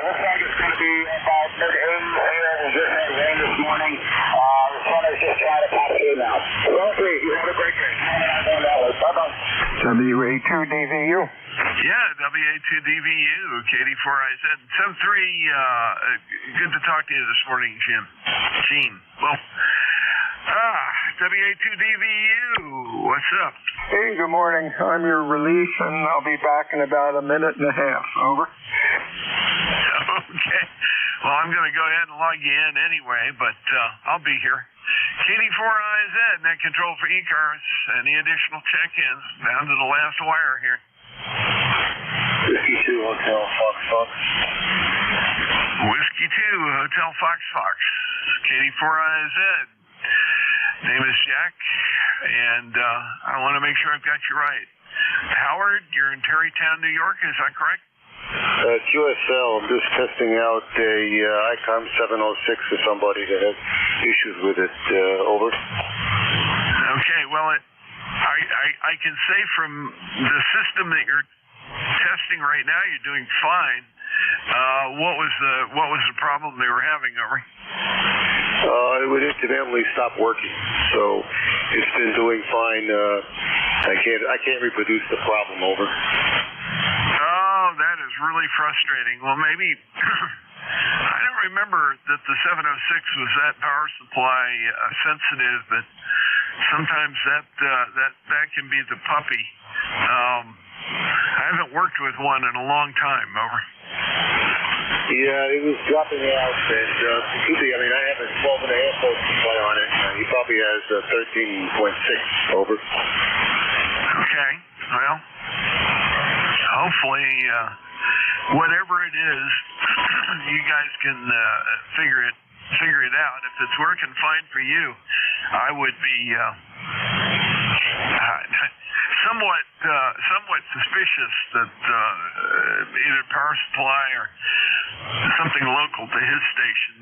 Looks like it's going to be about mid-80s here. We just had rain this morning. The sun is just trying to pop through now. Okay, you have a great day. Bye-bye. WA2DVU. Yeah, WA2DVU, KD4IZ. 73, good to talk to you this morning, Gene. Well, WA2DVU, what's up? Hey, good morning. I'm your release, and I'll be back in about a minute and a half. Over. Okay. Well, I'm going to go ahead and log you in anyway, but I'll be here. KD4IZ, net control for ECARS. Any additional check-ins? Down to the last wire here. 52 Hotel Fox. Whiskey 2 Hotel Fox. KD4IZ. Name is Jack, and I want to make sure I've got you right. Howard, you're in Terrytown, New York, is that correct? QSL, I'm just testing out a ICOM 706 for somebody that has issues with it. Over. Okay, well, I can say from the system that you're testing right now, you're doing fine. What was the problem they were having, over? It would incidentally stop working, so it's been doing fine. I can't reproduce the problem, over. Oh, that is really frustrating. Well, maybe I don't remember that the 706 was that power supply sensitive, but sometimes that can be the puppy. I haven't worked with one in a long time, over. Yeah, it was dropping out, and I have a 12.5 volt supply on it. He probably has 13.6, over. Okay, well, hopefully, whatever it is, you guys can figure it out. If it's working fine for you, I would be somewhat suspicious that either power supply or something local to his station.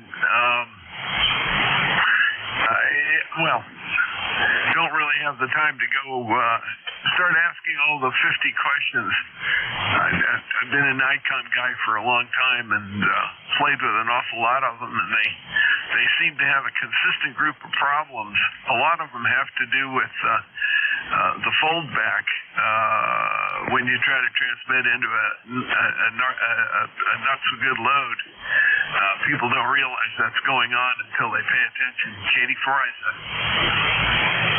Don't really have the time to go start asking all the 50 questions. I've been an ICOM guy for a long time and played with an awful lot of them, and they seem to have a consistent group of problems. A lot of them have to do with the foldback when you try to transmit into a not so good load. People don't realize that's going on until they pay attention. KD4IZ.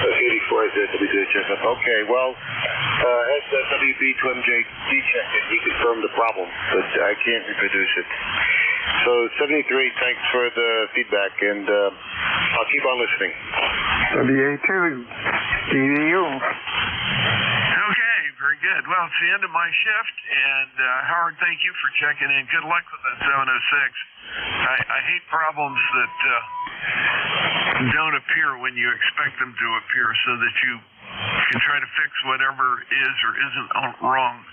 KD4IZ, okay, well, as WB to MJD checked it, he confirmed the problem, but I can't reproduce it. So 73, thanks for the feedback, and I'll keep on listening. WA2 DVU. Okay, very good. Well, it's the end of my shift, and Howard, thank you for checking in. Good luck with that 706. I hate problems that don't appear when you expect them to appear, so that you can try to fix whatever is or isn't wrong.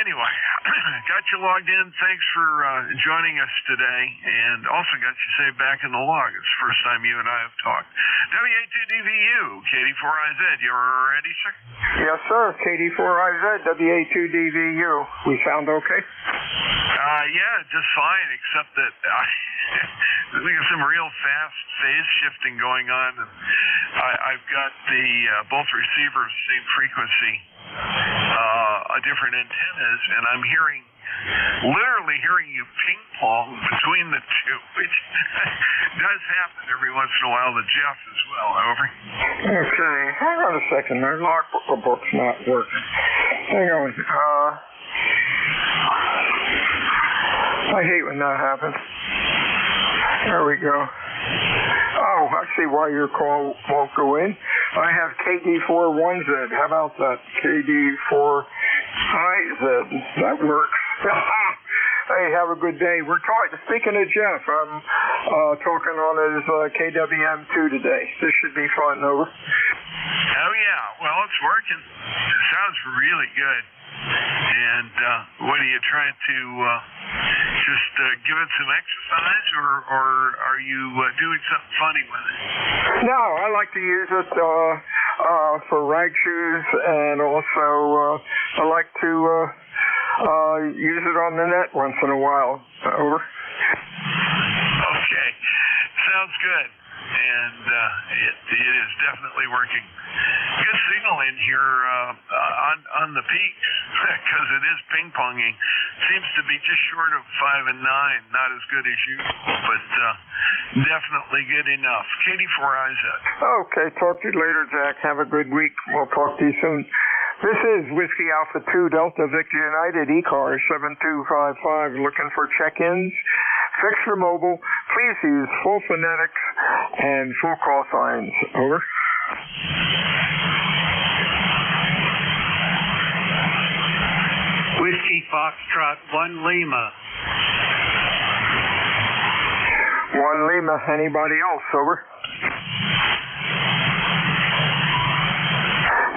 Anyway, got you logged in. Thanks for joining us today, and also got you saved back in the log. It's the first time you and I have talked. WA2DVU, KD4IZ, you ready, sir? Yes, sir. KD4IZ, WA2DVU. We sound okay? Yeah, just fine, except that we have some real fast phase shifting going on. I've got both receivers, same frequency, different antennas, and I'm literally hearing you ping pong between the two, which does happen every once in a while to Jeff as well. Over. Okay, hang on a second. My logbook's not working. Hang on. I hate when that happens. There we go. Oh, Oh, I see why your call won't go in. I have KD41Z. How about that? KD4IZ. That works. Hey, have a good day. We're talking. Speaking of Jeff, I'm talking on his KWM2 today. This should be fun. Over. Oh yeah, well it's working. It sounds really good. And what are you trying to just give it some exercise, or are you doing something funny with it? No, I like to use it for rag shoes, and also I like to use it on the net once in a while. Over. Okay, sounds good. And it is definitely working. Good signal in here on the peaks, because it is ping-ponging. Seems to be just short of 5 and 9. Not as good as usual, but definitely good enough. KD4IZ. Okay, talk to you later, Jack. Have a good week. We'll talk to you soon. This is Whiskey Alpha 2 Delta Victor United ECARS 7255 looking for check-ins. Fixed or mobile, please use full phonetics and full call signs. Over. Whiskey Foxtrot 1 Lima. 1 Lima. Anybody else? Over.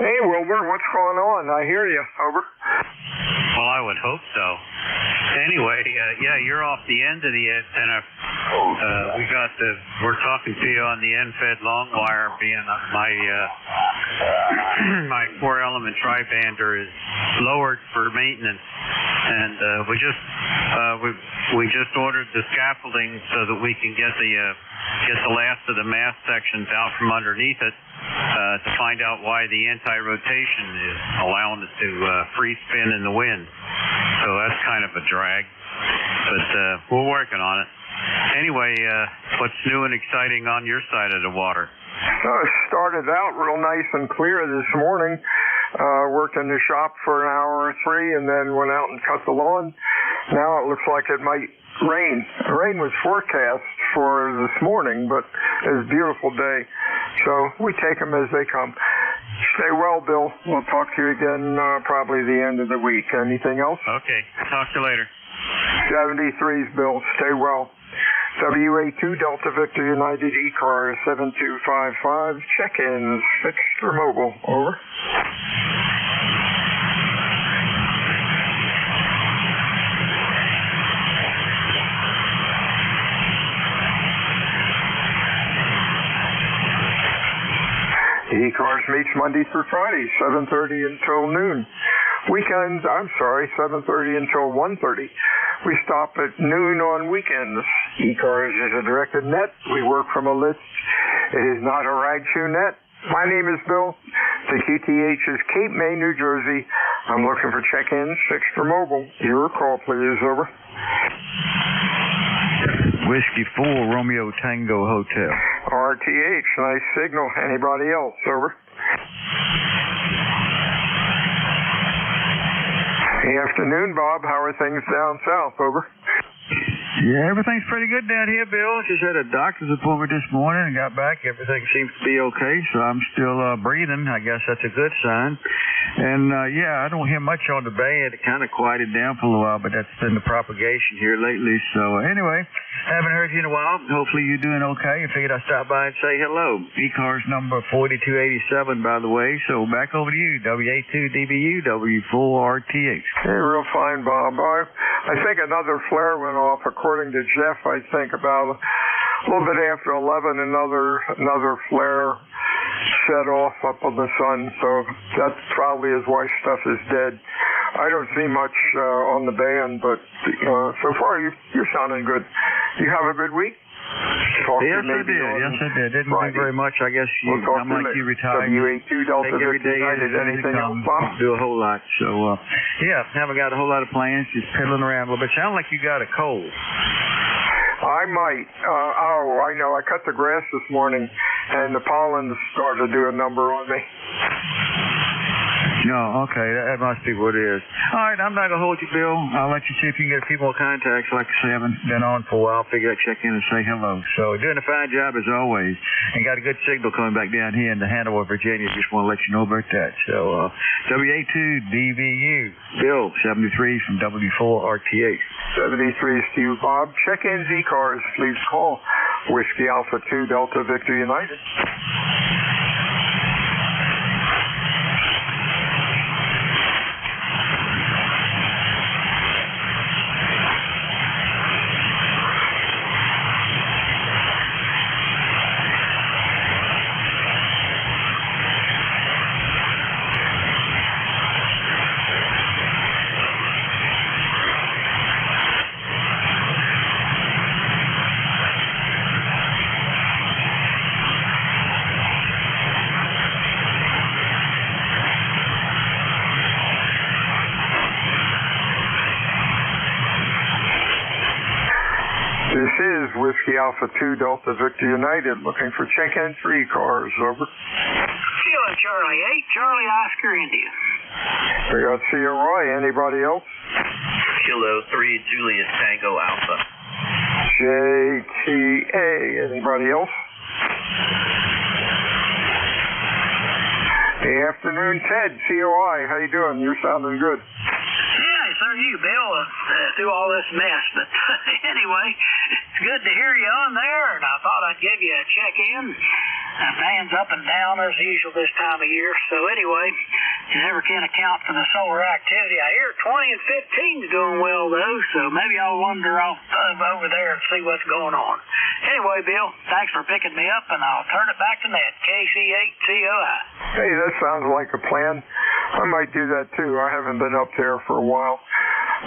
Hey, Wilbur, what's going on? I hear you. Over. Well, I would hope so. Anyway, yeah, you're off the end of the antenna. We're talking to you on the end-fed long wire, being my 4-element tri-bander is lowered for maintenance, and we just ordered the scaffolding so that we can get the last of the mast sections out from underneath it to find out why the anti-rotation is allowing it to free spin in the wind. So that's kind of a drag, but we're working on it. Anyway, what's new and exciting on your side of the water? It started out real nice and clear this morning. Worked in the shop for an hour or 3 and then went out and cut the lawn. Now it looks like it might rain. Rain was forecast for this morning, but it's a beautiful day. So we take them as they come. Stay well, Bill. We'll talk to you again probably the end of the week. Anything else? Okay. Talk to you later. 73's Bill. Stay well. WA2 Delta Victor United ECARS 7255. Check-ins. Fixed or mobile. Over. ECARS meets Monday through Friday, 7:30 until noon. Weekends, 7:30 until 1:30. We stop at noon on weekends. ECARS is a directed net. We work from a list. It is not a rag shoe net. My name is Bill. The QTH is Cape May, New Jersey. I'm looking for check-ins, fixed or mobile. Your call, please. Over. Whiskey 4 Romeo Tango Hotel. RTH, nice signal. Anybody else? Over. Hey, afternoon, Bob. How are things down south? Over. Yeah, everything's pretty good down here, Bill. Just had a doctor's appointment this morning and got back. Everything seems to be okay, so I'm still breathing. I guess that's a good sign. And, yeah, I don't hear much on the bay. It kind of quieted down for a while, but that's been the propagation here lately. So, anyway, haven't heard you in a while. Hopefully you're doing okay. I figured I'd stop by and say hello. ECARS number 4287, by the way. So, back over to you, WA2DBU, W4RTH. Hey, real fine, Bob. I think another flare went off. According to Jeff, I think about a little bit after 11, another flare set off up on the sun. So that probably is why stuff is dead. I don't see much on the band, but so far you're sounding good. You have a good week? Yes, I did. Didn't do very much. I guess I'm like you, retired. WA2 Delta Take every day anything else, Bob? Do a whole lot. So, yeah, haven't got a whole lot of plans. Just piddling around a little bit. Sound like you got a cold. I might. I know. I cut the grass this morning, and the pollen started to do a number on me. No, okay, that must be what it is. All right, I'm not going to hold you, Bill. I'll let you see if you can get a few more contacts. Like I say, I haven't been on for a while. Figure I'd check in and say hello. So doing a fine job as always. And got a good signal coming back down here in Hanover, Virginia. Just want to let you know about that. So WA2DVU, Bill, 73 from W4RTA. 73 is to you, Bob. Check-ins, ECARS, please call. Whiskey Alpha 2, Delta Victor United. This is Whiskey Alpha 2, Delta Victor United, looking for check-in 3 cars, over. Kilo Charlie 8, Charlie Oscar India. We got CRI, anybody else? Kilo 3, Juliet Tango Alpha. JTA, anybody else? Hey, afternoon, Ted, COI, how you doing? You're sounding good. Yeah, so you, Bill, through all this mess. But anyway, it's good to hear you on there, and I thought I'd give you a check-in. Fans up and down as usual this time of year. So anyway, you never can account for the solar activity. I hear 20 and 15's doing well, though, so maybe I'll wander off over there and see what's going on. Anyway, Bill, thanks for picking me up, and I'll turn it back to Ned, KC8COI. Hey, that sounds like a plan. I might do that, too. I haven't been up there for a while.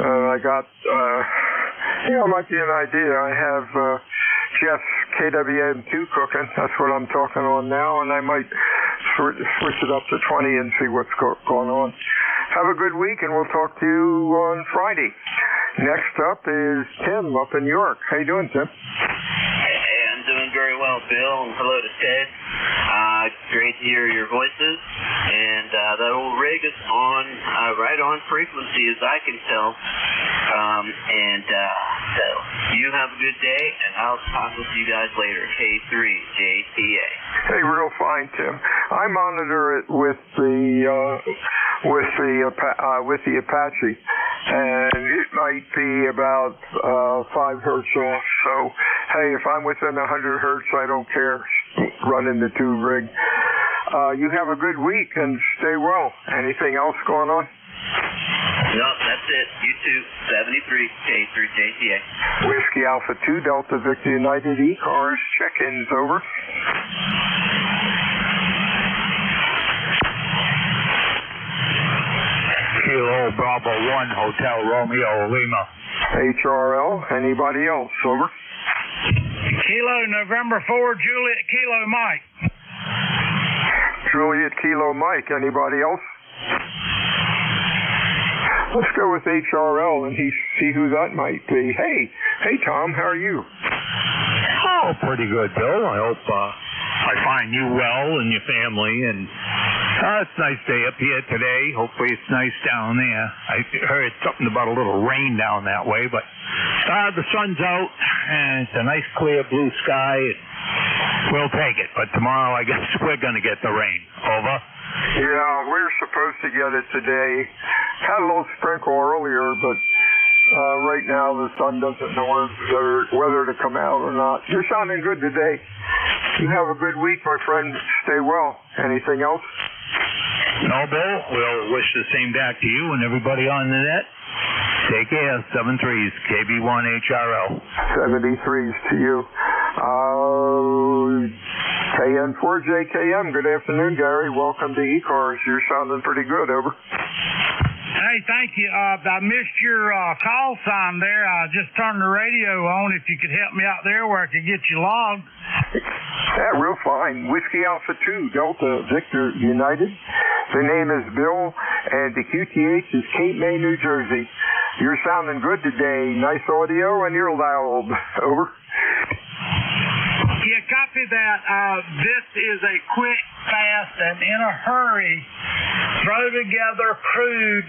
I got, it might be an idea. I have Jeff's KWM2 cooking. That's what I'm talking on now, and I might switch it up to 20 and see what's going on. Have a good week, and we'll talk to you on Friday. Next up is Tim up in York. How you doing, Tim? Hey, I'm doing very well, Bill, and hello to Ted. Great to hear your voices, and that old rig is on, right on frequency as I can tell. So you have a good day, and I'll talk with you guys later. K3JTA. Hey, real fine, Tim. I monitor it with the Apache, and it might be about 5 hertz off. So, hey, if I'm within 100 hertz, I don't care. Running the 2 rig. You have a good week and stay well. Anything else going on? No, that's it. You too. 73 K3JTA. Whiskey Alpha 2, Delta Victor United, ECARS. Check-ins, over. Kilo Bravo 1, Hotel Romeo Lima. HRL, anybody else, over? Kilo November 4, Juliet Kilo Mike. Juliet Kilo Mike, anybody else? Let's go with HRL and see who that might be. Hey Tom, how are you? Oh, pretty good, Bill. I hope I find you well and your family. And it's a nice day up here today. Hopefully it's nice down there. I heard something about a little rain down that way, but the sun's out and it's a nice clear blue sky. We'll take it. But tomorrow I guess we're going to get the rain. Over. Yeah, we're supposed to get it today. Had a little sprinkle earlier, but right now the sun doesn't know whether to come out or not. You're sounding good today. You have a good week, my friend. Stay well. Anything else? No, Bill. We'll wish the same back to you and everybody on the net. Take care. 73s, KB1HRL. 73s to you. KN4JKM. Good afternoon, Gary. Welcome to ECARS. You're sounding pretty good, over. Hey, thank you. I missed your call sign there. I just turned the radio on. If you could help me out there where I could get you logged. Yeah, real fine. Whiskey Alpha 2, Delta Victor United. The name is Bill, and the QTH is Cape May, New Jersey. You're sounding good today. Nice audio, and you're loud. Over. Yeah, copy that. This is a quick, fast, and in a hurry throw together crude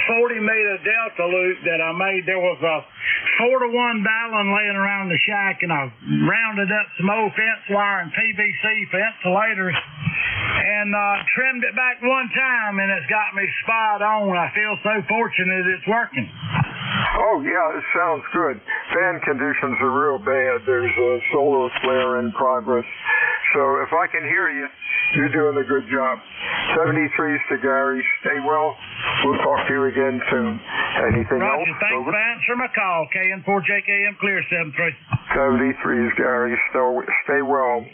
40-meter delta loop that I made. There was a 4-to-1 balun laying around the shack, and I rounded up some old fence wire and PVC for insulators and trimmed it back one time, and it's got me spot on. I feel so fortunate it's working. Oh, yeah, it sounds good. Fan conditions are real bad. There's a solar flare in progress. So if I can hear you, you're doing a good job. 73's to Gary. Stay well. We'll talk to you again soon. Anything Roger, else? thanks for answering my call. KN4JKM clear 73. 73's Gary. Stay well.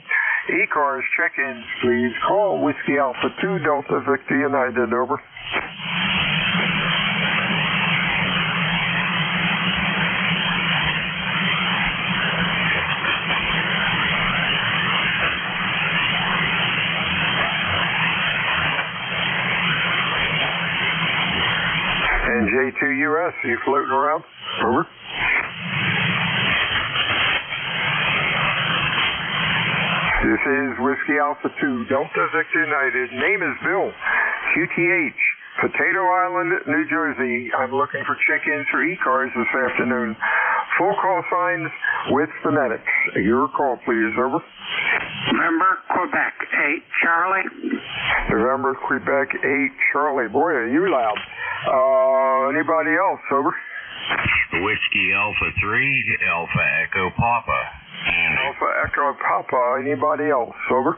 ECARS check-ins, please. Call Whiskey Alpha 2 Delta Victor United. Over. And J2US, you floating around? Over. This is Whiskey Alpha 2, Delta Victor United. Name is Bill, QTH, Potato Island, New Jersey. I'm looking for check-ins for ECARS this afternoon. Full call signs with phonetics. Your call, please. Over. November, Quebec, 8, Charlie. November, Quebec, 8, Charlie. Boy, are you loud. Anybody else? Over. Whiskey Alpha 3, Alpha Echo Papa. Alpha Echo Papa. Anybody else? Over.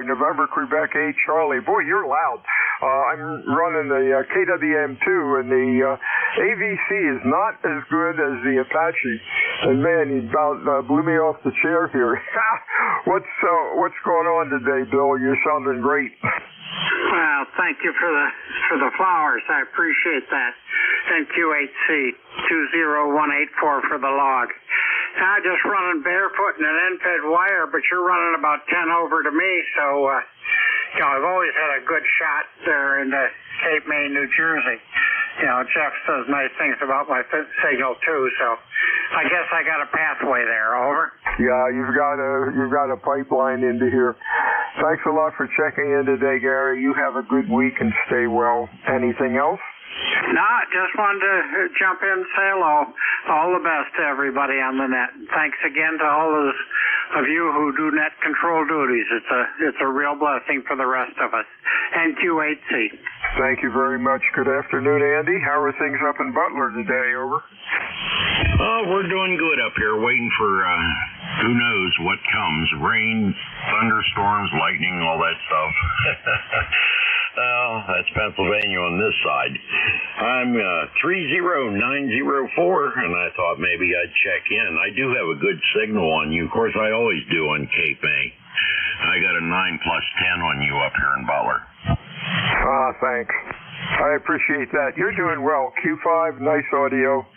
November, Quebec 8, Charlie. Boy, you're loud. I'm running the KWM2, and the AVC is not as good as the Apache. And man, he about blew me off the chair here. What's going on today, Bill? You're sounding great. Well, thank you for the flowers. I appreciate that. And QHC 20184 for the log. Now, just running barefoot in an end-fed wire, but you're running about 10 over to me, so I've always had a good shot there in Cape May, New Jersey. Jeff says nice things about my signal too, so I guess I got a pathway there. Over. Yeah, you've got a pipeline into here. Thanks a lot for checking in today, Gary. You have a good week and stay well. Anything else? No, just wanted to jump in and say hello. All the best to everybody on the net. Thanks again to all those of you who do net control duties. It's a real blessing for the rest of us. And QHC. Thank you very much. Good afternoon, Andy. How are things up in Butler today? Over. Oh, we're doing good up here, waiting for who knows what comes. Rain, thunderstorms, lightning, all that stuff. That's Pennsylvania on this side. I'm 30904, and I thought maybe I'd check in. I do have a good signal on you. Of course, I always do on Cape May. I got a 9+10 on you up here in Butler. Thanks. I appreciate that. You're doing well. Q5, nice audio.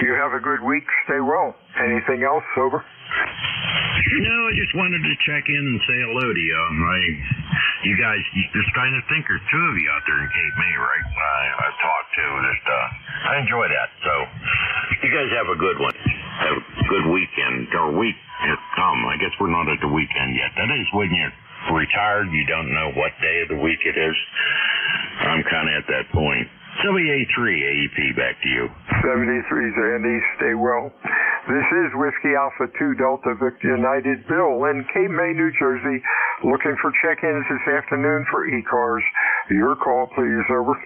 You have a good week. Stay well. Anything else? Over. No, I just wanted to check in and say hello to you. You guys, just trying to think there's two of you out there in Cape May, right? I've talked to. I enjoy that. So, you guys have a good one. Have a good weekend. Or week has come. I guess we're not at the weekend yet. That is when you're retired. You don't know what day of the week it is. I'm kind of at that point. WA3 AEP, back to you. 73's Andy, stay well. This is Whiskey Alpha 2 Delta Victor United. Bill in Cape May, New Jersey, looking for check-ins this afternoon for ECARS. Your call, please. Over.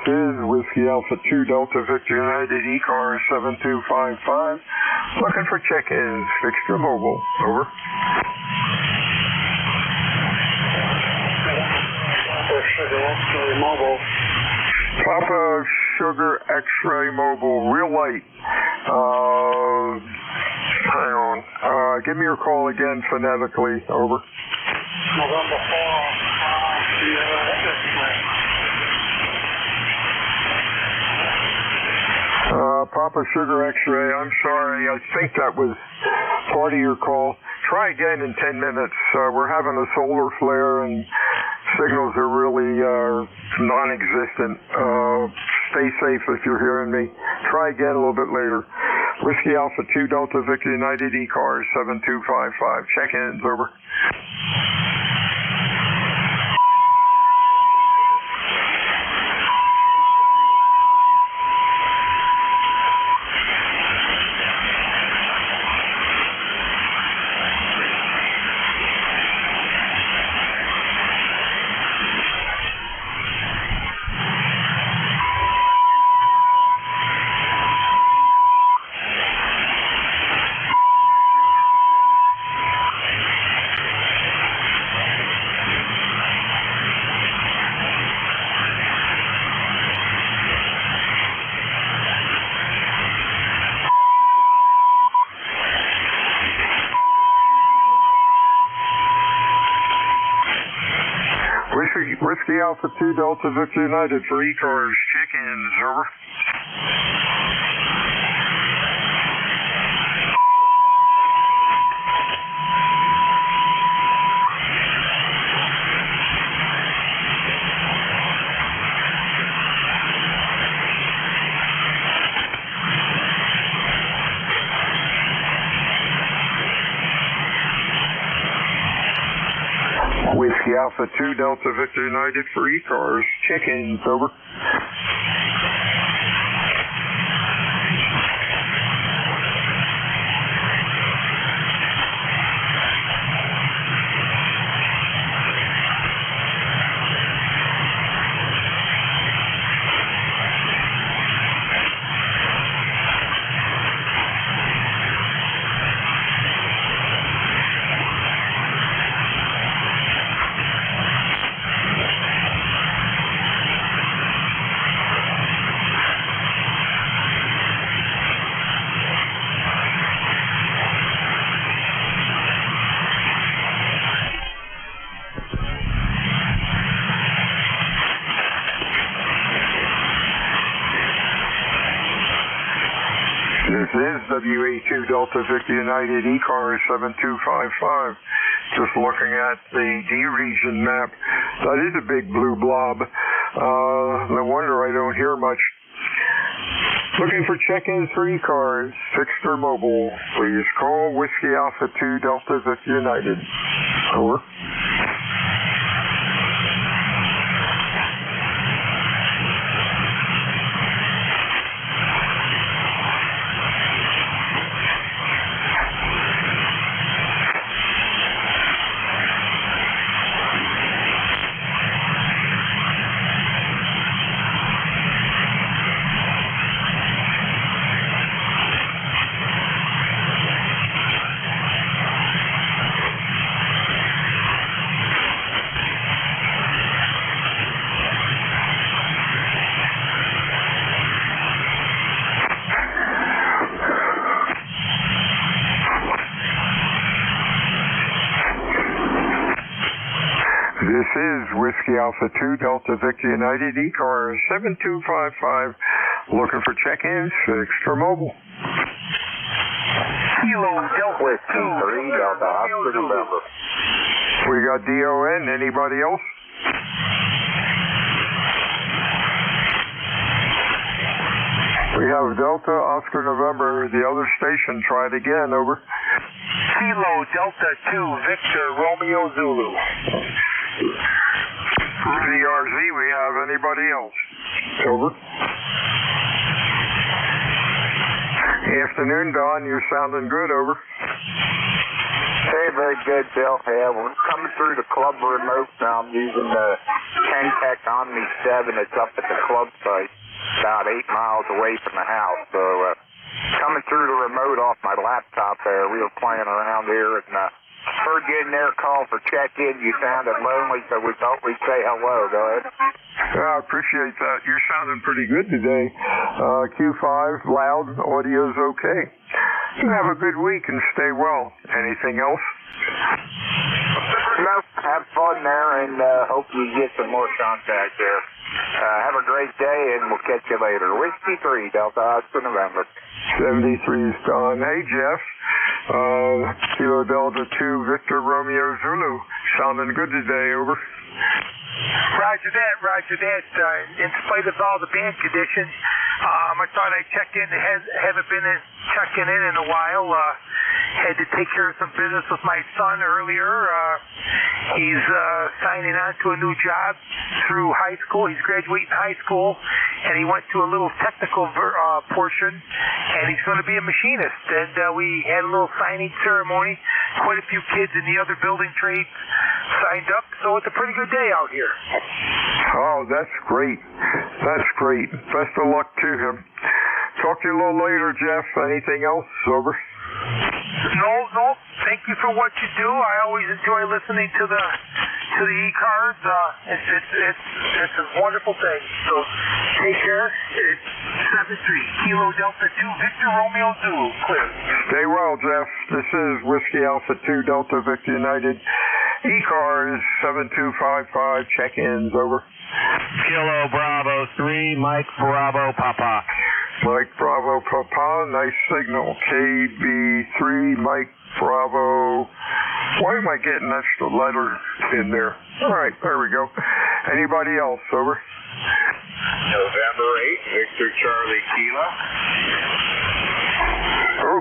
is Whiskey Alpha 2 Delta Victor United ECARS 7255. Looking for check-ins. Fixture mobile. Over. Mobile. Papa Sugar X-Ray Mobile. Real light. Hang on. Give me your call again phonetically. Over. November 4. Papa Sugar X-Ray, I'm sorry. I think that was part of your call. Try again in 10 minutes. We're having a solar flare and signals are really non-existent. Stay safe if you're hearing me. Try again a little bit later. Whiskey Alpha 2 Delta Victor United ECARS 7255. Check-ins, over. Whiskey Alpha 2 Delta Victor United for ECARS. Check-ins, over. Whiskey Alpha 2 Delta Victor United for ECARS. Check-ins, over. This is WA2 Delta Victor United ECARS 7255. Just looking at the D region map. That is a big blue blob. No wonder I don't hear much. Looking for check-ins for ECARS, fixed or mobile. Please call Whiskey Alpha 2 Delta Victor United. Over. This is Whiskey Alpha 2 Delta Victor United ECARS 7255. Looking for check-ins, fixed or mobile. Kilo Delta 2 Delta Oscar November. We got DON. Anybody else? We have Delta Oscar November. The other station. Try it again. Over. Kilo Delta 2 Victor Romeo Zulu. VRZ, we have anybody else? Over. Afternoon, Don. You're sounding good. Over. Hey, very good, Bill. Yeah, we're coming through the club remote now. I'm using the Kentech Omni 7. It's up at the club site, about 8 miles away from the house. So, coming through the remote off my laptop there. We were playing around here and heard you in there call for check-in. You sounded lonely, so we thought we'd say hello. Go ahead. I appreciate that. You're sounding pretty good today. Q5, loud, audio's okay. You have a good week and stay well. Anything else? No, have fun there and hope you get some more contact there. Have a great day and we'll catch you later. Whiskey 3, Delta Oscar November. 73's gone. Hey, Jeff. Kilo Delta 2, Victor Romeo Zulu. Sounding good today, over. Roger that, Roger that. In spite of all the band conditions, I thought I'd check in. Haven't been checking in a while. Had to take care of some business with my son earlier. He's signing on to a new job through high school. He's graduating high school, and he went to a little technical portion, and he's going to be a machinist. And we had a little signing ceremony. Quite a few kids in the other building trades signed up, so it's a pretty good day out here. Oh, that's great. That's great. Best of luck to him. Talk to you a little later, Jeff. Anything else? Over. No. Thank you for what you do. I always enjoy listening to the ECARS. It's a wonderful thing. So take care. It's 7-3 Kilo Delta 2 Victor Romeo Zulu. Clear. Stay well, Jeff. This is Whiskey Alpha 2 Delta Victor United. ECARS 7255. Check-ins. Over. Kilo Bravo 3 Mike Bravo Papa. Mike Bravo Papa, nice signal. KB3 Mike Bravo. Why am I getting extra letters in there? All right, there we go. Anybody else? Over. November 8, Victor Charlie Kilo.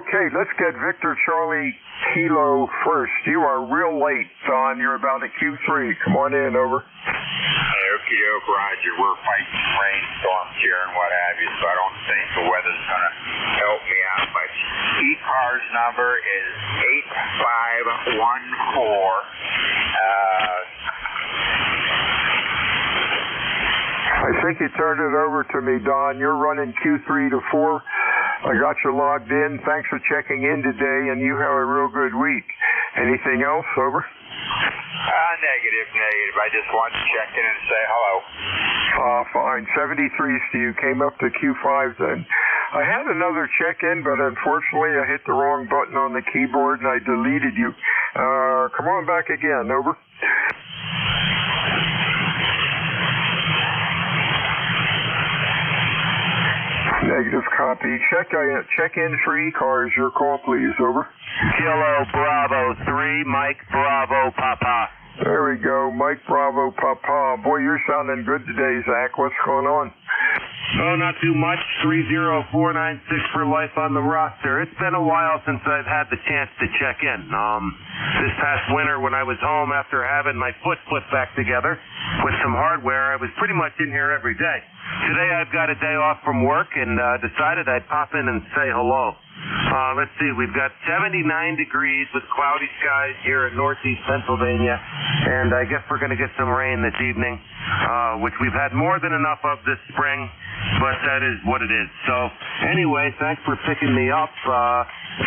Okay, let's get Victor Charlie Kilo first. You are real late, Don. You're about at Q3. Come on in. Over. Okie doke, Roger. We're fighting rainstorms here and what have you, so I don't think the weather's going to help me out much. ECARS number is 8514. I think you turned it over to me, Don. You're running Q3 to 4. I got you logged in. Thanks for checking in today, and you have a real good week. Anything else? Over. Negative. I just wanted to check in and say hello. Fine. 73's to you. Came up to Q5 then. I had another check-in, but unfortunately I hit the wrong button on the keyboard and I deleted you. Come on back again. Over. Negative copy. Check-in for ECARS. Your call, please. Over. Kilo Bravo 3 Mike Bravo Papa. There we go. Mike Bravo Papa. Boy, you're sounding good today, Zach. What's going on? Oh, not too much. 30496 for life on the roster. It's been a while since I've had the chance to check in. This past winter when I was home after having my foot put back together with some hardware, I was pretty much in here every day. Today I've got a day off from work and decided I'd pop in and say hello. Let's see, we've got 79 degrees with cloudy skies here in northeast Pennsylvania, and I guess we're going to get some rain this evening, which we've had more than enough of this spring, but that is what it is. So anyway, thanks for picking me up.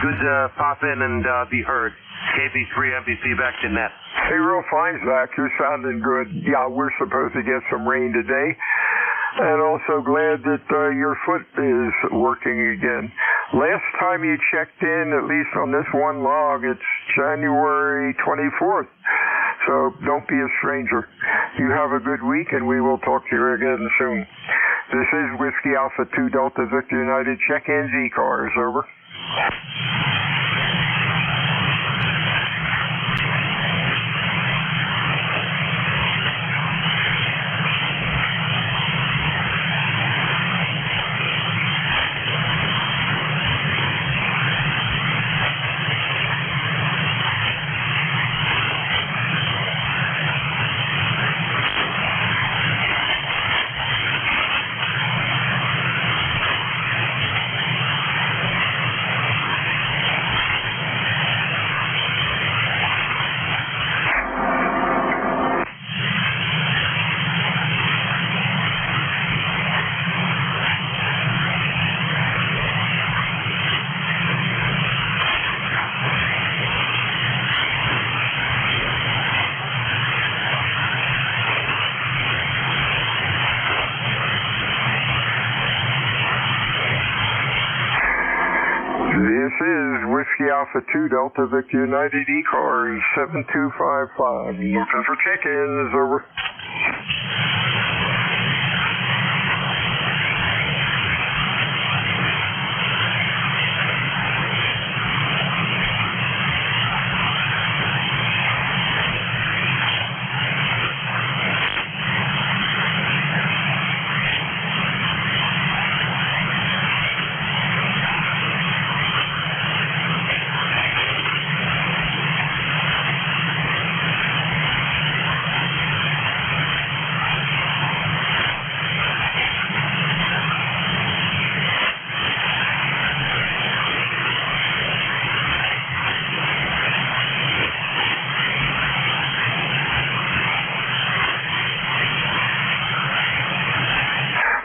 Good to pop in and be heard. KB3 MBC back to net. Hey, real fine, Zach. You're sounding good. Yeah, we're supposed to get some rain today. And also glad that your foot is working again. Last time you checked in, at least on this one log, it's January 24th. So don't be a stranger. You have a good week, and we will talk to you again soon. This is Whiskey Alpha 2 Delta Victor United. Check-ins, ECARS. Over. This is Whiskey Alpha 2 Delta Victor United ECARS 7255. Looking for check-ins, over.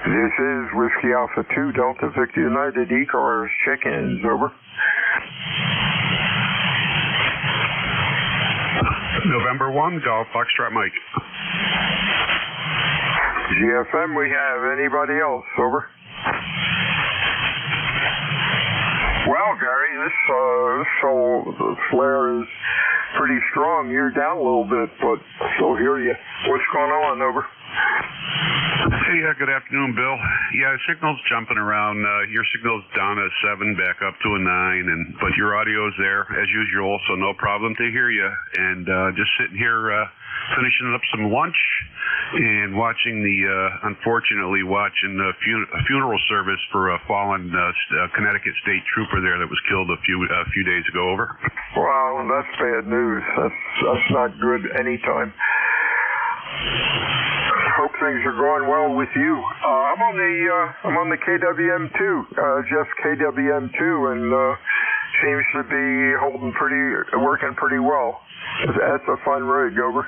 This is Whiskey Alpha 2 Delta Victor United ECARS check-ins, over. November 1, Golf Foxtrot Mike. GFM, we have anybody else, over. Well, Gary, this flare is pretty strong. You're down a little bit, but I still hear you. What's going on, over? Hey, good afternoon, Bill. Yeah, signal's jumping around. Your signal's down at 7, back up to a 9, but your audio's there as usual, so no problem to hear you. And just sitting here finishing up some lunch and unfortunately watching the funeral service for a fallen Connecticut State Trooper there that was killed a few days ago, over. Wow, that's bad news. That's not good anytime. Hope things are going well with you. I'm on the KWM2, Jeff KWM2, and seems to be working pretty well. That's a fun rig, over.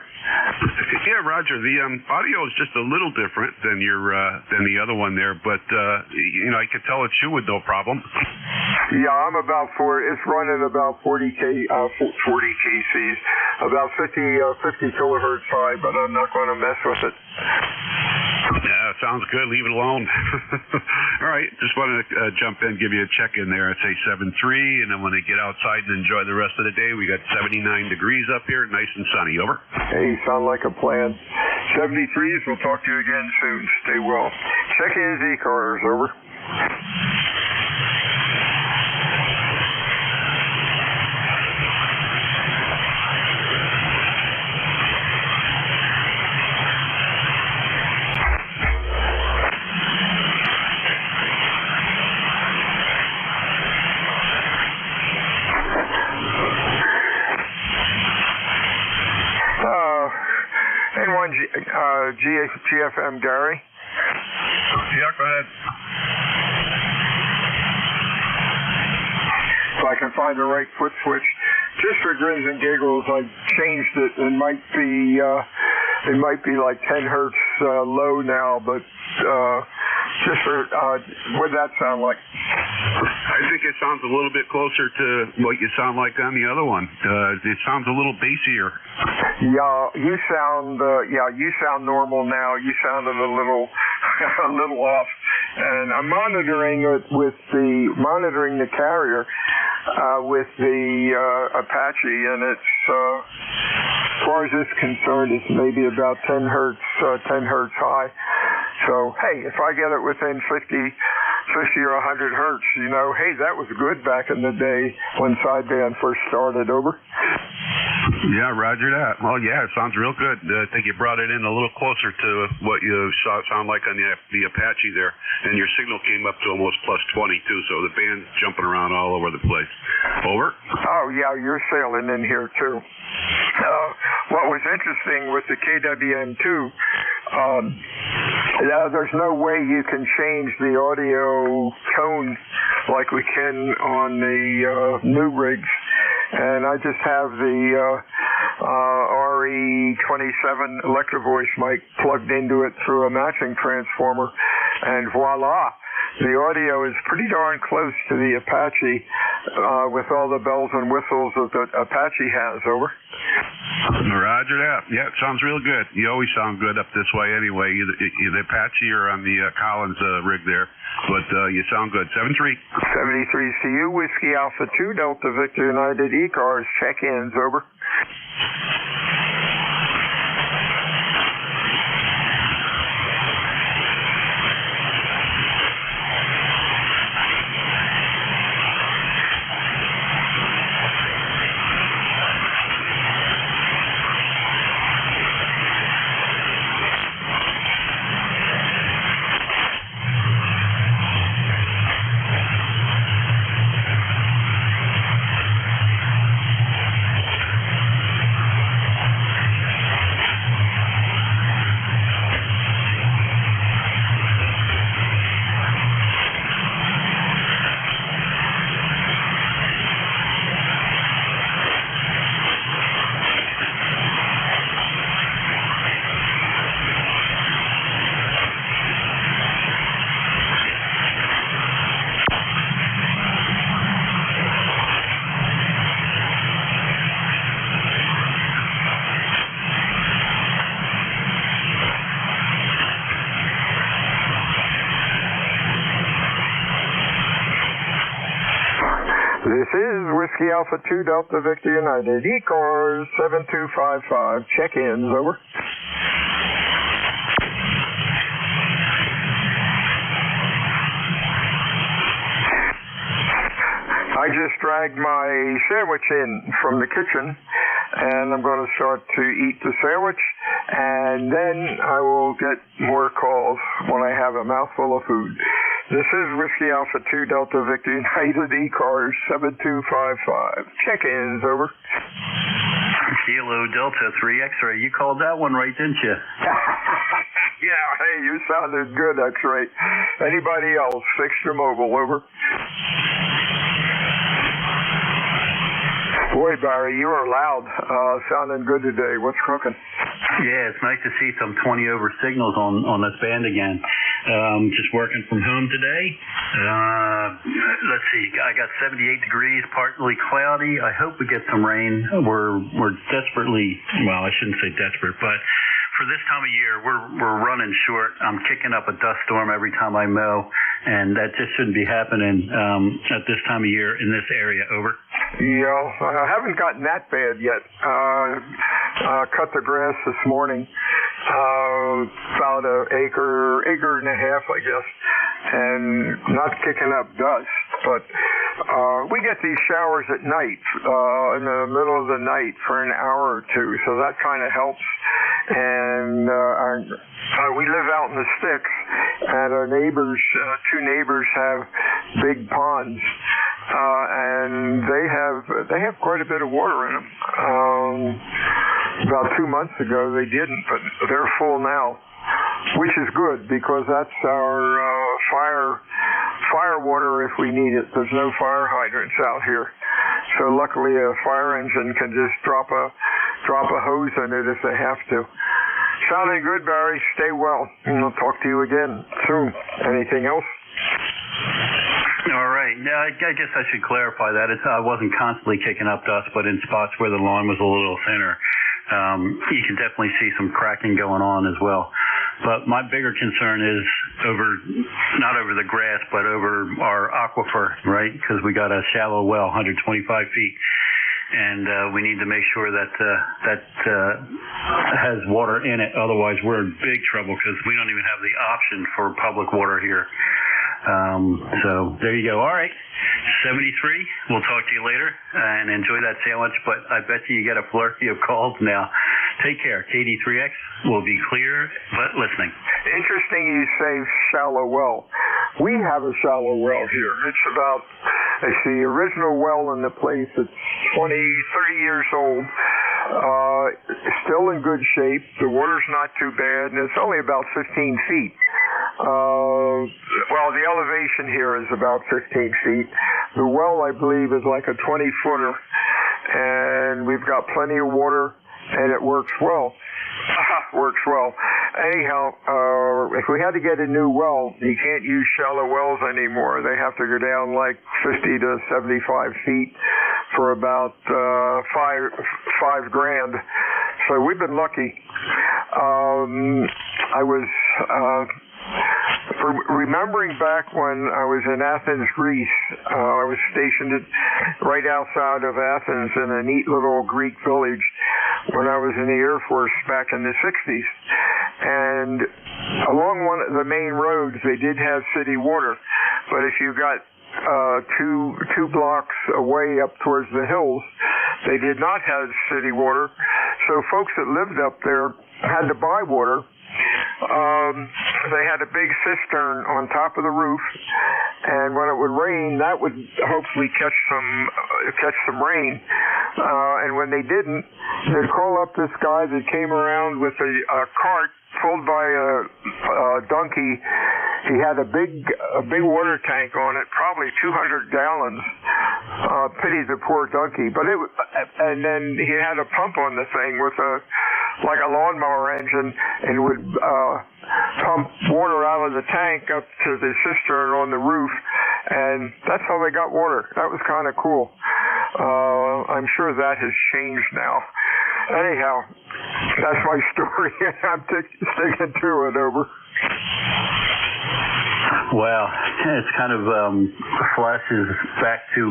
Yeah, Roger. The audio is just a little different than the other one there, but I could tell it's you with no problem. Yeah, I'm about it's running about 40 kcs, about 50 kilohertz high, but I'm not going to mess with it. Yeah, sounds good. Leave it alone. All right, just wanted to jump in, give you a check in there. I'd say 7.3, and then when they get outside and enjoy the rest of the day, we got 79 degrees up here, nice and sunny, over. Hey, sound like a plan. 73s, we'll talk to you again soon. Stay well. Check-ins, ECARS, over. GFM, Gary? Yeah, go ahead. If I can find the right foot switch. Just for grins and giggles, I changed it. It might be like 10 hertz low now, but just for, what'd that sound like? I think it sounds a little bit closer to what you sound like on the other one. It sounds a little bassier. Yeah, you sound normal now. You sounded a little off. And I'm monitoring the carrier with the Apache, and it's as far as it's concerned, it's maybe about 10 hertz high. So hey, if I get it within 50 or 100 hertz, hey, that was good back in the day when sideband first started, over. Yeah, roger that. Well, yeah, it sounds real good. I think you brought it in a little closer to what you sound like on the Apache there, and your signal came up to almost plus 20 too, so the band's jumping around all over the place. Over. Oh yeah, you're sailing in here too. What was interesting with the KWM2, there's no way you can change the audio tone like we can on the new rigs. And I just have the RE27 Electro Voice mic plugged into it through a matching transformer, and voila, the audio is pretty darn close to the Apache. with all the bells and whistles that Apache has. Over. Roger that. Yeah, it sounds real good. You always sound good up this way anyway. Either Apache or on the Collins rig there. But you sound good. 73. 73 to you. Whiskey Alpha 2 Delta Victor United ECARS. Check-ins. Over. This is Whiskey Alpha 2 Delta Victor United. ECARS 7255. Check-ins. Over. I just dragged my sandwich in from the kitchen, and I'm going to start to eat the sandwich, and then I will get more calls when I have a mouthful of food. This is Whiskey Alpha 2 Delta Victor United ECARS 7255. Check-ins. Over. Kilo Delta 3 X-ray. You called that one right, didn't you? Yeah, hey, you sounded good, X-ray. Anybody else? Fixture Mobile. Over. Boy, Barry, you are loud. Sounding good today. What's cooking? Yeah, it's nice to see some 20 over signals on this band again. Just working from home today. Let's see, I got 78 degrees, partly cloudy. I hope we get some rain. We're desperately, well, I shouldn't say desperate, but for this time of year, we're running short. I'm kicking up a dust storm every time I mow, and that just shouldn't be happening at this time of year in this area. Over. Yeah, I haven't gotten that bad yet. Cut the grass this morning, about an acre and a half, I guess, and not kicking up dust. But we get these showers at night, in the middle of the night for an hour or two, so that kind of helps. And we live out in the sticks, and our neighbors, two neighbors, have big ponds. And they have quite a bit of water in them. About 2 months ago they didn't, but they're full now, which is good because that's our fire water if we need it. There's no fire hydrants out here, so luckily a fire engine can just drop a hose in it if they have to. Sounding good, Barry. Stay well, and I'll talk to you again soon. Anything else? All right. I guess I should clarify that. I wasn't constantly kicking up dust, but in spots where the lawn was a little thinner, you can definitely see some cracking going on as well. But my bigger concern is not over the grass, but over our aquifer, right? Because we got a shallow well, 125 feet. And we need to make sure that has water in it. Otherwise, we're in big trouble because we don't even have the option for public water here. So there you go. All right, 73. We'll talk to you later and enjoy that sandwich. But I bet you get a flurry of calls now. Take care. KD3X will be clear but listening. Interesting you say shallow well. We have a shallow well here. It's the original well in the place. It's 30 years old. Still in good shape. The water's not too bad, and it's only about 15 feet. Well, the elevation here is about 15 feet. The well, I believe, is like a 20-footer, and we've got plenty of water, and it works well. anyhow, if we had to get a new well, you can't use shallow wells anymore. They have to go down like 50 to 75 feet for about $5 grand. So we've been lucky. I was remembering back when I was in Athens, Greece. I was stationed right outside of Athens in a neat little Greek village when I was in the Air Force back in the 60s. And along one of the main roads, they did have city water. But if you got two blocks away up towards the hills, they did not have city water. So folks that lived up there had to buy water. They had a big cistern on top of the roof, and when it would rain, that would hopefully catch some rain. And when they didn't, they'd call up this guy that came around with a cart pulled by a donkey. He had a big water tank on it, probably 200 gallons. Pity the poor donkey, and then he had a pump on the thing with like a lawnmower engine, and would pump water out of the tank up to the cistern on the roof, and that's how they got water. That was kind of cool. I'm sure that has changed now. Anyhow, that's my story. I'm sticking to it. Over. Well, it's kind of flashes back to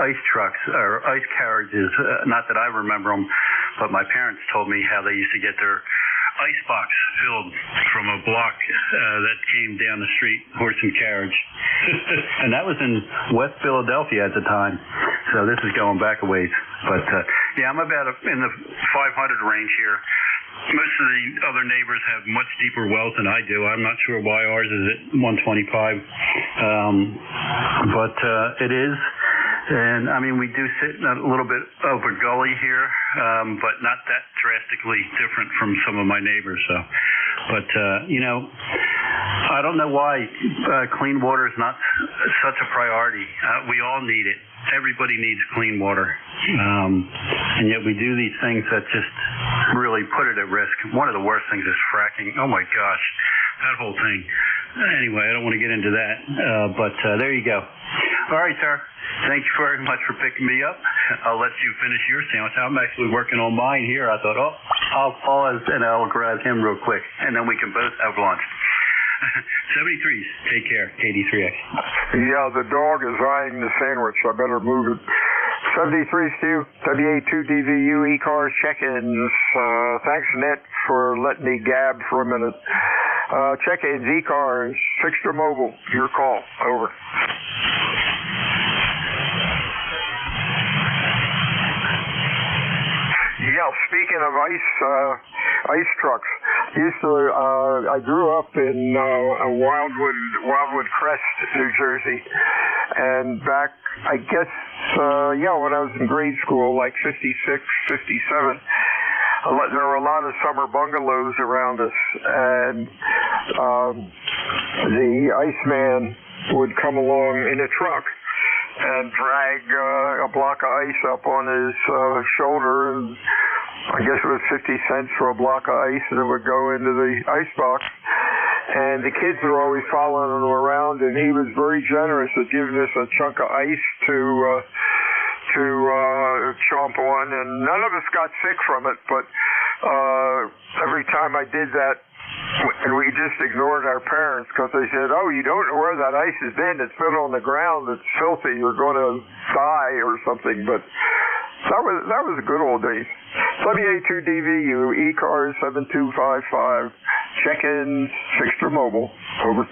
ice trucks or ice carriages. Not that I remember them, but my parents told me how they used to get their ice box filled from a block that came down the street, horse and carriage. And that was in West Philadelphia at the time. So this is going back a ways. But yeah, I'm about in the 500 range here. Most of the other neighbors have much deeper wells than I do. I'm not sure why ours is at 125. But it is. And, I mean, we do sit in a little bit of a gully here, but not that drastically different from some of my neighbors. So, but, you know, I don't know why clean water is not such a priority. We all need it. Everybody needs clean water. And yet we do these things that just really put it at risk. One of the worst things is fracking. Oh, my gosh, that whole thing. Anyway, I don't want to get into that, but there you go. All right, sir. Thank you very much for picking me up. I'll let you finish your sandwich. I'm actually working on mine here. I thought, I'll pause and I'll grab him real quick, and then we can both have lunch. 73s, take care, KD3X. Yeah, the dog is eyeing the sandwich. I better move it. 73s to you, WA2DVU ECARS check-ins. Thanks, Net, for letting me gab for a minute. Check-ins, ECARS, fixed or mobile, your call, over. Yeah, speaking of ice trucks, I grew up in Wildwood Crest, New Jersey, and back, I guess, when I was in grade school, like 56, 57, there were a lot of summer bungalows around us, and the Iceman would come along in a truck and drag a block of ice up on his shoulder, and I guess it was 50 cents for a block of ice, and it would go into the ice box. And the kids were always following him around, and he was very generous at giving us a chunk of ice to chomp on, and none of us got sick from it, but every time I did that, and we just ignored our parents because they said, "Oh, you don't know where that ice has been. It's been on the ground. It's filthy. You're going to die or something." But that was the good old days. WA2DVU, ECARS 7255, check-ins, fixed or mobile, over.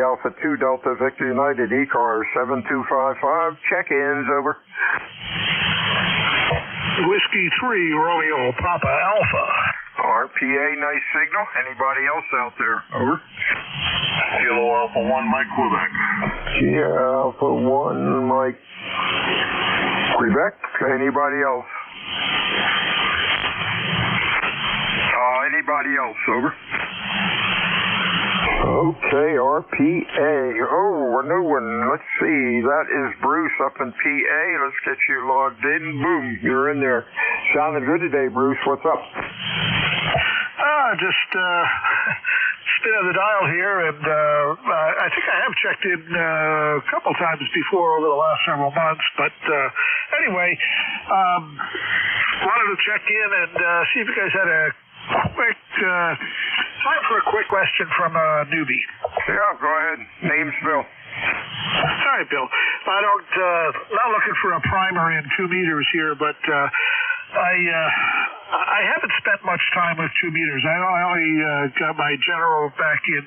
Alpha 2 Delta Victor United ECARS 7255. Check-ins, over. Whiskey 3 Romeo Papa Alpha. RPA, nice signal. Anybody else out there? Over. Kilo Alpha 1 Mike Quebec. Alpha 1 Mike Quebec. Anybody else? Anybody else? Over. Okay, RPA. Oh, a new one. Let's see. That is Bruce up in PA. Let's get you logged in. Boom, you're in there. Sounding good today, Bruce. What's up? Just spinning the dial here, and I think I have checked in a couple times before over the last several months. But anyway, wanted to check in and see if you guys had a quick time for a quick question from a newbie. Yeah, go ahead. Name's Bill. All right, Bill. I don't not looking for a primer in 2 meters here, but I haven't spent much time with 2 meters. I only got my general back in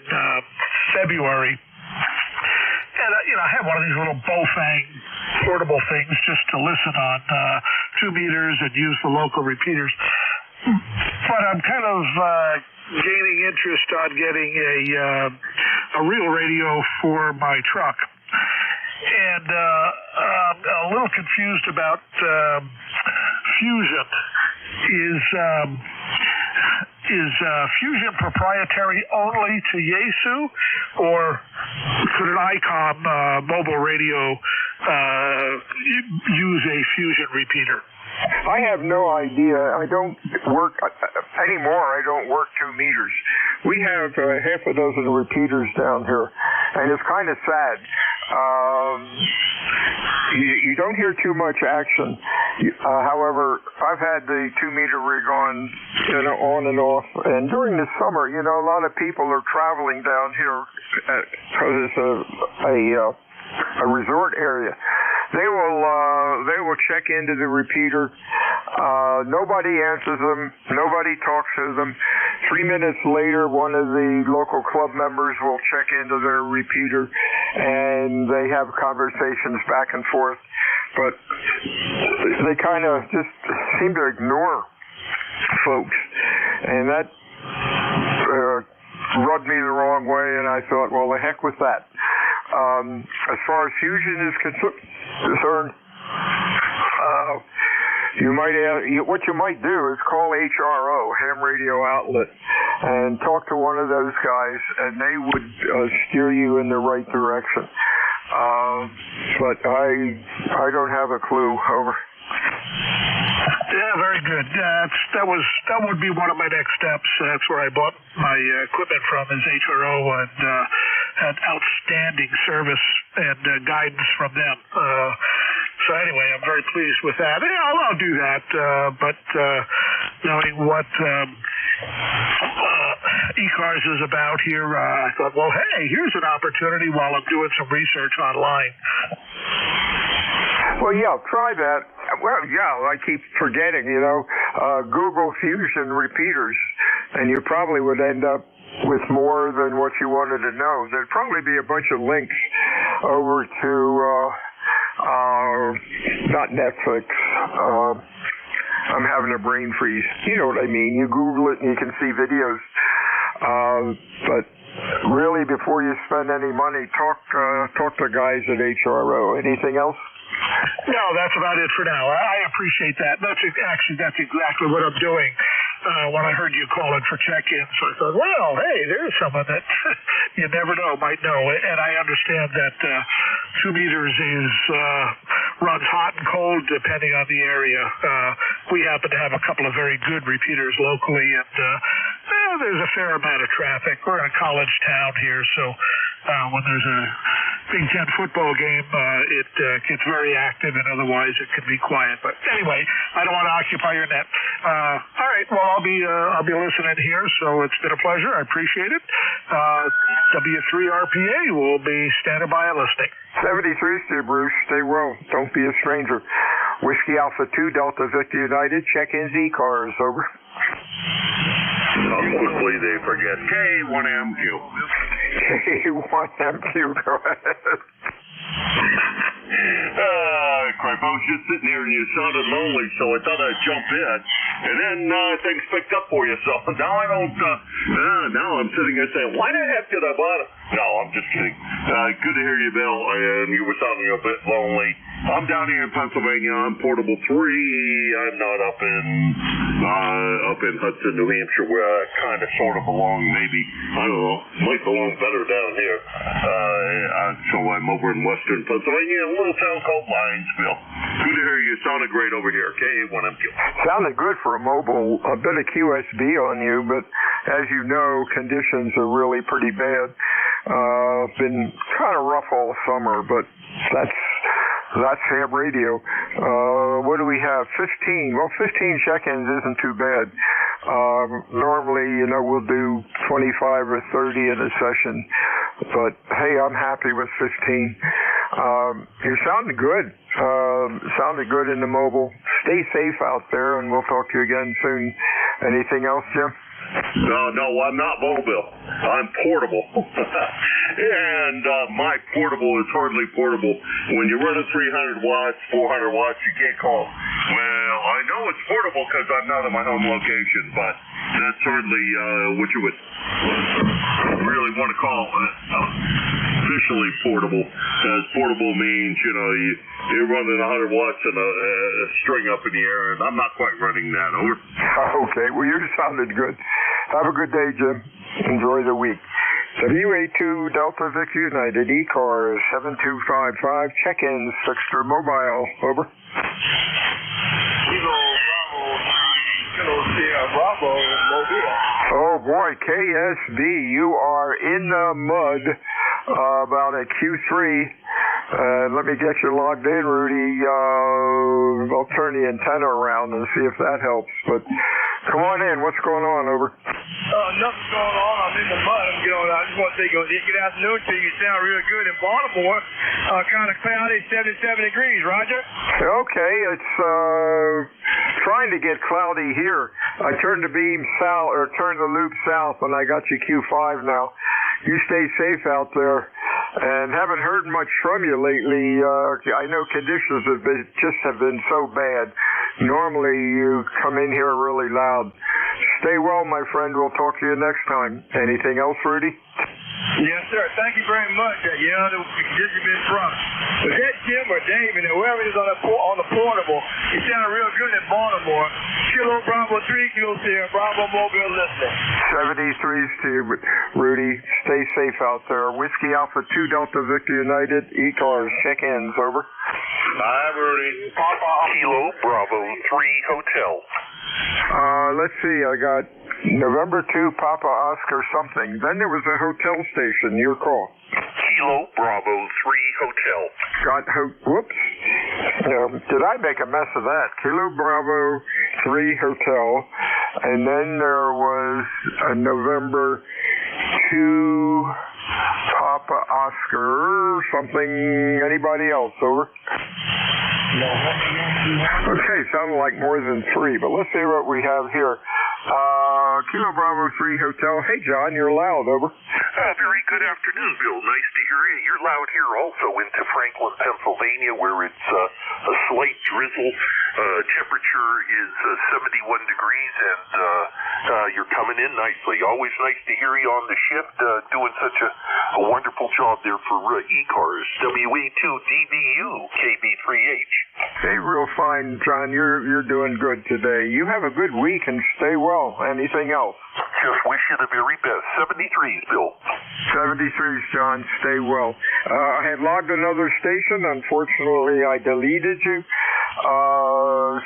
February. And, I have one of these little Bofang portable things just to listen on 2 meters and use the local repeaters. But I'm kind of gaining interest on getting a real radio for my truck. And I'm a little confused about Fusion. Is Fusion proprietary only to Yaesu, or could an ICOM mobile radio use a Fusion repeater? I have no idea. I don't work anymore. I don't work 2 meters. We have half a dozen repeaters down here, and it's kind of sad. You don't hear too much action. However, I've had the 2 meter rig on and off, and during the summer, a lot of people are traveling down here because it's a resort area. They will check into the repeater. Nobody answers them. Nobody talks to them. 3 minutes later, one of the local club members will check into their repeater, and they have conversations back and forth. But they kind of just seem to ignore folks, and that rubbed me the wrong way. And I thought, well, the heck with that. As far as Fusion is concerned, what you might do is call HRO, Ham Radio Outlet, and talk to one of those guys, and they would steer you in the right direction. But I don't have a clue. Over. Yeah, very good. That would be one of my next steps. That's where I bought my equipment from, is HRO, and had outstanding service and guidance from them. So anyway, I'm very pleased with that. Yeah, I'll do that. But knowing what ECARS is about here, I thought, well, hey, here's an opportunity while I'm doing some research online. Well, yeah, try that. Well, yeah, I keep forgetting, Google Fusion repeaters, and you probably would end up with more than what you wanted to know. There'd probably be a bunch of links over to, not Netflix. I'm having a brain freeze. You know what I mean. You Google it and you can see videos. But really, before you spend any money, talk to guys at HRO. Anything else? No, that's about it for now. I appreciate that. That's exactly what I'm doing. When I heard you calling for check-in, so I thought, well, hey, there's someone that you never know might know. And I understand that 2 meters runs hot and cold depending on the area. We happen to have a couple of very good repeaters locally, and there's a fair amount of traffic. We're in a college town here, so when there's a Big Ten football game, it gets very active, and otherwise it can be quiet. But anyway, I don't want to occupy your net. All right, well, I'll be listening here, so it's been a pleasure. I appreciate it. W3RPA will be standing by and listening. 73, Steve Bruce. Stay well. Don't be a stranger. Whiskey Alpha 2 Delta Victor United. Check-ins ECARS. Over. How quickly they forget K1MQ. K1MQ, go ahead. Crap, I was just sitting here and you sounded lonely, so I thought I'd jump in. And then things picked up for you, so now I don't, now I'm sitting here saying, why the heck did I bother? No, I'm just kidding. Good to hear you, Bill, and you were sounding a bit lonely. I'm down here in Pennsylvania. I'm Portable 3. I'm not up in Hudson, New Hampshire, where I kind of sort of belong, maybe. I don't know. Might belong better down here. So I'm over in Western Pennsylvania, a little town called Linesville. Good to hear you. Sounded great over here. K1MQ. Sounded good for a mobile. A bit of QSB on you, but as you know, conditions are really pretty bad. Been kind of rough all summer, but that's ham radio. What do we have? 15. Well, 15 check-ins isn't too bad. Normally, we'll do 25 or 30 in a session. But, hey, I'm happy with 15. You're sounding good. Sounded good in the mobile. Stay safe out there, and we'll talk to you again soon. Anything else, Jim? No, I'm not mobile. I'm portable. And my portable is hardly portable. When you run a 300 watts, 400 watts, you can't call. Well, I know it's portable because I'm not in my home location, but that's hardly what you would really want to call officially portable. As portable means, you're running 100 watts and a string up in the air, and I'm not quite running that. Over. Okay, well, you sounded good. Have a good day, Jim. Enjoy the week. WA2 Delta Vic United, ECARS 7255, check-ins, Fixter Mobile. Over. Bravo, Mobile. Oh boy, KSB, you are in the mud about a Q3. Let me get you logged in, Rudy. I'll turn the antenna around and see if that helps. But come on in. What's going on? Over. Nothing's going on. I'm in the mud. I just want to say good afternoon to you. You sound real good in Baltimore. Kind of cloudy, 77 degrees. Roger? Okay. It's trying to get cloudy here. I turned the beam south, or turned the loop south, and I got you Q5 now. You stay safe out there. And haven't heard much from you lately. I know conditions have been so bad. Normally you come in here really loud. Stay well, my friend. We'll talk to you next time. Anything else, Rudy? Yes, sir. Thank you very much. The conditions have been rough. Was that Jim or David, whoever is on the portable? You sound real good in Baltimore. Kilo Bravo 3, Kilo Sierra Bravo Mobile listening. 73s to you, Rudy. Stay safe out there. Whiskey Alpha 2 Delta Victor United, ECARS, check-ins, over. Hi, Rudy. Papa Kilo Bravo 3 Hotel. Let's see, I got November 2 Papa Oscar something. Then there was a hotel station, your call. Kilo Bravo 3 Hotel. Whoops. Did I make a mess of that? Kilo Bravo 3 Hotel. And then there was a November 2 Papa Oscar something. Anybody else? Over. Okay, sounded like more than 3, but let's see what we have here. Kilo Bravo 3 Hotel. Hey, John, you're loud. Over. Very good afternoon, Bill. Nice to hear you. You're loud here also into Franklin, Pennsylvania, where it's a slight drizzle. Temperature is 71 degrees, and you're coming in nicely. Always nice to hear you on the shift, doing such a wonderful job there for ECARS. WA2DBU, KB3H. Hey, real fine, John. You're doing good today. You have a good week and stay well. Anything else? Just wish you the very best. 73s, Bill. 73s, John. Stay well. I had logged another station. Unfortunately, I deleted you.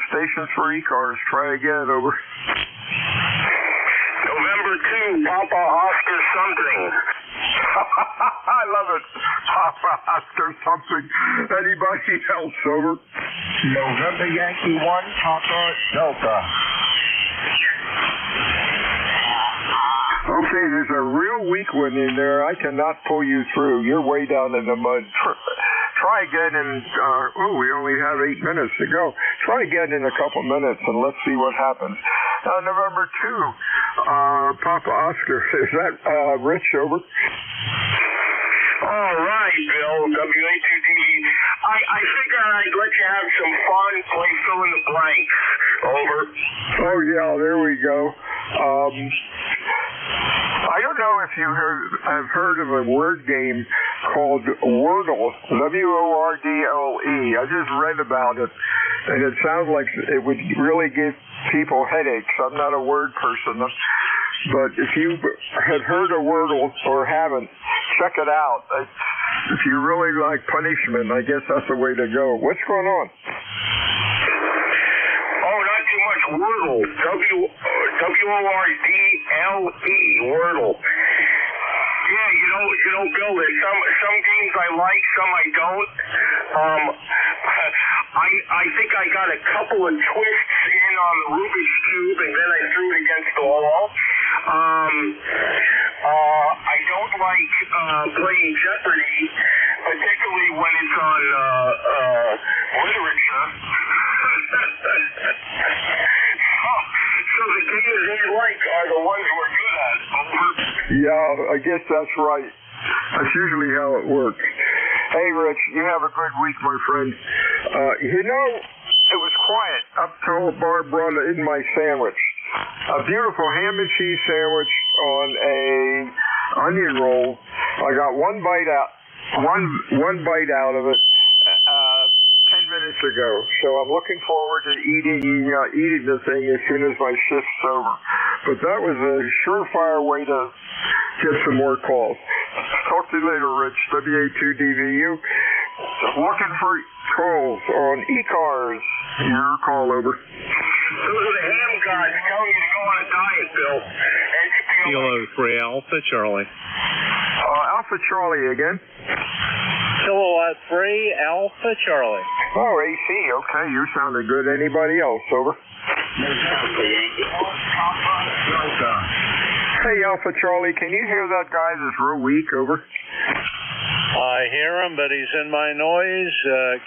Stations for ECARS. Try again. Over. November 2, Papa Oscar something. I love it. Papa Oscar something. Anybody else? Over. November Yankee 1, Papa Delta. Okay, there's a real weak one in there. I cannot pull you through. You're way down in the mud. Try again in, we only have 8 minutes to go. Try again in a couple minutes and let's see what happens. November 2, Papa Oscar. Is that Rich? Over. All right, Bill, WA2DV. I figure I'd let you have some fun, play fill in the blanks. Over. Oh, yeah, there we go. I don't know if you have heard of a word game called Wordle, W-O-R-D-L-E. I just read about it, and it sounds like it would really give people headaches. I'm not a word person, but if you have heard of Wordle or haven't, check it out. If you really like punishment, I guess that's the way to go. What's going on? Oh, not too much. Wordle. W-O-R-D-L-E. Wordle. Yeah, you know, Bill, there's some games I like, some I don't. I think I got a couple of twists in on the Rubik's Cube, and then I threw it against the wall. I don't like playing Jeopardy, particularly when it's on literature. So the games you like are the ones we're good at. Yeah, I guess that's right. That's usually how it works. Hey, Rich, you have a good week, my friend. You know, it was quiet up till Barb brought in my sandwich. A beautiful ham and cheese sandwich on a onion roll. I got one bite out of it 10 minutes ago. So I'm looking forward to eating the thing as soon as my shift's over. But that was a surefire way to get some more calls. Talk to you later, Rich. WA2DVU. Looking for calls on ECARS. Your call, over. Those are the ham guys telling you to go on a diet, Bill. Kilo 3 Alpha Charlie. Alpha Charlie again. Kilowatt 3 Alpha Charlie. Oh, AC. Okay, you sounded good. Anybody else? Over. Hey, Alpha Charlie, can you hear that guy that's real weak? Over. I hear him, but he's in my noise.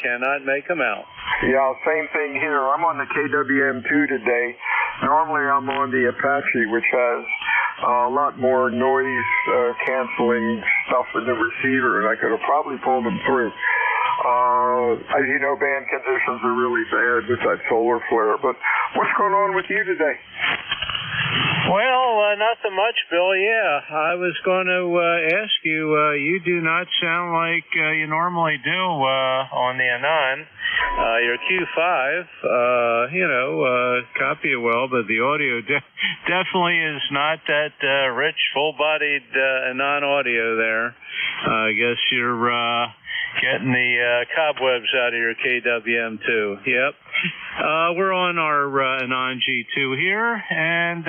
Cannot make him out. Yeah, same thing here. I'm on the KWM2 today. Normally I'm on the Apache, which has a lot more noise canceling stuff in the receiver, and I could have probably pulled them through. As you know, band conditions are really bad with that solar flare. But what's going on with you today? Well, nothing much, Bill. Yeah, I was going to ask you, you do not sound like you normally do on the Anon. Your Q5, copy it well, but the audio definitely is not that rich, full-bodied Anon audio there. I guess you're getting the cobwebs out of your KWM2. Yep. We're on our Anon G2 here, and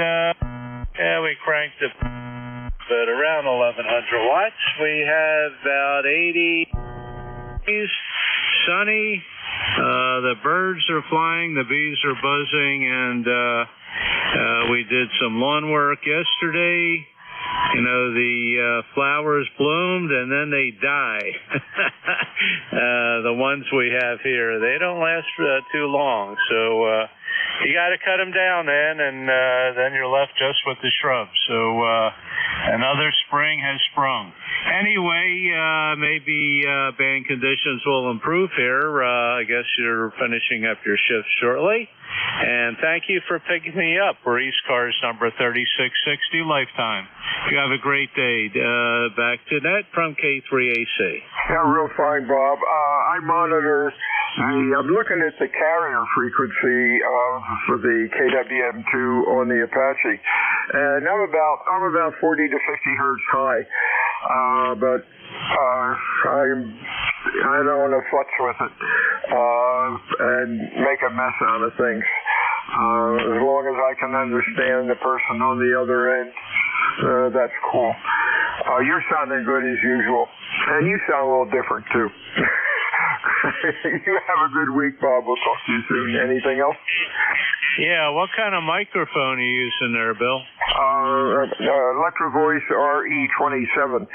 we cranked it at around 1100 watts. We have about 80 sunny. The birds are flying, the bees are buzzing, and we did some lawn work yesterday. You know, the flowers bloomed and then they die. The ones we have here, they don't last too long. So you got to cut them down then, and then you're left just with the shrubs. So another spring has sprung. Anyway, maybe band conditions will improve here. I guess you're finishing up your shift shortly. And thank you for picking me up. We're ECARS number 3660 lifetime. You have a great day. Back to net from K3AC. Yeah, real fine, Bob. I monitor I'm looking at the carrier frequency for the KWM2 on the Apache, and I'm about 40 to 50 hertz high. But I don't want to futz with it and make a mess out of things. As long as I can understand the person on the other end, that's cool. You're sounding good as usual, and you sound a little different too. You have a good week, Bob. We'll talk to you soon. Anything else? Yeah, what kind of microphone are you using there, Bill? Electrovoice RE27.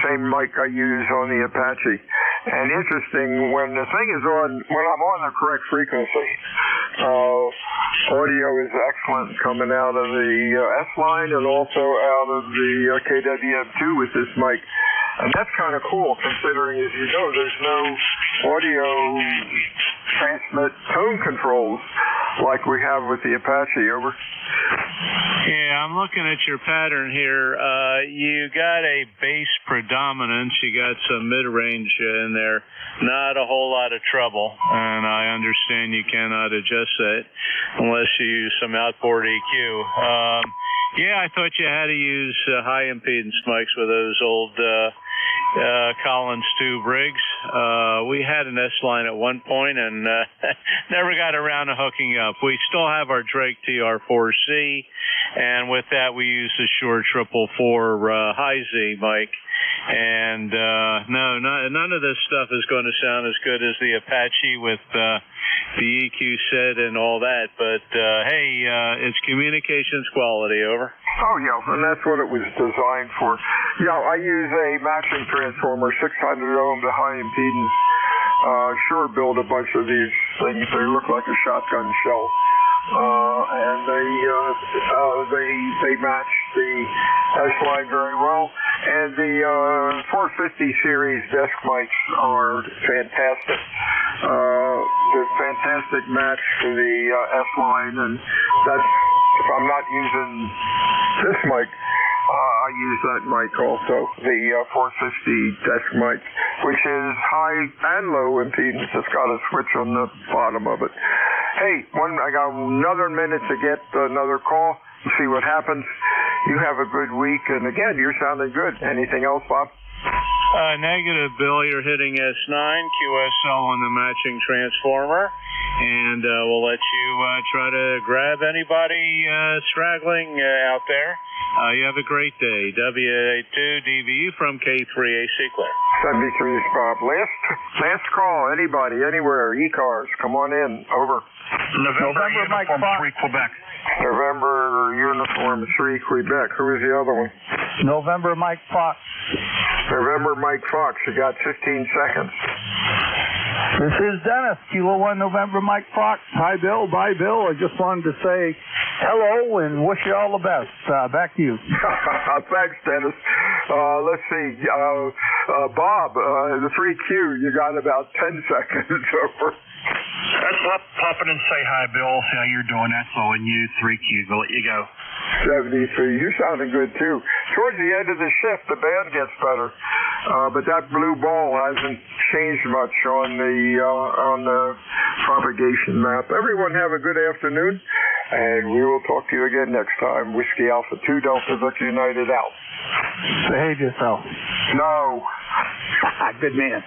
Same mic I use on the Apache. And interesting, when the thing is on, when I'm on the correct frequency, audio is excellent coming out of the S line and also out of the KWM2 with this mic. And that's kind of cool, considering, as you know, there's no audio transmit tone controls like we have with the Apache. Over. Yeah, I'm looking at your pattern here. You got a bass predominance. You got some mid-range in there. Not a whole lot of trouble, and I understand you cannot adjust that unless you use some outboard EQ. Yeah, I thought you had to use high impedance mics with those old Collins tube rigs. We had an S-line at one point and never got around to hooking up. We still have our Drake TR4C, and with that we use the Shure 444 high Z mic. And no, none of this stuff is going to sound as good as the Apache with the EQ set and all that. But hey, it's communications quality. Over. Oh yeah, and that's what it was designed for. Yeah, I use a matching transformer, 600 ohm to high impedance. Sure, build a bunch of these things. They look like a shotgun shell. And they match the S-line very well. And the 450 series desk mics are fantastic. They're fantastic match for the S-line, and that's, if I'm not using this mic, I use that mic also, the 450 desk mic, which is high and low impedance. It's got a switch on the bottom of it. Hey, I got another minute to get another call and see what happens. You have a good week, and again, you're sounding good. Anything else, Bob? Negative, Bill. You're hitting S9, QSL on the matching transformer, and we'll let you try to grab anybody straggling out there. You have a great day. WA2 DVU from K3AC Clear. 73 is Bob. Last call. Anybody, anywhere. ECARS, come on in. Over. November Uniform 3 Quebec. November Uniform 3 Quebec. Who is the other one? November Mike Fox. November Mike Fox. You got 15 seconds. This is Dennis, Kilo 1 November Mike Fox. Hi, Bill. Bye, Bill. I just wanted to say hello and wish you all the best. Back to you. Thanks, Dennis. Let's see. Bob, the 3Q, you got about 10 seconds. Over. Let's pop in and say hi, Bill. See how you're doing. That's all. And you, 3Q. We'll let you go. 73. You're sounding good, too. Towards the end of the shift, the band gets better. But that blue ball hasn't changed much on the propagation map. Everyone have a good afternoon, and we will talk to you again next time. Whiskey Alpha 2 Delta Victor United out. Behave yourself. No. Good man.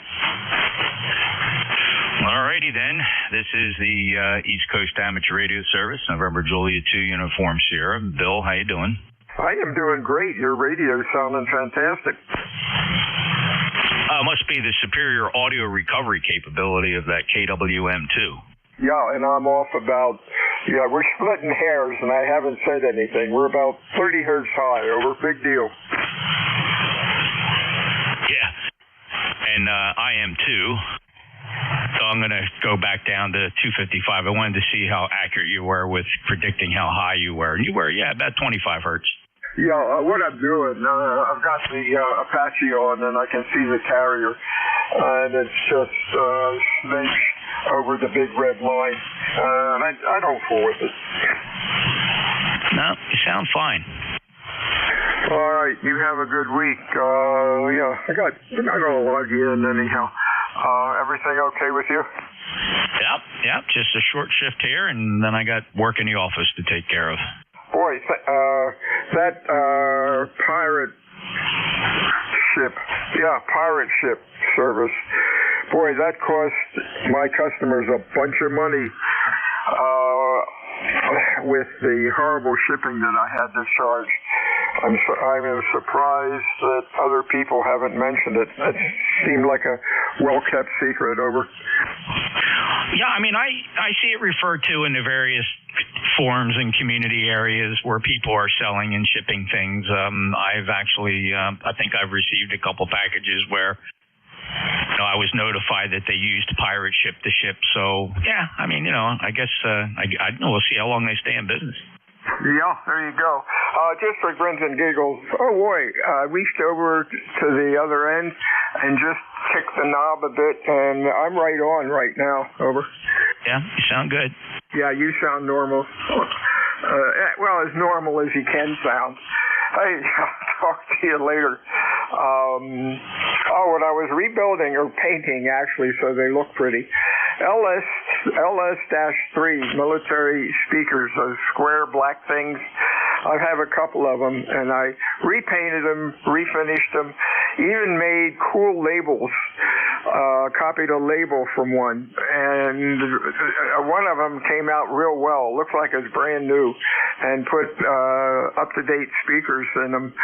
Alrighty then. This is the East Coast Amateur Radio Service, November Julia 2 Uniform Sierra. Bill, how you doing? I am doing great. Your radio's sounding fantastic. Must be the superior audio recovery capability of that KWM2. Yeah, and I'm off about, we're splitting hairs, and I haven't said anything. We're about 30 hertz high. Over. Big deal. Yeah. And I am too. So I'm going to go back down to 255. I wanted to see how accurate you were with predicting how high you were. And you were, about 25 hertz. Yeah, what I'm doing, I've got the Apache on, and I can see the carrier, and it's just smidge over the big red line, and I don't fool with it. No, you sound fine. All right, you have a good week. I'm going to log in anyhow. Everything okay with you? Yep, just a short shift here, and then I got work in the office to take care of. Boy, that pirate ship service, boy, that cost my customers a bunch of money with the horrible shipping that I had to charge. I'm surprised that other people haven't mentioned it. It seemed like a well-kept secret. Over. Yeah, I mean, I see it referred to in the various forums and community areas where people are selling and shipping things. I've actually, I think I've received a couple packages where I was notified that they used pirate ship to ship. So, yeah, I mean, I guess we'll see how long they stay in business. Yeah, there you go. Just for grins and giggles, oh boy, I reached over to the other end and just kicked the knob a bit, and I'm right on right now. Over. Yeah, you sound good. Yeah, you sound normal. Well, as normal as you can sound. Hey, I'll talk to you later. When I was rebuilding or painting, actually, so they look pretty. LS-3 military speakers, those square black things. I have a couple of them, and I repainted them, refinished them, even made cool labels. Copied a label from one, and one of them came out real well. Looks like it's brand new, and put up-to-date speakers in them,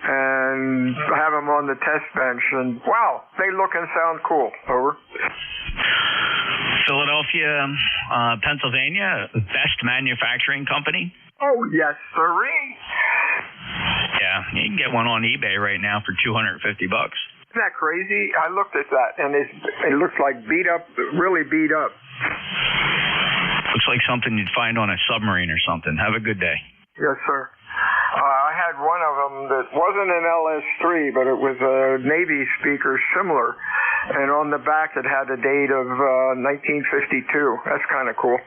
and have them on the test bench. And wow, they look and sound cool. Over. Philadelphia, Pennsylvania, Best Manufacturing Company. Oh yes, sirree. Yeah, you can get one on eBay right now for $250. Isn't that crazy? I looked at that, and it looks like beat up, really beat up. Looks like something you'd find on a submarine or something. Have a good day. Yes, sir. I had one of them that wasn't an LS-3, but it was a Navy speaker similar, and on the back it had a date of 1952. That's kind of cool.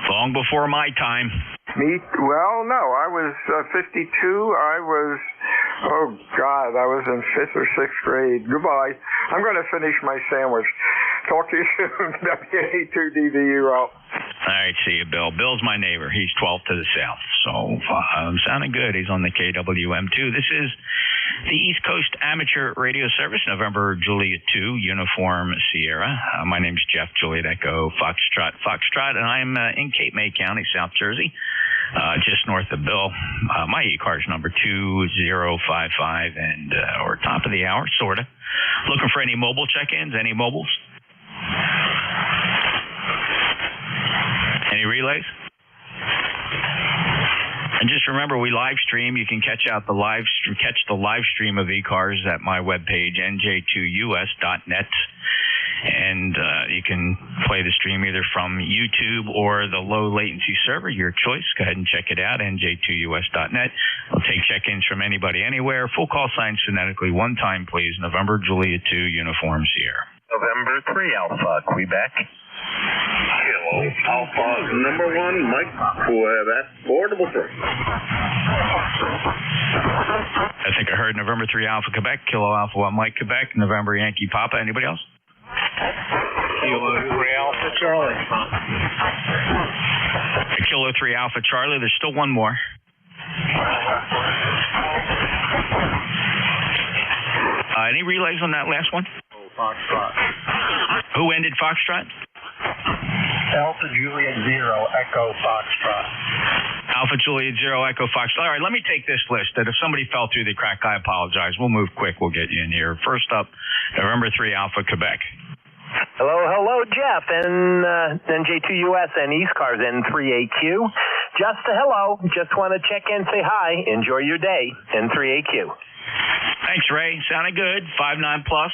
Long before my time. Well, no, I was 52. I was in 5th or 6th grade. Goodbye. I'm going to finish my sandwich. Talk to you soon. WA2DVU out. All right, see you, Bill. Bill's my neighbor. He's 12 to the south, so sounding good. He's on the KWM2. This is the East Coast Amateur Radio Service, November Juliet 2, Uniform Sierra. My name's Jeff, Juliet Echo Foxtrot, and I'm in Cape May County, South Jersey, just north of Bill. My ECARS number 2055, and or top of the hour, sort of. Looking for any mobile check-ins, any mobiles? Any relays? And just remember, we live stream. You can catch the live stream of ECARS at my webpage, nj2us.net. And you can play the stream either from YouTube or the low latency server, your choice. Go ahead and check it out, nj2us.net. We'll take check-ins from anybody, anywhere. Full call signs phonetically. One time, please. November Juliet 2, Uniform Sierra. November 3 Alpha, Quebec. Hello, Alpha number 1, Mike, Quebec, 4 3. I think I heard November 3 Alpha, Quebec, Kilo Alpha 1, Mike, Quebec, November Yankee Papa. Anybody else? Kilo 3 Alpha Charlie. Kilo 3 Alpha Charlie. There's still one more. Any relays on that last one? Foxtrot. Who ended Foxtrot? Alpha Juliet 0 Echo Foxtrot. Alpha Juliet 0 Echo Foxtrot. All right, let me take this list. That if somebody fell through the crack, I apologize. We'll move quick. We'll get you in here. First up, November 3 Alpha Quebec. Hello, Jeff, and NJ2US and ECARS N3AQ. Just a hello. Just want to check in, say hi. Enjoy your day, N3AQ. Thanks, Ray. Sounded good. 5.9 plus.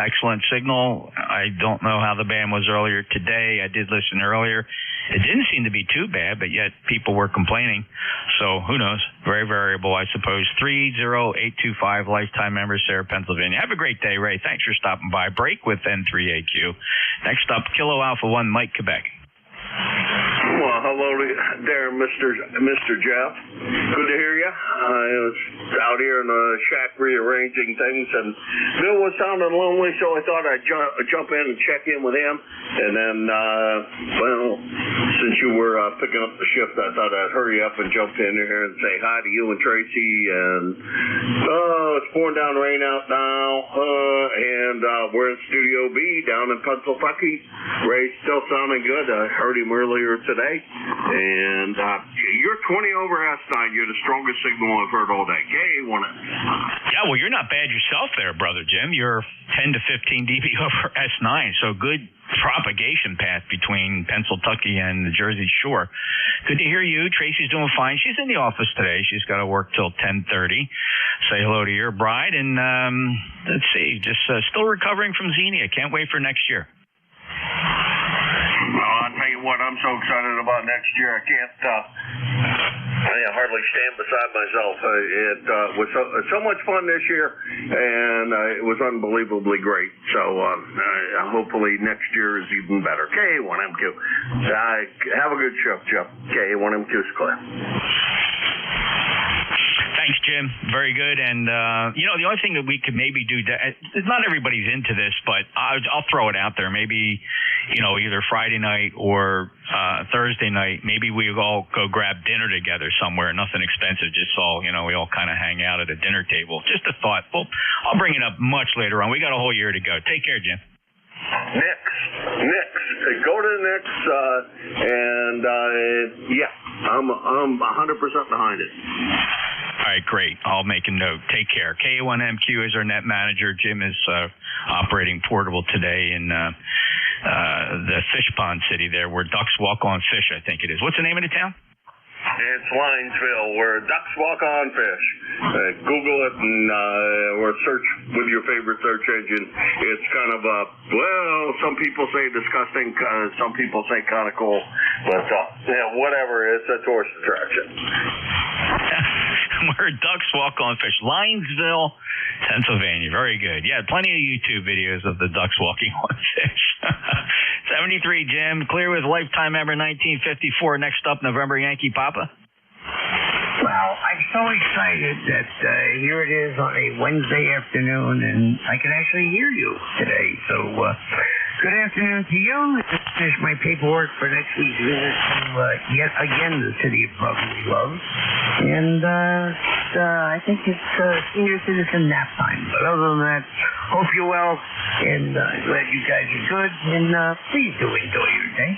Excellent signal. I don't know how the band was earlier today. I did listen earlier. It didn't seem to be too bad, but yet people were complaining. So who knows? Very variable, I suppose. 30825 lifetime members, Sarah, Pennsylvania. Have a great day, Ray. Thanks for stopping by. Break with N3AQ. Next up, Kilo Alpha 1, Mike, Quebec. Well, hello there, Mr. Jeff. Good to hear you. I was out here in the shack rearranging things, and Bill was sounding lonely, so I thought I'd jump in and check in with him. And then, since you were picking up the shift, I thought I'd hurry up and jump in here and say hi to you and Tracy. And it's pouring down rain out now, and we're in Studio B down in Pennsylvania. Ray's still sounding good. I heard him earlier today, and you're 20 over S9. You're the strongest signal I've heard all day. Yeah, well, you're not bad yourself there, Brother Jim. You're 10 to 15 dB over S9, so good propagation path between Pennsylvania and the Jersey Shore. Good to hear you. Tracy's doing fine. She's in the office today. She's got to work till 10:30. Say hello to your bride, and let's see, just still recovering from Xenia. Can't wait for next year. Well, I'll tell you what I'm so excited about next year. I can't. I hardly stand beside myself. It was so much fun this year, and it was unbelievably great. So hopefully next year is even better. K1MQ. Have a good show, Jeff. K1MQ's clear. Thanks, Jim. Very good. And, the only thing that we could maybe do, not everybody's into this, but I'll throw it out there. Maybe, either Friday night or Thursday night, maybe we all go grab dinner together somewhere. Nothing expensive, just we all kind of hang out at a dinner table. Just a thought. Well, I'll bring it up much later on. We got a whole year to go. Take care, Jim. Knicks. Go to the Knicks, and I'm 100% behind it. All right, great. I'll make a note. Take care. K1MQ is our net manager. Jim is operating portable today in the fish pond city there where ducks walk on fish, I think it is. What's the name of the town? It's Linesville, where ducks walk on fish. Google it or search with your favorite search engine. It's kind of some people say disgusting, some people say kind of cool, but whatever. It's a tourist attraction. Where ducks walk on fish. Linesville, Pennsylvania. Very good. Yeah, plenty of YouTube videos of the ducks walking on fish. 73, Jim. Clear with lifetime member 1954. Next up, November Yankee Papa. Well, I'm so excited that here it is on a Wednesday afternoon, and I can actually hear you today. So, good afternoon to you. Just finished my paperwork for next week's visit to yet again the city of brotherly love, and I think it's senior citizen nap time. But other than that, hope you're well, and glad you guys are good, and please do enjoy your day.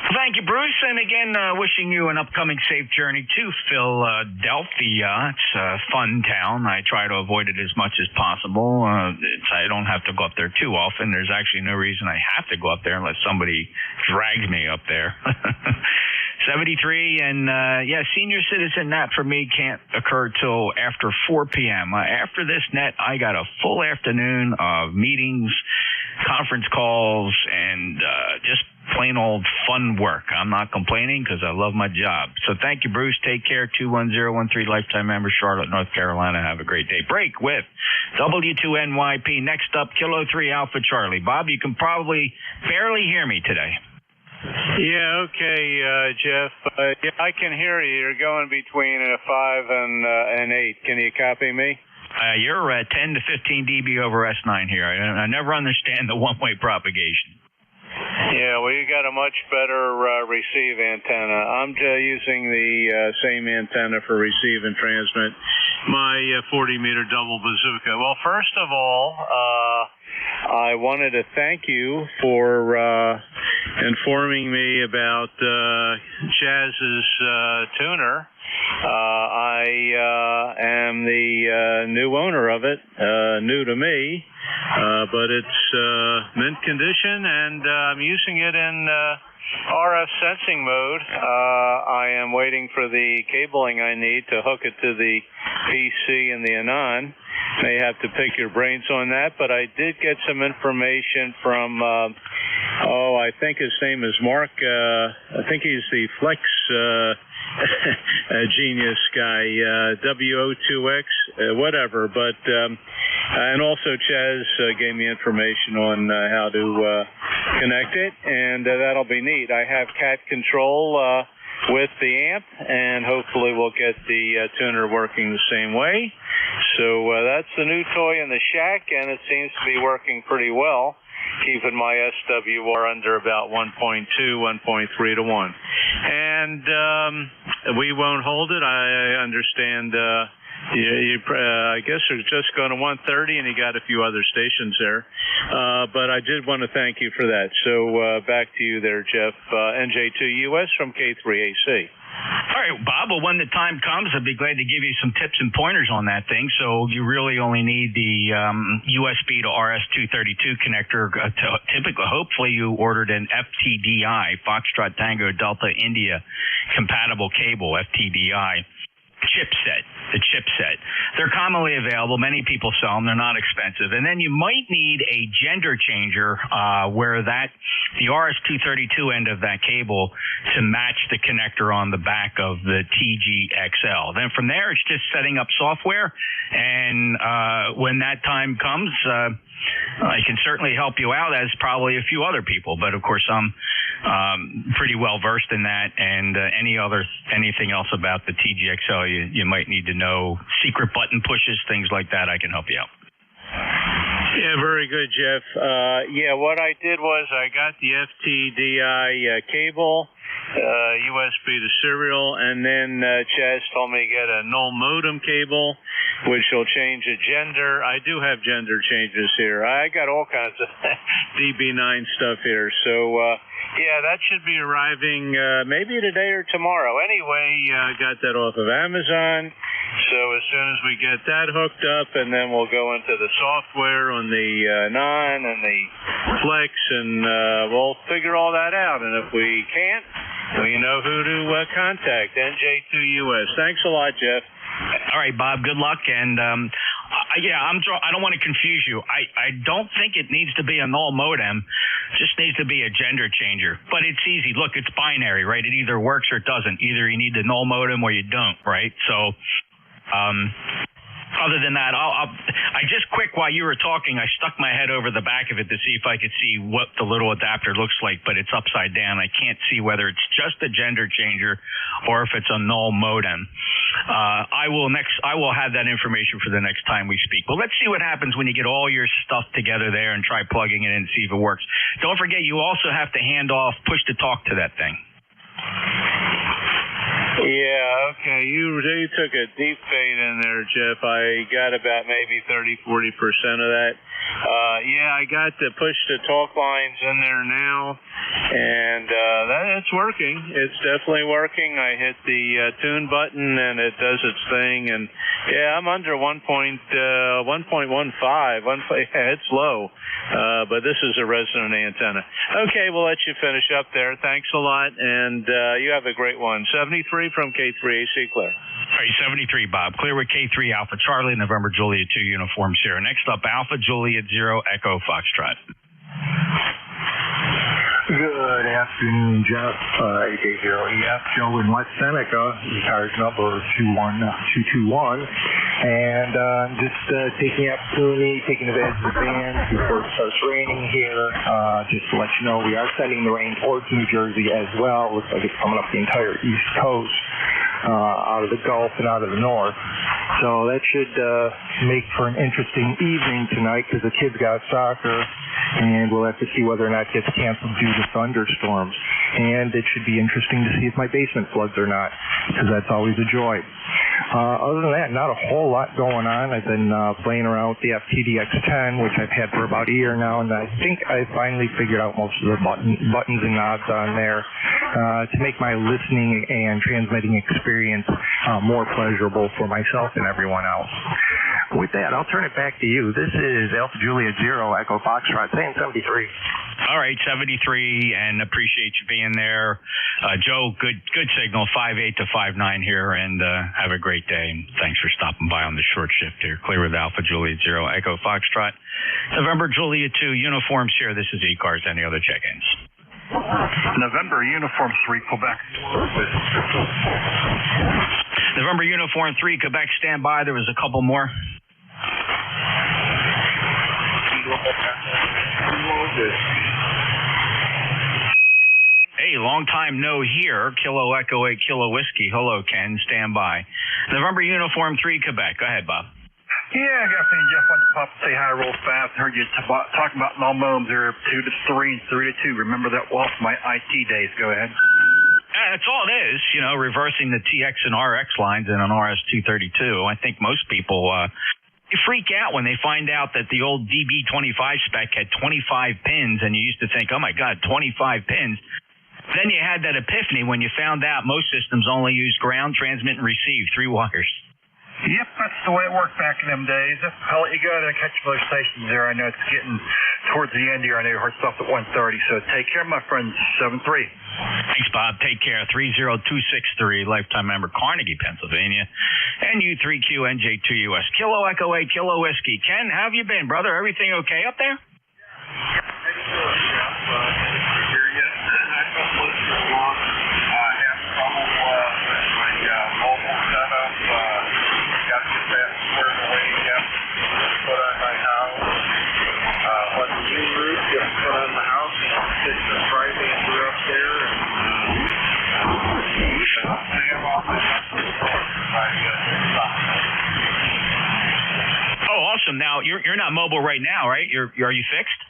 Thank you, Bruce. And again, wishing you an upcoming safe journey to Philadelphia. It's a fun town. I try to avoid it as much as possible. I don't have to go up there too often. There's actually no reason I have to go up there unless somebody drags me up there. 73, and senior citizen nap for me can't occur till after 4 p.m. After this net, I got a full afternoon of meetings, conference calls, and just plain old fun work. I'm not complaining because I love my job. So thank you, Bruce. Take care. 21013, lifetime member, Charlotte, North Carolina. Have a great day. Break with W2NYP. Next up, Kilo 3 Alpha Charlie. Bob, you can probably barely hear me today. Yeah, okay, Jeff. I can hear you. You're going between 5 and 8. Can you copy me? You're at 10 to 15 dB over S9 here. I never understand the one-way propagation. Yeah, well, you got a much better receive antenna. I'm using the same antenna for receive and transmit, my 40-meter double bazooka. Well, first of all, I wanted to thank you for informing me about Chaz's tuner. I am the new owner of it, new to me, but it's mint condition, and I'm using it in RF sensing mode. I am waiting for the cabling I need to hook it to the PC and the Anon. May have to pick your brains on that, but I did get some information from, I think his name is Mark. I think he's the Flex genius guy, WO2X, whatever. But and also Chaz gave me information on how to connect it, and that'll be neat. I have cat control with the amp, and hopefully we'll get the tuner working the same way. So that's the new toy in the shack, and it seems to be working pretty well, keeping my SWR under about 1.2, 1.3 to 1. And we won't hold it. I understand. I guess they're just going to 130, and you got a few other stations there. But I did want to thank you for that. So back to you there, Jeff. NJ2US from K3AC. All right, Bob. Well, when the time comes, I'd be glad to give you some tips and pointers on that thing. So you really only need the USB to RS-232 connector. Typically, hopefully, you ordered an FTDI, Foxtrot Tango Delta India compatible cable, FTDI chipset. the chipset. They're commonly available. Many people sell them. They're not expensive. And then you might need a gender changer where the RS-232 end of that cable to match the connector on the back of the TGXL. Then from there, it's just setting up software. And when that time comes, I can certainly help you out, as probably a few other people. But of course, I'm pretty well versed in that. And anything else about the TGXL you might need to know, secret button pushes, things like that, I can help you out. Yeah, very good, Jeff. What I did was I got the FTDI cable, USB to serial, and then Chaz told me to get a null modem cable, which will change the gender. I do have gender changes here. I got all kinds of DB9 stuff here. So, that should be arriving maybe today or tomorrow. Anyway, I got that off of Amazon. So as soon as we get that hooked up, and then we'll go into the software on the Non and the Flex, and we'll figure all that out. And if we can't, we know who to contact, NJ2US. Thanks a lot, Jeff. All right, Bob, good luck. And I don't want to confuse you. I don't think it needs to be a null modem. It just needs to be a gender changer. But it's easy. Look, it's binary, right? It either works or it doesn't. Either you need the null modem or you don't, right? So other than that, I just quick while you were talking, I stuck my head over the back of it to see if I could see what the little adapter looks like, but it's upside down. I can't see whether it's just a gender changer or if it's a null modem. I will have that information for the next time we speak. But let's see what happens when you get all your stuff together there and try plugging it in and see if it works. Don't forget, you also have to hand off push to talk to that thing. Yeah, okay. You took a deep fade in there, Jeff. I got about maybe 30-40% of that. I got the push-to-talk lines in there now, and it's working. It's definitely working. I hit the tune button, and it does its thing. And, I'm under 1.15. It's low, but this is a resonant antenna. Okay, we'll let you finish up there. Thanks a lot, and you have a great one. 73 from K3AC, clear. All right, 73, Bob. Clear with K3 Alpha Charlie, November Juliet 2 Uniform Sierra. Next up, Alpha Juliet 0 Echo Foxtrot. Good afternoon, Jeff. AK0EF, Joe in West Seneca. ECARS number 21221. And just taking the opportunity, taking advantage of the band before it starts raining here. Just to let you know, we are sending the rain towards New Jersey as well. Looks like it's coming up the entire East Coast, out of the Gulf and out of the North. So that should make for an interesting evening tonight because the kids got soccer, and we'll have to see whether or not it gets canceled due to thunderstorms. And it should be interesting to see if my basement floods or not, because that's always a joy. Other than that, not a whole lot going on. I've been playing around with the FTDX10, which I've had for about a year now, and I think I finally figured out most of the buttons and knobs on there to make my listening and transmitting experience more pleasurable for myself and everyone else. With that, I'll turn it back to you. This is Alpha Juliet 0 Echo Foxtrot, saying 73. All right, 73, and appreciate you being there. Joe, good signal, 5.8 to 5.9 here, and have a great day. And thanks for stopping by on the short shift here. Clear with Alpha Juliet 0 Echo Foxtrot, November Juliet 2 Uniforms here. This is ECARS. Any other check-ins? November Uniform 3 Quebec. November Uniform 3 Quebec, stand by. There was a couple more. Hey, long time no here. Kilo Echo 8 Kilo Whiskey. Hello, Ken. Stand by. November Uniform 3 Quebec. Go ahead, Bob. Yeah, good afternoon, Jeff. Wanted to pop and say hi real fast. Heard you talking about null modems. They're 2 to 3 and 3 to 2. Remember that well from my IT days. Go ahead. That's all it is, reversing the TX and RX lines in an RS-232. I think most people you freak out when they find out that the old DB25 spec had 25 pins, and you used to think, oh, my God, 25 pins. Then you had that epiphany when you found out most systems only use ground, transmit, and receive, 3 wires. Yep, that's the way it worked back in them days. I'll let you go ahead and catch those stations there. I know it's getting towards the end here. I know you heard stuff at 1:30, so take care, my friends. 7-3. Thanks, Bob. Take care. 30263, lifetime member, Carnegie, Pennsylvania. And U3Q NJ2US. Kilo Echo 8, Kilo Whiskey. Ken, how have you been, brother? Everything okay up there? Oh, awesome. Now, you're not mobile right now, right? Are you fixed?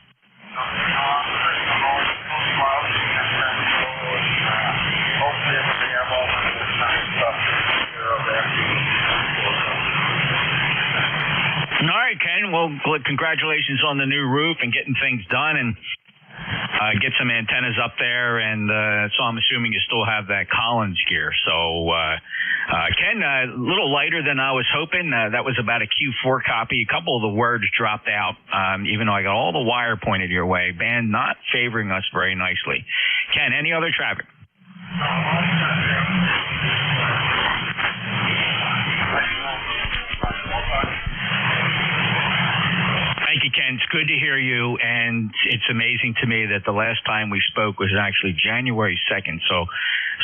All right, Ken. Well, congratulations on the new roof and getting things done, and get some antennas up there. And so I'm assuming you still have that Collins gear. So, Ken, a little lighter than I was hoping. That was about a Q4 copy. A couple of the words dropped out, even though I got all the wire pointed your way. Band not favoring us very nicely. Ken, any other traffic? Thank you, Ken. It's good to hear you, and it's amazing to me that the last time we spoke was actually January 2nd, so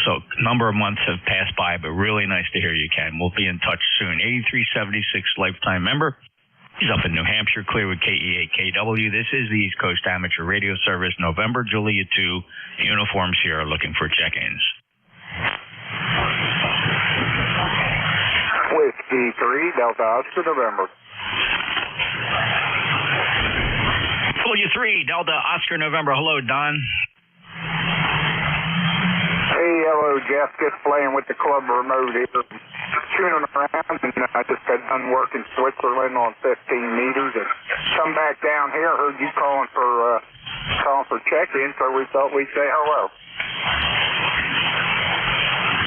a number of months have passed by, but really nice to hear you, Ken. We'll be in touch soon. 8376 lifetime member. He's up in New Hampshire, clear with KE8KW. This is the East Coast Amateur Radio Service, November, Julia 2, uniforms here, looking for check-ins. Whiskey 3, Delta Oscar, November. Julia 3, Delta Oscar, November. Hello, Don. Hey, hello, Jeff. Just playing with the club remote here. Tuning around, and I just got done work in Switzerland on 15 meters, and come back down here. Heard you calling for check-in, so we thought we'd say hello.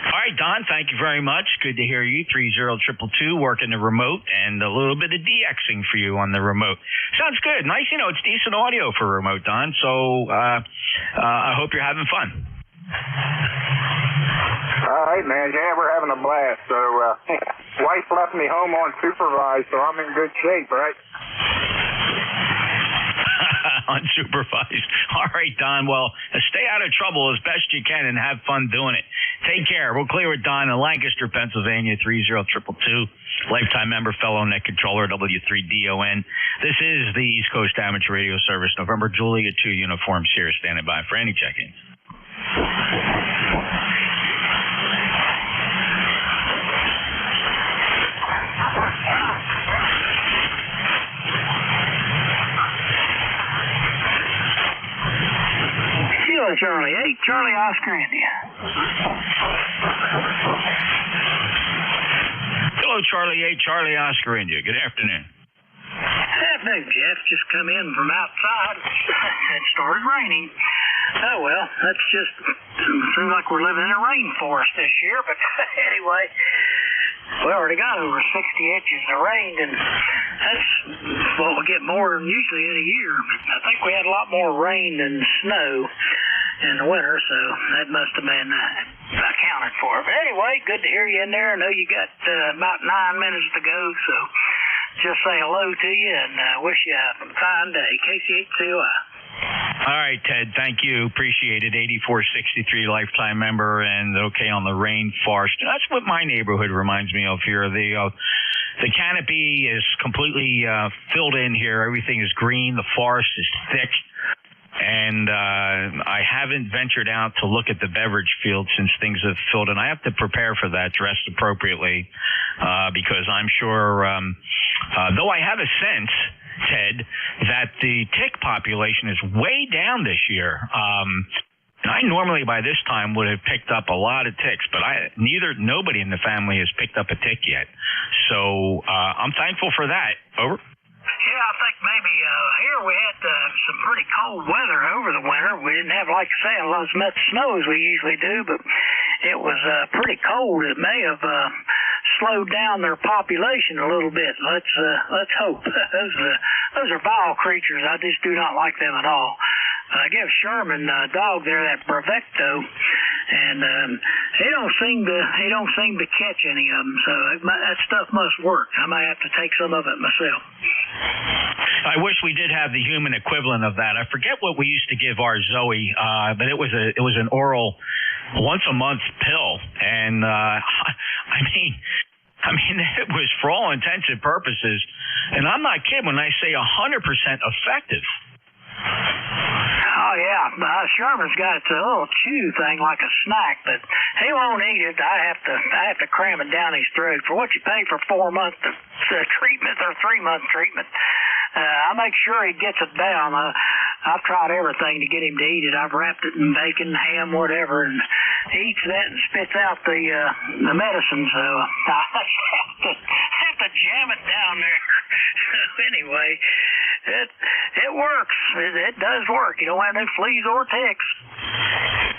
All right, Don, thank you very much. Good to hear you. 30222, working the remote, and a little bit of DXing for you on the remote. Sounds good. Nice, it's decent audio for remote, Don, so I hope you're having fun. All right, man. Yeah, we're having a blast. So, wife left me home unsupervised, so I'm in good shape, right? Unsupervised. All right, Don. Well, stay out of trouble as best you can and have fun doing it. Take care. We'll clear with Don in Lancaster, Pennsylvania, 30222. Lifetime member, fellow net controller, W3DON. This is the East Coast Amateur Radio Service, November, Julia 2 uniforms here, standing by for any check-ins. Charlie 8, Charlie Oscar, India. Hello, Charlie 8, Charlie Oscar, India. Good afternoon. Afternoon, Jeff. Just come in from outside. It started raining. Oh, well, that's just seems like we're living in a rainforest this year, but anyway, we already got over 60 inches of rain, and that's what we get more than usually in a year. But I think we had a lot more rain than snow in the winter, so that must have been accounted for. But anyway, good to hear you in there. I know you got about 9 minutes to go, so just say hello to you and wish you a fine day. KC8COI. All right, Ted. Thank you. Appreciate it. 8463 lifetime member and okay on the rainforest. That's what my neighborhood reminds me of here. The canopy is completely filled in here. Everything is green. The forest is thick. And I haven't ventured out to look at the beverage field since things have filled in. I have to prepare for that, dressed appropriately, because I'm sure, though I have a sense, Ted, that the tick population is way down this year. I normally by this time would have picked up a lot of ticks, but nobody in the family has picked up a tick yet. So I'm thankful for that. Over. Yeah, I think maybe here we had some pretty cold weather over the winter. We didn't have, like I say, a lot as much snow as we usually do, but it was pretty cold. It may have slowed down their population a little bit. Let's hope. Those are vile creatures. I just do not like them at all. I give Sherman a dog there, that Bravecto, and he don't seem to catch any of them. So that stuff must work. I might have to take some of it myself. I wish we did have the human equivalent of that. I forget what we used to give our Zoe, but it was an oral once a month pill, and I mean, it was for all intents and purposes, and I'm not kidding when I say 100% effective. Oh yeah, Sherman's got a little chew thing like a snack, but he won't eat it. I have to cram it down his throat for what you pay for 4-month treatment or 3-month treatment. I make sure he gets it down. I've tried everything to get him to eat it. I've wrapped it in bacon, ham, whatever, and he eats that and spits out the medicine. So I have to jam it down there. Anyway, it works. It does work. You don't have no fleas or ticks.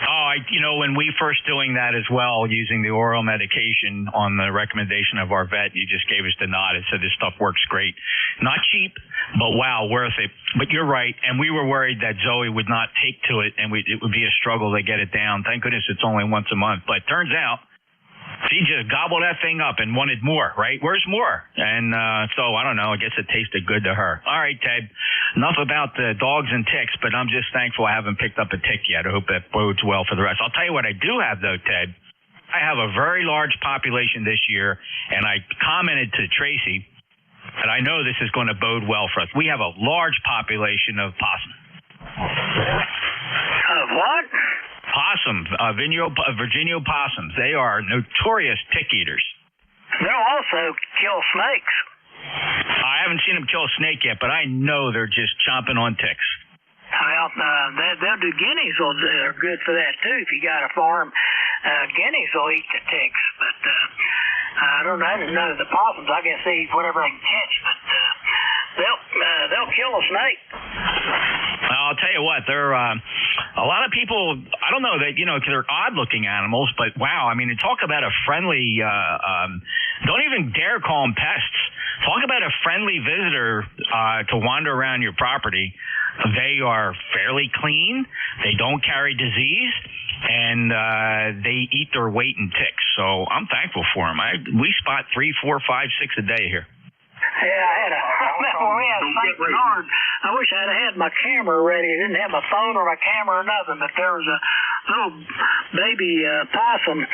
Oh, when we first doing that as well, using the oral medication on the recommendation of our vet, you just gave us the nod and said this stuff works great. Not cheap, but wow, worth it. But you're right, and we were worried that Zoe would not take to it, and it would be a struggle to get it down. Thank goodness it's only once a month. But turns out, she just gobbled that thing up and wanted more, right? Where's more? And so, I don't know, I guess it tasted good to her. All right, Ted, enough about the dogs and ticks, but I'm just thankful I haven't picked up a tick yet. I hope that bodes well for the rest. I'll tell you what I do have, though, Ted. I have a very large population this year, and I commented to Tracy that I know this is going to bode well for us. We have a large population of possum. Of what? Possum, Virginia possums. They are notorious tick eaters. They'll also kill snakes. I haven't seen them kill a snake yet, but I know they're just chomping on ticks. Well, they'll do guineas. They're good for that too. If you got a farm, guineas will eat the ticks. But I don't know the possums. I guess they eat whatever they can catch. But they'll kill a snake. I'll tell you what, they're a lot of people. I don't know that they're odd-looking animals, but wow, I mean, talk about a friendly. Don't even dare call them pests. Talk about a friendly visitor to wander around your property. They are fairly clean. They don't carry disease, and they eat their weight in ticks. So I'm thankful for them. We spot 3, 4, 5, 6 a day here. Yeah, when we had St. Bernard, I wish I'd had my camera ready. I didn't have my phone or my camera or nothing, but there was a little baby possum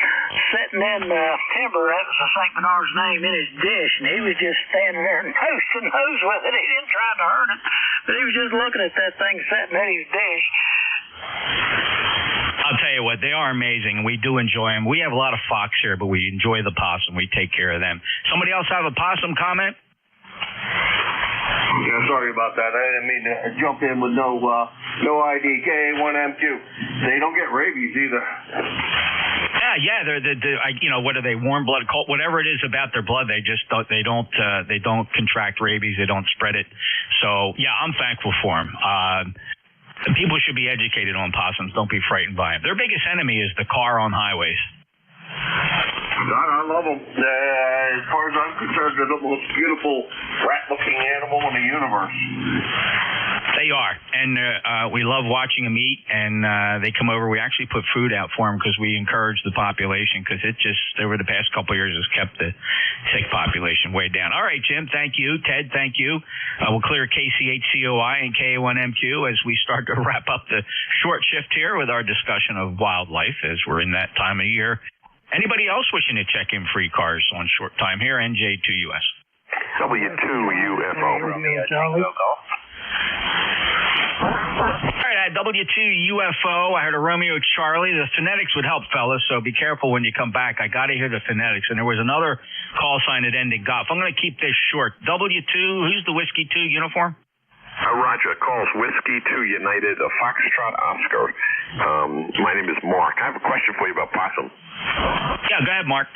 sitting in timber. That was St. Bernard's name, in his dish, and he was just standing there nose to nose with it. He didn't try to hurt it, but he was just looking at that thing sitting in his dish. I'll tell you what, they are amazing. We do enjoy them. We have a lot of fox here, but we enjoy the possum. We take care of them. Somebody else have a possum comment? Yeah, sorry about that. I didn't mean to jump in with no ID. K1MQ. They don't get rabies either. Yeah. They're what are they? Warm blood, cold, whatever it is about their blood. They just they don't contract rabies. They don't spread it. So yeah, I'm thankful for them. People should be educated on possums. Don't be frightened by them. Their biggest enemy is the car on highways. I love them. As far as I'm concerned, they're the most beautiful rat-looking animal in the universe. They are, and we love watching them eat, and they come over. We actually put food out for them because we encourage the population, because it just, over the past couple of years, has kept the tick population way down. All right, Jim, thank you. Ted, thank you. We'll clear KCHCOI and KA1M2 as we start to wrap up the short shift here with our discussion of wildlife, as we're in that time of year. Anybody else wishing to check in for ECARS on short time here? NJ2US. W2UFO. All right, W2UFO. I heard a Romeo Charlie. The phonetics would help, fellas, so be careful when you come back. I got to hear the phonetics. And there was another call sign that ended golf. I'm going to keep this short. W2, who's the Whiskey 2 uniform? Roger, calls Whiskey 2 United, Foxtrot Oscar. My name is Mark. I have a question for you about possum. Yeah, go ahead, Mark.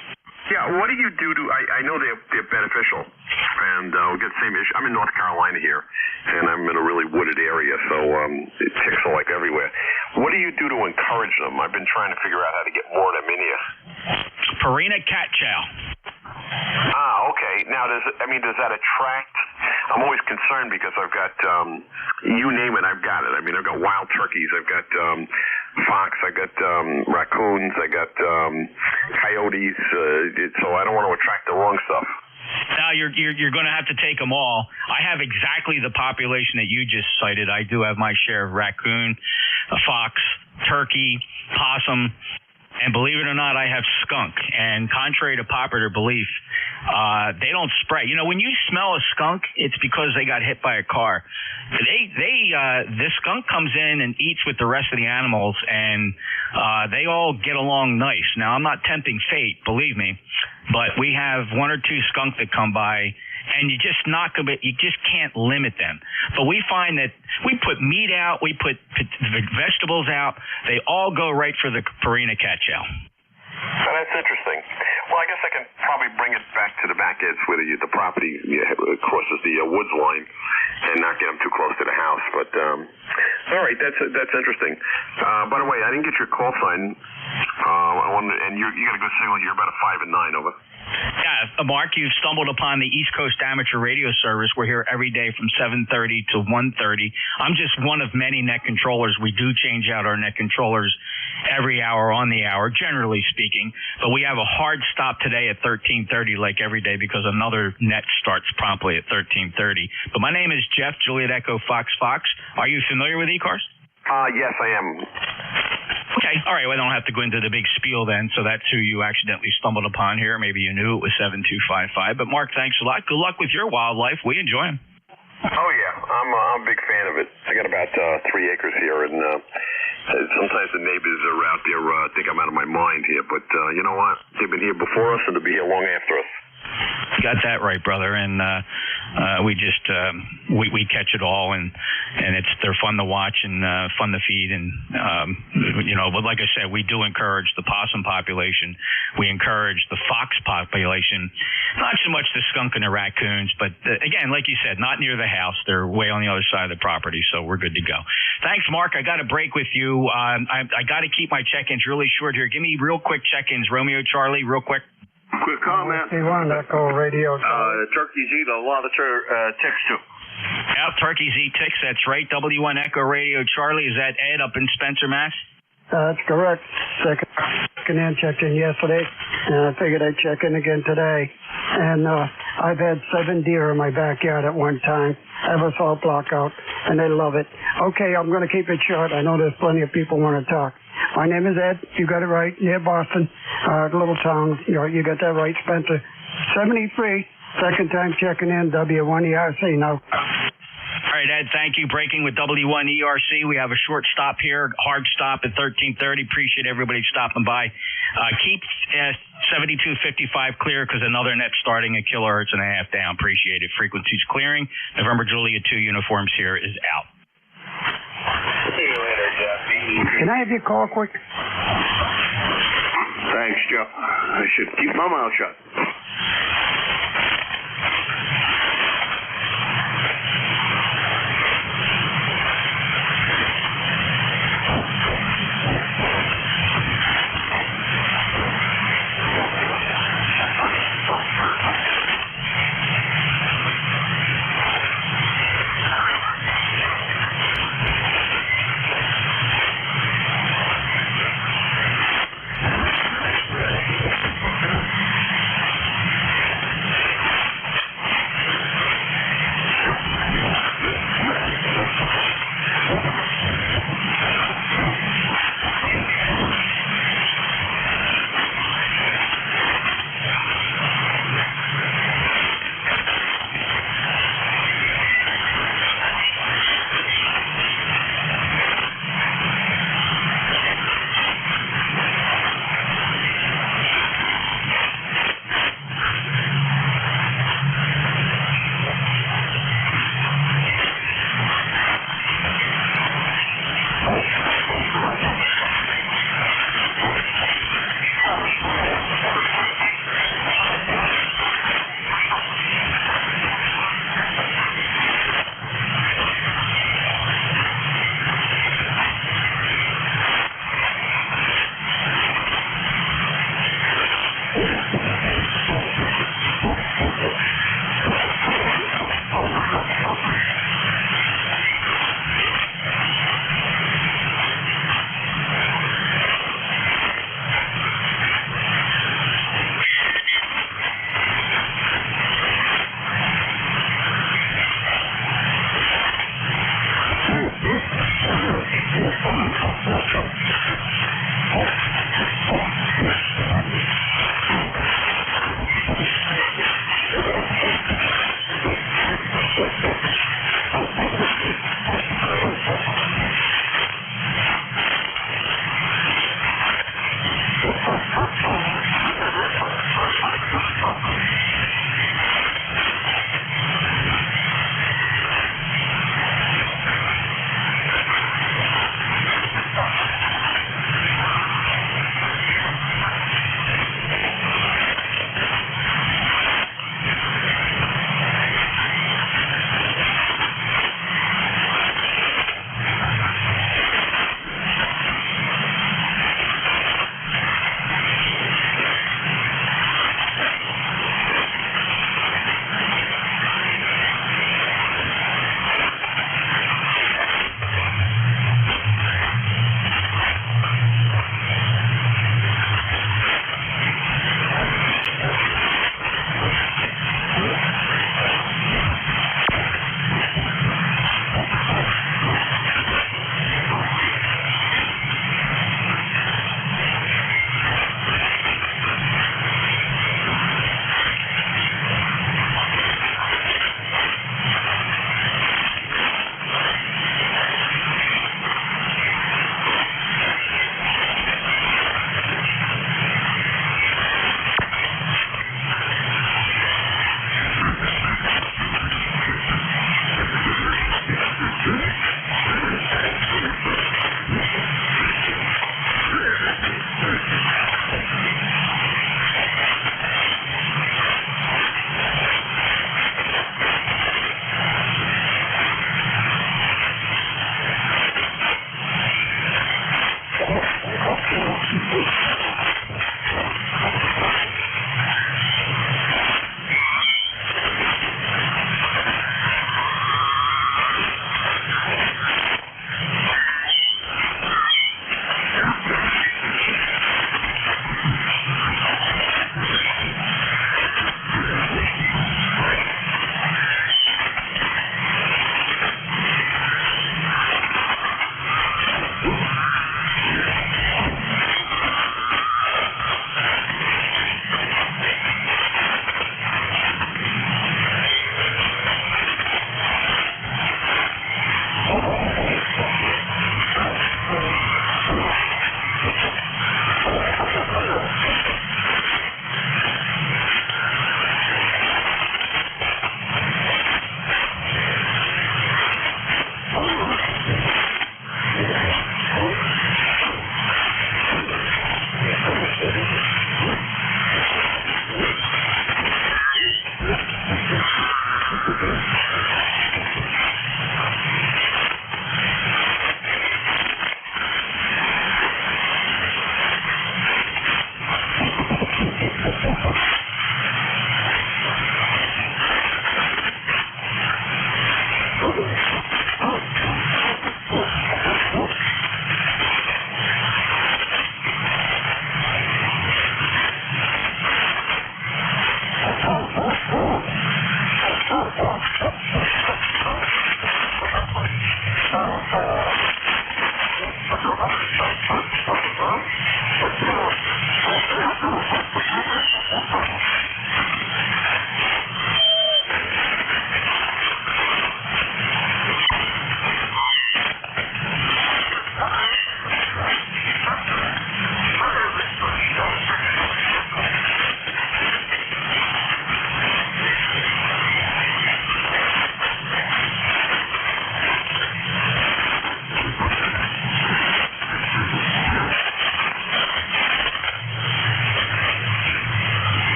Yeah, what do you do to, I know they're beneficial, and we get the same issue. I'm in North Carolina here, and I'm in a really wooded area, so ticks are like everywhere. What do you do to encourage them? I've been trying to figure out how to get more of them in here. Purina cat chow. Okay. Now, does that attract? I'm always concerned because I've got, you name it, I've got it. I mean, I've got wild turkeys, I've got fox, I got raccoons, I got coyotes. So I don't want to attract the wrong stuff. Now you're going to have to take them all. I have exactly the population that you just cited. I do have my share of raccoon, fox, turkey, possum. And believe it or not, I have skunk. And contrary to popular belief, they don't spray. You know, when you smell a skunk, it's because they got hit by a car. This skunk comes in and eats with the rest of the animals, and they all get along nice. Now, I'm not tempting fate, believe me, but we have one or two skunk that come by, and you just can't limit them. But we find that we put meat out, we put vegetables out, they all go right for the Purina cattail. Oh, that's interesting. Well, I guess I can probably bring it back to the back edge where the property crosses the woods line and not get them too close to the house. But all right, that's interesting. By the way, I didn't get your call sign. And you got a good signal. You're about a 5 and 9 over. Yeah, Mark, you've stumbled upon the East Coast Amateur Radio Service. We're here every day from 7:30 to 1:30. I'm just one of many net controllers. We do change out our net controllers every hour on the hour, generally speaking. But we have a hard stop today at 13:30, like every day, because another net starts promptly at 13:30. But my name is Jeff, Juliet Echo Fox Fox. Are you familiar with ECARS? Yes, I am. Okay, all right. Well, I don't have to go into the big spiel then. So that's who you accidentally stumbled upon here. Maybe you knew it was 7255. But Mark, thanks a lot. Good luck with your wildlife. We enjoy them. Oh yeah, I'm a big fan of it. I got about 3 acres here, and sometimes the neighbors are out there think I'm out of my mind here. But you know what? They've been here before us, and they'll be here long after us. You got that right, brother. And we just we catch it all, and they're fun to watch and fun to feed, and but like I said, we do encourage the possum population. We encourage the fox population, not so much the skunk and the raccoons, but again, like you said, not near the house. They're way on the other side of the property, so we're good to go. Thanks, Mark. I got to break with you. I got to keep my check-ins really short here. Give me real quick check-ins, Romeo Charlie, real quick. Quick comment. One Echo Radio. Turkeys eat a lot of ticks too. Yeah, turkeys eat ticks. That's right. W1 Echo Radio Charlie. Is that Ed up in Spencer, Mass? That's correct. Checked in yesterday, and I figured I'd check in again today. And I've had 7 deer in my backyard at one time. I have a salt block out, and they love it. Okay, I'm going to keep it short. I know there's plenty of people want to talk. My name is Ed. You got it right. Near Boston, little town. You got that right, Spencer. 73. Second time checking in. W1ERC now. All right, Ed, thank you. Breaking with W1ERC. We have a short stop here, hard stop at 13:30. Appreciate everybody stopping by. Keep 7255 clear because another net starting at kilohertz and a half down. Appreciate it. Frequencies clearing. November Juliet 2 uniforms here is out. See you later, Jeff. Can I have your call quick? Thanks, Jeff. I should keep my mouth shut.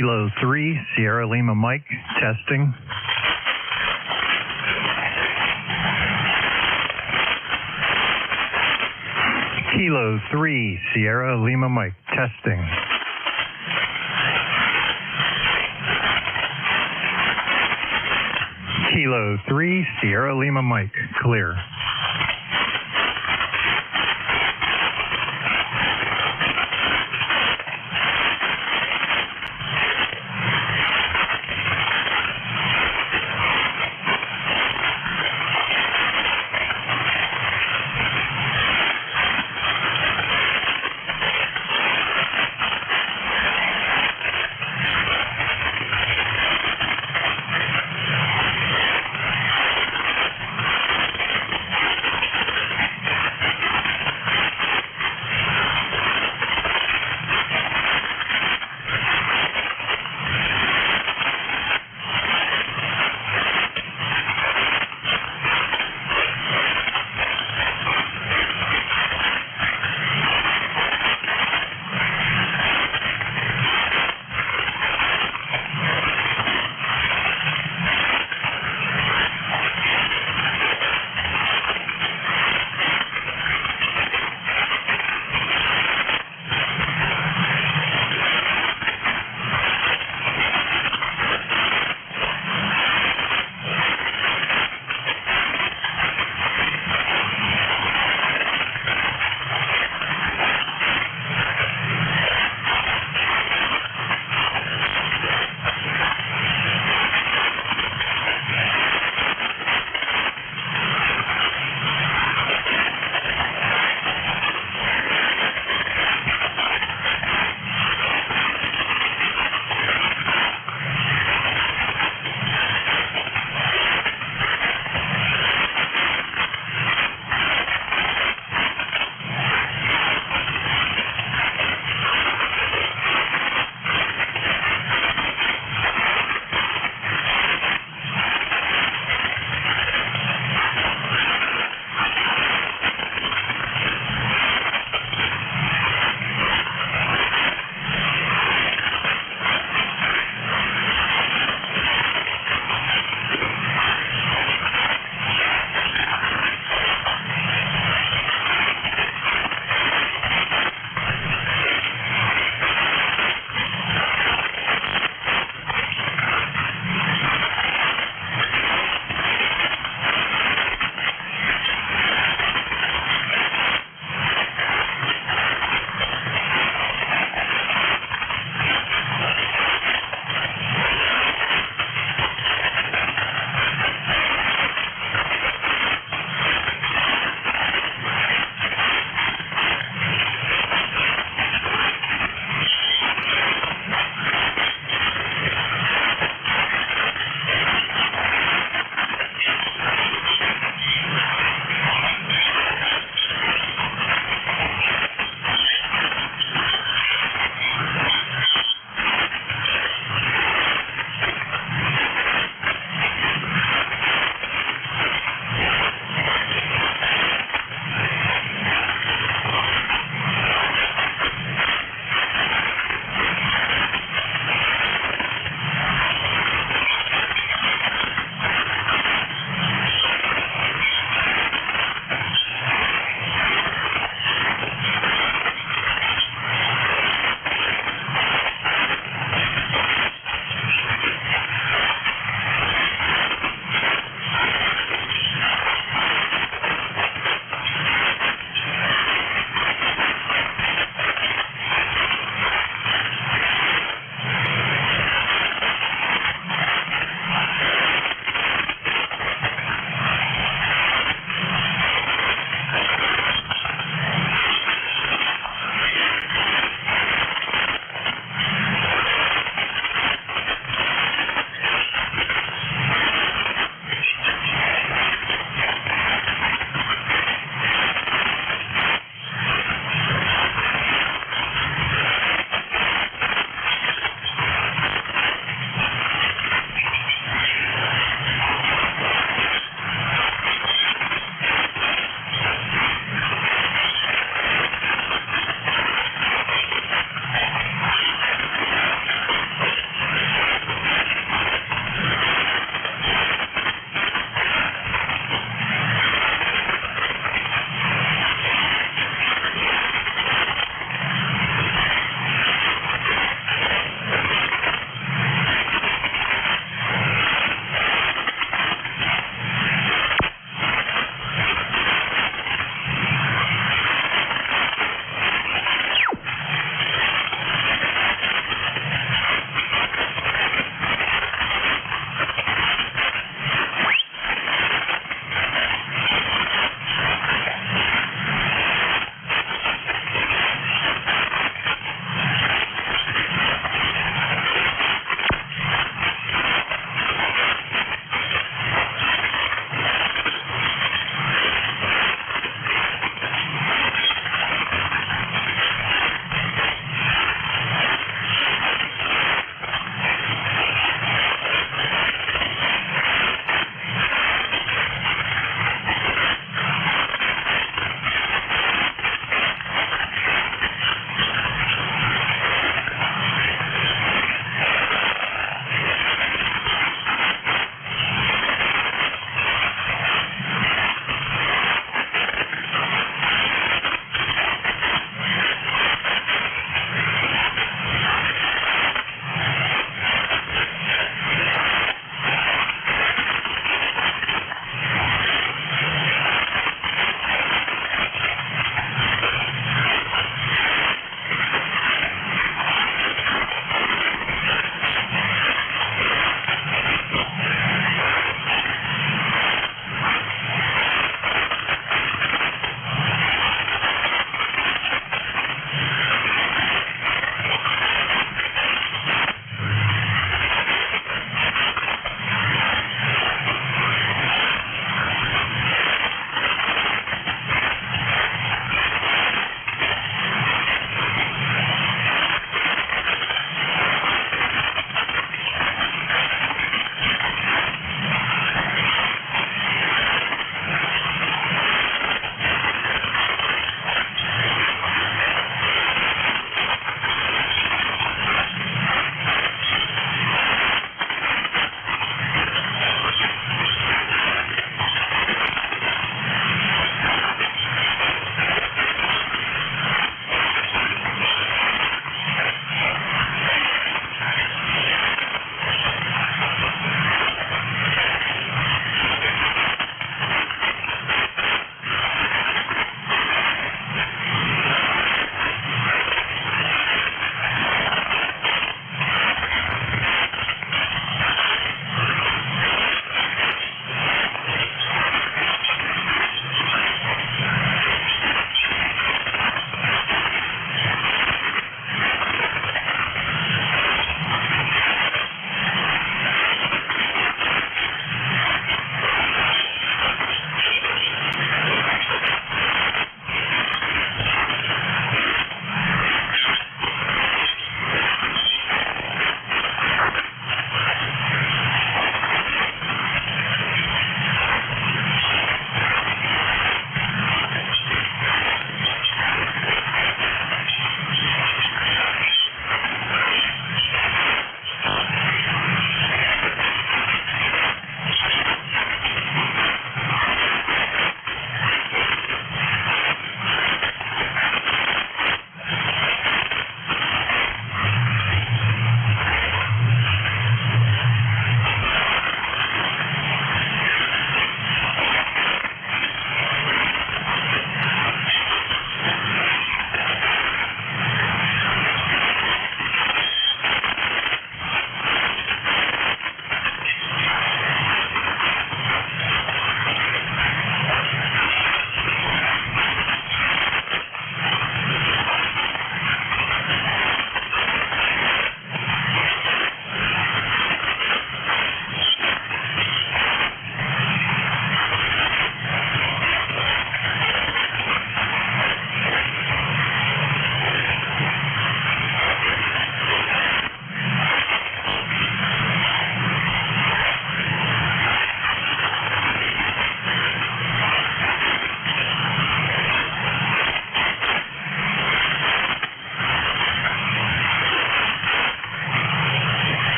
Kilo 3, Sierra Lima Mike, testing. Kilo 3, Sierra Lima Mike, testing. Kilo 3, Sierra Lima Mike, clear.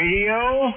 radio.